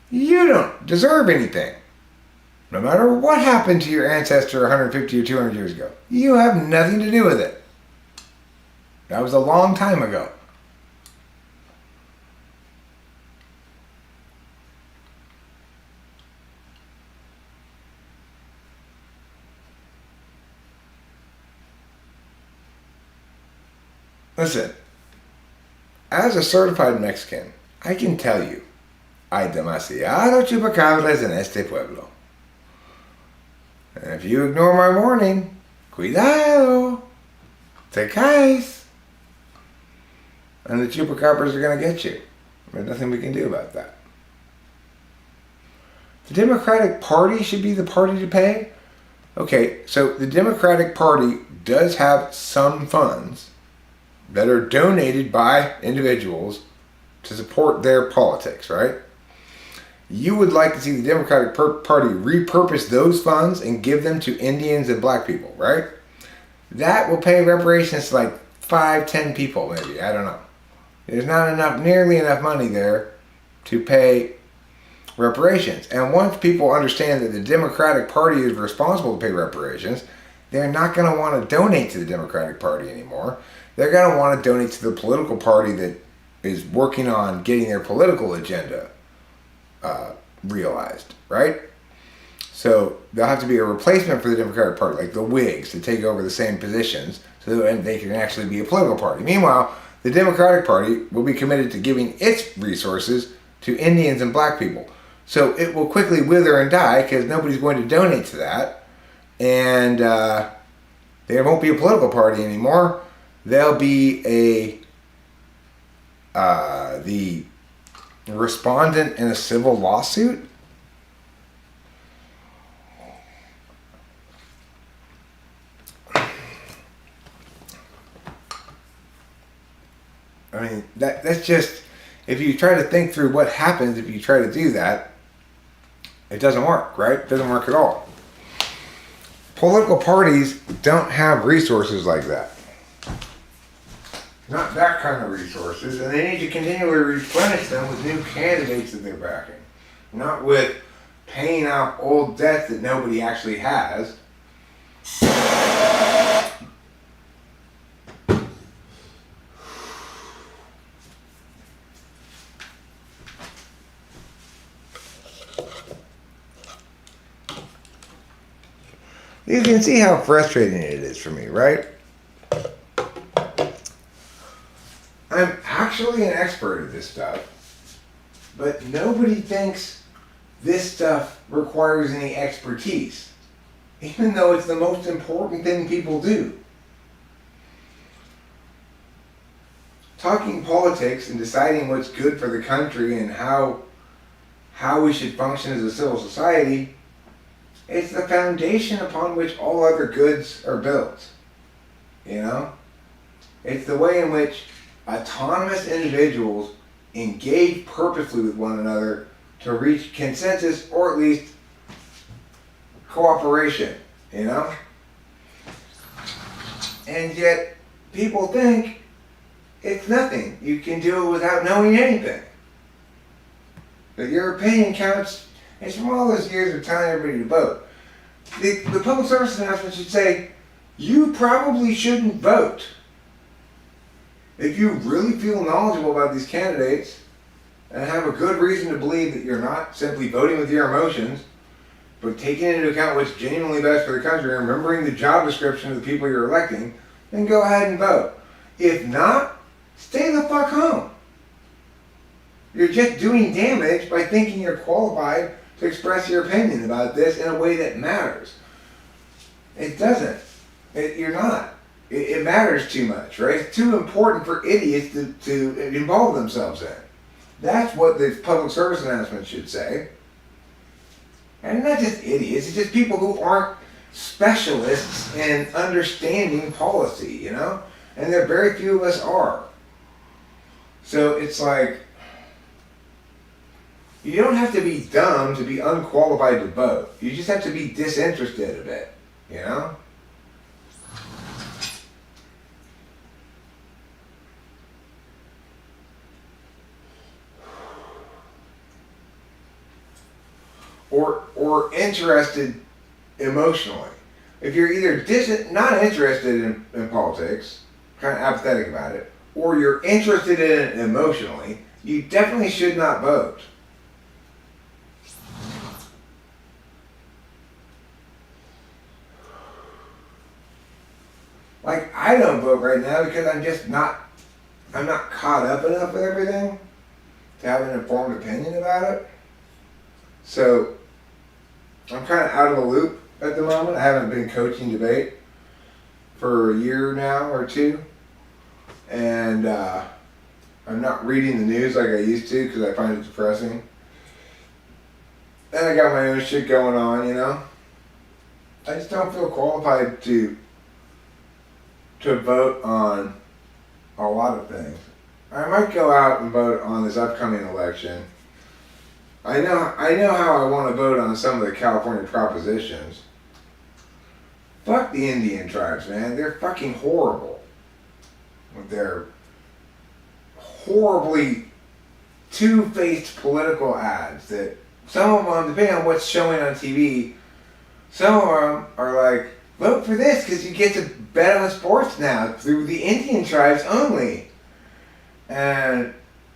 Speaker 1: You don't deserve anything. No matter what happened to your ancestor 150 or 200 years ago. You have nothing to do with it. That was a long time ago. Listen, as a certified Mexican, I can tell you, hay demasiado chupacables en este pueblo. And if you ignore my warning, cuidado, te caes. And the chupacabras are going to get you. There's nothing we can do about that. The Democratic Party should be the party to pay? Okay, so the Democratic Party does have some funds that are donated by individuals to support their politics, right? You would like to see the Democratic Party repurpose those funds and give them to Indians and black people, right? That will pay reparations to like 5-10 people maybe, I don't know. There's not nearly enough money there to pay reparations. And once people understand that the Democratic Party is responsible to pay reparations, they're not going to want to donate to the Democratic Party anymore. They're going to want to donate to the political party that is working on getting their political agenda realized, right? So there'll have to be a replacement for the Democratic Party, like the Whigs, to take over the same positions so that they can actually be a political party. Meanwhile, the Democratic Party will be committed to giving its resources to Indians and black people. So it will quickly wither and die because nobody's going to donate to that. And there won't be a political party anymore. There'll be the respondent in a civil lawsuit. I mean, that's just, if you try to think through what happens if you try to do that, it doesn't work, right? It doesn't work at all. Political parties don't have resources like that. Not that kind of resources, and they need to continually replenish them with new candidates that they're backing. Not with paying off old debts that nobody actually has. You can see how frustrating it is for me, right? I'm actually an expert at this stuff, but nobody thinks this stuff requires any expertise. even though it's the most important thing people do. Talking politics and deciding what's good for the country and how we should function as a civil society, it's the foundation upon which all other goods are built. You know? It's the way in which autonomous individuals engage purposely with one another to reach consensus or at least cooperation, you know? And yet, people think it's nothing. You can do it without knowing anything. That your opinion counts. It's from all those years of telling everybody to vote. The public service announcement should say, you probably shouldn't vote. If you really feel knowledgeable about these candidates and have a good reason to believe that you're not simply voting with your emotions, but taking into account what's genuinely best for the country and remembering the job description of the people you're electing, then go ahead and vote. If not, stay the fuck home. You're just doing damage by thinking you're qualified to express your opinion about this in a way that matters. It doesn't. You're not. It matters too much, right? It's too important for idiots to involve themselves in. That's what the public service announcement should say. And not just idiots, it's just people who aren't specialists in understanding policy, you know? And there very few of us are. So it's like, you don't have to be dumb to be unqualified to vote. You just have to be disinterested a bit, you know? Or interested emotionally. If you're either not interested in politics, kind of apathetic about it, or you're interested in it emotionally, you definitely should not vote. Like, I don't vote right now because I'm not caught up enough with everything to have an informed opinion about it. So, I'm kind of out of the loop at the moment. I haven't been coaching debate for a year now or two. And I'm not reading the news like I used to because I find it depressing. And I got my own shit going on, you know. I just don't feel qualified to vote on a lot of things. I might go out and vote on this upcoming election. I know how I want to vote on some of the California propositions. Fuck the Indian tribes, man. They're fucking horrible. They're horribly two-faced political ads that some of them, depending on what's showing on TV, some of them are like, vote for this because you get to bet on sports now through the Indian tribes only.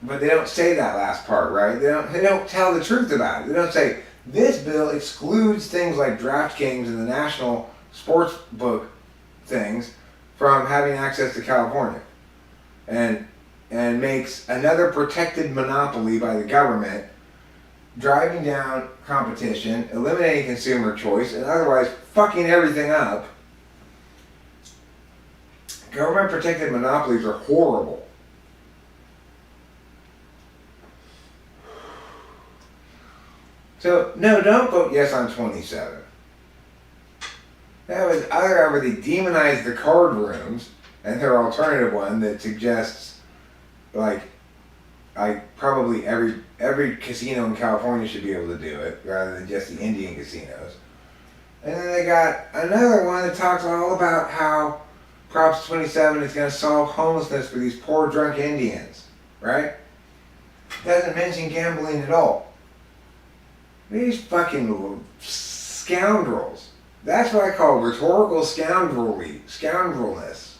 Speaker 1: But they don't say that last part, right? They don't tell the truth about it. They don't say, this bill excludes things like DraftKings and the national sports book things from having access to California. And makes another protected monopoly by the government, driving down competition, eliminating consumer choice, and otherwise fucking everything up. Government protected monopolies are horrible. So, no, don't vote yes on 27. That was either they demonize the card rooms and their alternative one that suggests like probably every casino in California should be able to do it rather than just the Indian casinos. And then they got another one that talks all about how Props 27 is going to solve homelessness for these poor drunk Indians, right? Doesn't mention gambling at all. These fucking scoundrels. That's what I call rhetorical scoundreliness.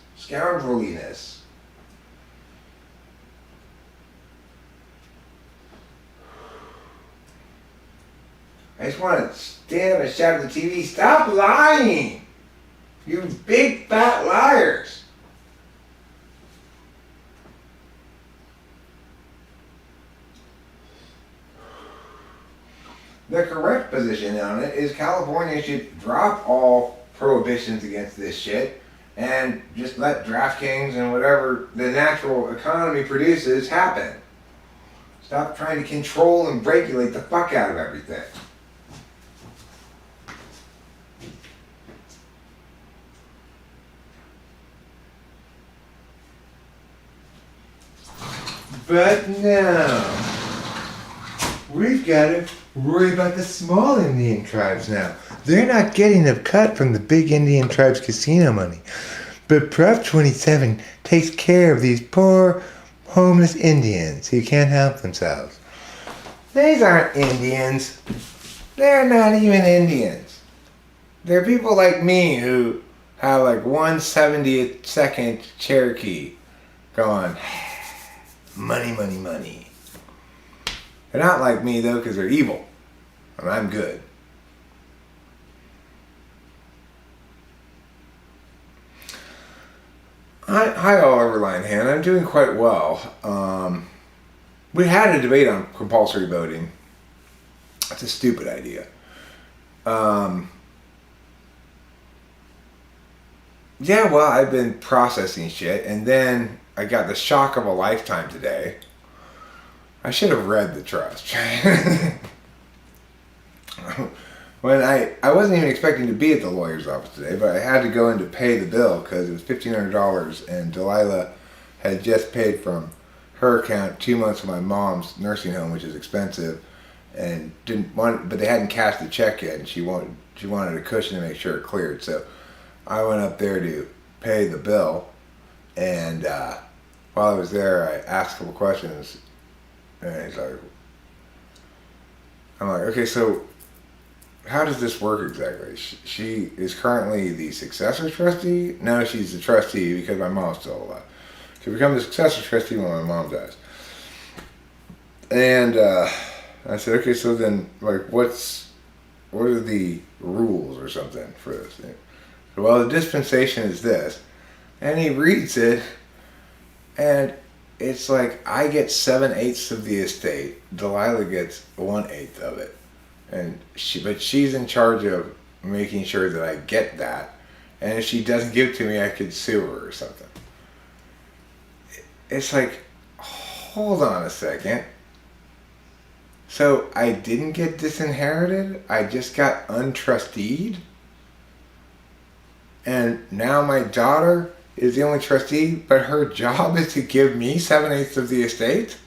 Speaker 1: I just want to stand up and shout at the TV, stop lying! You big fat liars! The correct position on it is California should drop all prohibitions against this shit and just let DraftKings and whatever the natural economy produces happen. Stop trying to control and regulate the fuck out of everything. But no, we've got to worry about the small Indian tribes now. They're not getting a cut from the big Indian tribes' casino money. But Prop 27 takes care of these poor, homeless Indians who can't help themselves. These aren't Indians. They're not even Indians. They're people like me who have like 1/72nd Cherokee going, money, money, money. They're not like me though, because they're evil. And I'm good. Hi all over line hand. I'm doing quite well. We had a debate on compulsory voting. That's a stupid idea. Yeah, well, I've been processing shit, and then I got the shock of a lifetime today. I should have read the trust. When I wasn't even expecting to be at the lawyer's office today, but I had to go in to pay the bill because it was $1,500, and Delilah had just paid from her account 2 months of my mom's nursing home, which is expensive, and but they hadn't cashed the check yet, and she wanted a cushion to make sure it cleared. So I went up there to pay the bill, and while I was there, I asked a couple questions, and I'm like, okay, so how does this work exactly? She is currently the successor trustee? No, she's the trustee because my mom's still alive. She becomes the successor trustee when my mom dies. And I said, okay, so then, like, what are the rules or something for this thing? Well, the dispensation is this. And he reads it, and it's like I get 7/8 of the estate. Delilah gets 1/8 of it. But she's in charge of making sure that I get that. And if she doesn't give it to me, I could sue her or something. It's like, hold on a second. So I didn't get disinherited? I just got untrusteed? And now my daughter is the only trustee, but her job is to give me 7/8 of the estate?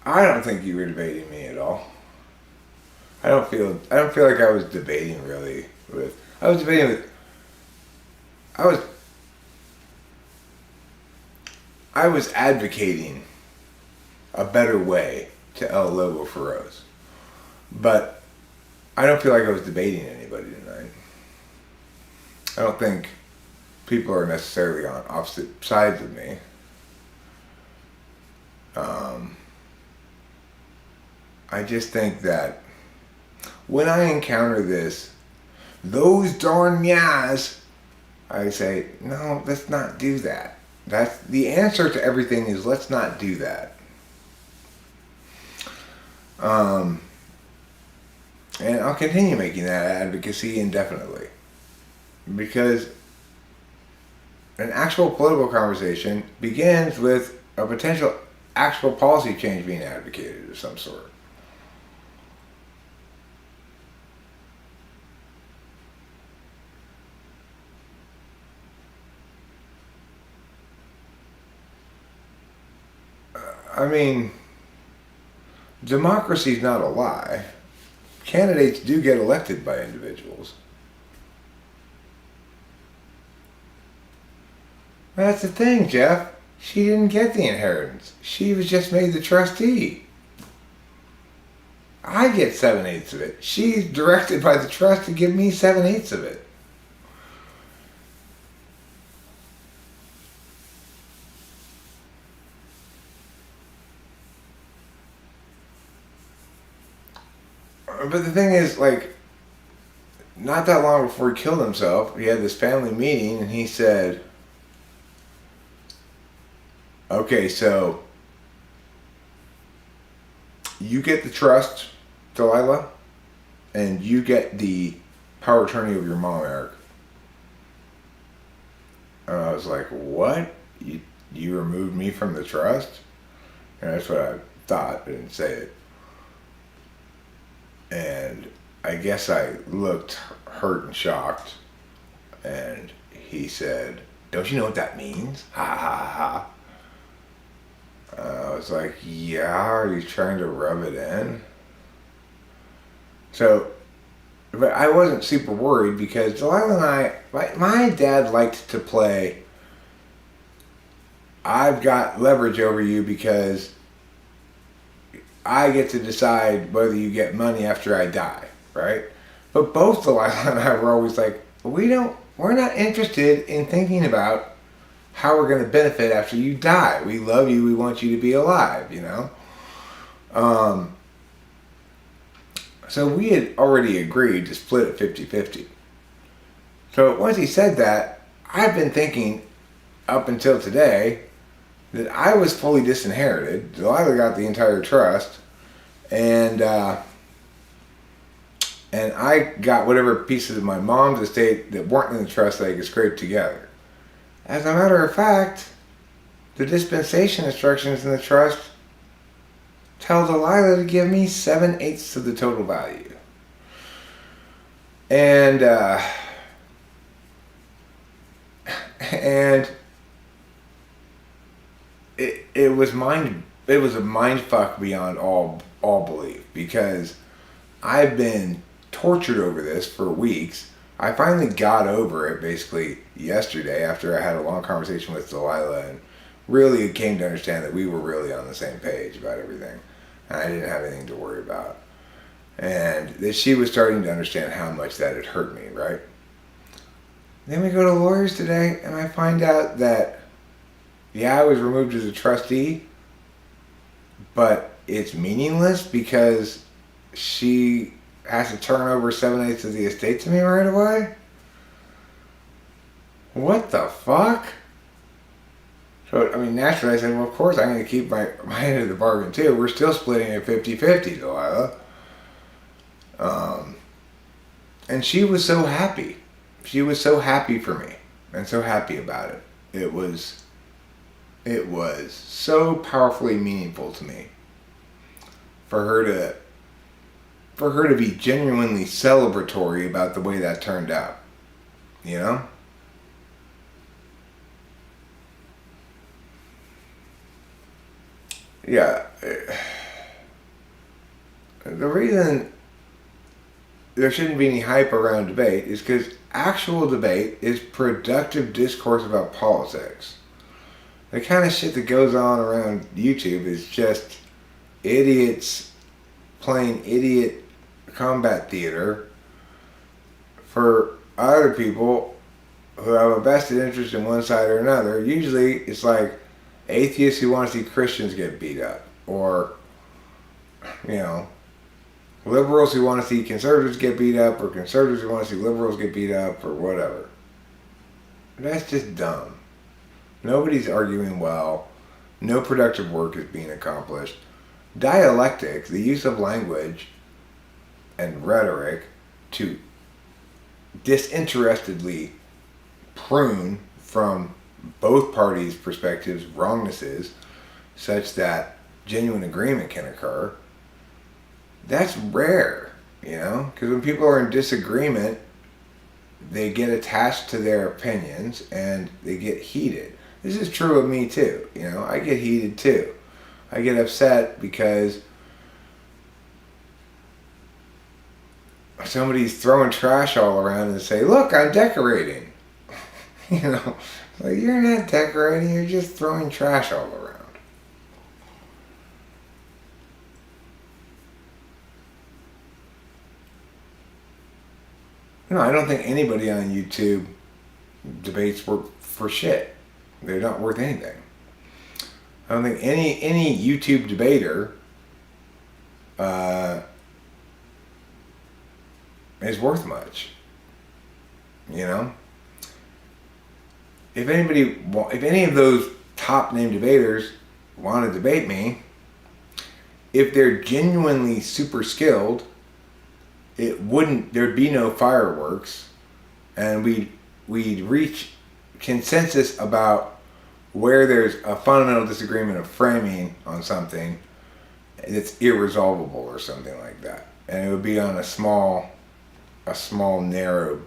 Speaker 1: I don't think you were debating me at all. I don't feel like I was debating really with. I was advocating a better way to El Lobo Feroz. But I don't feel like I was debating anybody tonight. I don't think people are necessarily on opposite sides of me. I just think that when I encounter those darn nyas, I say, no, let's not do that. That's the answer to everything is let's not do that. And I'll continue making that advocacy indefinitely. Because an actual political conversation begins with a potential actual policy change being advocated of some sort. I mean, democracy's not a lie. Candidates do get elected by individuals. That's the thing, Jeff. She didn't get the inheritance. She was just made the trustee. I get 7/8 of it. She's directed by the trust to give me 7/8 of it. But the thing is, like, not that long before he killed himself, he had this family meeting and he said, Okay, so you get the trust, Delilah, and you get the power of attorney of your mom, Eric. And I was like, what? You removed me from the trust? And that's what I thought, but didn't say it. And I guess I looked hurt and shocked. And he said, don't you know what that means? Ha ha ha. I was like, yeah, are you trying to rub it in? So, but I wasn't super worried because Delilah and I, my dad liked to play, I've got leverage over you because I get to decide whether you get money after I die, right? But both Delilah and I were always like, we're not interested in thinking about how we're going to benefit after you die. We love you. We want you to be alive, you know? So we had already agreed to split it 50-50. So once he said that, I've been thinking up until today that I was fully disinherited. Delilah got the entire trust, and I got whatever pieces of my mom's estate that weren't in the trust that I could scrape together. As a matter of fact, the dispensation instructions in the trust tell Delilah to give me 7/8 of the total value. And it was a mind fuck beyond all belief, because I've been tortured over this for weeks. I finally got over it basically yesterday after I had a long conversation with Delilah and really came to understand that we were really on the same page about everything. And I didn't have anything to worry about. And that she was starting to understand how much that had hurt me, right? Then we go to lawyers today and I find out that, yeah, I was removed as a trustee, but it's meaningless because she has to turn over 7/8 of the estate to me right away? What the fuck? So, I mean, naturally I said, well, of course I'm going to keep my end of the bargain too. We're still splitting it 50-50, Delilah. And she was so happy. She was so happy for me and so happy about it. It was so powerfully meaningful to me for her to be genuinely celebratory about the way that turned out, you know? Yeah. The reason there shouldn't be any hype around debate is because actual debate is productive discourse about politics. The kind of shit that goes on around YouTube is just idiots playing idiot combat theater for other people who have a vested interest in one side or another. Usually it's like atheists who want to see Christians get beat up, or, you know, liberals who want to see conservatives get beat up, or conservatives who want to see liberals get beat up, or whatever. That's just dumb. Nobody's arguing well. No productive work is being accomplished. Dialectic, the use of language and rhetoric to disinterestedly prune from both parties' perspectives wrongnesses such that genuine agreement can occur, that's rare, you know? Because when people are in disagreement, they get attached to their opinions and they get heated. This is true of me too, you know? I get heated too. I get upset because somebody's throwing trash all around and say, look, I'm decorating. You know, like, you're not decorating, you're just throwing trash all around. No, I don't think anybody on YouTube debates work for shit. They're not worth anything. I don't think any YouTube debater is worth much. You know? If any of those top name debaters want to debate me, if they're genuinely super skilled, there'd be no fireworks, and we'd reach consensus about where there's a fundamental disagreement of framing on something that's irresolvable or something like that. And it would be on a small narrow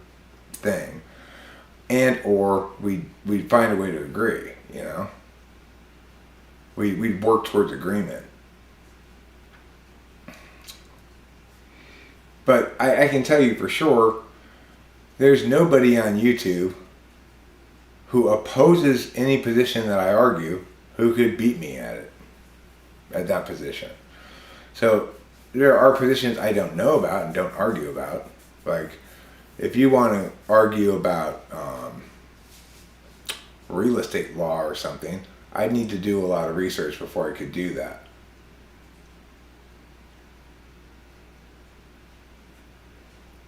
Speaker 1: thing. And or we'd find a way to agree, you know? We'd work towards agreement. But I can tell you for sure, there's nobody on YouTube who opposes any position that I argue who could beat me at that position. So there are positions I don't know about and don't argue about. Like, if you want to argue about real estate law or something, I'd need to do a lot of research before I could do that.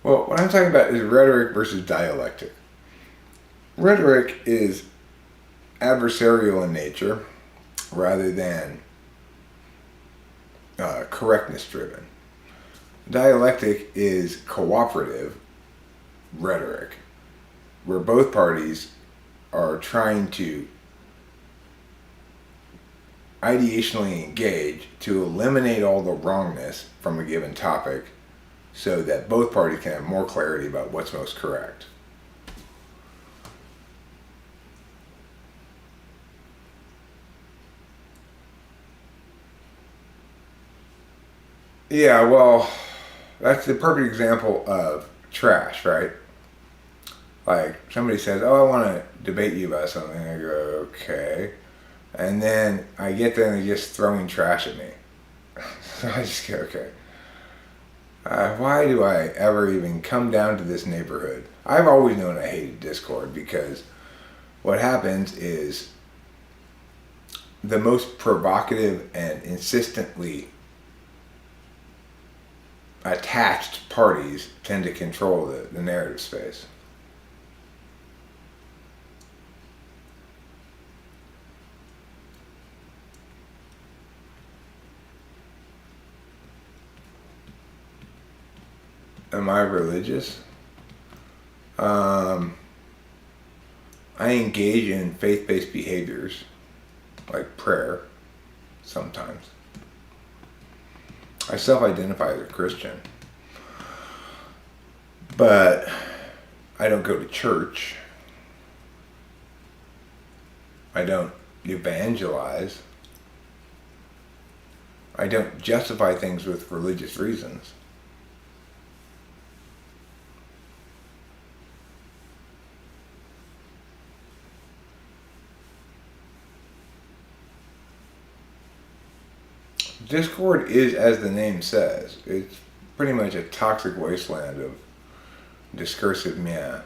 Speaker 1: Well, what I'm talking about is rhetoric versus dialectic. Rhetoric is adversarial in nature rather than correctness driven. Dialectic is cooperative rhetoric, where both parties are trying to ideationally engage to eliminate all the wrongness from a given topic so that both parties can have more clarity about what's most correct. Yeah, well, that's the perfect example of trash, right? Like, somebody says, oh, I want to debate you about something. I go, okay. And then I get there and they're just throwing trash at me. So I just go, okay. Why do I ever even come down to this neighborhood? I've always known I hated Discord because what happens is the most provocative and insistently attached parties tend to control the narrative space. Am I religious? I engage in faith-based behaviors, like prayer, sometimes. I self-identify as a Christian, but I don't go to church. I don't evangelize. I don't justify things with religious reasons. Discord is, as the name says, it's pretty much a toxic wasteland of discursive meh.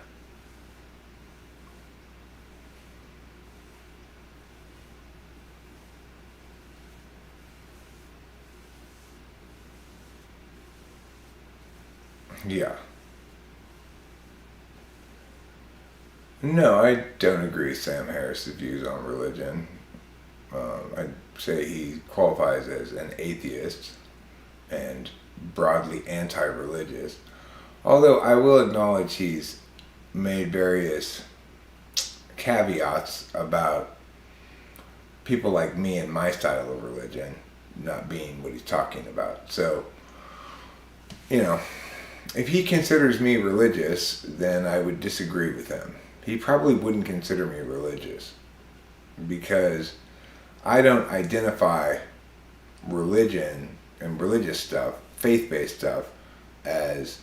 Speaker 1: Yeah. No, I don't agree with Sam Harris's views on religion. I'd say he qualifies as an atheist and broadly anti-religious. Although I will acknowledge he's made various caveats about people like me and my style of religion not being what he's talking about. So, you know, if he considers me religious, then I would disagree with him. He probably wouldn't consider me religious because I don't identify religion and religious stuff, faith-based stuff, as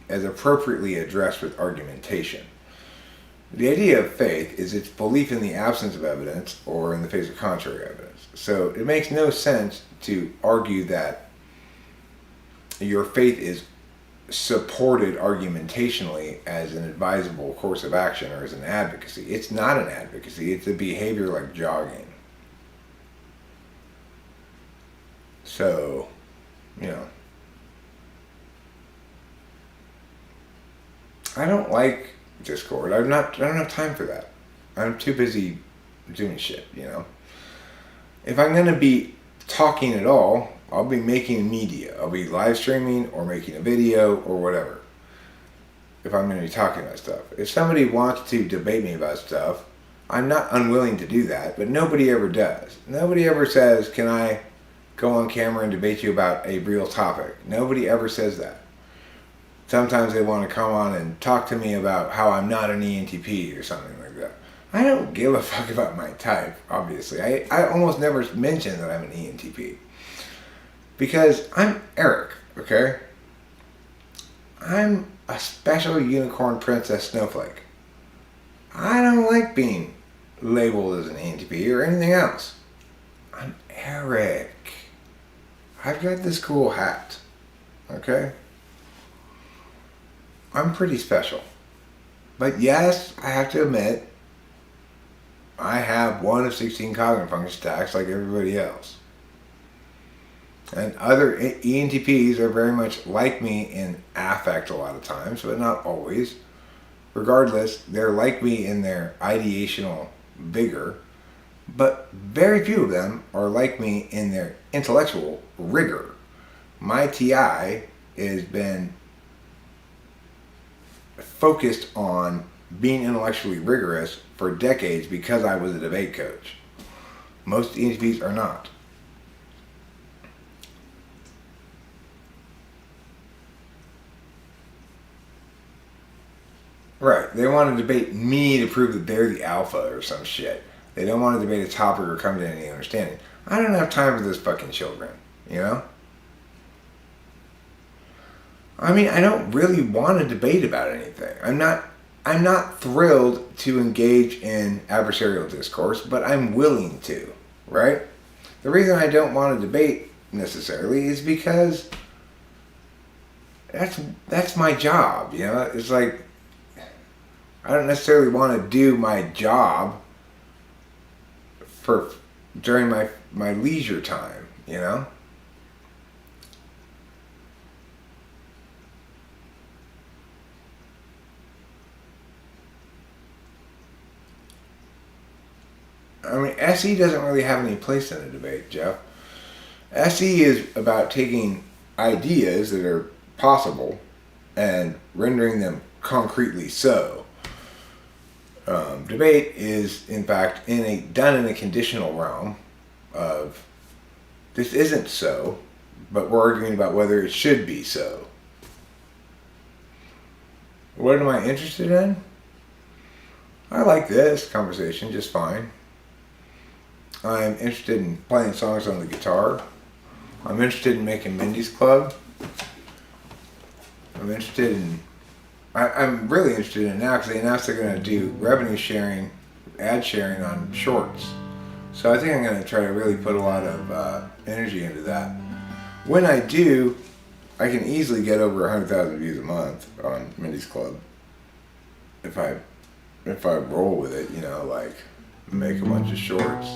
Speaker 1: appropriately addressed with argumentation. The idea of faith is its belief in the absence of evidence or in the face of contrary evidence. So it makes no sense to argue that your faith is supported argumentationally as an advisable course of action or as an advocacy. It's not an advocacy, it's a behavior like jogging. So, you know, I don't like Discord. I don't have time for that. I'm too busy doing shit, you know. If I'm going to be talking at all, I'll be making media. I'll be live streaming or making a video or whatever. If I'm going to be talking about stuff. If somebody wants to debate me about stuff, I'm not unwilling to do that, but nobody ever does. Nobody ever says, can I go on camera and debate you about a real topic? Nobody ever says that. Sometimes they want to come on and talk to me about how I'm not an ENTP or something like that. I don't give a fuck about my type, obviously. I almost never mention that I'm an ENTP. Because I'm Eric, okay? I'm a special unicorn princess snowflake. I don't like being labeled as an ENTP or anything else. I'm Eric. I've got this cool hat, okay? I'm pretty special. But yes, I have to admit, I have one of 16 cognitive function stacks like everybody else. And other ENTPs are very much like me in affect a lot of times, but not always. Regardless, they're like me in their ideational vigor, but very few of them are like me in their intellectual rigor. My TI has been focused on being intellectually rigorous for decades because I was a debate coach. Most ENTPs are not. Right, they want to debate me to prove that they're the alpha or some shit. They don't want to debate a topic or come to any understanding. I don't have time for those fucking children, you know? I mean, I don't really want to debate about anything. I'm not thrilled to engage in adversarial discourse, but I'm willing to, right? The reason I don't want to debate necessarily is because that's my job, you know? It's like, I don't necessarily want to do my job during my leisure time, you know? I mean, SE doesn't really have any place in a debate, Jeff. SE is about taking ideas that are possible and rendering them concretely so. Debate is, in fact, done in a conditional realm of this isn't so, but we're arguing about whether it should be so. What am I interested in? I like this conversation just fine. I'm interested in playing songs on the guitar. I'm interested in making Mindy's Club. I'm really interested in it now because they announced they're going to do revenue sharing, ad sharing on shorts. So I think I'm going to try to really put a lot of energy into that. When I do, I can easily get over 100,000 views a month on Mindy's Club. If I roll with it, you know, like make a bunch of shorts.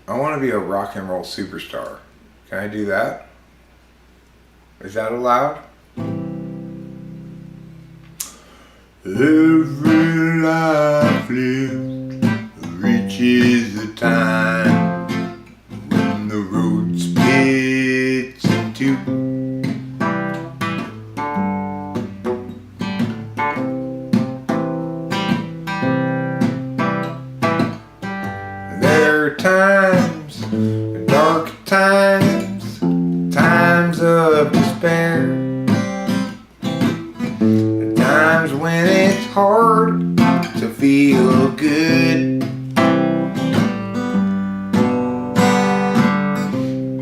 Speaker 1: I want to be a rock and roll superstar. Can I do that? Is that allowed? Every life lived reaches the time when the road splits in two. There are times, dark times, times of despair. Times when it's hard to feel good.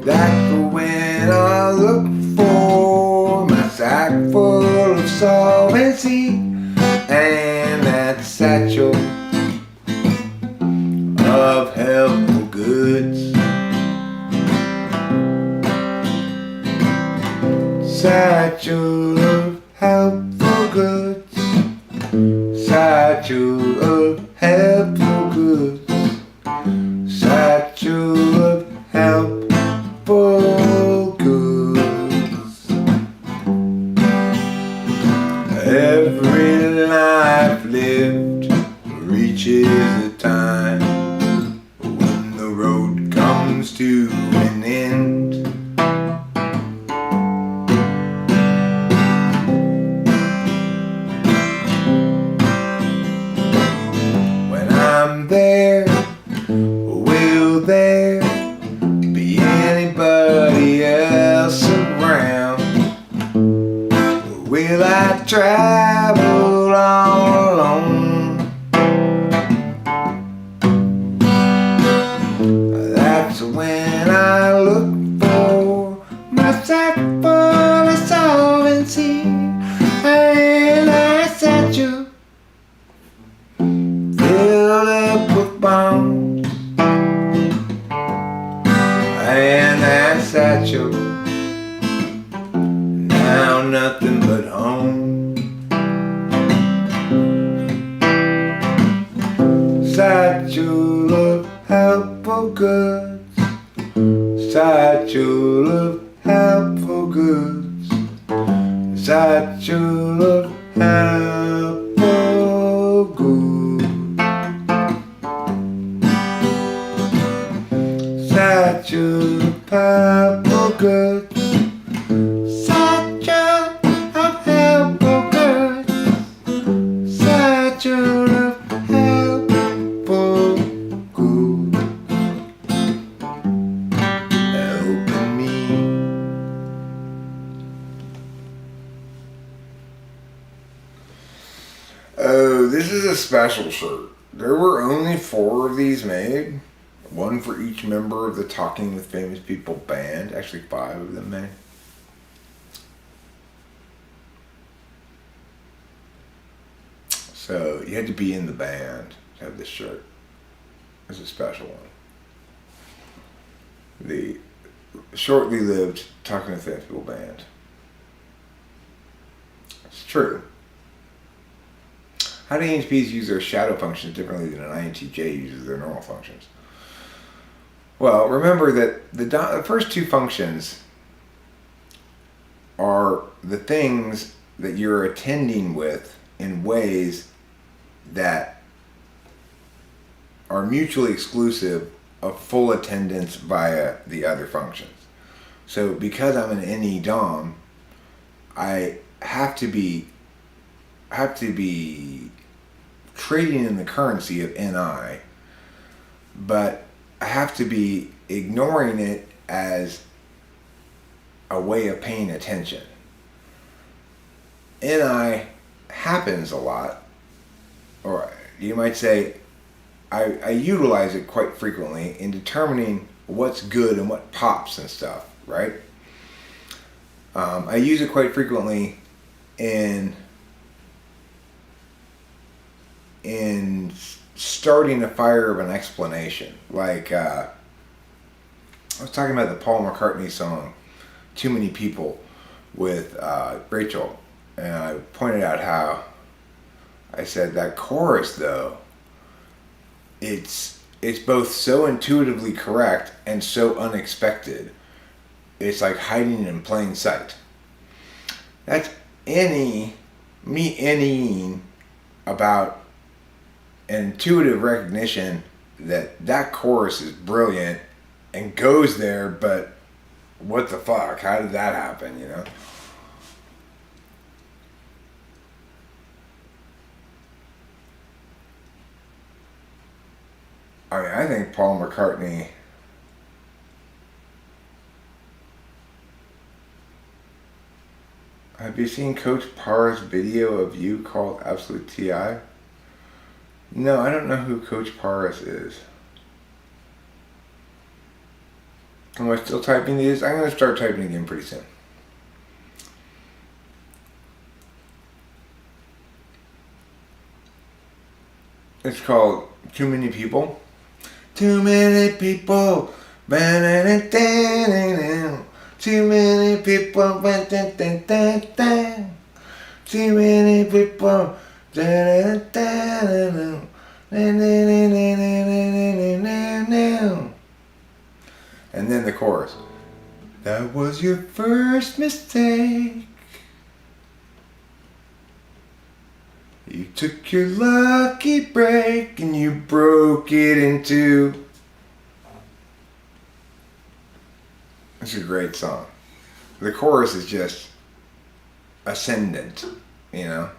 Speaker 1: That's when I look for my sack full of solvency and that satchel of helpful goods. Satchel of helpful goods. Satchel of helpful goods. Satchel an end. When I'm there, will there be anybody else around? Will I travel all alone? That's when I look for my sack full of solvency and I satchel filled up with bones, and that satchel now nothing but home. Satchel of helpful goods, satchel of helpful goods, satchel of helpful goods, satchel of helpful goods, satchel of helpful goods, satchel of helpful goods, helping me. Oh, this is a special shirt. There were only 4 of these made. One for each member of the Talking with Famous People band. Actually, 5 of them made. So you had to be in the band to have this shirt. It's a special one. The shortly lived Talking with Famous People band. It's true. How do ENTPs use their shadow functions differently than an INTJ uses their normal functions? Well, remember that the first 2 functions are the things that you're attending with in ways that are mutually exclusive of full attendance via the other functions. So because I'm an NE Dom, I have to be trading in the currency of NI, but I have to be ignoring it as a way of paying attention. NI happens a lot, or you might say I utilize it quite frequently in determining what's good and what pops and stuff, right? I use it quite frequently in starting a fire of an explanation. Like, I was talking about the Paul McCartney song, Too Many People, with Rachel, and I pointed out how I said that chorus, though, it's both so intuitively correct and so unexpected. It's like hiding in plain sight. That's me anying about intuitive recognition that chorus is brilliant and goes there, but what the fuck? How did that happen, you know? I mean, I think Paul McCartney have you seen Coach Parr's video of you called Absolute TI? No, I don't know who Coach Paris is. Am I still typing these? I'm going to start typing again pretty soon. It's called Too Many People. Too many people. Too many people. Too many people. And then the chorus. That was your first mistake. You took your lucky break and you broke it in two. It's a great song. The chorus is just ascendant, you know.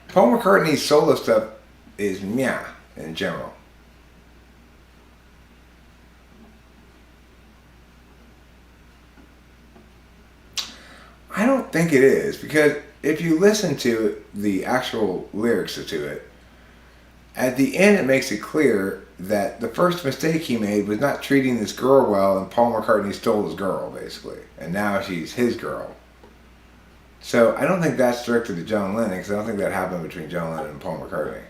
Speaker 1: Paul McCartney's solo stuff is meh in general. I don't think it is, because if you listen to the actual lyrics to it, at the end it makes it clear that the first mistake he made was not treating this girl well, and Paul McCartney stole his girl, basically. And now she's his girl. So I don't think that's directed to John Lennon, because I don't think that happened between John Lennon and Paul McCartney.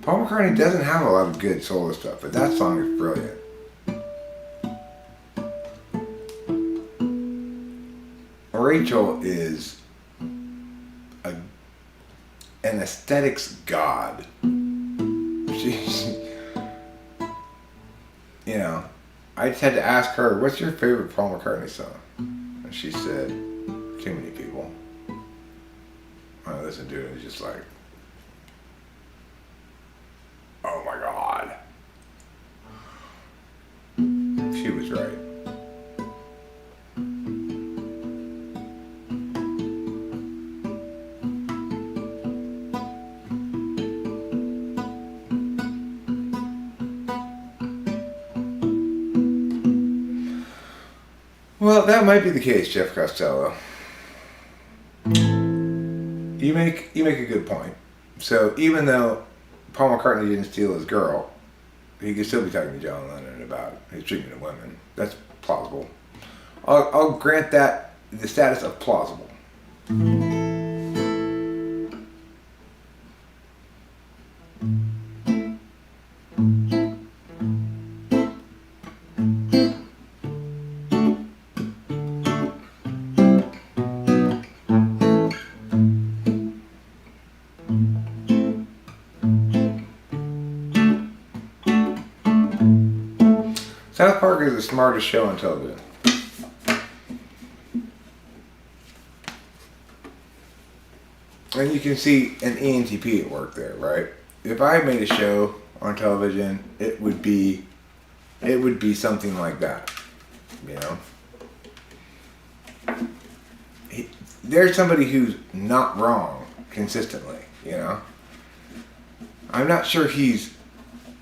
Speaker 1: Paul McCartney doesn't have a lot of good solo stuff, but that song is brilliant. Rachel is an aesthetics god. She, you know, I just had to ask her, what's your favorite Paul McCartney song? And she said, Too Many People. I listened to it and it's just like, oh my God. She was right. Well, that might be the case, Jeff Costello. You make a good point. So even though Paul McCartney didn't steal his girl, he could still be talking to John Lennon about his treatment of women. That's plausible. I'll grant that the status of plausible. South Park is the smartest show on television. And you can see an ENTP at work there, right? If I made a show on television, it would be something like that, you know? There's somebody who's not wrong consistently, you know? I'm not sure he's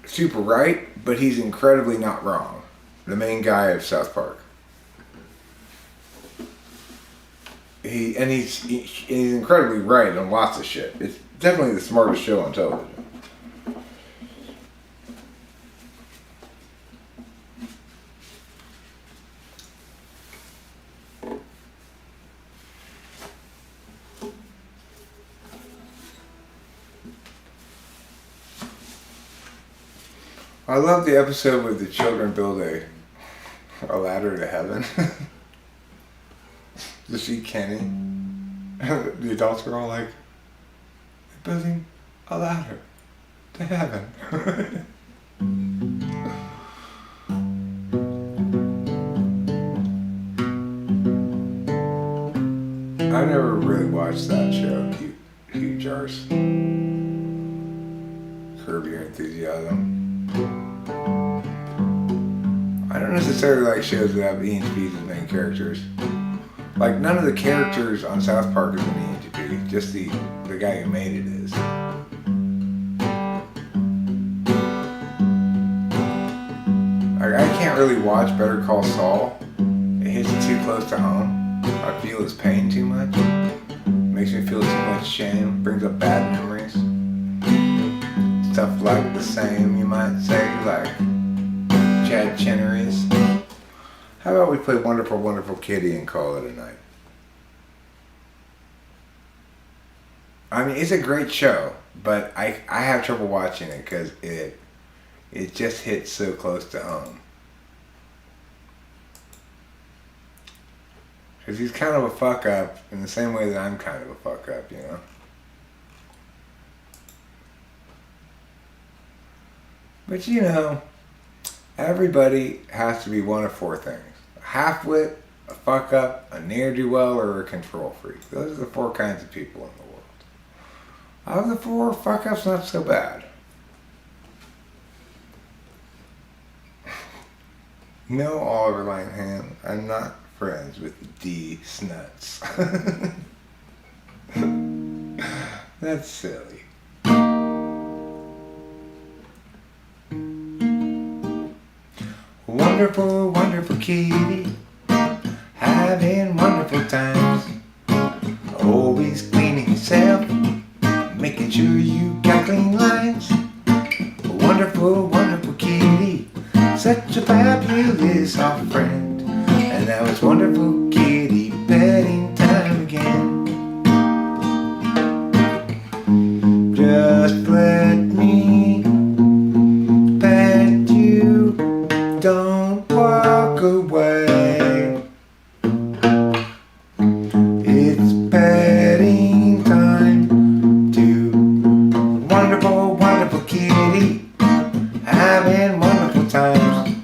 Speaker 1: super right, but he's incredibly not wrong. The main guy of South Park. He's incredibly right on lots of shit. It's definitely the smartest show on television. I love the episode where the children build a ladder to heaven. To see Kenny. The adults were all like, they're building a ladder to heaven. I never really watched that show, Huge Jars. Curb Your Enthusiasm. I don't necessarily like shows that have ENTPs as main characters. Like, none of the characters on South Park is an ENTP, just the guy who made it is. I can't really watch Better Call Saul. It hits too close to home. I feel his pain too much. Makes me feel too much shame. Brings up bad memories. Stuff like the same, you might say, like Chad Chennery's. How about we play Wonderful, Wonderful Kitty and call it a night? I mean, it's a great show, but I have trouble watching it because it just hits so close to home. Because he's kind of a fuck up in the same way that I'm kind of a fuck up, you know? But you know, everybody has to be one of four things. A half-wit, a fuck-up, a ne'er-do-well, or a control freak. Those are the four kinds of people in the world. Out of the four, fuck-up's not so bad. No, Oliver Linehan, I'm not friends with D. Snuts. That's silly. Wonderful, wonderful kitty, having wonderful times. Always cleaning yourself, making sure you got clean lines. Wonderful, wonderful kitty, such a fabulous soft friend. And now it's wonderful kitty petting time again. Just let me pet you, don't walk away. It's petting time too. Wonderful, wonderful kitty, having wonderful times.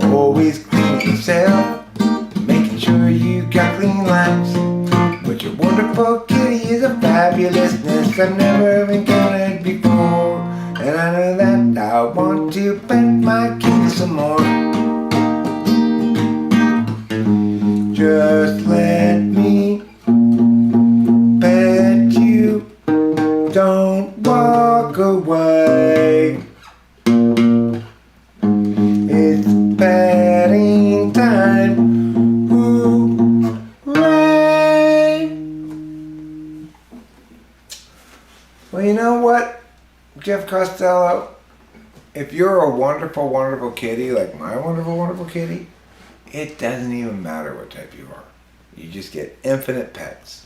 Speaker 1: Always clean yourself, making sure you got clean lines. But your wonderful kitty is a fabulousness I've never encountered before. And I know that I want to pet my kitty some more. Just let me pet you, don't walk away. It's petting time, hooray! Well, you know what, Jeff Costello? If you're a wonderful, wonderful kitty like my wonderful, wonderful kitty, it doesn't even matter what type you are. You just get infinite pets.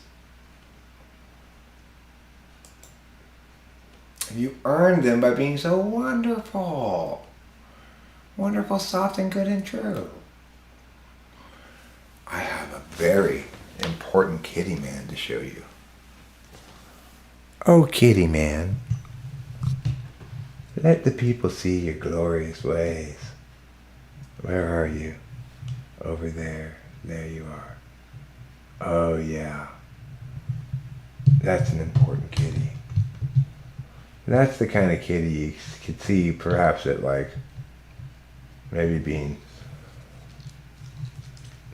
Speaker 1: You earn them by being so wonderful. Wonderful, soft, and good and true. I have a very important kitty man to show you. Oh, kitty man, let the people see your glorious ways. Where are you? Over there. There you are. Oh, yeah. That's an important kitty. That's the kind of kitty you could see perhaps at like maybe being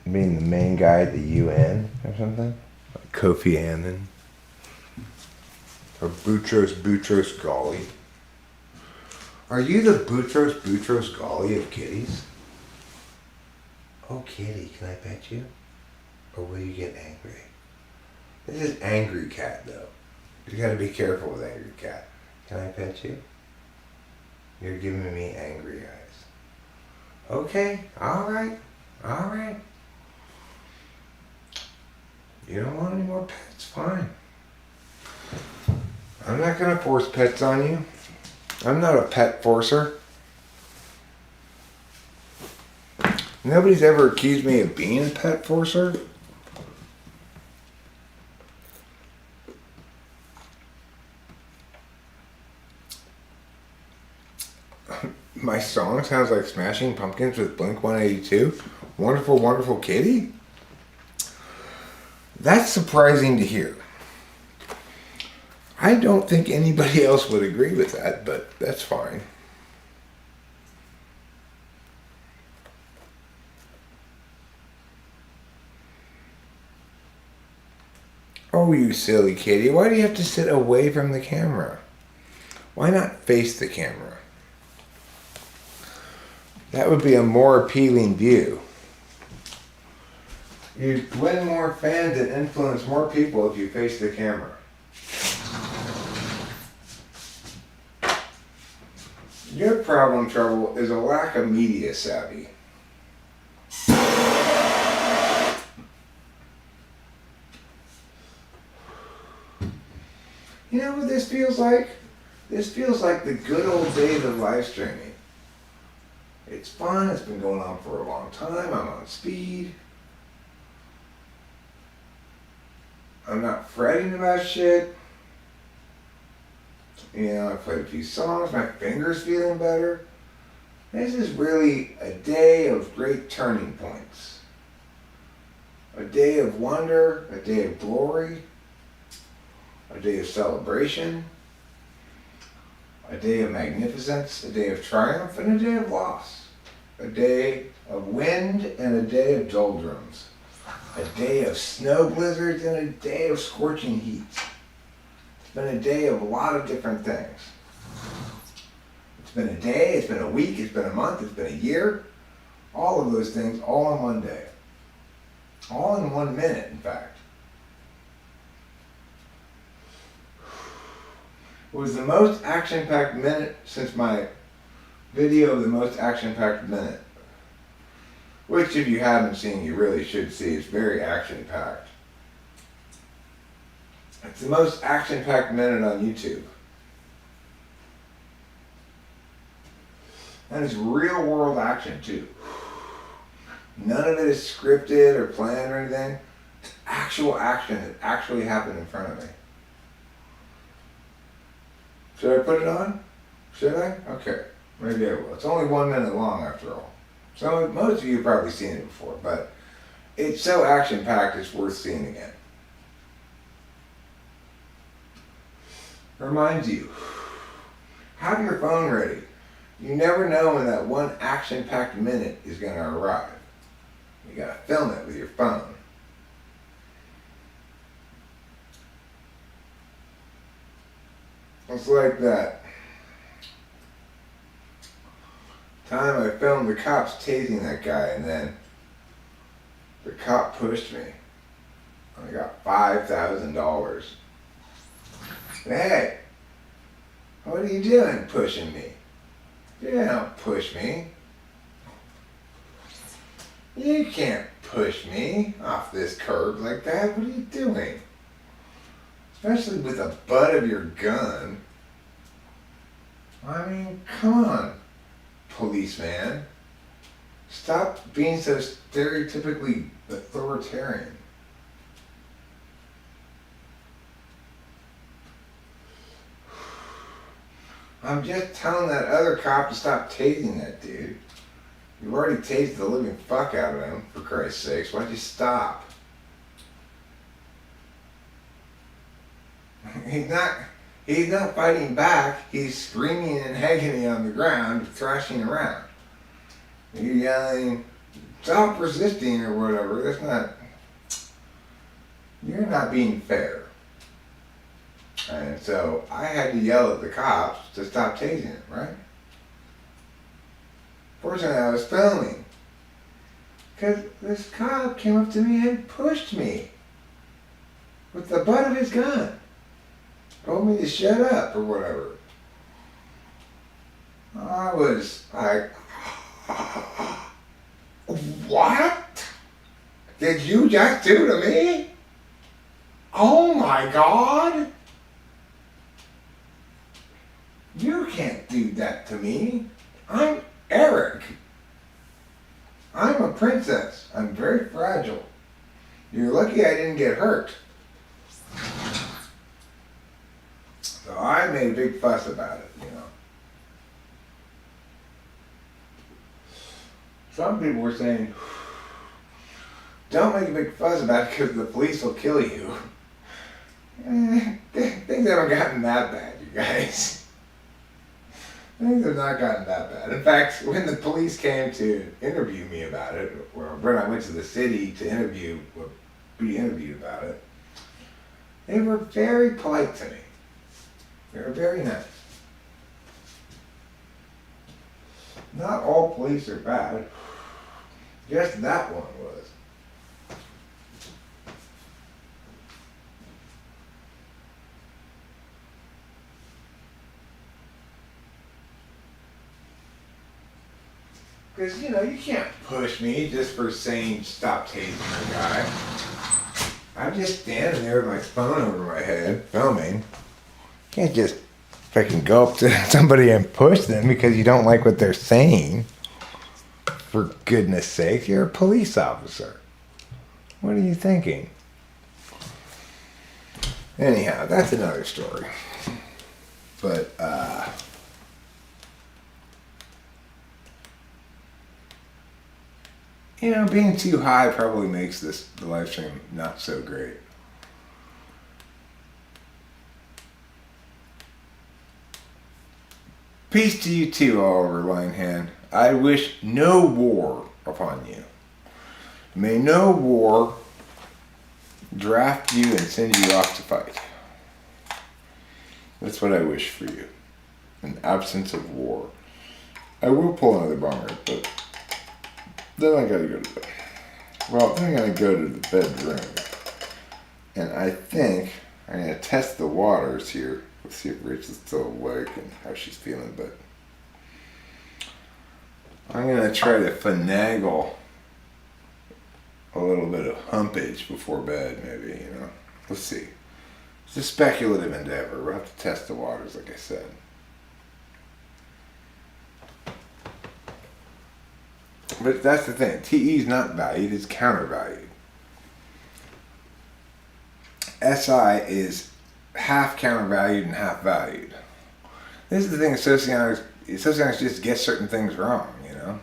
Speaker 1: the main guy at the UN or something. Like Kofi Annan. Or Boutros Ghali. Are you the Boutros Ghali of kitties? Oh, kitty, can I pet you? Or will you get angry? This is angry cat, though. You gotta be careful with angry cat. Can I pet you? You're giving me angry eyes. Okay, alright. You don't want any more pets? Fine. I'm not gonna force pets on you. I'm not a pet forcer. Nobody's ever accused me of being a pet forcer. My song sounds like Smashing Pumpkins with Blink-182. Wonderful, wonderful kitty? That's surprising to hear. I don't think anybody else would agree with that, but that's fine. Oh, you silly kitty. Why do you have to sit away from the camera? Why not face the camera? That would be a more appealing view. You'd win more fans and influence more people if you face the camera. Your problem, Trouble, is a lack of media savvy. You know what this feels like? This feels like the good old days of live streaming. It's fun, it's been going on for a long time, I'm on speed. I'm not fretting about shit. You know, I played a few songs, my finger's feeling better. This is really a day of great turning points. A day of wonder, a day of glory, a day of celebration, a day of magnificence, a day of triumph, and a day of loss. a day of wind and a day of doldrums, a day of snow blizzards and a day of scorching heat. It's been a day of a lot of different things. It's been a day, it's been a week, it's been a month, it's been a year. All of those things all in one day. All in 1 minute, in fact. It was the most action-packed minute since my video of the most action-packed minute. Which, if you haven't seen, you really should see. It's very action-packed. It's the most action-packed minute on YouTube. And it's real-world action, too. None of it is scripted or planned or anything. It's actual action that actually happened in front of me. Should I put it on? Should I? Okay, maybe I will. It's only 1 minute long after all. So most of you have probably seen it before, but it's so action-packed it's worth seeing again. Reminds you, have your phone ready. You never know when that one action-packed minute is going to arrive. You gotta film it with your phone. It's like that time I filmed the cops tasing that guy, and then the cop pushed me. And I got $5,000. Hey, what are you doing pushing me? You don't push me. You can't push me off this curb like that. What are you doing? Especially with the butt of your gun. I mean, come on, policeman. Stop being so stereotypically authoritarian. I'm just telling that other cop to stop tasing that dude. You've already tased the living fuck out of him, for Christ's sakes. Why'd you stop? He's not fighting back. He's screaming in agony on the ground, thrashing around. You're yelling, stop resisting or whatever. That's not, you're not being fair. And so I had to yell at the cops to stop tasing him, right? Fortunately, I was filming. Because this cop came up to me and pushed me with the butt of his gun. Told me to shut up or whatever. I was like, what did you just do to me? Oh my God. You can't do that to me. I'm Eric. I'm a princess. I'm very fragile. You're lucky I didn't get hurt. So I made a big fuss about it, you know. Some people were saying, don't make a big fuss about it because the police will kill you. Things haven't gotten that bad, you guys. Things have not gotten that bad. In fact, when the police came to interview me about it, or when I went to the city to be interviewed about it, they were very polite to me. They were very nice. Not all police are bad. Just that one was. Because, you know, you can't push me just for saying stop tasing the guy. I'm just standing there with my phone over my head, filming. Can't just freaking go up to somebody and push them because you don't like what they're saying. For goodness sake, you're a police officer. What are you thinking? Anyhow, that's another story. But, you know, being too high probably makes the live stream not so great. Peace to you too, Oliver Linehand. I wish no war upon you. May no war draft you and send you off to fight. That's what I wish for you. An absence of war. I will pull another bonger, but then I gotta go to bed. Well, then I gotta go to the bedroom. And I think I'm gonna test the waters here. Let's see if Rachel's still awake and how she's feeling, but I'm gonna try to finagle a little bit of humpage before bed, maybe, you know. Let's see. It's a speculative endeavor. We'll have to test the waters, like I said. But that's the thing. TE is not valued, it's countervalued. SI is half countervalued and half valued. This is the thing, sociologists just get certain things wrong, you know.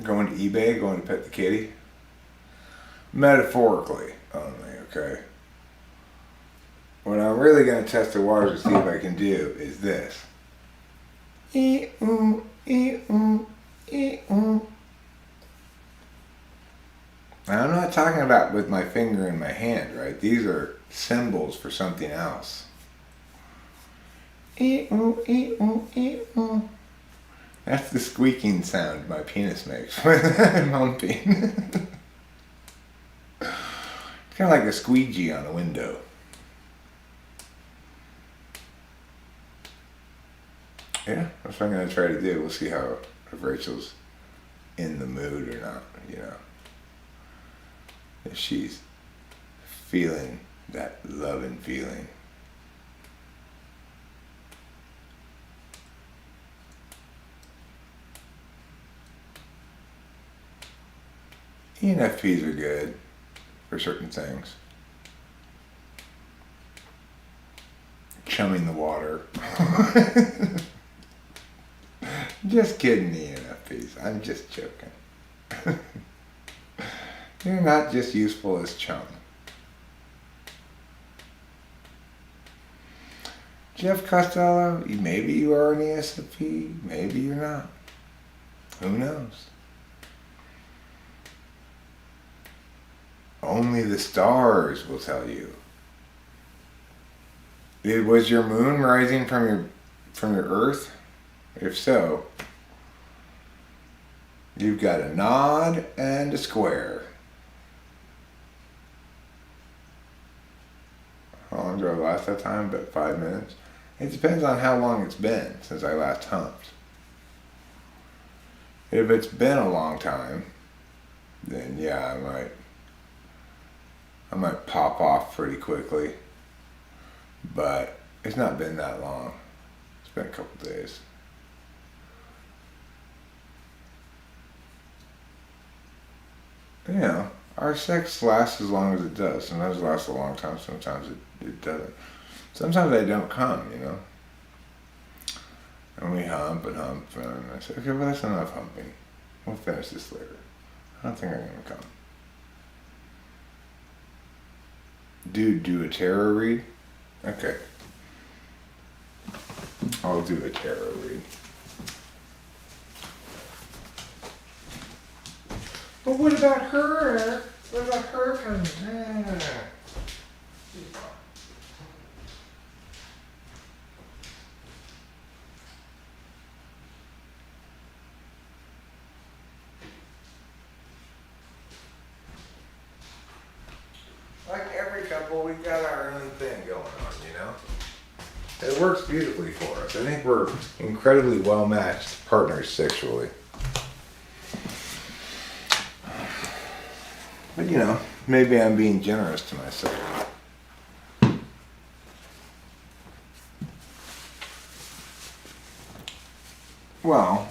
Speaker 1: Going to eBay, going to pet the kitty. Metaphorically only, okay? What I'm really going to test the waters to see if I can do is this. Now, I'm not talking about with my finger in my hand, right? These are symbols for something else. That's the squeaking sound my penis makes when I'm humping. It's kind of like a squeegee on a window. Yeah, that's what I'm going to try to do. We'll see if Rachel's in the mood or not, you know. If she's feeling that loving feeling. ENFPs are good for certain things. Chumming the water. Just kidding, ENFPs. I'm just joking. You're not just useful as chum. Jeff Costello, maybe you are an ESFP, maybe you're not. Who knows? Only the stars will tell you. Was your moon rising from your Earth? If so, you've got a nod and a square. How long do I last that time? About 5 minutes? It depends on how long it's been since I last humped. If it's been a long time, then yeah, I might pop off pretty quickly. But it's not been that long. It's been a couple days. You know, our sex lasts as long as it does. Sometimes it lasts a long time, sometimes it doesn't. Sometimes I don't come, you know. And we hump, and I say, okay, well that's enough humping. We'll finish this later. I don't think I'm gonna come. Do a tarot read? Okay. I'll do a tarot read. But what about her? What about her coming? Like every couple, we've got our own thing going on, you know? It works beautifully for us. I think we're incredibly well-matched partners sexually. But you know, maybe I'm being generous to myself. Well,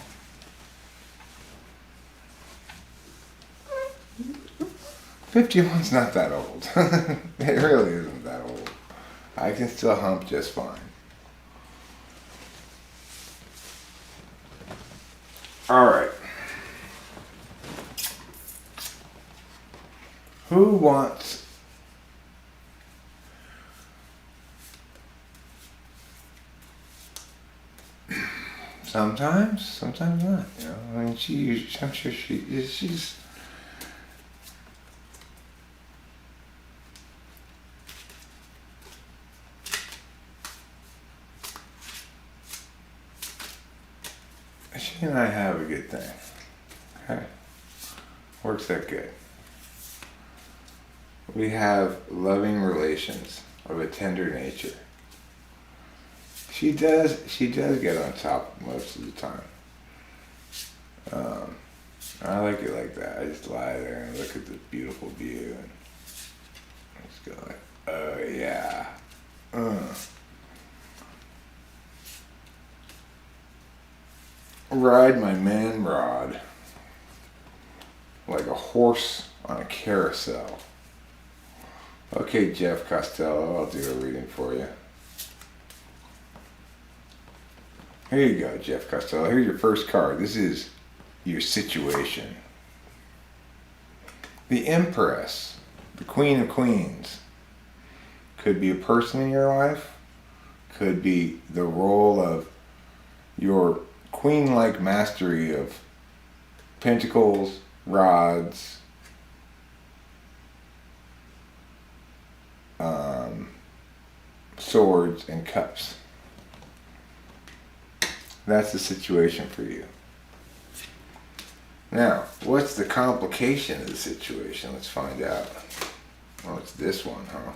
Speaker 1: 51's not that old. It really isn't that old. I can still hump just fine. Alright. Who wants sometimes not. You know, I mean, I'm sure she's. She and I have a good thing. Okay, works that good. We have loving relations of a tender nature. She does get on top most of the time. I like it like that. I just lie there and look at the beautiful view and just go like, oh yeah. Ride my man rod like a horse on a carousel. Okay, Jeff Costello, I'll do a reading for you. Here you go, Jeff Costello. Here's your first card. This is your situation. The Empress, the Queen of Queens, could be a person in your life, could be the role of your queen-like mastery of pentacles, rods, swords, and cups. That's the situation for you. Now, what's the complication of the situation? Let's find out. Well, it's this one, huh?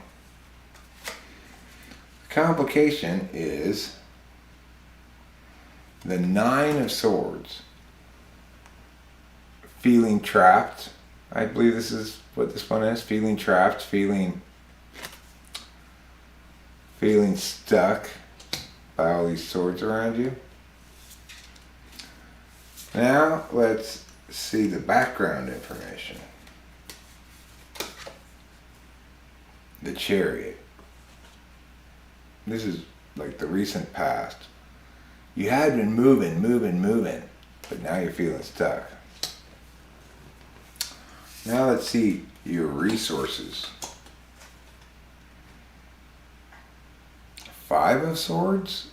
Speaker 1: The complication is the Nine of Swords. Feeling trapped. I believe this is what this one is. Feeling trapped, feeling stuck by all these swords around you. Now, let's see the background information. The Chariot. This is like the recent past. You had been moving, but now you're feeling stuck. Now let's see your resources. Five of Swords?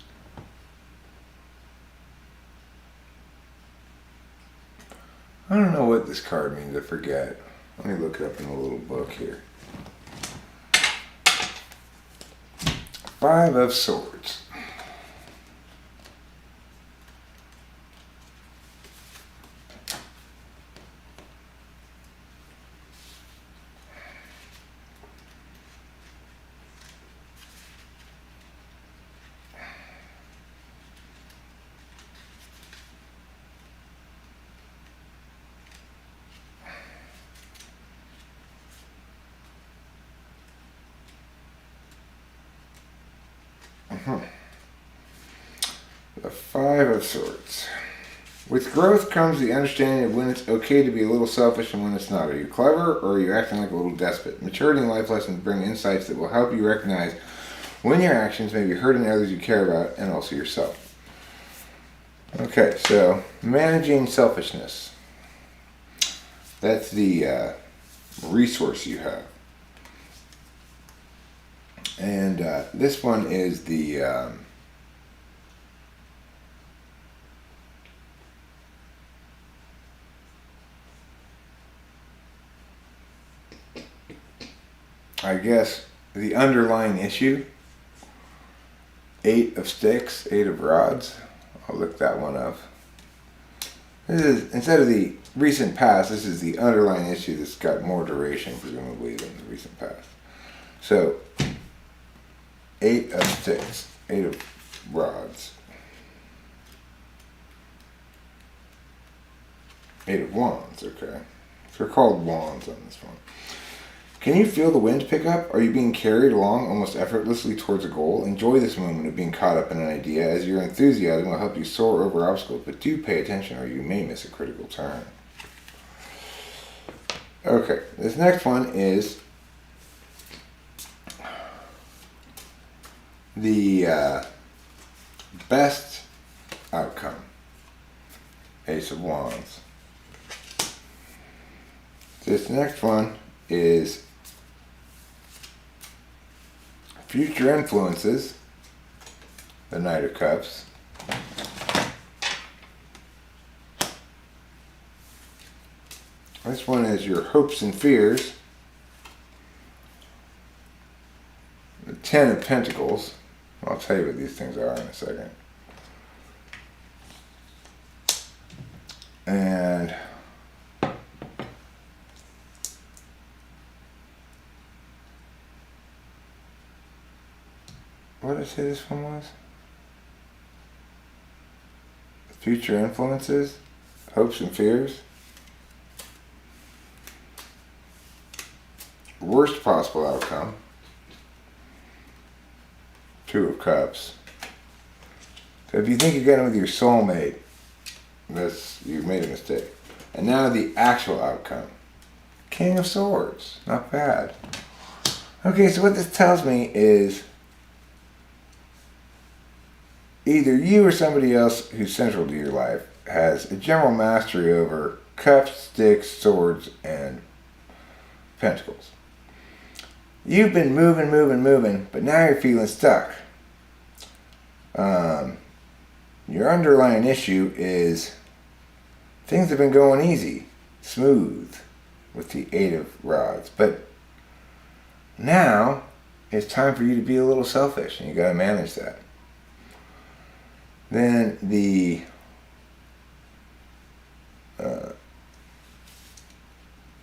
Speaker 1: I don't know what this card means, I forget. Let me look it up in a little book here. Five of Swords. The Five of Swords. With growth comes the understanding of when it's okay to be a little selfish and when it's not. Are you clever or are you acting like a little despot? Maturity and life lessons bring insights that will help you recognize when your actions may be hurting others you care about and also yourself. Okay, so managing selfishness. That's the resource you have. And this one is the I guess the underlying issue. Eight of Sticks, Eight of Rods. I'll look that one up. This is, instead of the recent past, this is the underlying issue that's got more duration, presumably, than the recent past. So, Eight of Sticks, Eight of Rods. Eight of Wands, okay. So they're called wands on this one. Can you feel the wind pick up? Are you being carried along almost effortlessly towards a goal? Enjoy this moment of being caught up in an idea, as your enthusiasm will help you soar over obstacles, but do pay attention or you may miss a critical turn. Okay, this next one is the best outcome. Ace of Wands. This next one is future influences, the Knight of Cups. This one is your hopes and fears. The Ten of Pentacles. I'll tell you what these things are in a second. And what did I say this one was? Future influences, hopes and fears. Worst possible outcome. Two of Cups. So if you think you're getting with your soulmate, you've made a mistake. And now the actual outcome. King of Swords. Not bad. Okay, so what this tells me is either you or somebody else who's central to your life has a general mastery over cups, sticks, swords, and pentacles. You've been moving, but now you're feeling stuck. Your underlying issue is things have been going easy, smooth, with the Eight of Rods. But now it's time for you to be a little selfish, and you got to manage that. Then the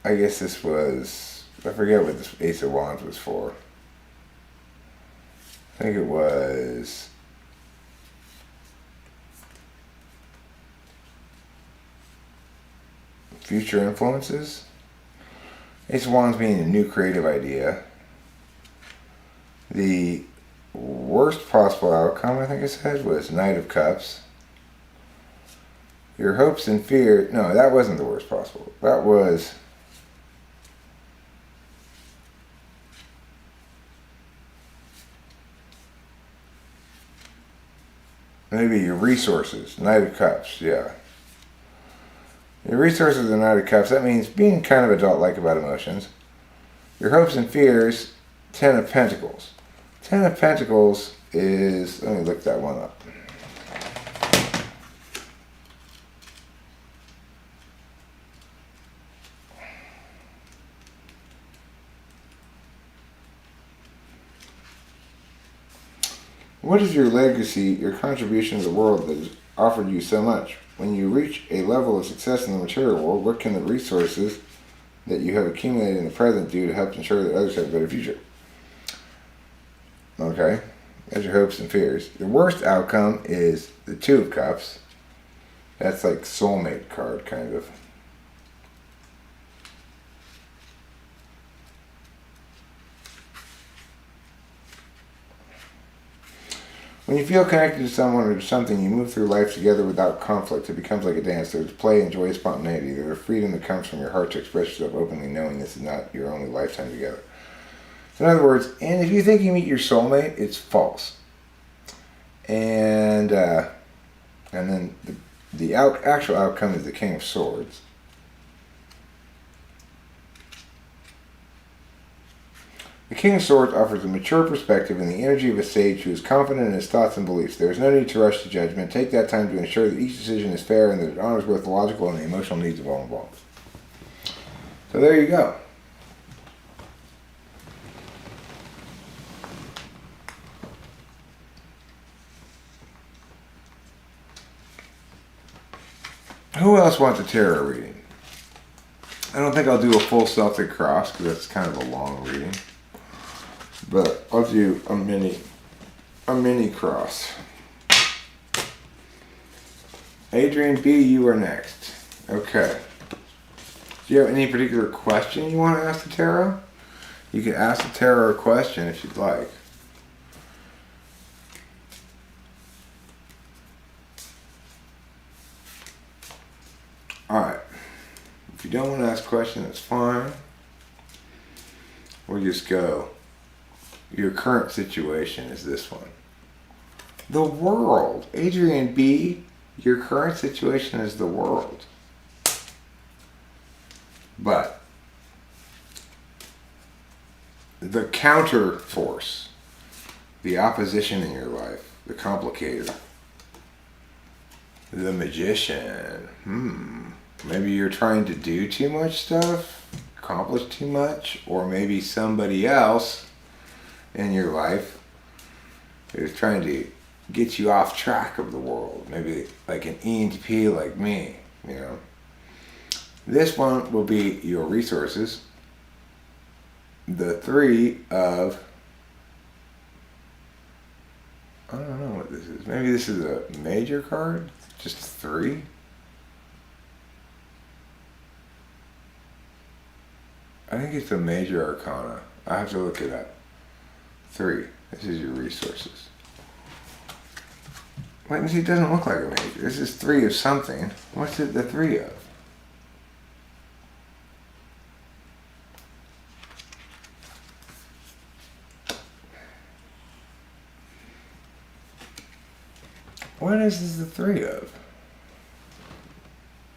Speaker 1: I guess this was, I forget what this Ace of Wands was for. I think it was future influences. Ace of Wands being a new creative idea. The worst possible outcome, I think I said, was Knight of Cups. Your hopes and fear, no, that wasn't the worst possible. That was maybe your resources, Knight of Cups, yeah. Your resources are Knight of Cups. That means being kind of adult-like about emotions. Your hopes and fears, Ten of Pentacles. Ten of Pentacles is, let me look that one up. What is your legacy, your contribution to the world that has offered you so much? When you reach a level of success in the material world, what can the resources that you have accumulated in the present do to help ensure that others have a better future? Okay, that's your hopes and fears. The worst outcome is the Two of Cups. That's like soulmate card, kind of. When you feel connected to someone or to something, you move through life together without conflict. It becomes like a dance. There's play and joyous spontaneity. There's a freedom that comes from your heart to express yourself openly, knowing this is not your only lifetime together. So in other words, and if you think you meet your soulmate, it's false. And then the actual outcome is the King of Swords. The King of Swords offers a mature perspective and the energy of a sage who is confident in his thoughts and beliefs. There is no need to rush to judgment. Take that time to ensure that each decision is fair and that it honors both the logical and the emotional needs of all involved. So there you go. Who else wants a tarot reading? I don't think I'll do a full Celtic cross because that's kind of a long reading. But I'll do a mini cross. Adrian B., you are next. Okay. Do you have any particular question you want to ask the tarot? You can ask the tarot a question if you'd like. Alright. If you don't want to ask a question, that's fine. We'll just go. Your current situation is this one. The world. Adrian B., your current situation is the world. But the counter force, the opposition in your life, the complicator, the magician. Maybe you're trying to do too much stuff, accomplish too much, or maybe somebody else in your life is trying to get you off track of the world. Maybe like an ENTP like me, you know. This one will be your resources. The 3 of, I don't know what this is. Maybe this is a major card? Just 3? I think it's a major arcana. I have to look it up. 3. This is your resources. Wait, see, it doesn't look like a major. This is 3 of something. What's it the 3 of? What is this the 3 of?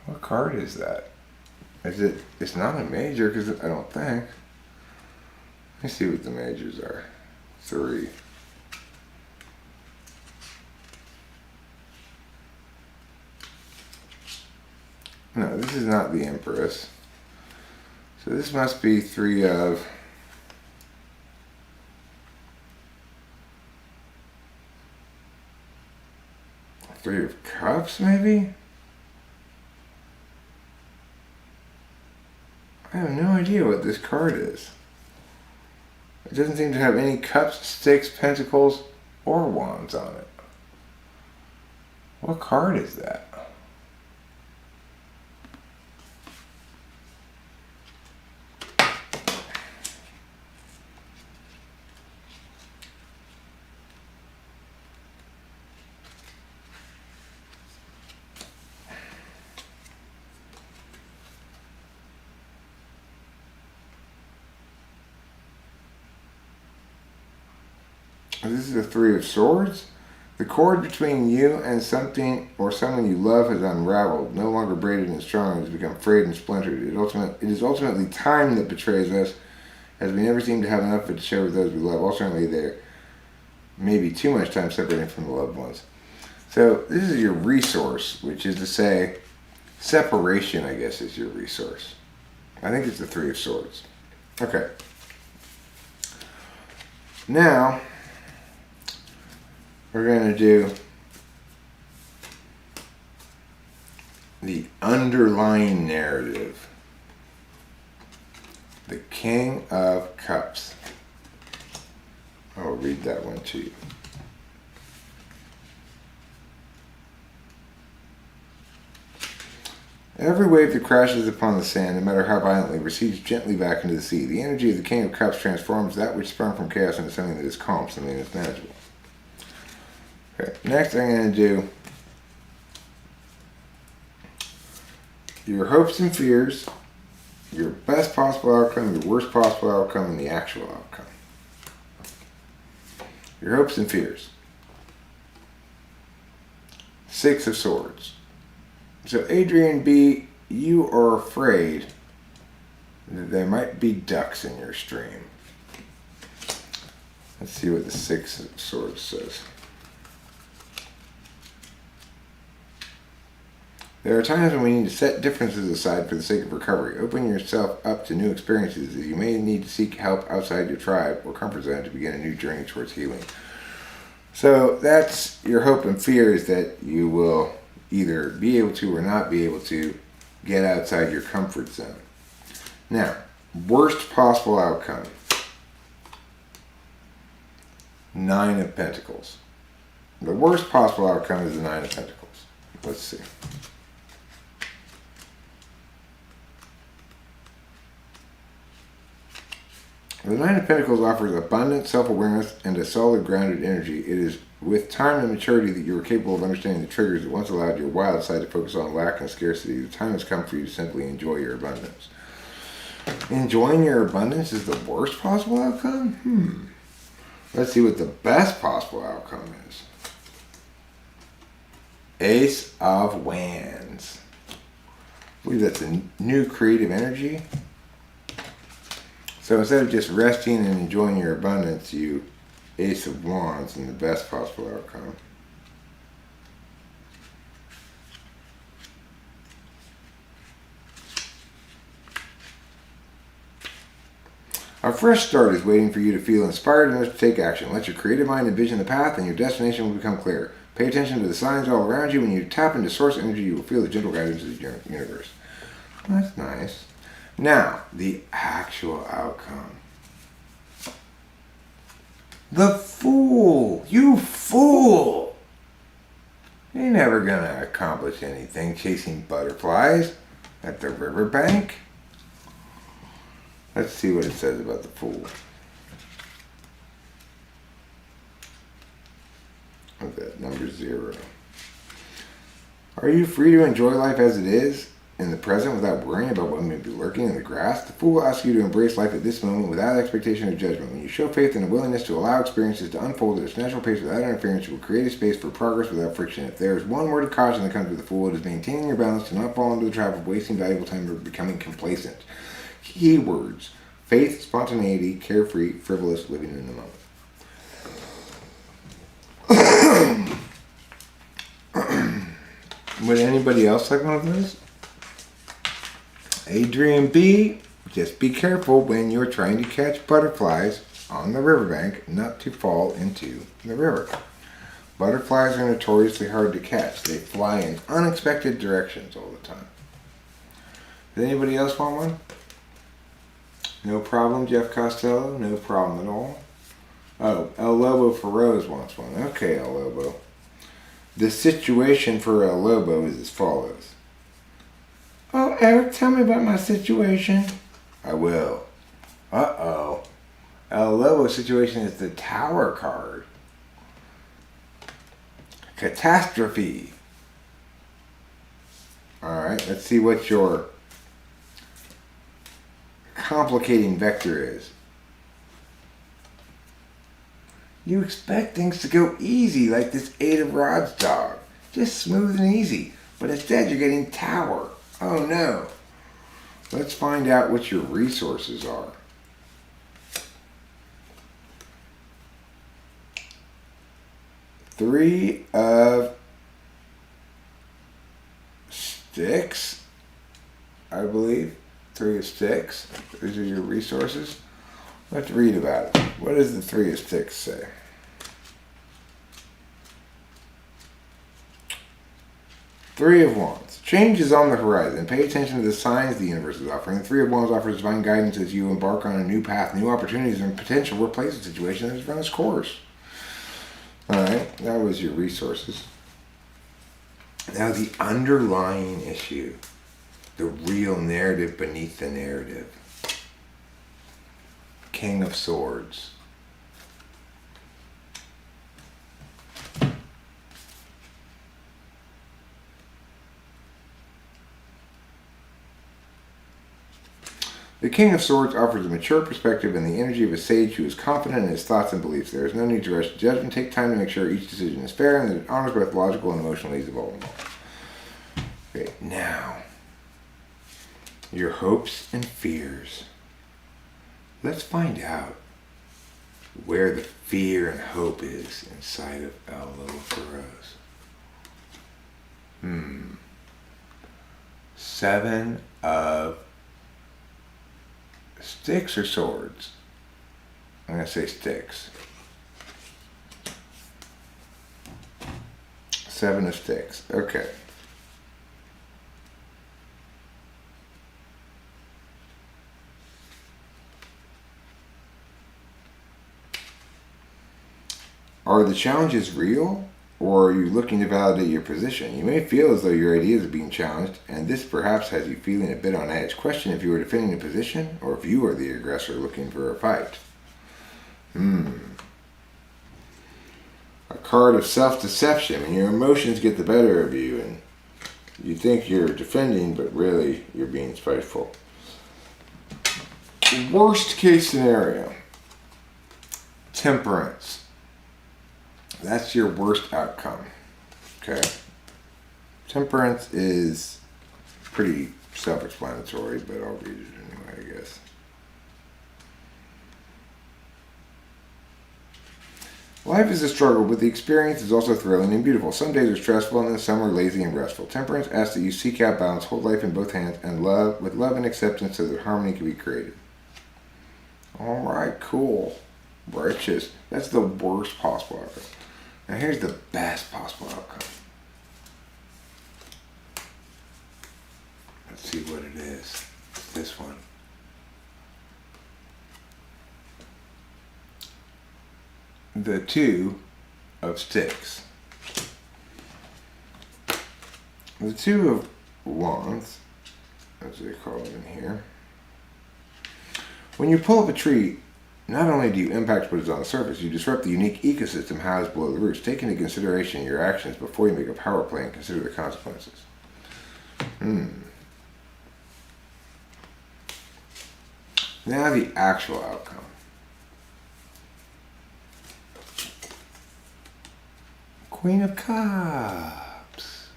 Speaker 1: What card is that? Is it? It's not a major, because I don't think. Let me see what the majors are. 3. No, this is not the Empress. So this must be 3 of... Three of Cups, maybe? I have no idea what this card is. It doesn't seem to have any cups, sticks, pentacles, or wands on it. What card is that? This is the 3 of Swords. The cord between you and something or someone you love has unraveled. No longer braided and strong, it has become frayed and splintered. It is ultimately time that betrays us, as we never seem to have enough of it to share with those we love. Ultimately, there may be too much time separating from the loved ones. So this is your resource, which is to say, separation, I guess, is your resource. I think it's the 3 of Swords. Okay. Now, we're going to do the underlying narrative. The King of Cups. I'll read that one to you. Every wave that crashes upon the sand, no matter how violently, recedes gently back into the sea. The energy of the King of Cups transforms that which sprung from chaos into something that is calm, something that is manageable. Okay, next I'm going to do your hopes and fears, your best possible outcome, your worst possible outcome, and the actual outcome. Your hopes and fears. 6 of Swords. So Adrian B., you are afraid that there might be ducks in your stream. Let's see what the 6 of Swords says. There are times when we need to set differences aside for the sake of recovery. Open yourself up to new experiences, as you may need to seek help outside your tribe or comfort zone to begin a new journey towards healing. So that's your hope and fear, is that you will either be able to or not be able to get outside your comfort zone. Now, worst possible outcome. 9 of Pentacles. The worst possible outcome is the 9 of Pentacles. Let's see. The 9 of Pentacles offers abundant self-awareness and a solid, grounded energy. It is with time and maturity that you are capable of understanding the triggers that once allowed your wild side to focus on lack and scarcity. The time has come for you to simply enjoy your abundance. Enjoying your abundance is the worst possible outcome? Let's see what the best possible outcome is. Ace of Wands. I believe that's a new creative energy. So instead of just resting and enjoying your abundance, you Ace of Wands in the best possible outcome. fresh start is waiting for you to feel inspired enough to take action. Let your creative mind envision the path and your destination will become clear. Pay attention to the signs all around you. When you tap into source energy, you will feel the gentle guidance of the universe. That's nice. Now, the actual outcome. The fool! You fool! You're never gonna accomplish anything chasing butterflies at the riverbank. Let's see what it says about the fool. What's that? Number 0. Are you free to enjoy life as it is in the present without worrying about what may be lurking in the grass? The fool asks you to embrace life at this moment without expectation or judgment. When you show faith and a willingness to allow experiences to unfold at its natural pace without interference, you will create a space for progress without friction. If there is one word of caution that comes with the fool, it is maintaining your balance to not fall into the trap of wasting valuable time or becoming complacent. Keywords: faith, spontaneity, carefree, frivolous, living in the moment. Would anybody else like one of those? Adrian B. Just be careful when you're trying to catch butterflies on the riverbank not to fall into the river. Butterflies are notoriously hard to catch. They fly in unexpected directions all the time. Does anybody else want one? No problem, Jeff Costello. No problem at all. Oh, El Lobo Feroz wants one. Okay, El Lobo. The situation for El Lobo is as follows. Oh, Eric, tell me about my situation. I will. Uh-oh. El Lobo's situation is the Tower card. Catastrophe. Alright, let's see what your complicating vector is. You expect things to go easy like this 8 of Rods dog. Just smooth and easy. But instead you're getting Tower. Oh no. Let's find out what your resources are. Three of Sticks, I believe. 3 of Sticks. These are your resources. Let's read about it. What does the 3 of Sticks say? Three of Wands. Change is on the horizon. Pay attention to the signs the universe is offering. The 3 of Wands offers divine guidance as you embark on a new path. New opportunities and potential replace a situation that has run its course. Alright, that was your resources. Now the underlying issue. The real narrative beneath the narrative. King of Swords. The King of Swords offers a mature perspective and the energy of a sage who is confident in his thoughts and beliefs. There is no need to rush to judgment. Take time to make sure each decision is fair and that it honors both logical and emotional needs of all involved. Okay, now, your hopes and fears. Let's find out where the fear and hope is inside of El Lobo Feroz. 7 of Sticks or Swords? I'm going to say Sticks. 7 of Sticks. Okay. Are the challenges real, or are you looking to validate your position? You may feel as though your ideas are being challenged, and this perhaps has you feeling a bit on edge. Question if you are defending a position, or if you are the aggressor looking for a fight. A card of self-deception, and your emotions get the better of you, and you think you're defending, but really you're being spiteful. Worst case scenario. Temperance. That's your worst outcome. Okay. Temperance is pretty self-explanatory, but I'll read it anyway, I guess. Life is a struggle, but the experience is also thrilling and beautiful. Some days are stressful, and then some are lazy and restful. Temperance asks that you seek out balance, hold life in both hands, and with love and acceptance so that harmony can be created. Alright, cool. Riches. That's the worst possible outcome. Now here's the best possible outcome. Let's see what it is. It's this one. The two of sticks. The two of wands, as they call it in here. When you pull up a tree, not only do you impact what is on the surface, you disrupt the unique ecosystem housed below the roots. Take into consideration your actions before you make a power play and consider the consequences. Now the actual outcome. Queen of Cups.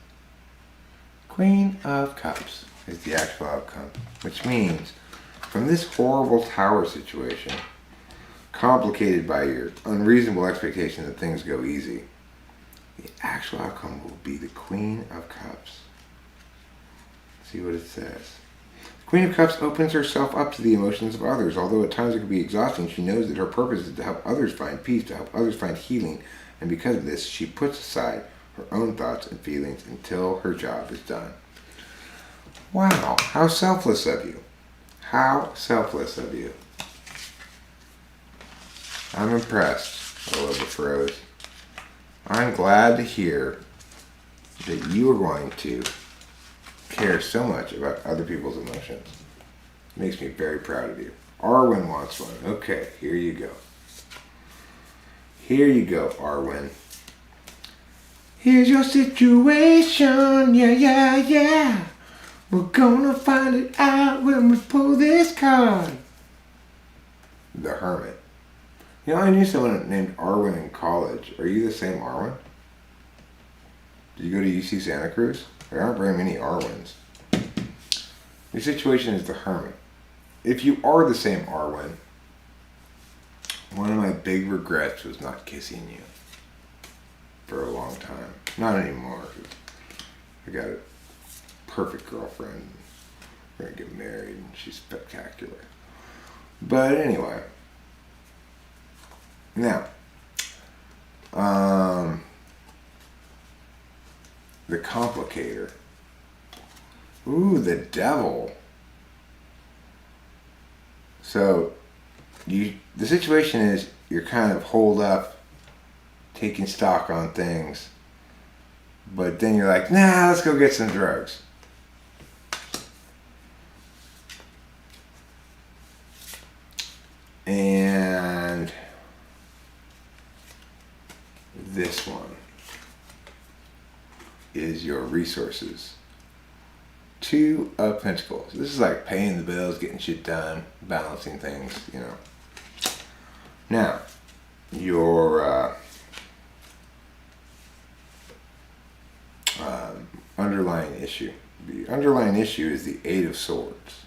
Speaker 1: Queen of Cups is the actual outcome, which means from this horrible tower situation, complicated by your unreasonable expectation that things go easy, the actual outcome will be the Queen of Cups. Let's see what it says. The Queen of Cups opens herself up to the emotions of others. Although at times it can be exhausting, she knows that her purpose is to help others find peace, to help others find healing, and because of this, she puts aside her own thoughts and feelings until her job is done. Wow, how selfless of you. How selfless of you. I'm impressed, Elizabeth Rose. I'm glad to hear that you are going to care so much about other people's emotions. It makes me very proud of you. Arwen wants one. Okay, here you go. Here you go, Arwen. Here's your situation, yeah. We're gonna find it out when we pull this card. The Hermit. You know, I knew someone named Arwen in college. Are you the same Arwen? Did you go to UC Santa Cruz? There aren't very many Arwens. Your situation is the Hermit. If you are the same Arwen, one of my big regrets was not kissing you for a long time. Not anymore. I got a perfect girlfriend. We're gonna get married and she's spectacular. But anyway. Now, the complicator. Ooh, the devil. So, the situation is you're kind of holed up, taking stock on things, but then you're like, nah, let's go get some drugs. And this one is your resources. Two of Pentacles. This is like paying the bills, getting shit done, balancing things, you know. Now, your underlying issue. The underlying issue is the Eight of Swords.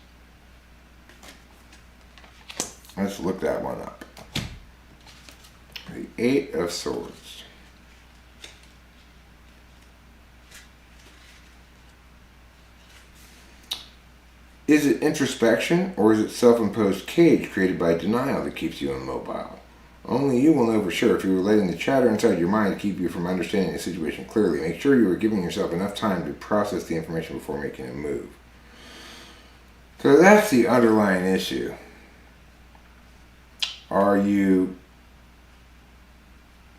Speaker 1: Let's look that one up. The Eight of Swords. Is it introspection or is it self-imposed cage created by denial that keeps you immobile? Only you will know for sure if you are letting the chatter inside your mind keep you from understanding the situation clearly. Make sure you are giving yourself enough time to process the information before making a move. So that's the underlying issue.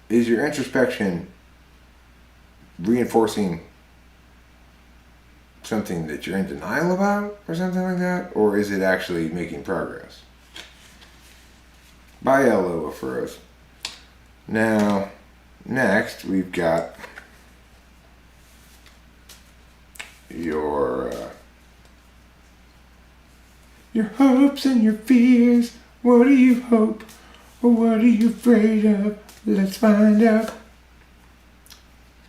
Speaker 1: Is your introspection reinforcing something that you're in denial about or something like that? Or is it actually making progress? By L.O. for us. Now, next we've got your hopes and your fears. What do you hope or what are you afraid of? Let's find out.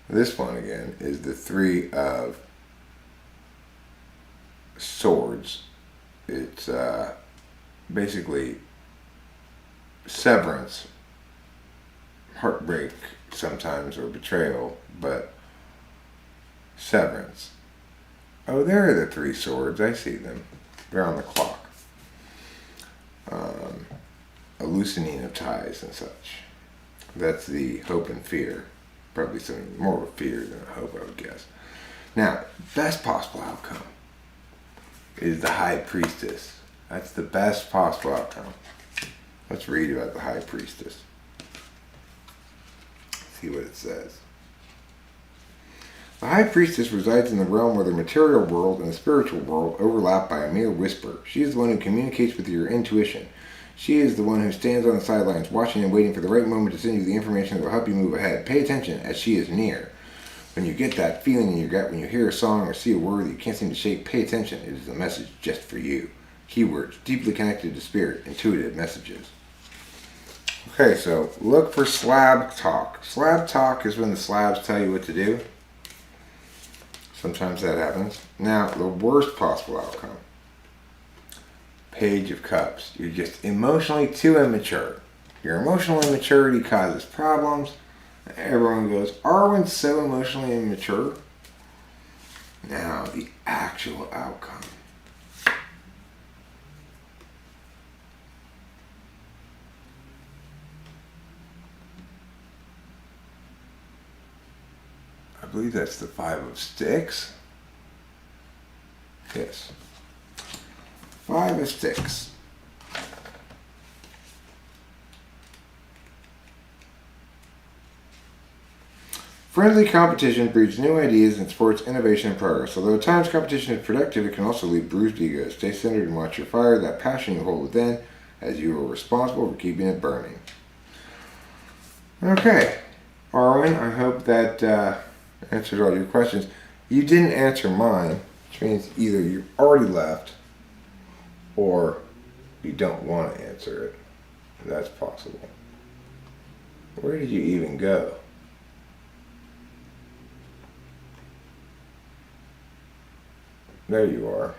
Speaker 1: This one again is the Three of Swords. It's basically severance, heartbreak sometimes, or betrayal, but severance. Oh, there are the Three Swords. I see them. They're on the clock. a loosening of ties and such. That's the hope and fear. Probably some more of a fear than a hope, I would guess. Now, best possible outcome is the High Priestess. That's the best possible outcome. Let's read about the High Priestess. See what it says. The High Priestess resides in the realm where the material world and the spiritual world overlap by a mere whisper. She is the one who communicates with your intuition. She is the one who stands on the sidelines, watching and waiting for the right moment to send you the information that will help you move ahead. Pay attention, as she is near. When you get that feeling in your gut, when you hear a song or see a word that you can't seem to shake, pay attention. It is a message just for you. Keywords, deeply connected to spirit, intuitive messages. Okay, so look for slab talk. Slab talk is when the slabs tell you what to do. Sometimes that happens. Now, the worst possible outcome. Page of Cups. You're just emotionally too immature. Your emotional immaturity causes problems. Everyone goes, Arwen's so emotionally immature. Now, the actual outcome. I believe that's the 5 of Sticks. Yes. 5 of Sticks. Friendly competition breeds new ideas and supports innovation and progress. Although at times competition is productive, it can also leave bruised egos. Stay centered and watch your fire, that passion you hold within, as you are responsible for keeping it burning. Okay. Arwen, I hope that answered all your questions. You didn't answer mine, which means either you already left or you don't want to answer it. That's possible. Where did you even go? There you are.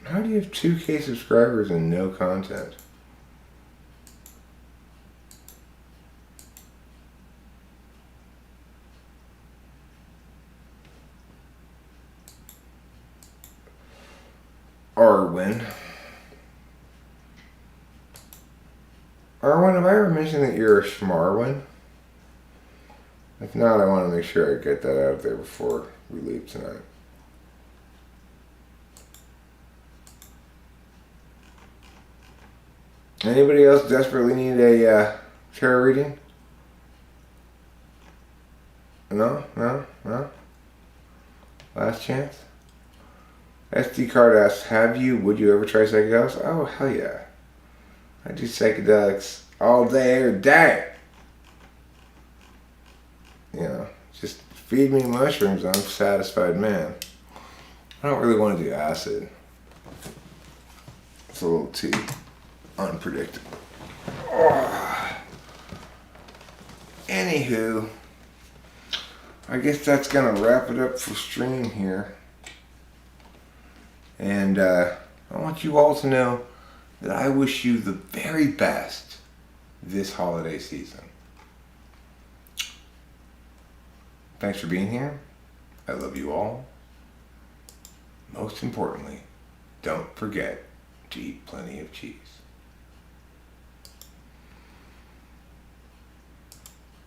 Speaker 1: How do you have 2K subscribers and no content? Arwen, have I ever mentioned that you're a schmarwin? If not, I want to make sure I get that out there before we leave tonight. Anybody else desperately need a tarot reading? No? Last chance? SD card asks, would you ever try psychedelics? Oh, hell yeah. I do psychedelics all day, every day. You know, just feed me mushrooms, I'm a satisfied man. I don't really want to do acid. It's a little too unpredictable. Oh. Anywho, I guess that's going to wrap it up for stream here. And I want you all to know that I wish you the very best this holiday season. Thanks for being here. I love you all. Most importantly, don't forget to eat plenty of cheese.